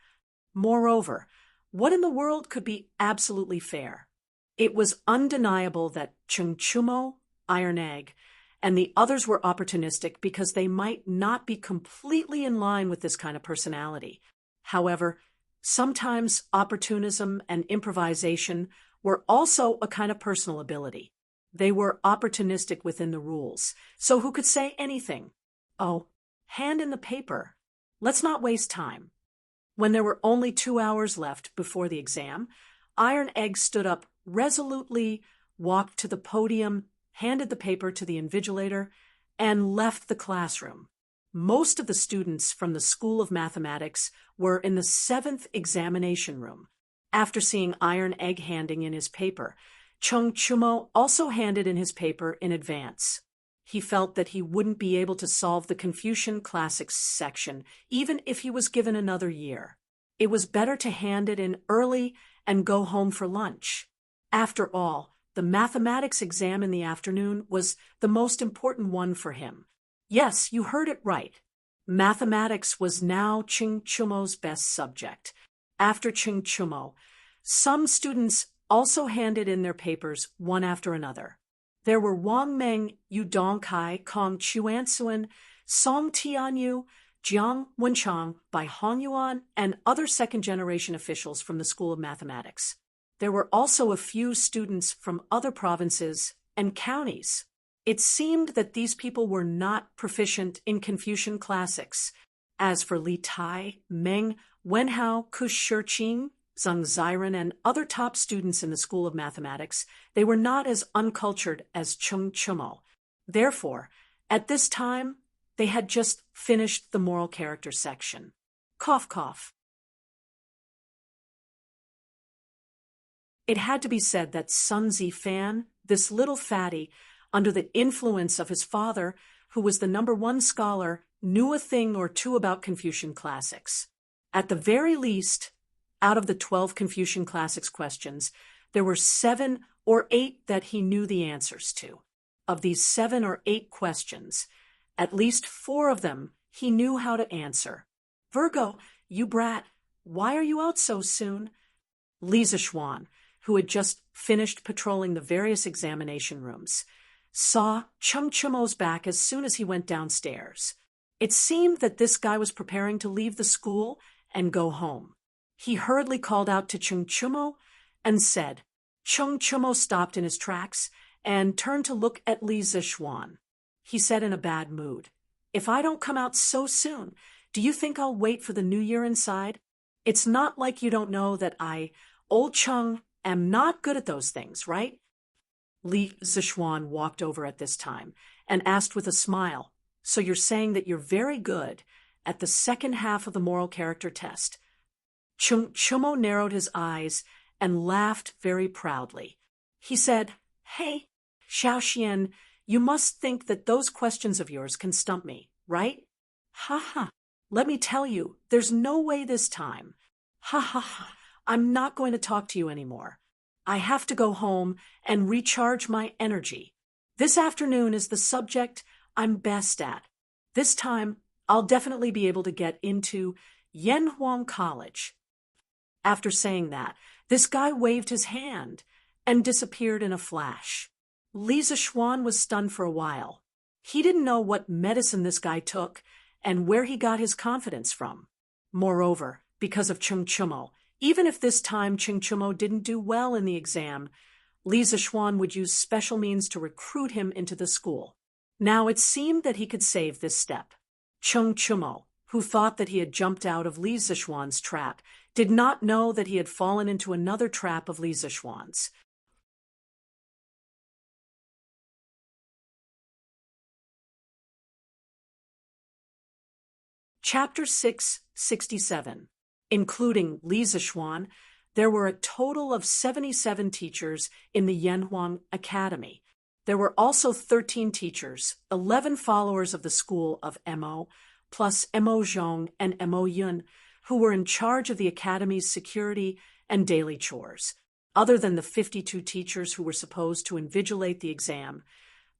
Moreover, what in the world could be absolutely fair? It was undeniable that Chung Chumo, Iron Egg, and the others were opportunistic because they might not be completely in line with this kind of personality. However, sometimes opportunism and improvisation were also a kind of personal ability. They were opportunistic within the rules, so who could say anything? Oh, hand in the paper. Let's not waste time. When there were only 2 hours left before the exam, Iron Egg stood up resolutely, walked to the podium, handed the paper to the invigilator, and left the classroom. Most of the students from the School of Mathematics were in the 7th examination room. After seeing Iron Egg handing in his paper, Chung Chumo also handed in his paper in advance. He felt that he wouldn't be able to solve the Confucian Classics section, even if he was given another year. It was better to hand it in early and go home for lunch. After all, the mathematics exam in the afternoon was the most important one for him. Yes, you heard it right. Mathematics was now Chung Chumo's best subject. After Chung Chumo, some students also handed in their papers one after another. There were Wang Meng, Yu Dongkai, Kong Chuansuan, Song Tianyu, Jiang Wenchang, Bai Hongyuan, and other second-generation officials from the School of Mathematics. There were also a few students from other provinces and counties. It seemed that these people were not proficient in Confucian classics. As for Li Tai, Meng, Wenhao, Ku Shiqing, Zheng Ziren, and other top students in the School of Mathematics, they were not as uncultured as Chung Chumo. Therefore, at this time, they had just finished the moral character section. Cough, cough. It had to be said that Sun Zifan, this little fatty, under the influence of his father, who was the #1 scholar, knew a thing or two about Confucian classics. At the very least, out of the 12 Confucian classics questions, there were 7 or 8 that he knew the answers to. Of these 7 or 8 questions, at least 4 of them he knew how to answer. Virgo, you brat, why are you out so soon? Li Zichuan, who had just finished patrolling the various examination rooms, saw Chung Chumo's back as soon as he went downstairs. It seemed that this guy was preparing to leave the school and go home. He hurriedly called out to Chung Chumo and said. Chung Chumo stopped in his tracks and turned to look at Li Zichuan. He said in a bad mood, "If I don't come out so soon, do you think I'll wait for the new year inside? It's not like you don't know that I, old Chung, am not good at those things, right?" Li Zichuan walked over at this time and asked with a smile, "So you're saying that you're very good at the second half of the moral character test?" Chung Chumo narrowed his eyes and laughed very proudly. He said, "Hey, Xiaoxian, you must think that those questions of yours can stump me, right? Ha ha. Let me tell you, there's no way this time. Ha ha ha. I'm not going to talk to you anymore. I have to go home and recharge my energy. This afternoon is the subject I'm best at. This time, I'll definitely be able to get into Yanhuang College." After saying that, this guy waved his hand and disappeared in a flash. Li Zixuan was stunned for a while. He didn't know what medicine this guy took and where he got his confidence from. Moreover, because of Cheng Chumo, even if this time Cheng Chumo didn't do well in the exam, Li Zixuan would use special means to recruit him into the school. Now it seemed that he could save this step. Cheng Chumo, who thought that he had jumped out of Li Zixuan's trap, did not know that he had fallen into another trap of Li Zixuan's. Chapter 667. Including Li Zixuan, there were a total of 77 teachers in the Yanhuang Academy. There were also 13 teachers, 11 followers of the school of Mo, plus Mo Zhong and Mo Yun, who were in charge of the academy's security and daily chores. Other than the 52 teachers who were supposed to invigilate the exam,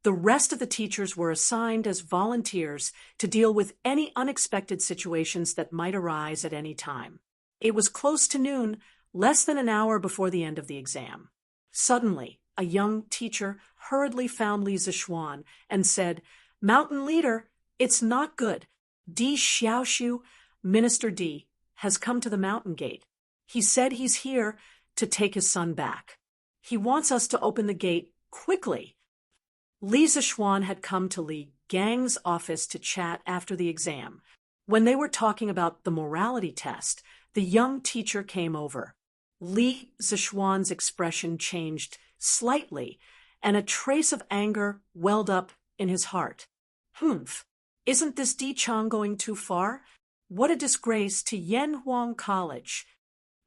the rest of the teachers were assigned as volunteers to deal with any unexpected situations that might arise at any time. It was close to noon, less than an hour before the end of the exam. Suddenly, a young teacher hurriedly found Li Zixuan and said, "Mountain leader, it's not good. Di Xiaoxiu, Minister Di, has come to the mountain gate. He said he's here to take his son back. He wants us to open the gate quickly." Li Zixuan had come to Li Gang's office to chat after the exam. When they were talking about the morality test, the young teacher came over. Li Zixuan's expression changed slightly, and a trace of anger welled up in his heart. "Humph, isn't this Di Chang going too far? What a disgrace to Yanhuang College."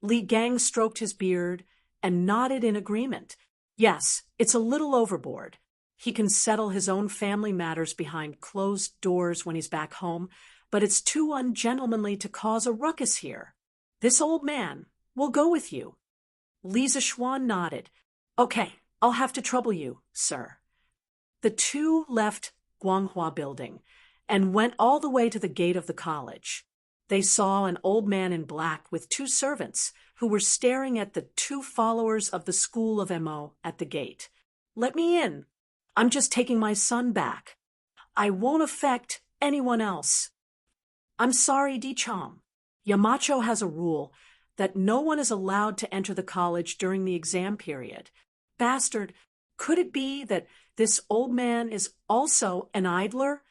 Li Gang stroked his beard and nodded in agreement. "Yes, it's a little overboard. He can settle his own family matters behind closed doors when he's back home, but it's too ungentlemanly to cause a ruckus here. This old man will go with you." Li Zixuan nodded. "Okay, I'll have to trouble you, sir." The two left Guanghua Building and went all the way to the gate of the college. They saw an old man in black with two servants who were staring at the two followers of the school of Mo at the gate. "Let me in. I'm just taking my son back. I won't affect anyone else." "I'm sorry, Di Chang. Yamacho has a rule that no one is allowed to enter the college during the exam period. Bastard, could it be that this old man is also an idler?"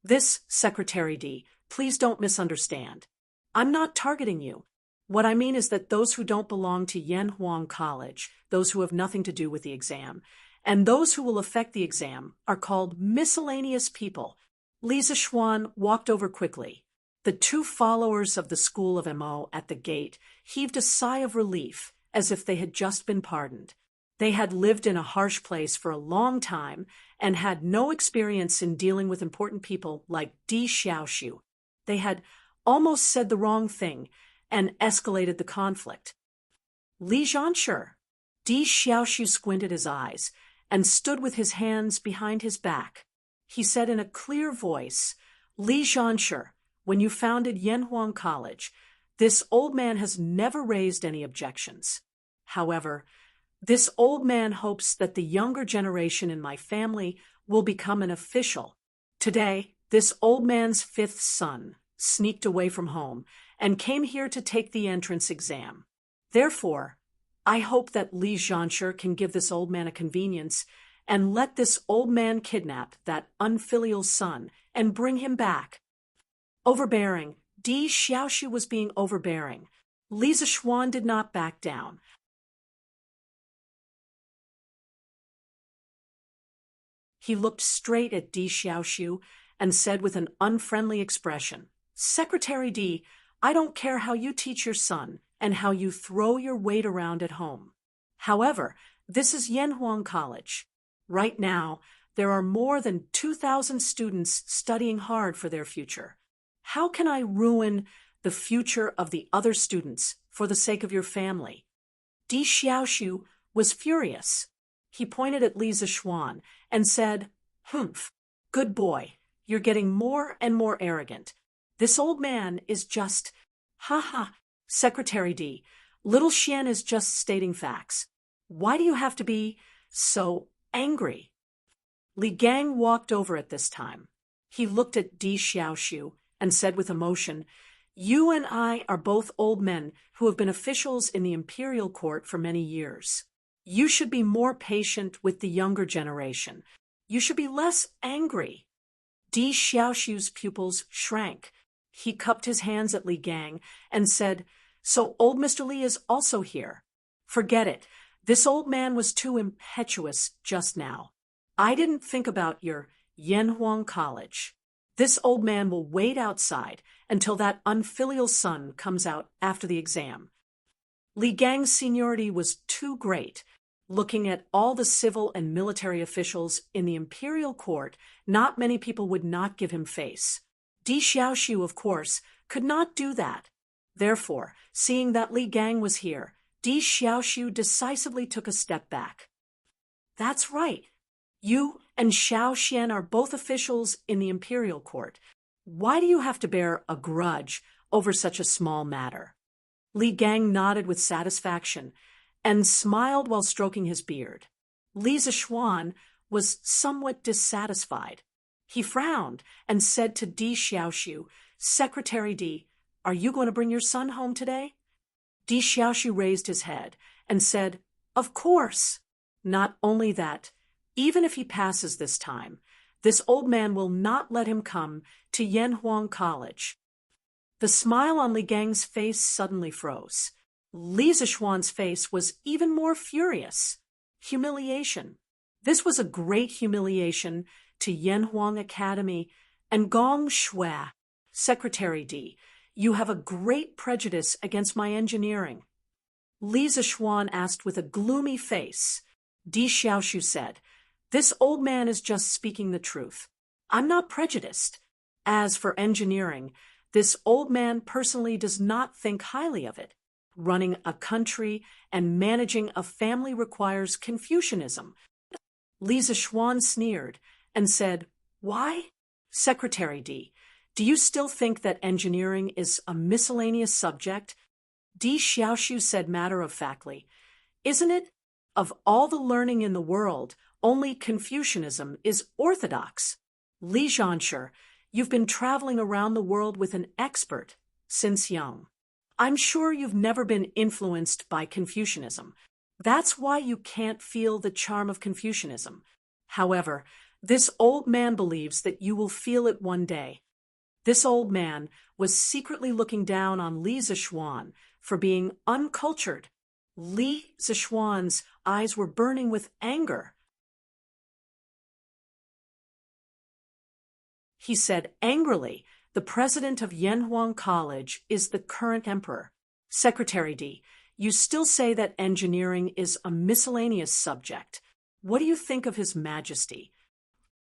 "This, Secretary D, please don't misunderstand. I'm not targeting you. What I mean is that those who don't belong to Yanhuang College, those who have nothing to do with the exam, and those who will affect the exam are called miscellaneous people." Li Zixuan walked over quickly. The two followers of the school of Mo at the gate heaved a sigh of relief, as if they had just been pardoned. They had lived in a harsh place for a long time and had no experience in dealing with important people like Di Xiaoxiu. They had almost said the wrong thing and escalated the conflict. "Li Zhanshi." Di Xiaoxiu squinted his eyes and stood with his hands behind his back. He said in a clear voice, "Li Zhanshi, when you founded Yanhuang College, this old man has never raised any objections. However, this old man hopes that the younger generation in my family will become an official. Today, this old man's fifth son sneaked away from home and came here to take the entrance exam. Therefore, I hope that Li Zhanshi can give this old man a convenience and let this old man kidnap that unfilial son and bring him back." Overbearing. Di Xiaoxiu was being overbearing. Li Zixuan did not back down. He looked straight at Di Xiaoxiu and said with an unfriendly expression, "Secretary Di, I don't care how you teach your son and how you throw your weight around at home. However, this is Yanhuang College. Right now, there are more than 2,000 students studying hard for their future. How can I ruin the future of the other students for the sake of your family?" Di Xiaoxiu was furious. He pointed at Li Zixuan and said, "Humph, good boy, you're getting more and more arrogant. This old man is just, ha, Secretary D, little Xian is just stating facts. Why do you have to be so angry. Li Gang walked over at this time. He looked at Di Xiaoxiu and said with emotion, "You and I are both old men who have been officials in the imperial court for many years. You should be more patient with the younger generation. You should be less angry." Di Xiaoxiu's pupils shrank. He cupped his hands at Li Gang and said, "So old Mr. Li is also here. Forget it. This old man was too impetuous just now. I didn't think about your Yanhuang College. This old man will wait outside until that unfilial son comes out after the exam." Li Gang's seniority was too great. Looking at all the civil and military officials in the imperial court, not many people would not give him face. Di Xiaoxiu, of course, could not do that. Therefore, seeing that Li Gang was here, Di Xiaoxiu decisively took a step back. "That's right. You and Xiao Xian are both officials in the imperial court. Why do you have to bear a grudge over such a small matter?" Li Gang nodded with satisfaction and smiled while stroking his beard. Li Zishuan was somewhat dissatisfied. He frowned and said to Di Xiaoxiu, "Secretary Di, are you going to bring your son home today?" Di Xiaoxiu raised his head and said, "Of course." Not only that, even if he passes this time, this old man will not let him come to Yanhuang College. The smile on Li Gang's face suddenly froze. Li Zishuan's face was even more furious. Humiliation. This was a great humiliation to Yanhuang Academy and Gong Shui. "Secretary Di, you have a great prejudice against my engineering." Li Zishuan asked with a gloomy face. Di Xiaoxiu said, "This old man is just speaking the truth. I'm not prejudiced. As for engineering, this old man personally does not think highly of it. Running a country and managing a family requires Confucianism." Li Zishuan sneered and said, "Why? Secretary Di, do you still think that engineering is a miscellaneous subject?" Di Xiaoxiu said matter-of-factly, "Isn't it? Of all the learning in the world, only Confucianism is orthodox. Li Zhansher, you've been traveling around the world with an expert since young. I'm sure you've never been influenced by Confucianism. That's why you can't feel the charm of Confucianism. However, this old man believes that you will feel it one day." This old man was secretly looking down on Li Zishuan for being uncultured. Li Zishuan's eyes were burning with anger. He said angrily, "The president of Yanhuang College is the current emperor. Secretary Di, you still say that engineering is a miscellaneous subject. What do you think of His Majesty?"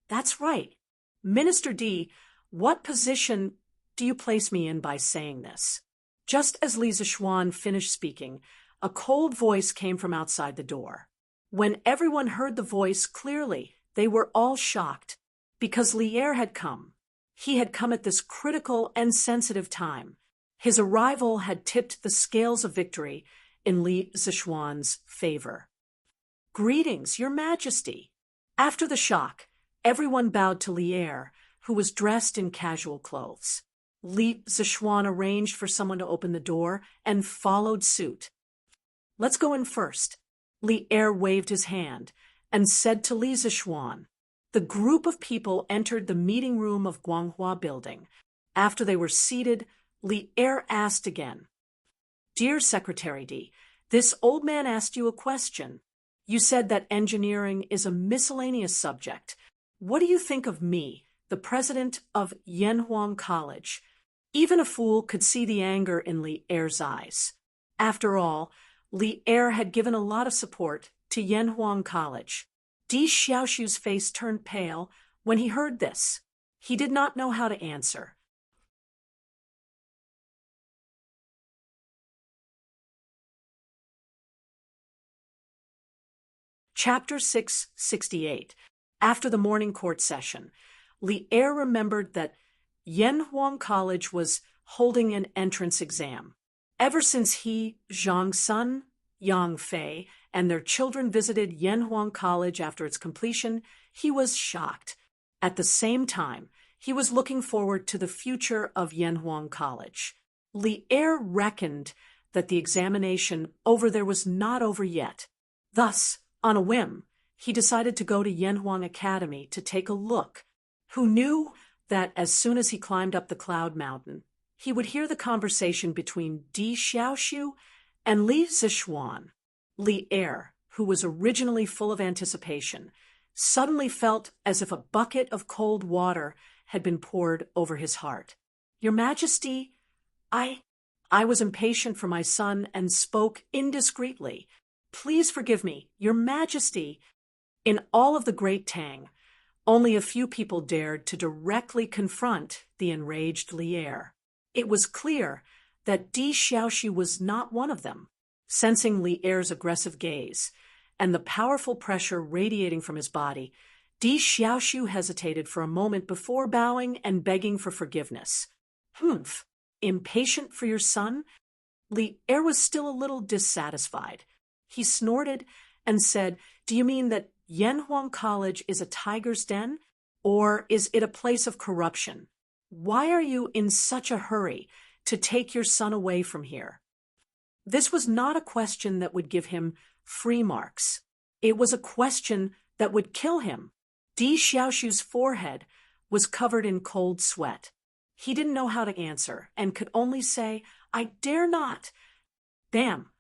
"That's right. Minister Di, what position do you place me in by saying this?" Just as Li Zishuan finished speaking, a cold voice came from outside the door. When everyone heard the voice clearly, they were all shocked, because Li Er had come. He had come at this critical and sensitive time. His arrival had tipped the scales of victory in Li Zishuan's favor. "Greetings, Your Majesty." After the shock, everyone bowed to Li Er, who was dressed in casual clothes. Li Zishuan arranged for someone to open the door and followed suit. "Let's go in first." Li Er waved his hand and said to Li Zishuan. The group of people entered the meeting room of Guanghua Building. After they were seated, Li Er asked again, "Dear Secretary Di, this old man asked you a question. You said that engineering is a miscellaneous subject. What do you think of me, the president of Yanhuang College?" Even a fool could see the anger in Li Er's eyes. After all, Li Er had given a lot of support to Yanhuang College. Di Xiaoxiu's face turned pale when he heard this. He did not know how to answer. Chapter 668. After the morning court session, Li Er remembered that Yanhuang College was holding an entrance exam. Ever since he, Zhang Sun, Yang Fei and their children visited Yanhuang College after its completion, he was shocked. At the same time, he was looking forward to the future of Yanhuang College. Li Er reckoned that the examination over there was not over yet. Thus, on a whim, he decided to go to Yanhuang Academy to take a look. Who knew that as soon as he climbed up the cloud mountain, he would hear the conversation between Di Xiaoxiu and Li Zixuan. Li Er, who was originally full of anticipation, suddenly felt as if a bucket of cold water had been poured over his heart. "Your Majesty, I was impatient for my son and spoke indiscreetly. Please forgive me, Your Majesty." In all of the great Tang, only a few people dared to directly confront the enraged Li Er. It was clear that Di Xiaoxi was not one of them. Sensing Li Er's aggressive gaze and the powerful pressure radiating from his body, Di Xiaoxiu hesitated for a moment before bowing and begging for forgiveness. "Humph, impatient for your son?" Li Er was still a little dissatisfied. He snorted and said, "Do you mean that Yanhuang College is a tiger's den, or is it a place of corruption? Why are you in such a hurry to take your son away from here?" This was not a question that would give him free marks. It was a question that would kill him. Di Xiaoxiu's forehead was covered in cold sweat. He didn't know how to answer and could only say, "I dare not." Bam!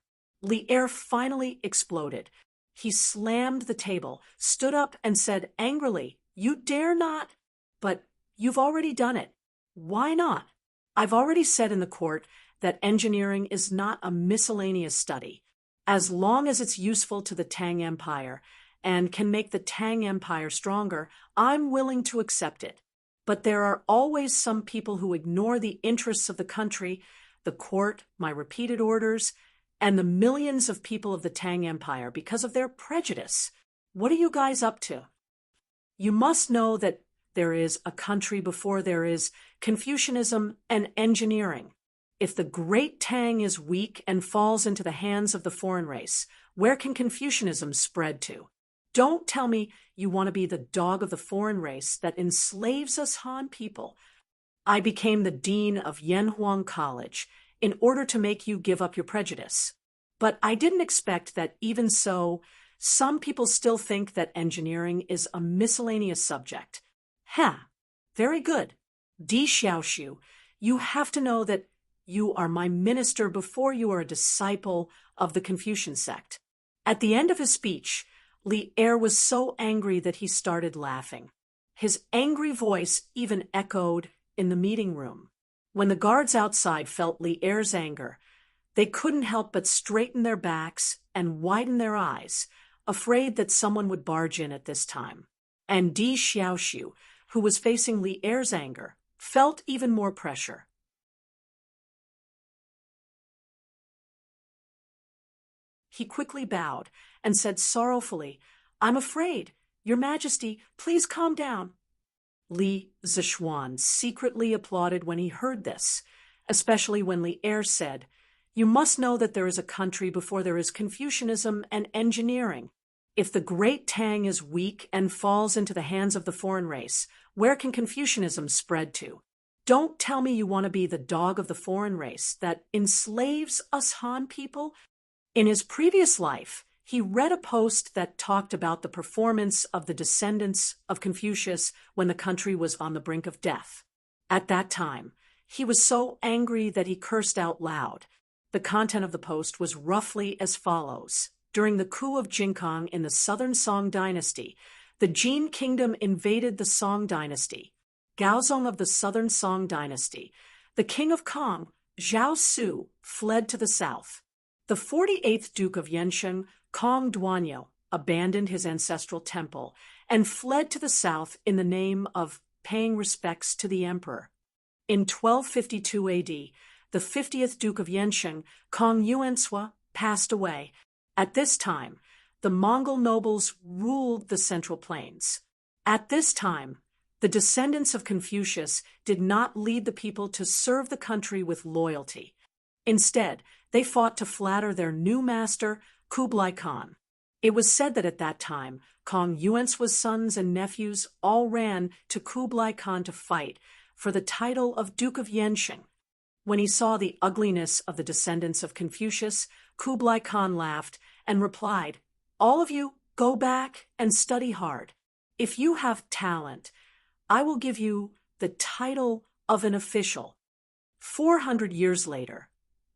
Li Er finally exploded. He slammed the table, stood up, and said angrily, "You dare not? But you've already done it. Why not? I've already said in the court that engineering is not a miscellaneous study. As long as it's useful to the Tang Empire and can make the Tang Empire stronger, I'm willing to accept it. But there are always some people who ignore the interests of the country, the court, my repeated orders, and the millions of people of the Tang Empire because of their prejudice. What are you guys up to? You must know that there is a country before there is Confucianism and engineering. If the great Tang is weak and falls into the hands of the foreign race, where can Confucianism spread to? Don't tell me you want to be the dog of the foreign race that enslaves us Han people. I became the dean of Yanhuang College in order to make you give up your prejudice. But I didn't expect that even so, some people still think that engineering is a miscellaneous subject. Very good. Di Xiaoxiu, you have to know that you are my minister before you are a disciple of the Confucian sect." At the end of his speech, Li Er was so angry that he started laughing. His angry voice even echoed in the meeting room. When the guards outside felt Li Er's anger, they couldn't help but straighten their backs and widen their eyes, afraid that someone would barge in at this time. And Di Xiaoxiu, who was facing Li Er's anger, felt even more pressure. He quickly bowed and said sorrowfully, "I'm afraid. Your Majesty, please calm down." Li Zixuan secretly applauded when he heard this, especially when Li Er said, "You must know that there is a country before there is Confucianism and engineering. If the great Tang is weak and falls into the hands of the foreign race, where can Confucianism spread to? Don't tell me you want to be the dog of the foreign race that enslaves us Han people." In his previous life, he read a post that talked about the performance of the descendants of Confucius when the country was on the brink of death. At that time, he was so angry that he cursed out loud. The content of the post was roughly as follows. During the coup of Jinkang in the southern Song Dynasty, the Jin kingdom invaded the Song Dynasty. Gaozong of the southern Song Dynasty, the king of Kong, Zhao Su, fled to the south. The 48th Duke of Yensheng, Kong Duanyo, abandoned his ancestral temple and fled to the south in the name of paying respects to the emperor. In 1252 AD, the 50th Duke of Yensheng, Kong Yuansua, passed away. At this time, the Mongol nobles ruled the Central Plains. At this time, the descendants of Confucius did not lead the people to serve the country with loyalty. Instead, they fought to flatter their new master, Kublai Khan. It was said that at that time, Kong Yuan's sons and nephews all ran to Kublai Khan to fight for the title of Duke of Yensheng. When he saw the ugliness of the descendants of Confucius, Kublai Khan laughed and replied, "All of you, go back and study hard. If you have talent, I will give you the title of an official." 400 years later,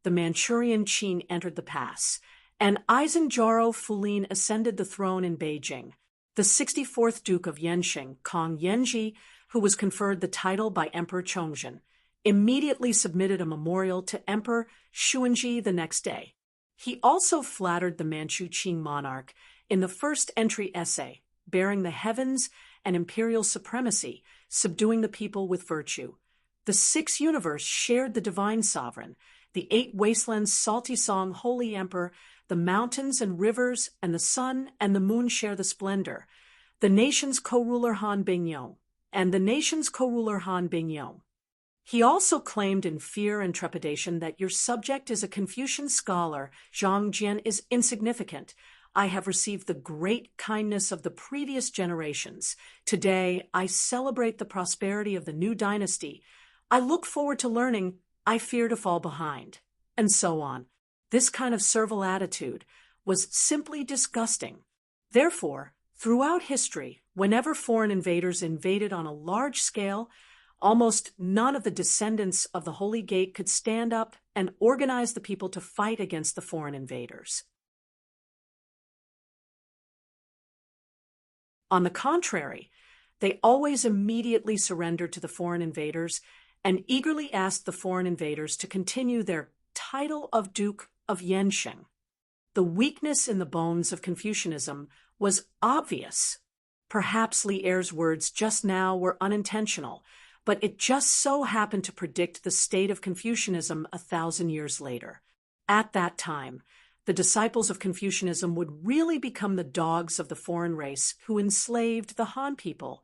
the Manchurian Qin entered the pass, and Eisenjaro Fulin ascended the throne in Beijing. The 64th Duke of Yensheng, Kong Yenji, who was conferred the title by Emperor Chongzhen, immediately submitted a memorial to Emperor Xuanji the next day. He also flattered the Manchu Qing monarch in the first entry essay, bearing the heavens and imperial supremacy, subduing the people with virtue. The sixth universe shared the divine sovereign, the eight wastelands salty song holy emperor, the mountains and rivers and the sun and the moon share the splendor. The nation's co-ruler Han Bingyong, and the nation's co-ruler Han Bingyong. He also claimed in fear and trepidation that your subject is a Confucian scholar, Zhang Jian is insignificant. I have received the great kindness of the previous generations. Today, I celebrate the prosperity of the new dynasty. I look forward to learning. I fear to fall behind. And so on. This kind of servile attitude was simply disgusting. Therefore, throughout history, whenever foreign invaders invaded on a large scale, almost none of the descendants of the Holy Gate could stand up and organize the people to fight against the foreign invaders. On the contrary, they always immediately surrendered to the foreign invaders and eagerly asked the foreign invaders to continue their title of Duke of Yensheng. The weakness in the bones of Confucianism was obvious. Perhaps Li Er's words just now were unintentional, but it just so happened to predict the state of Confucianism 1,000 years later. At that time, the disciples of Confucianism would really become the dogs of the foreign race who enslaved the Han people.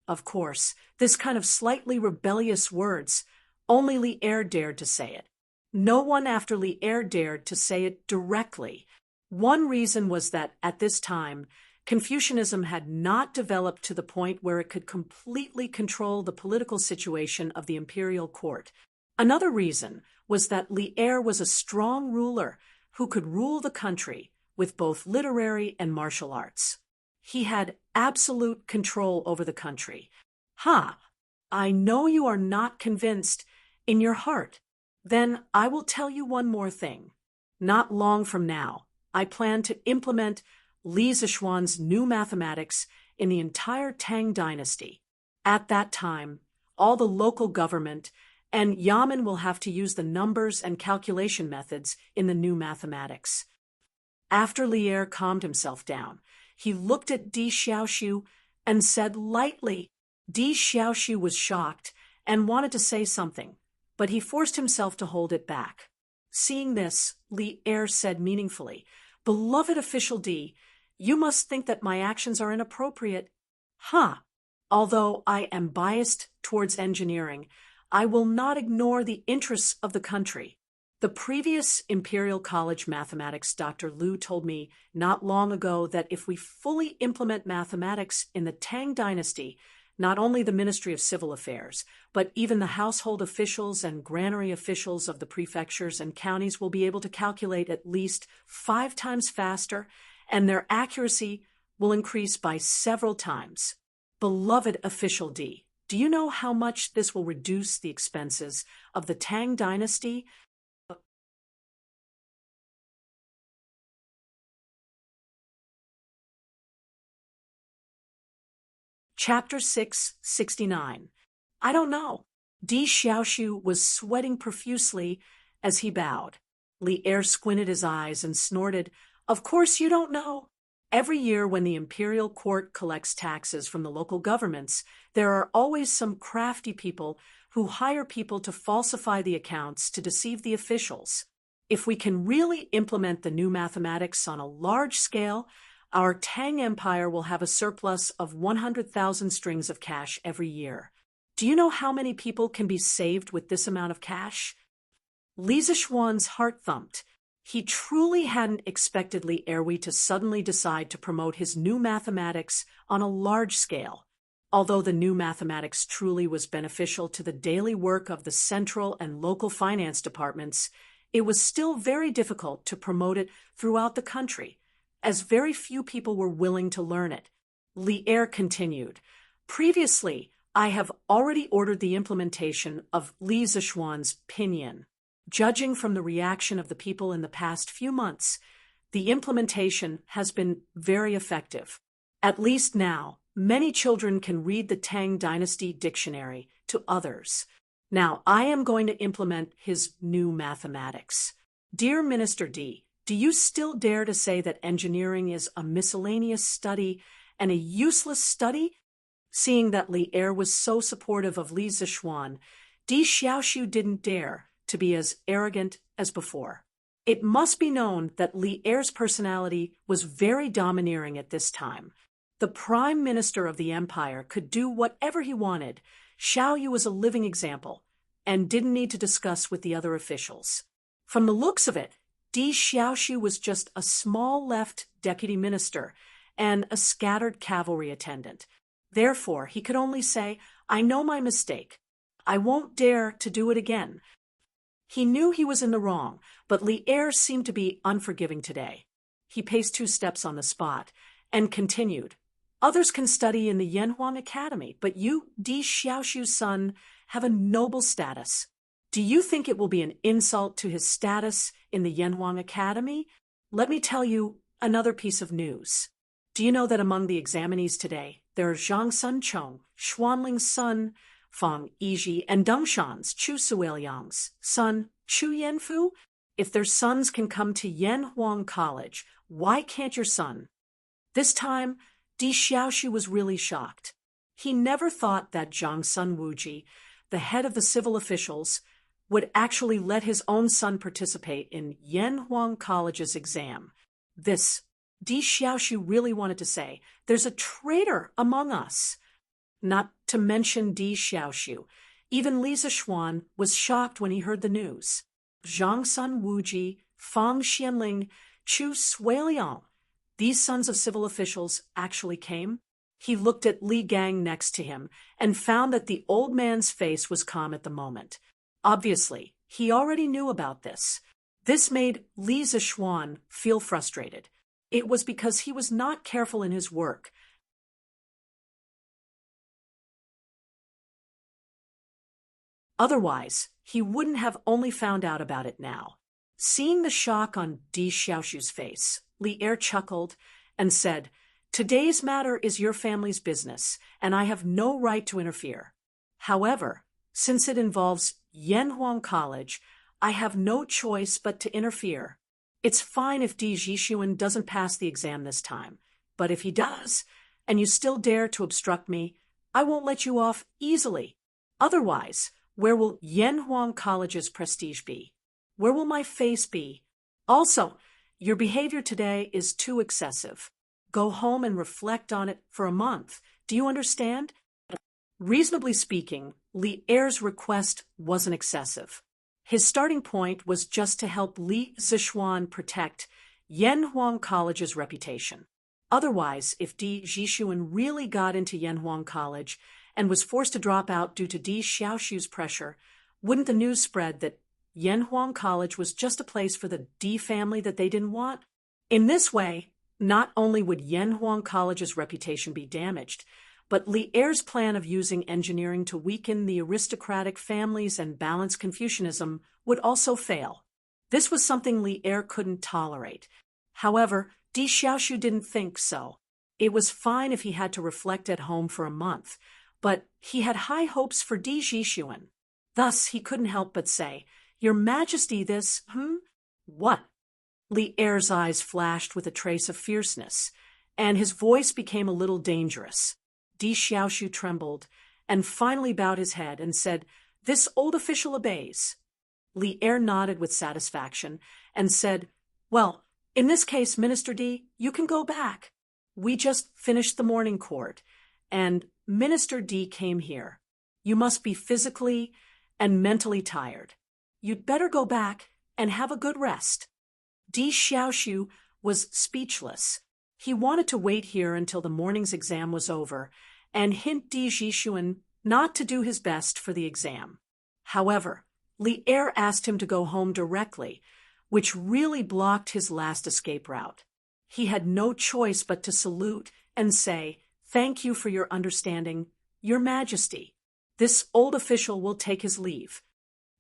Of course, this kind of slightly rebellious words, only Li Er dared to say it. No one after Li Er dared to say it directly. One reason was that at this time, Confucianism had not developed to the point where it could completely control the political situation of the imperial court. Another reason was that Li Er was a strong ruler who could rule the country with both literary and martial arts. He had absolute control over the country. I know you are not convinced in your heart. Then I will tell you one more thing. Not long from now, I plan to implement Li Zishuan's new mathematics in the entire Tang Dynasty. At that time, all the local government and Yamen will have to use the numbers and calculation methods in the new mathematics. After Li Er calmed himself down, he looked at Di Xiaoxiu and said lightly. Di Xiaoxiu was shocked and wanted to say something, but he forced himself to hold it back. Seeing this, Li Er said meaningfully, "Beloved official Di, you must think that my actions are inappropriate." Although I am biased towards engineering, I will not ignore the interests of the country. The previous Imperial College mathematics Dr. Liu told me not long ago that if we fully implement mathematics in the Tang Dynasty, not only the Ministry of Civil Affairs, but even the household officials and granary officials of the prefectures and counties will be able to calculate at least 5 times faster, and their accuracy will increase by several times. Beloved official D, do you know how much this will reduce the expenses of the Tang Dynasty? Chapter 669. I don't know. Di Xiaoxiu was sweating profusely as he bowed. Li Er squinted his eyes and snorted, "Of course you don't know." Every year when the imperial court collects taxes from the local governments, there are always some crafty people who hire people to falsify the accounts to deceive the officials. If we can really implement the new mathematics on a large scale, our Tang Empire will have a surplus of 100,000 strings of cash every year. Do you know how many people can be saved with this amount of cash? Li Zixuan's heart thumped. He truly hadn't expected Li Erwi to suddenly decide to promote his new mathematics on a large scale. Although the new mathematics truly was beneficial to the daily work of the central and local finance departments, it was still very difficult to promote it throughout the country, as very few people were willing to learn it. Li Er continued, "Previously, I have already ordered the implementation of Li Zixuan's pinyin. Judging from the reaction of the people in the past few months, the implementation has been very effective. At least now, many children can read the Tang Dynasty dictionary to others. Now I am going to implement his new mathematics. Dear Minister D, do you still dare to say that engineering is a miscellaneous study and a useless study?" Seeing that Li Er was so supportive of Li Zixuan, Di Xiaoxiu didn't dare to be as arrogant as before. It must be known that Li Er's personality was very domineering at this time. The prime minister of the empire could do whatever he wanted. Xiaoyu was a living example, and didn't need to discuss with the other officials. From the looks of it, Di Xiaoxiu was just a small left deputy minister and a scattered cavalry attendant. Therefore, he could only say, "I know my mistake. I won't dare to do it again." He knew he was in the wrong, but Li Er seemed to be unforgiving today. He paced 2 steps on the spot and continued, "Others can study in the Yanhuang Academy, but you, Di Xiaoxiu's son, have a noble status. Do you think it will be an insult to his status in the Yanhuang Academy? Let me tell you another piece of news. Do you know that among the examinees today, there are Zhang Sunchong, Xuanling's son, Fang Yizhi, and Dongshan's, Chu Suiliang's son, Chu Yanfu? If their sons can come to Yanhuang College, why can't your son?" This time, Di Xiaoxiu was really shocked. He never thought that Zhang Sunwuji, the head of the civil officials, would actually let his own son participate in Yanhuang College's exam. This, Di Xiaoxiu really wanted to say, "There's a traitor among us." Not to mention Di Xiaoxiu, even Li Zixuan was shocked when he heard the news. Zhang Sunwuji, Fang Xianling, Chu Suiliang, these sons of civil officials actually came. He looked at Li Gang next to him and found that the old man's face was calm at the moment. Obviously, he already knew about this. This made Li Zixuan feel frustrated. It was because he was not careful in his work. Otherwise, he wouldn't have only found out about it now. Seeing the shock on Di Xiaoxiu's face, Li Er chuckled and said, "Today's matter is your family's business, and I have no right to interfere. However, since it involves Yanhuang College, I have no choice but to interfere. It's fine if Di Zixuan doesn't pass the exam this time, but if he does, and you still dare to obstruct me, I won't let you off easily. Otherwise, where will Yanhuang College's prestige be? Where will my face be? Also, your behavior today is too excessive. Go home and reflect on it for a month. Do you understand?" Reasonably speaking, Li Er's request wasn't excessive. His starting point was just to help Li Zixuan protect Yanhuang College's reputation. Otherwise, if Di Zixuan really got into Yanhuang College and was forced to drop out due to Di Xiaoxiu's pressure, wouldn't the news spread that Yanhuang College was just a place for the Di family that they didn't want? In this way, not only would Yanhuang College's reputation be damaged, but Li Er's plan of using engineering to weaken the aristocratic families and balance Confucianism would also fail. This was something Li Er couldn't tolerate. However, Di Xiaoxiu didn't think so. It was fine if he had to reflect at home for a month, but he had high hopes for Di Zixuan. Thus, he couldn't help but say, "Your Majesty, this, What?" Li Er's eyes flashed with a trace of fierceness, and his voice became a little dangerous. Di Xiaoxiu trembled and finally bowed his head and said, "This old official obeys." Li Er nodded with satisfaction and said, "Well, in this case, Minister Di, you can go back. We just finished the morning court, and Minister Di came here. You must be physically and mentally tired. You'd better go back and have a good rest." Di Xiaoxiu was speechless. He wanted to wait here until the morning's exam was over and hint Di Zhishuan not to do his best for the exam. However, Li Er asked him to go home directly, which really blocked his last escape route. He had no choice but to salute and say, "Thank you for your understanding, Your Majesty." This old official will take his leave.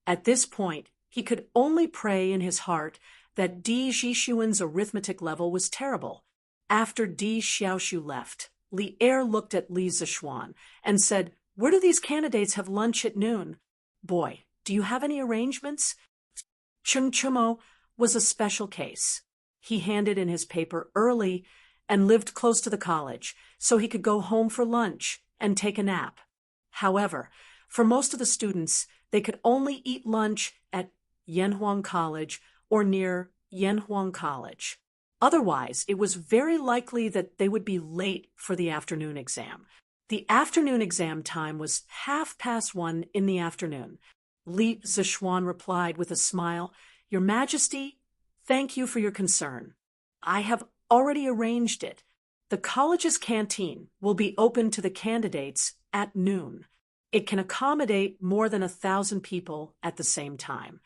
At this point, he could only pray in his heart that Di Zhishuan's arithmetic level was terrible. After Di Xiaoxiu left, Li Er looked at Li Zishuan and said, "Where do these candidates have lunch at noon? Boy, do you have any arrangements?" Chung Chumo was a special case. He handed in his paper early and lived close to the college, so he could go home for lunch and take a nap. However, for most of the students, they could only eat lunch at Yanhuang College or near Yanhuang College. Otherwise, it was very likely that they would be late for the afternoon exam. The afternoon exam time was 1:30 in the afternoon. Li Zishuan replied with a smile, "Your Majesty, thank you for your concern. I have already arranged it. The college's canteen will be open to the candidates at noon. It can accommodate more than 1,000 people at the same time.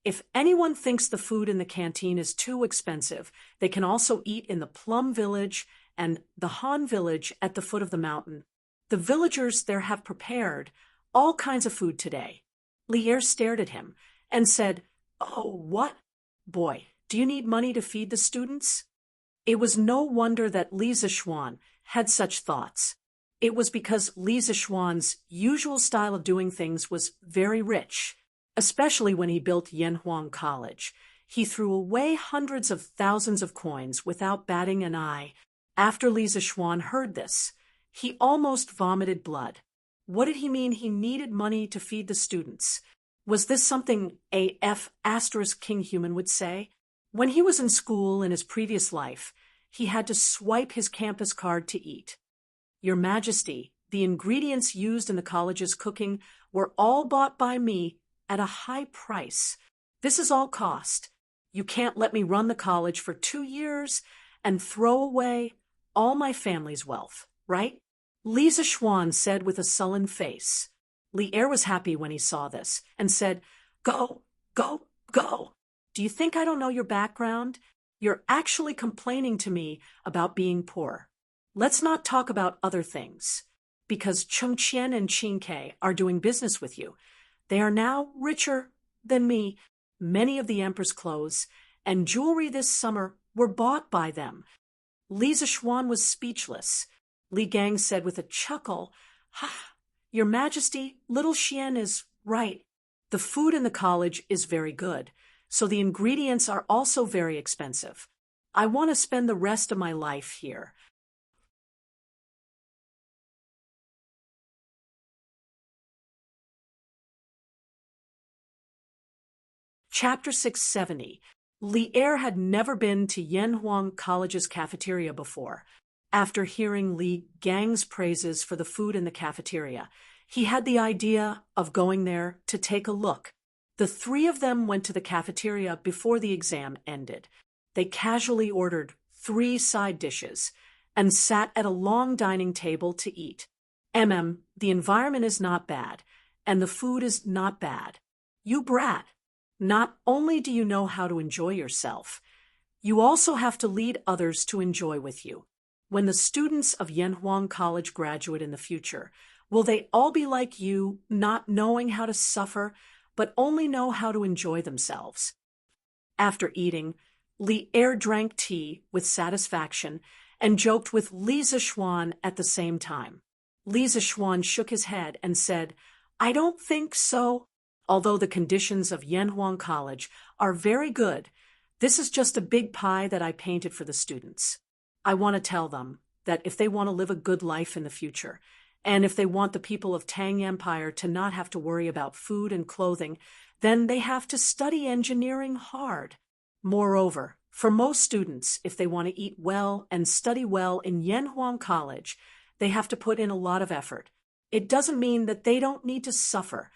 If anyone thinks the food in the canteen is too expensive, they can also eat in the Plum Village and the Han Village at the foot of the mountain. The villagers there have prepared all kinds of food today." Li Er stared at him and said, "Oh, what? Boy, do you need money to feed the students?" It was no wonder that Li Zishuan had such thoughts. It was because Li Zishuan's usual style of doing things was very rich. Especially when he built Yanhuang College. He threw away hundreds of thousands of coins without batting an eye. After Li Zishuan heard this, he almost vomited blood. What did he mean he needed money to feed the students? Was this something a F***king human would say? When he was in school in his previous life, he had to swipe his campus card to eat. "Your Majesty, the ingredients used in the college's cooking were all bought by me at a high price. This is all cost. You can't let me run the college for 2 years and throw away all my family's wealth, right?" Li Zishuan said with a sullen face. Li Er was happy when he saw this and said, "Go, go, go. Do you think I don't know your background? You're actually complaining to me about being poor. Let's not talk about other things. Because Chung Qian and Qin Ke are doing business with you. They are now richer than me. Many of the emperor's clothes and jewelry this summer were bought by them." Li Zishuan was speechless. Li Gang said with a chuckle, "Ha, Your Majesty, little Xian is right. The food in the college is very good, so the ingredients are also very expensive. I want to spend the rest of my life here." Chapter 670. Li Er had never been to Yanhuang College's cafeteria before. After hearing Li Gang's praises for the food in the cafeteria, he had the idea of going there to take a look. The three of them went to the cafeteria before the exam ended. They casually ordered 3 side dishes and sat at a long dining table to eat. The environment is not bad, and the food is not bad. You brat. Not only do you know how to enjoy yourself, you also have to lead others to enjoy with you. When the students of Yanhuang College graduate in the future, will they all be like you, not knowing how to suffer, but only know how to enjoy themselves? After eating, Li Er drank tea with satisfaction and joked with Li Zishuan at the same time. Li Zishuan shook his head and said, "I don't think so. Although the conditions of Yanhuang College are very good, this is just a big pie that I painted for the students. I want to tell them that if they want to live a good life in the future, and if they want the people of Tang Empire to not have to worry about food and clothing, then they have to study engineering hard. Moreover, for most students, if they want to eat well and study well in Yanhuang College, they have to put in a lot of effort. it doesn't mean that they don't need to suffer.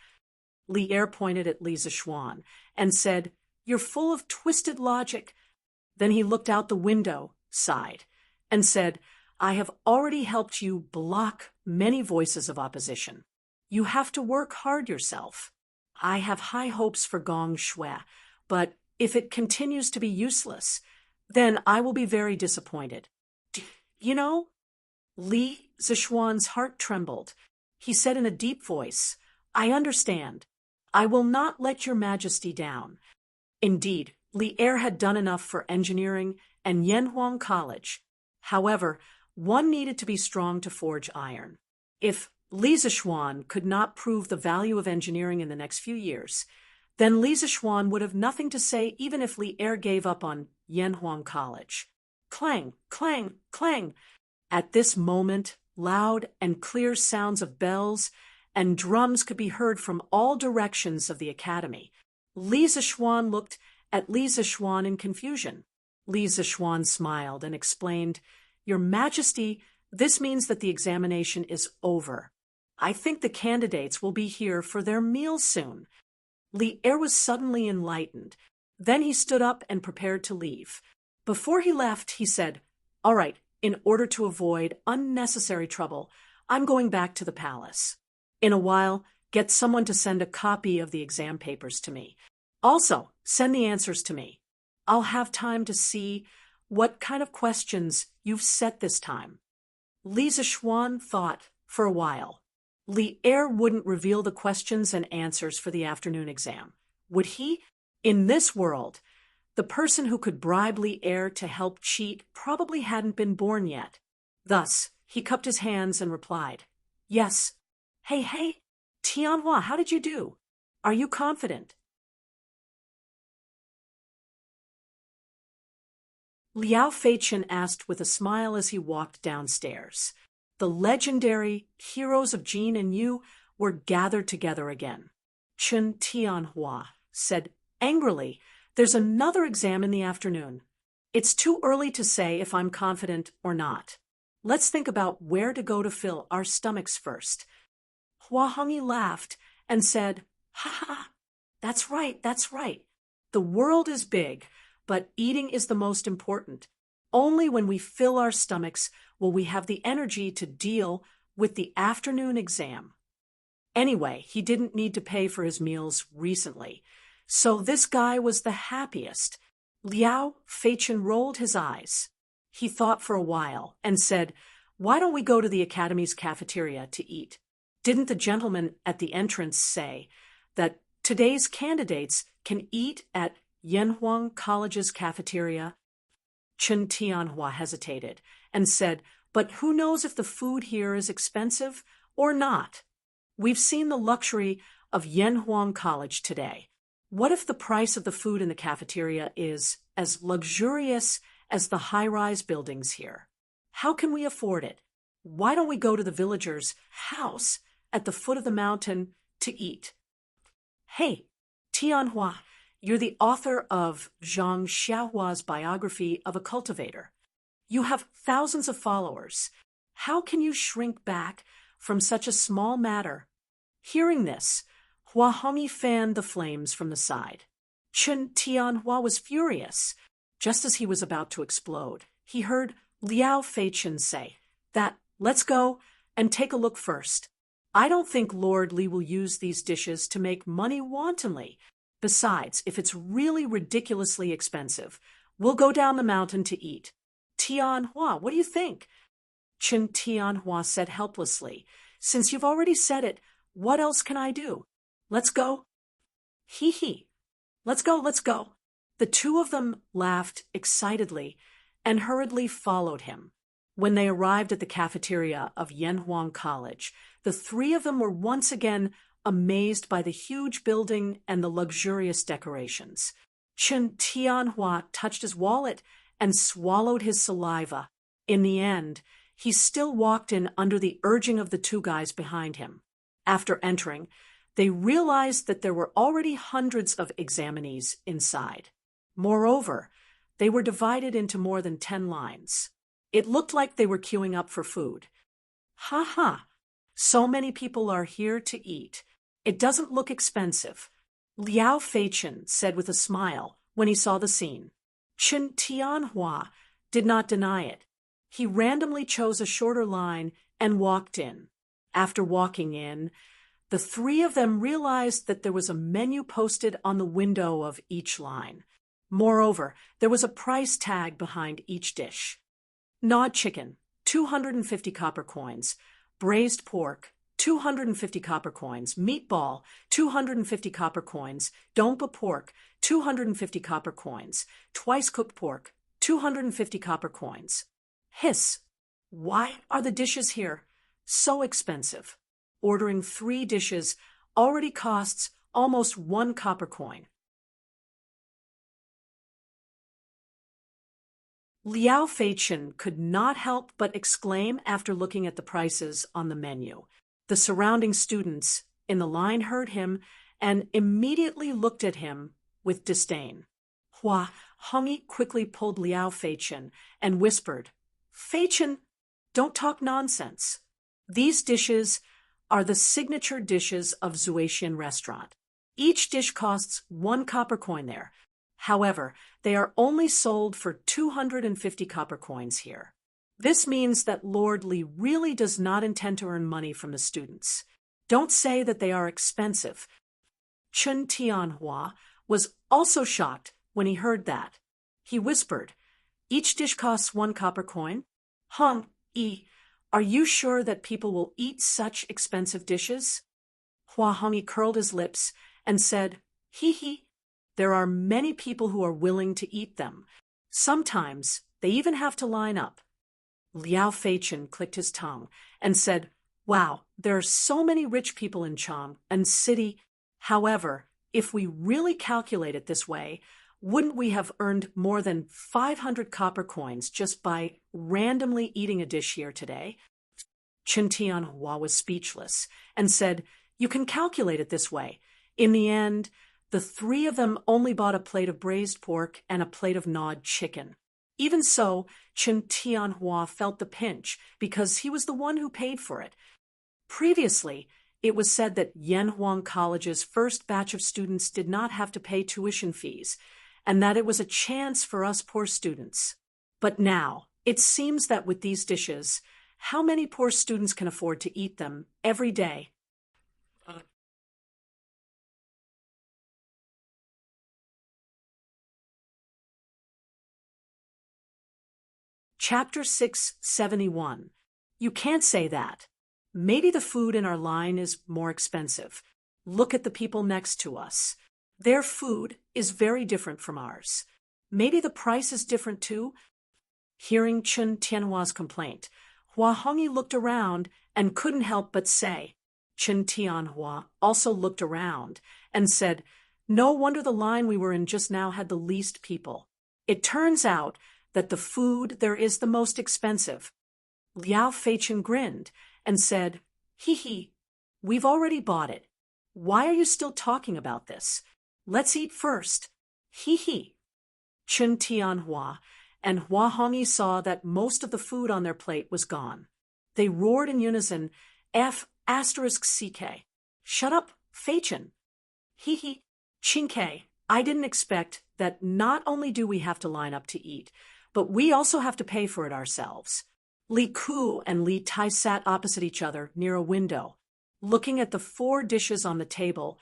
Li Er pointed at Li Zishuan and said, "You're full of twisted logic." Then he looked out the window, sighed, and said, "I have already helped you block many voices of opposition. You have to work hard yourself. I have high hopes for Gong Shui, but if it continues to be useless, then I will be very disappointed. You know?" Li Zishuan's heart trembled. He said in a deep voice, "I understand. I will not let your majesty down." Indeed, Li Er had done enough for engineering and Yanhuang College. However, one needed to be strong to forge iron. If Li Zishuan could not prove the value of engineering in the next few years, then Li Zishuan would have nothing to say even if Li Er gave up on Yanhuang College. Clang, clang, clang. At this moment, loud and clear sounds of bells and drums could be heard from all directions of the academy. Li Zishuan looked at Li Zishuan in confusion. Li Zishuan smiled and explained, "Your Majesty, this means that the examination is over. I think the candidates will be here for their meal soon." Li Er was suddenly enlightened. Then he stood up and prepared to leave. Before he left, he said, "All right, in order to avoid unnecessary trouble, I'm going back to the palace. In a while, get someone to send a copy of the exam papers to me. Also, send the answers to me. I'll have time to see what kind of questions you've set this time." Li Zishuan thought for a while. Li Er wouldn't reveal the questions and answers for the afternoon exam. Would he? In this world, the person who could bribe Li Er to help cheat probably hadn't been born yet. Thus, he cupped his hands and replied, "Yes. Hey, Tianhua, how did you do? Are you confident?" Liao Feichen asked with a smile as he walked downstairs. The legendary heroes of Jin and Yu were gathered together again. Chen Tianhua said angrily, "There's another exam in the afternoon. It's too early to say if I'm confident or not. Let's think about where to go to fill our stomachs first." Hua Hongyi laughed and said, "Ha ha, that's right. The world is big, but eating is the most important. Only when we fill our stomachs will we have the energy to deal with the afternoon exam." Anyway, he didn't need to pay for his meals recently, so this guy was the happiest. Liao Feichen rolled his eyes. He thought for a while and said, "Why don't we go to the academy's cafeteria to eat? Didn't the gentleman at the entrance say that today's candidates can eat at Yanhuang College's cafeteria?" Chen Tianhua hesitated and said, "But who knows if the food here is expensive or not? We've seen the luxury of Yanhuang College today. What if the price of the food in the cafeteria is as luxurious as the high-rise buildings here? How can we afford it? Why don't we go to the villager's house at the foot of the mountain to eat?" "Hey, Tianhua, you're the author of Zhang Xiaohua's biography of a cultivator. You have thousands of followers. How can you shrink back from such a small matter?" Hearing this, Hua Hongyi fanned the flames from the side. Chen Tianhua was furious. Just as he was about to explode, he heard Liao Feichen say, "Let's go and take a look first. I don't think Lord Li will use these dishes to make money wantonly. Besides, if it's really ridiculously expensive, we'll go down the mountain to eat. Tianhua, what do you think?" Chen Tianhua said helplessly, "Since you've already said it, what else can I do? Let's go." "Hee. Let's go. The two of them laughed excitedly and hurriedly followed him. When they arrived at the cafeteria of Yanhuang College, the three of them were once again amazed by the huge building and the luxurious decorations. Chen Tianhua touched his wallet and swallowed his saliva. In the end, he still walked in under the urging of the two guys behind him. After entering, they realized that there were already hundreds of examinees inside. Moreover, they were divided into more than 10 lines. It looked like they were queuing up for food. "Ha ha! So many people are here to eat. It doesn't look expensive. Liao Feichen said with a smile when he saw the scene. Chen Tianhua did not deny it. He randomly chose a shorter line and walked in. After walking in, the three of them realized that there was a menu posted on the window of each line. Moreover, there was a price tag behind each dish. Gnawed chicken, 250 copper coins. Braised pork, 250 copper coins. Meatball, 250 copper coins. Dompa pork, 250 copper coins. Twice cooked pork, 250 copper coins. Hiss! Why are the dishes here so expensive? Ordering 3 dishes already costs almost 1 copper coin. Liao Feichen could not help but exclaim after looking at the prices on the menu. The surrounding students in the line heard him and immediately looked at him with disdain. Hua Hongyi quickly pulled Liao Feichen and whispered, "Feichen, don't talk nonsense. These dishes are the signature dishes of Zuetian restaurant. Each dish costs 1 copper coin there. However, they are only sold for 250 copper coins here. This means that Lord Li really does not intend to earn money from the students. Don't say that they are expensive." Chen Tianhua was also shocked when he heard that. He whispered, "Each dish costs 1 copper coin? Hong Yi, are you sure that people will eat such expensive dishes?" Hua Hongyi curled his lips and said, "Hee hee. There are many people who are willing to eat them. Sometimes they even have to line up." Liao Feichen clicked his tongue and said, "Wow, there are so many rich people in Chang and city. However, if we really calculate it this way, wouldn't we have earned more than 500 copper coins just by randomly eating a dish here today?" Chen Tianhua was speechless and said, "You can calculate it this way. In the end, the 3 of them only bought a plate of braised pork and a plate of gnawed chicken." Even so, Chen Tianhua felt the pinch because he was the one who paid for it. Previously, it was said that Yanhuang College's first batch of students did not have to pay tuition fees, and that it was a chance for us poor students. But now, it seems that with these dishes, how many poor students can afford to eat them every day? Chapter 671. You can't say that. Maybe the food in our line is more expensive. Look at the people next to us. Their food is very different from ours. Maybe the price is different too? Hearing Chen Tianhua's complaint, Hua Hongyi looked around and couldn't help but say. Chen Tianhua also looked around and said, "No wonder the line we were in just now had the least people. It turns out that the food there is the most expensive." Liao Feichen grinned and said, "Hee hee, we've already bought it. Why are you still talking about this? Let's eat first. Hee hee." Chen Tianhua and Hua Hongyi saw that most of the food on their plate was gone. They roared in unison, F***CK. "Shut up, Feichen." "Hee hee, Chinke, I didn't expect that not only do we have to line up to eat, but we also have to pay for it ourselves." Li Ku and Li Tai sat opposite each other near a window. Looking at the 4 dishes on the table,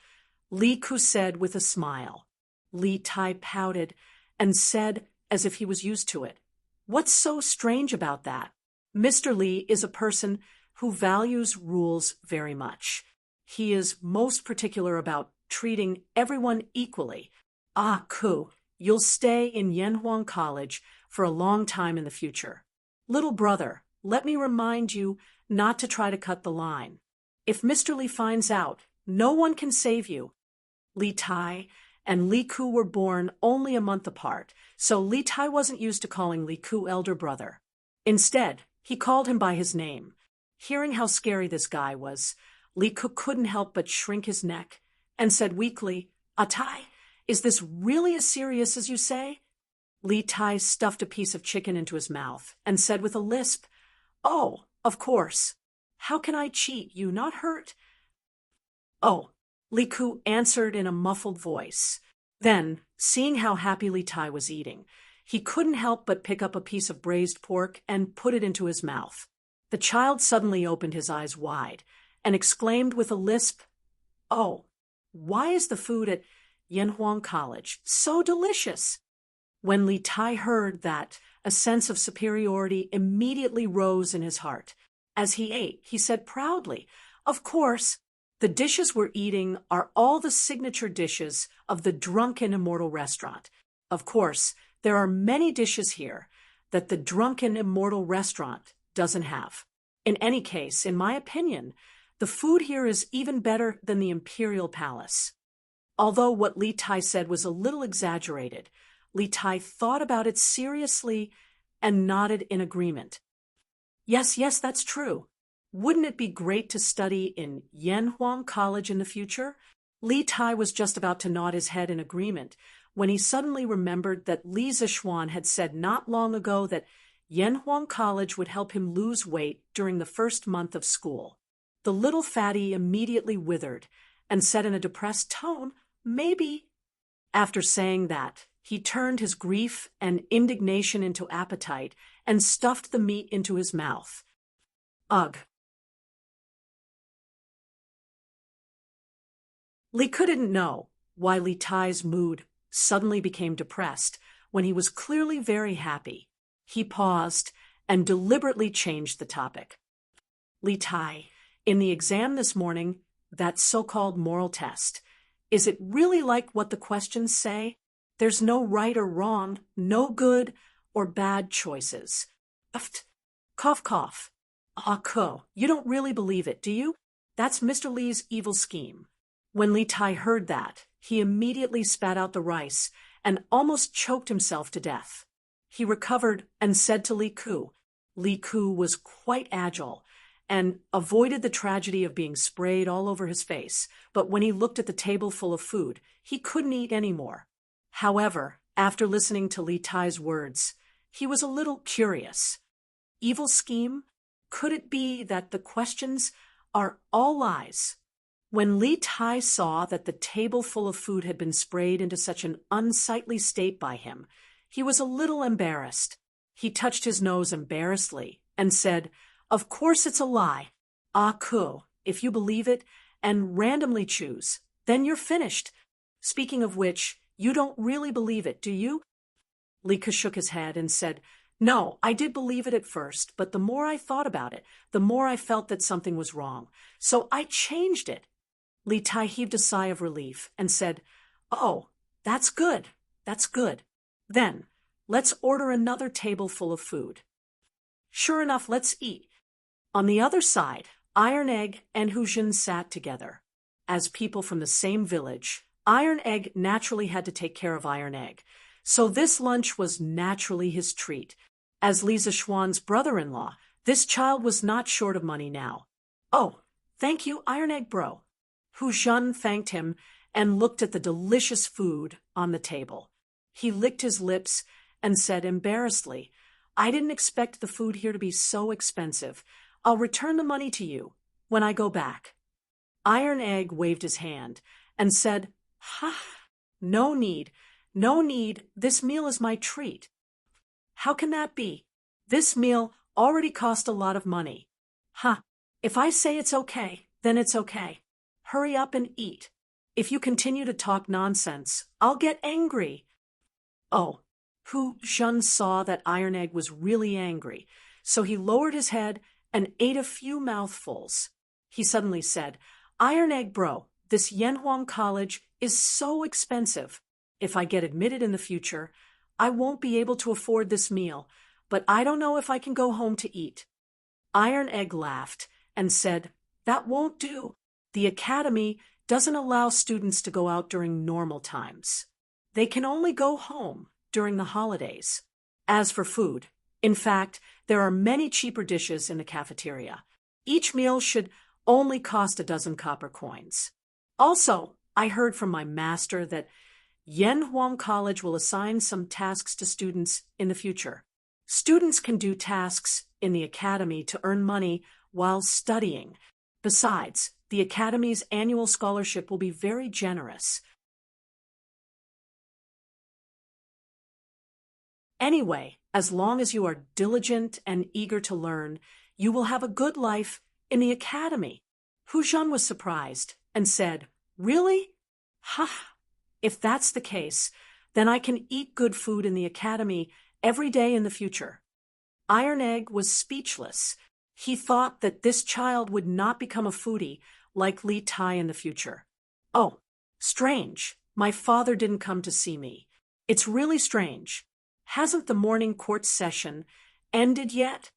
Li Ku said with a smile. Li Tai pouted and said as if he was used to it, "What's so strange about that? Mr. Li is a person who values rules very much. He is most particular about treating everyone equally. Ah, Ku, you'll stay in Yanhuang College for a long time in the future. Little brother, let me remind you not to try to cut the line. If Mr. Li finds out, no one can save you." Li Tai and Li Ku were born only a month apart, so Li Tai wasn't used to calling Li Ku elder brother. Instead, he called him by his name. Hearing how scary this guy was, Li Ku couldn't help but shrink his neck and said weakly, "Atai, is this really as serious as you say?" Li Tai stuffed a piece of chicken into his mouth and said with a lisp, "Oh, of course. How can I cheat you, not hurt? Oh, Li Ku answered in a muffled voice. Then, seeing how happy Li Tai was eating, he couldn't help but pick up a piece of braised pork and put it into his mouth. The child suddenly opened his eyes wide and exclaimed with a lisp, "Oh, why is the food at Yanhuang College so delicious?" When Li Tai heard that, a sense of superiority immediately rose in his heart. As he ate, he said proudly, "Of course, the dishes we're eating are all the signature dishes of the Drunken Immortal restaurant. Of course, there are many dishes here that the Drunken Immortal restaurant doesn't have. In any case, in my opinion, the food here is even better than the Imperial Palace." Although what Li Tai said was a little exaggerated, Li Tai thought about it seriously and nodded in agreement. Yes, yes, that's true. Wouldn't it be great to study in Yanhuang College in the future? Li Tai was just about to nod his head in agreement when he suddenly remembered that Li Zishuan had said not long ago that Yanhuang College would help him lose weight during the first month of school. The little fatty immediately withered and said in a depressed tone, "Maybe." After saying that, he turned his grief and indignation into appetite and stuffed the meat into his mouth. Ugh. Li Ku didn't know why Li Tai's mood suddenly became depressed when he was clearly very happy. He paused and deliberately changed the topic. "Li Tai, in the exam this morning, that so-called moral test, is it really like what the questions say? There's no right or wrong, no good or bad choices. Cough, cough. You don't really believe it, do you? That's Mr. Li's evil scheme." When Li Tai heard that, he immediately spat out the rice and almost choked himself to death. He recovered and said to Li Ku. Li Ku was quite agile and avoided the tragedy of being sprayed all over his face, but when he looked at the table full of food, he couldn't eat any more. However, after listening to Li Tai's words, he was a little curious. Evil scheme? Could it be that the questions are all lies? When Li Tai saw that the table full of food had been sprayed into such an unsightly state by him, he was a little embarrassed. He touched his nose embarrassedly and said, "Of course it's a lie. If you believe it and randomly choose, then you're finished. Speaking of which, you don't really believe it, do you?" Li Ku shook his head and said, "No, I did believe it at first, but the more I thought about it, the more I felt that something was wrong. So I changed it." Li Tai heaved a sigh of relief and said, "Oh, that's good. That's good. Then, let's order another table full of food." Sure enough, let's eat. On the other side, Iron Egg and Hu Jin sat together. As people from the same village, Iron Egg naturally had to take care of Iron Egg, so this lunch was naturally his treat. As Li Zishuan's brother-in-law, this child was not short of money now. "Oh, thank you, Iron Egg bro." Hu Jin thanked him and looked at the delicious food on the table. He licked his lips and said embarrassedly, "I didn't expect the food here to be so expensive. I'll return the money to you when I go back." Iron Egg waved his hand and said, No need, no need. This meal is my treat." "How can that be? This meal already cost a lot of money." If I say it's okay, then it's okay. Hurry up and eat. If you continue to talk nonsense, I'll get angry." Oh, Hu Jin saw that Iron Egg was really angry, so he lowered his head and ate a few mouthfuls. He suddenly said, "Iron Egg bro, this Yanhuang College is so expensive. If I get admitted in the future, I won't be able to afford this meal, but I don't know if I can go home to eat." Iron Egg laughed and said, "That won't do. The academy doesn't allow students to go out during normal times. They can only go home during the holidays. As for food, in fact, there are many cheaper dishes in the cafeteria. Each meal should only cost a dozen copper coins. Also, I heard from my master that Yanhuang College will assign some tasks to students in the future. Students can do tasks in the academy to earn money while studying. Besides, the Academy's annual scholarship will be very generous. Anyway, as long as you are diligent and eager to learn, you will have a good life in the Academy. Hu Zhen was surprised and said, "Really? Ha! If that's the case, then I can eat good food in the Academy every day in the future." Iron Egg was speechless. He thought that this child would not become a foodie like Li Tai in the future. "Oh, strange. My father didn't come to see me. It's really strange. Hasn't the morning court session ended yet?"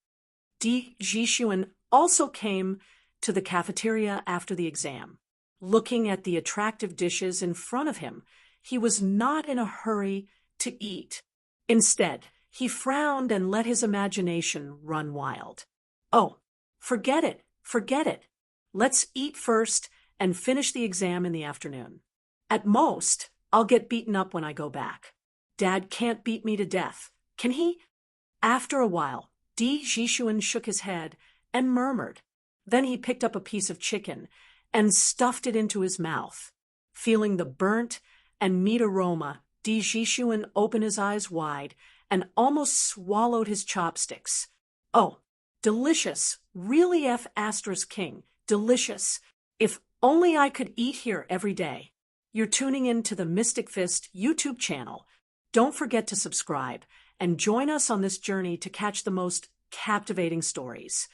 Di Jixuan also came to the cafeteria after the exam. Looking at the attractive dishes in front of him, he was not in a hurry to eat. Instead, he frowned and let his imagination run wild. "Oh, forget it, forget it. Let's eat first and finish the exam in the afternoon. At most, I'll get beaten up when I go back. Dad can't beat me to death, can he?" After a while, Di Jixuan shook his head and murmured. Then he picked up a piece of chicken and stuffed it into his mouth. Feeling the burnt and meat aroma, Di Jixuan opened his eyes wide and almost swallowed his chopsticks. "Oh, delicious, really F***ing, delicious. If only I could eat here every day." You're tuning in to the Mystic Fist YouTube channel. Don't forget to subscribe and join us on this journey to catch the most captivating stories.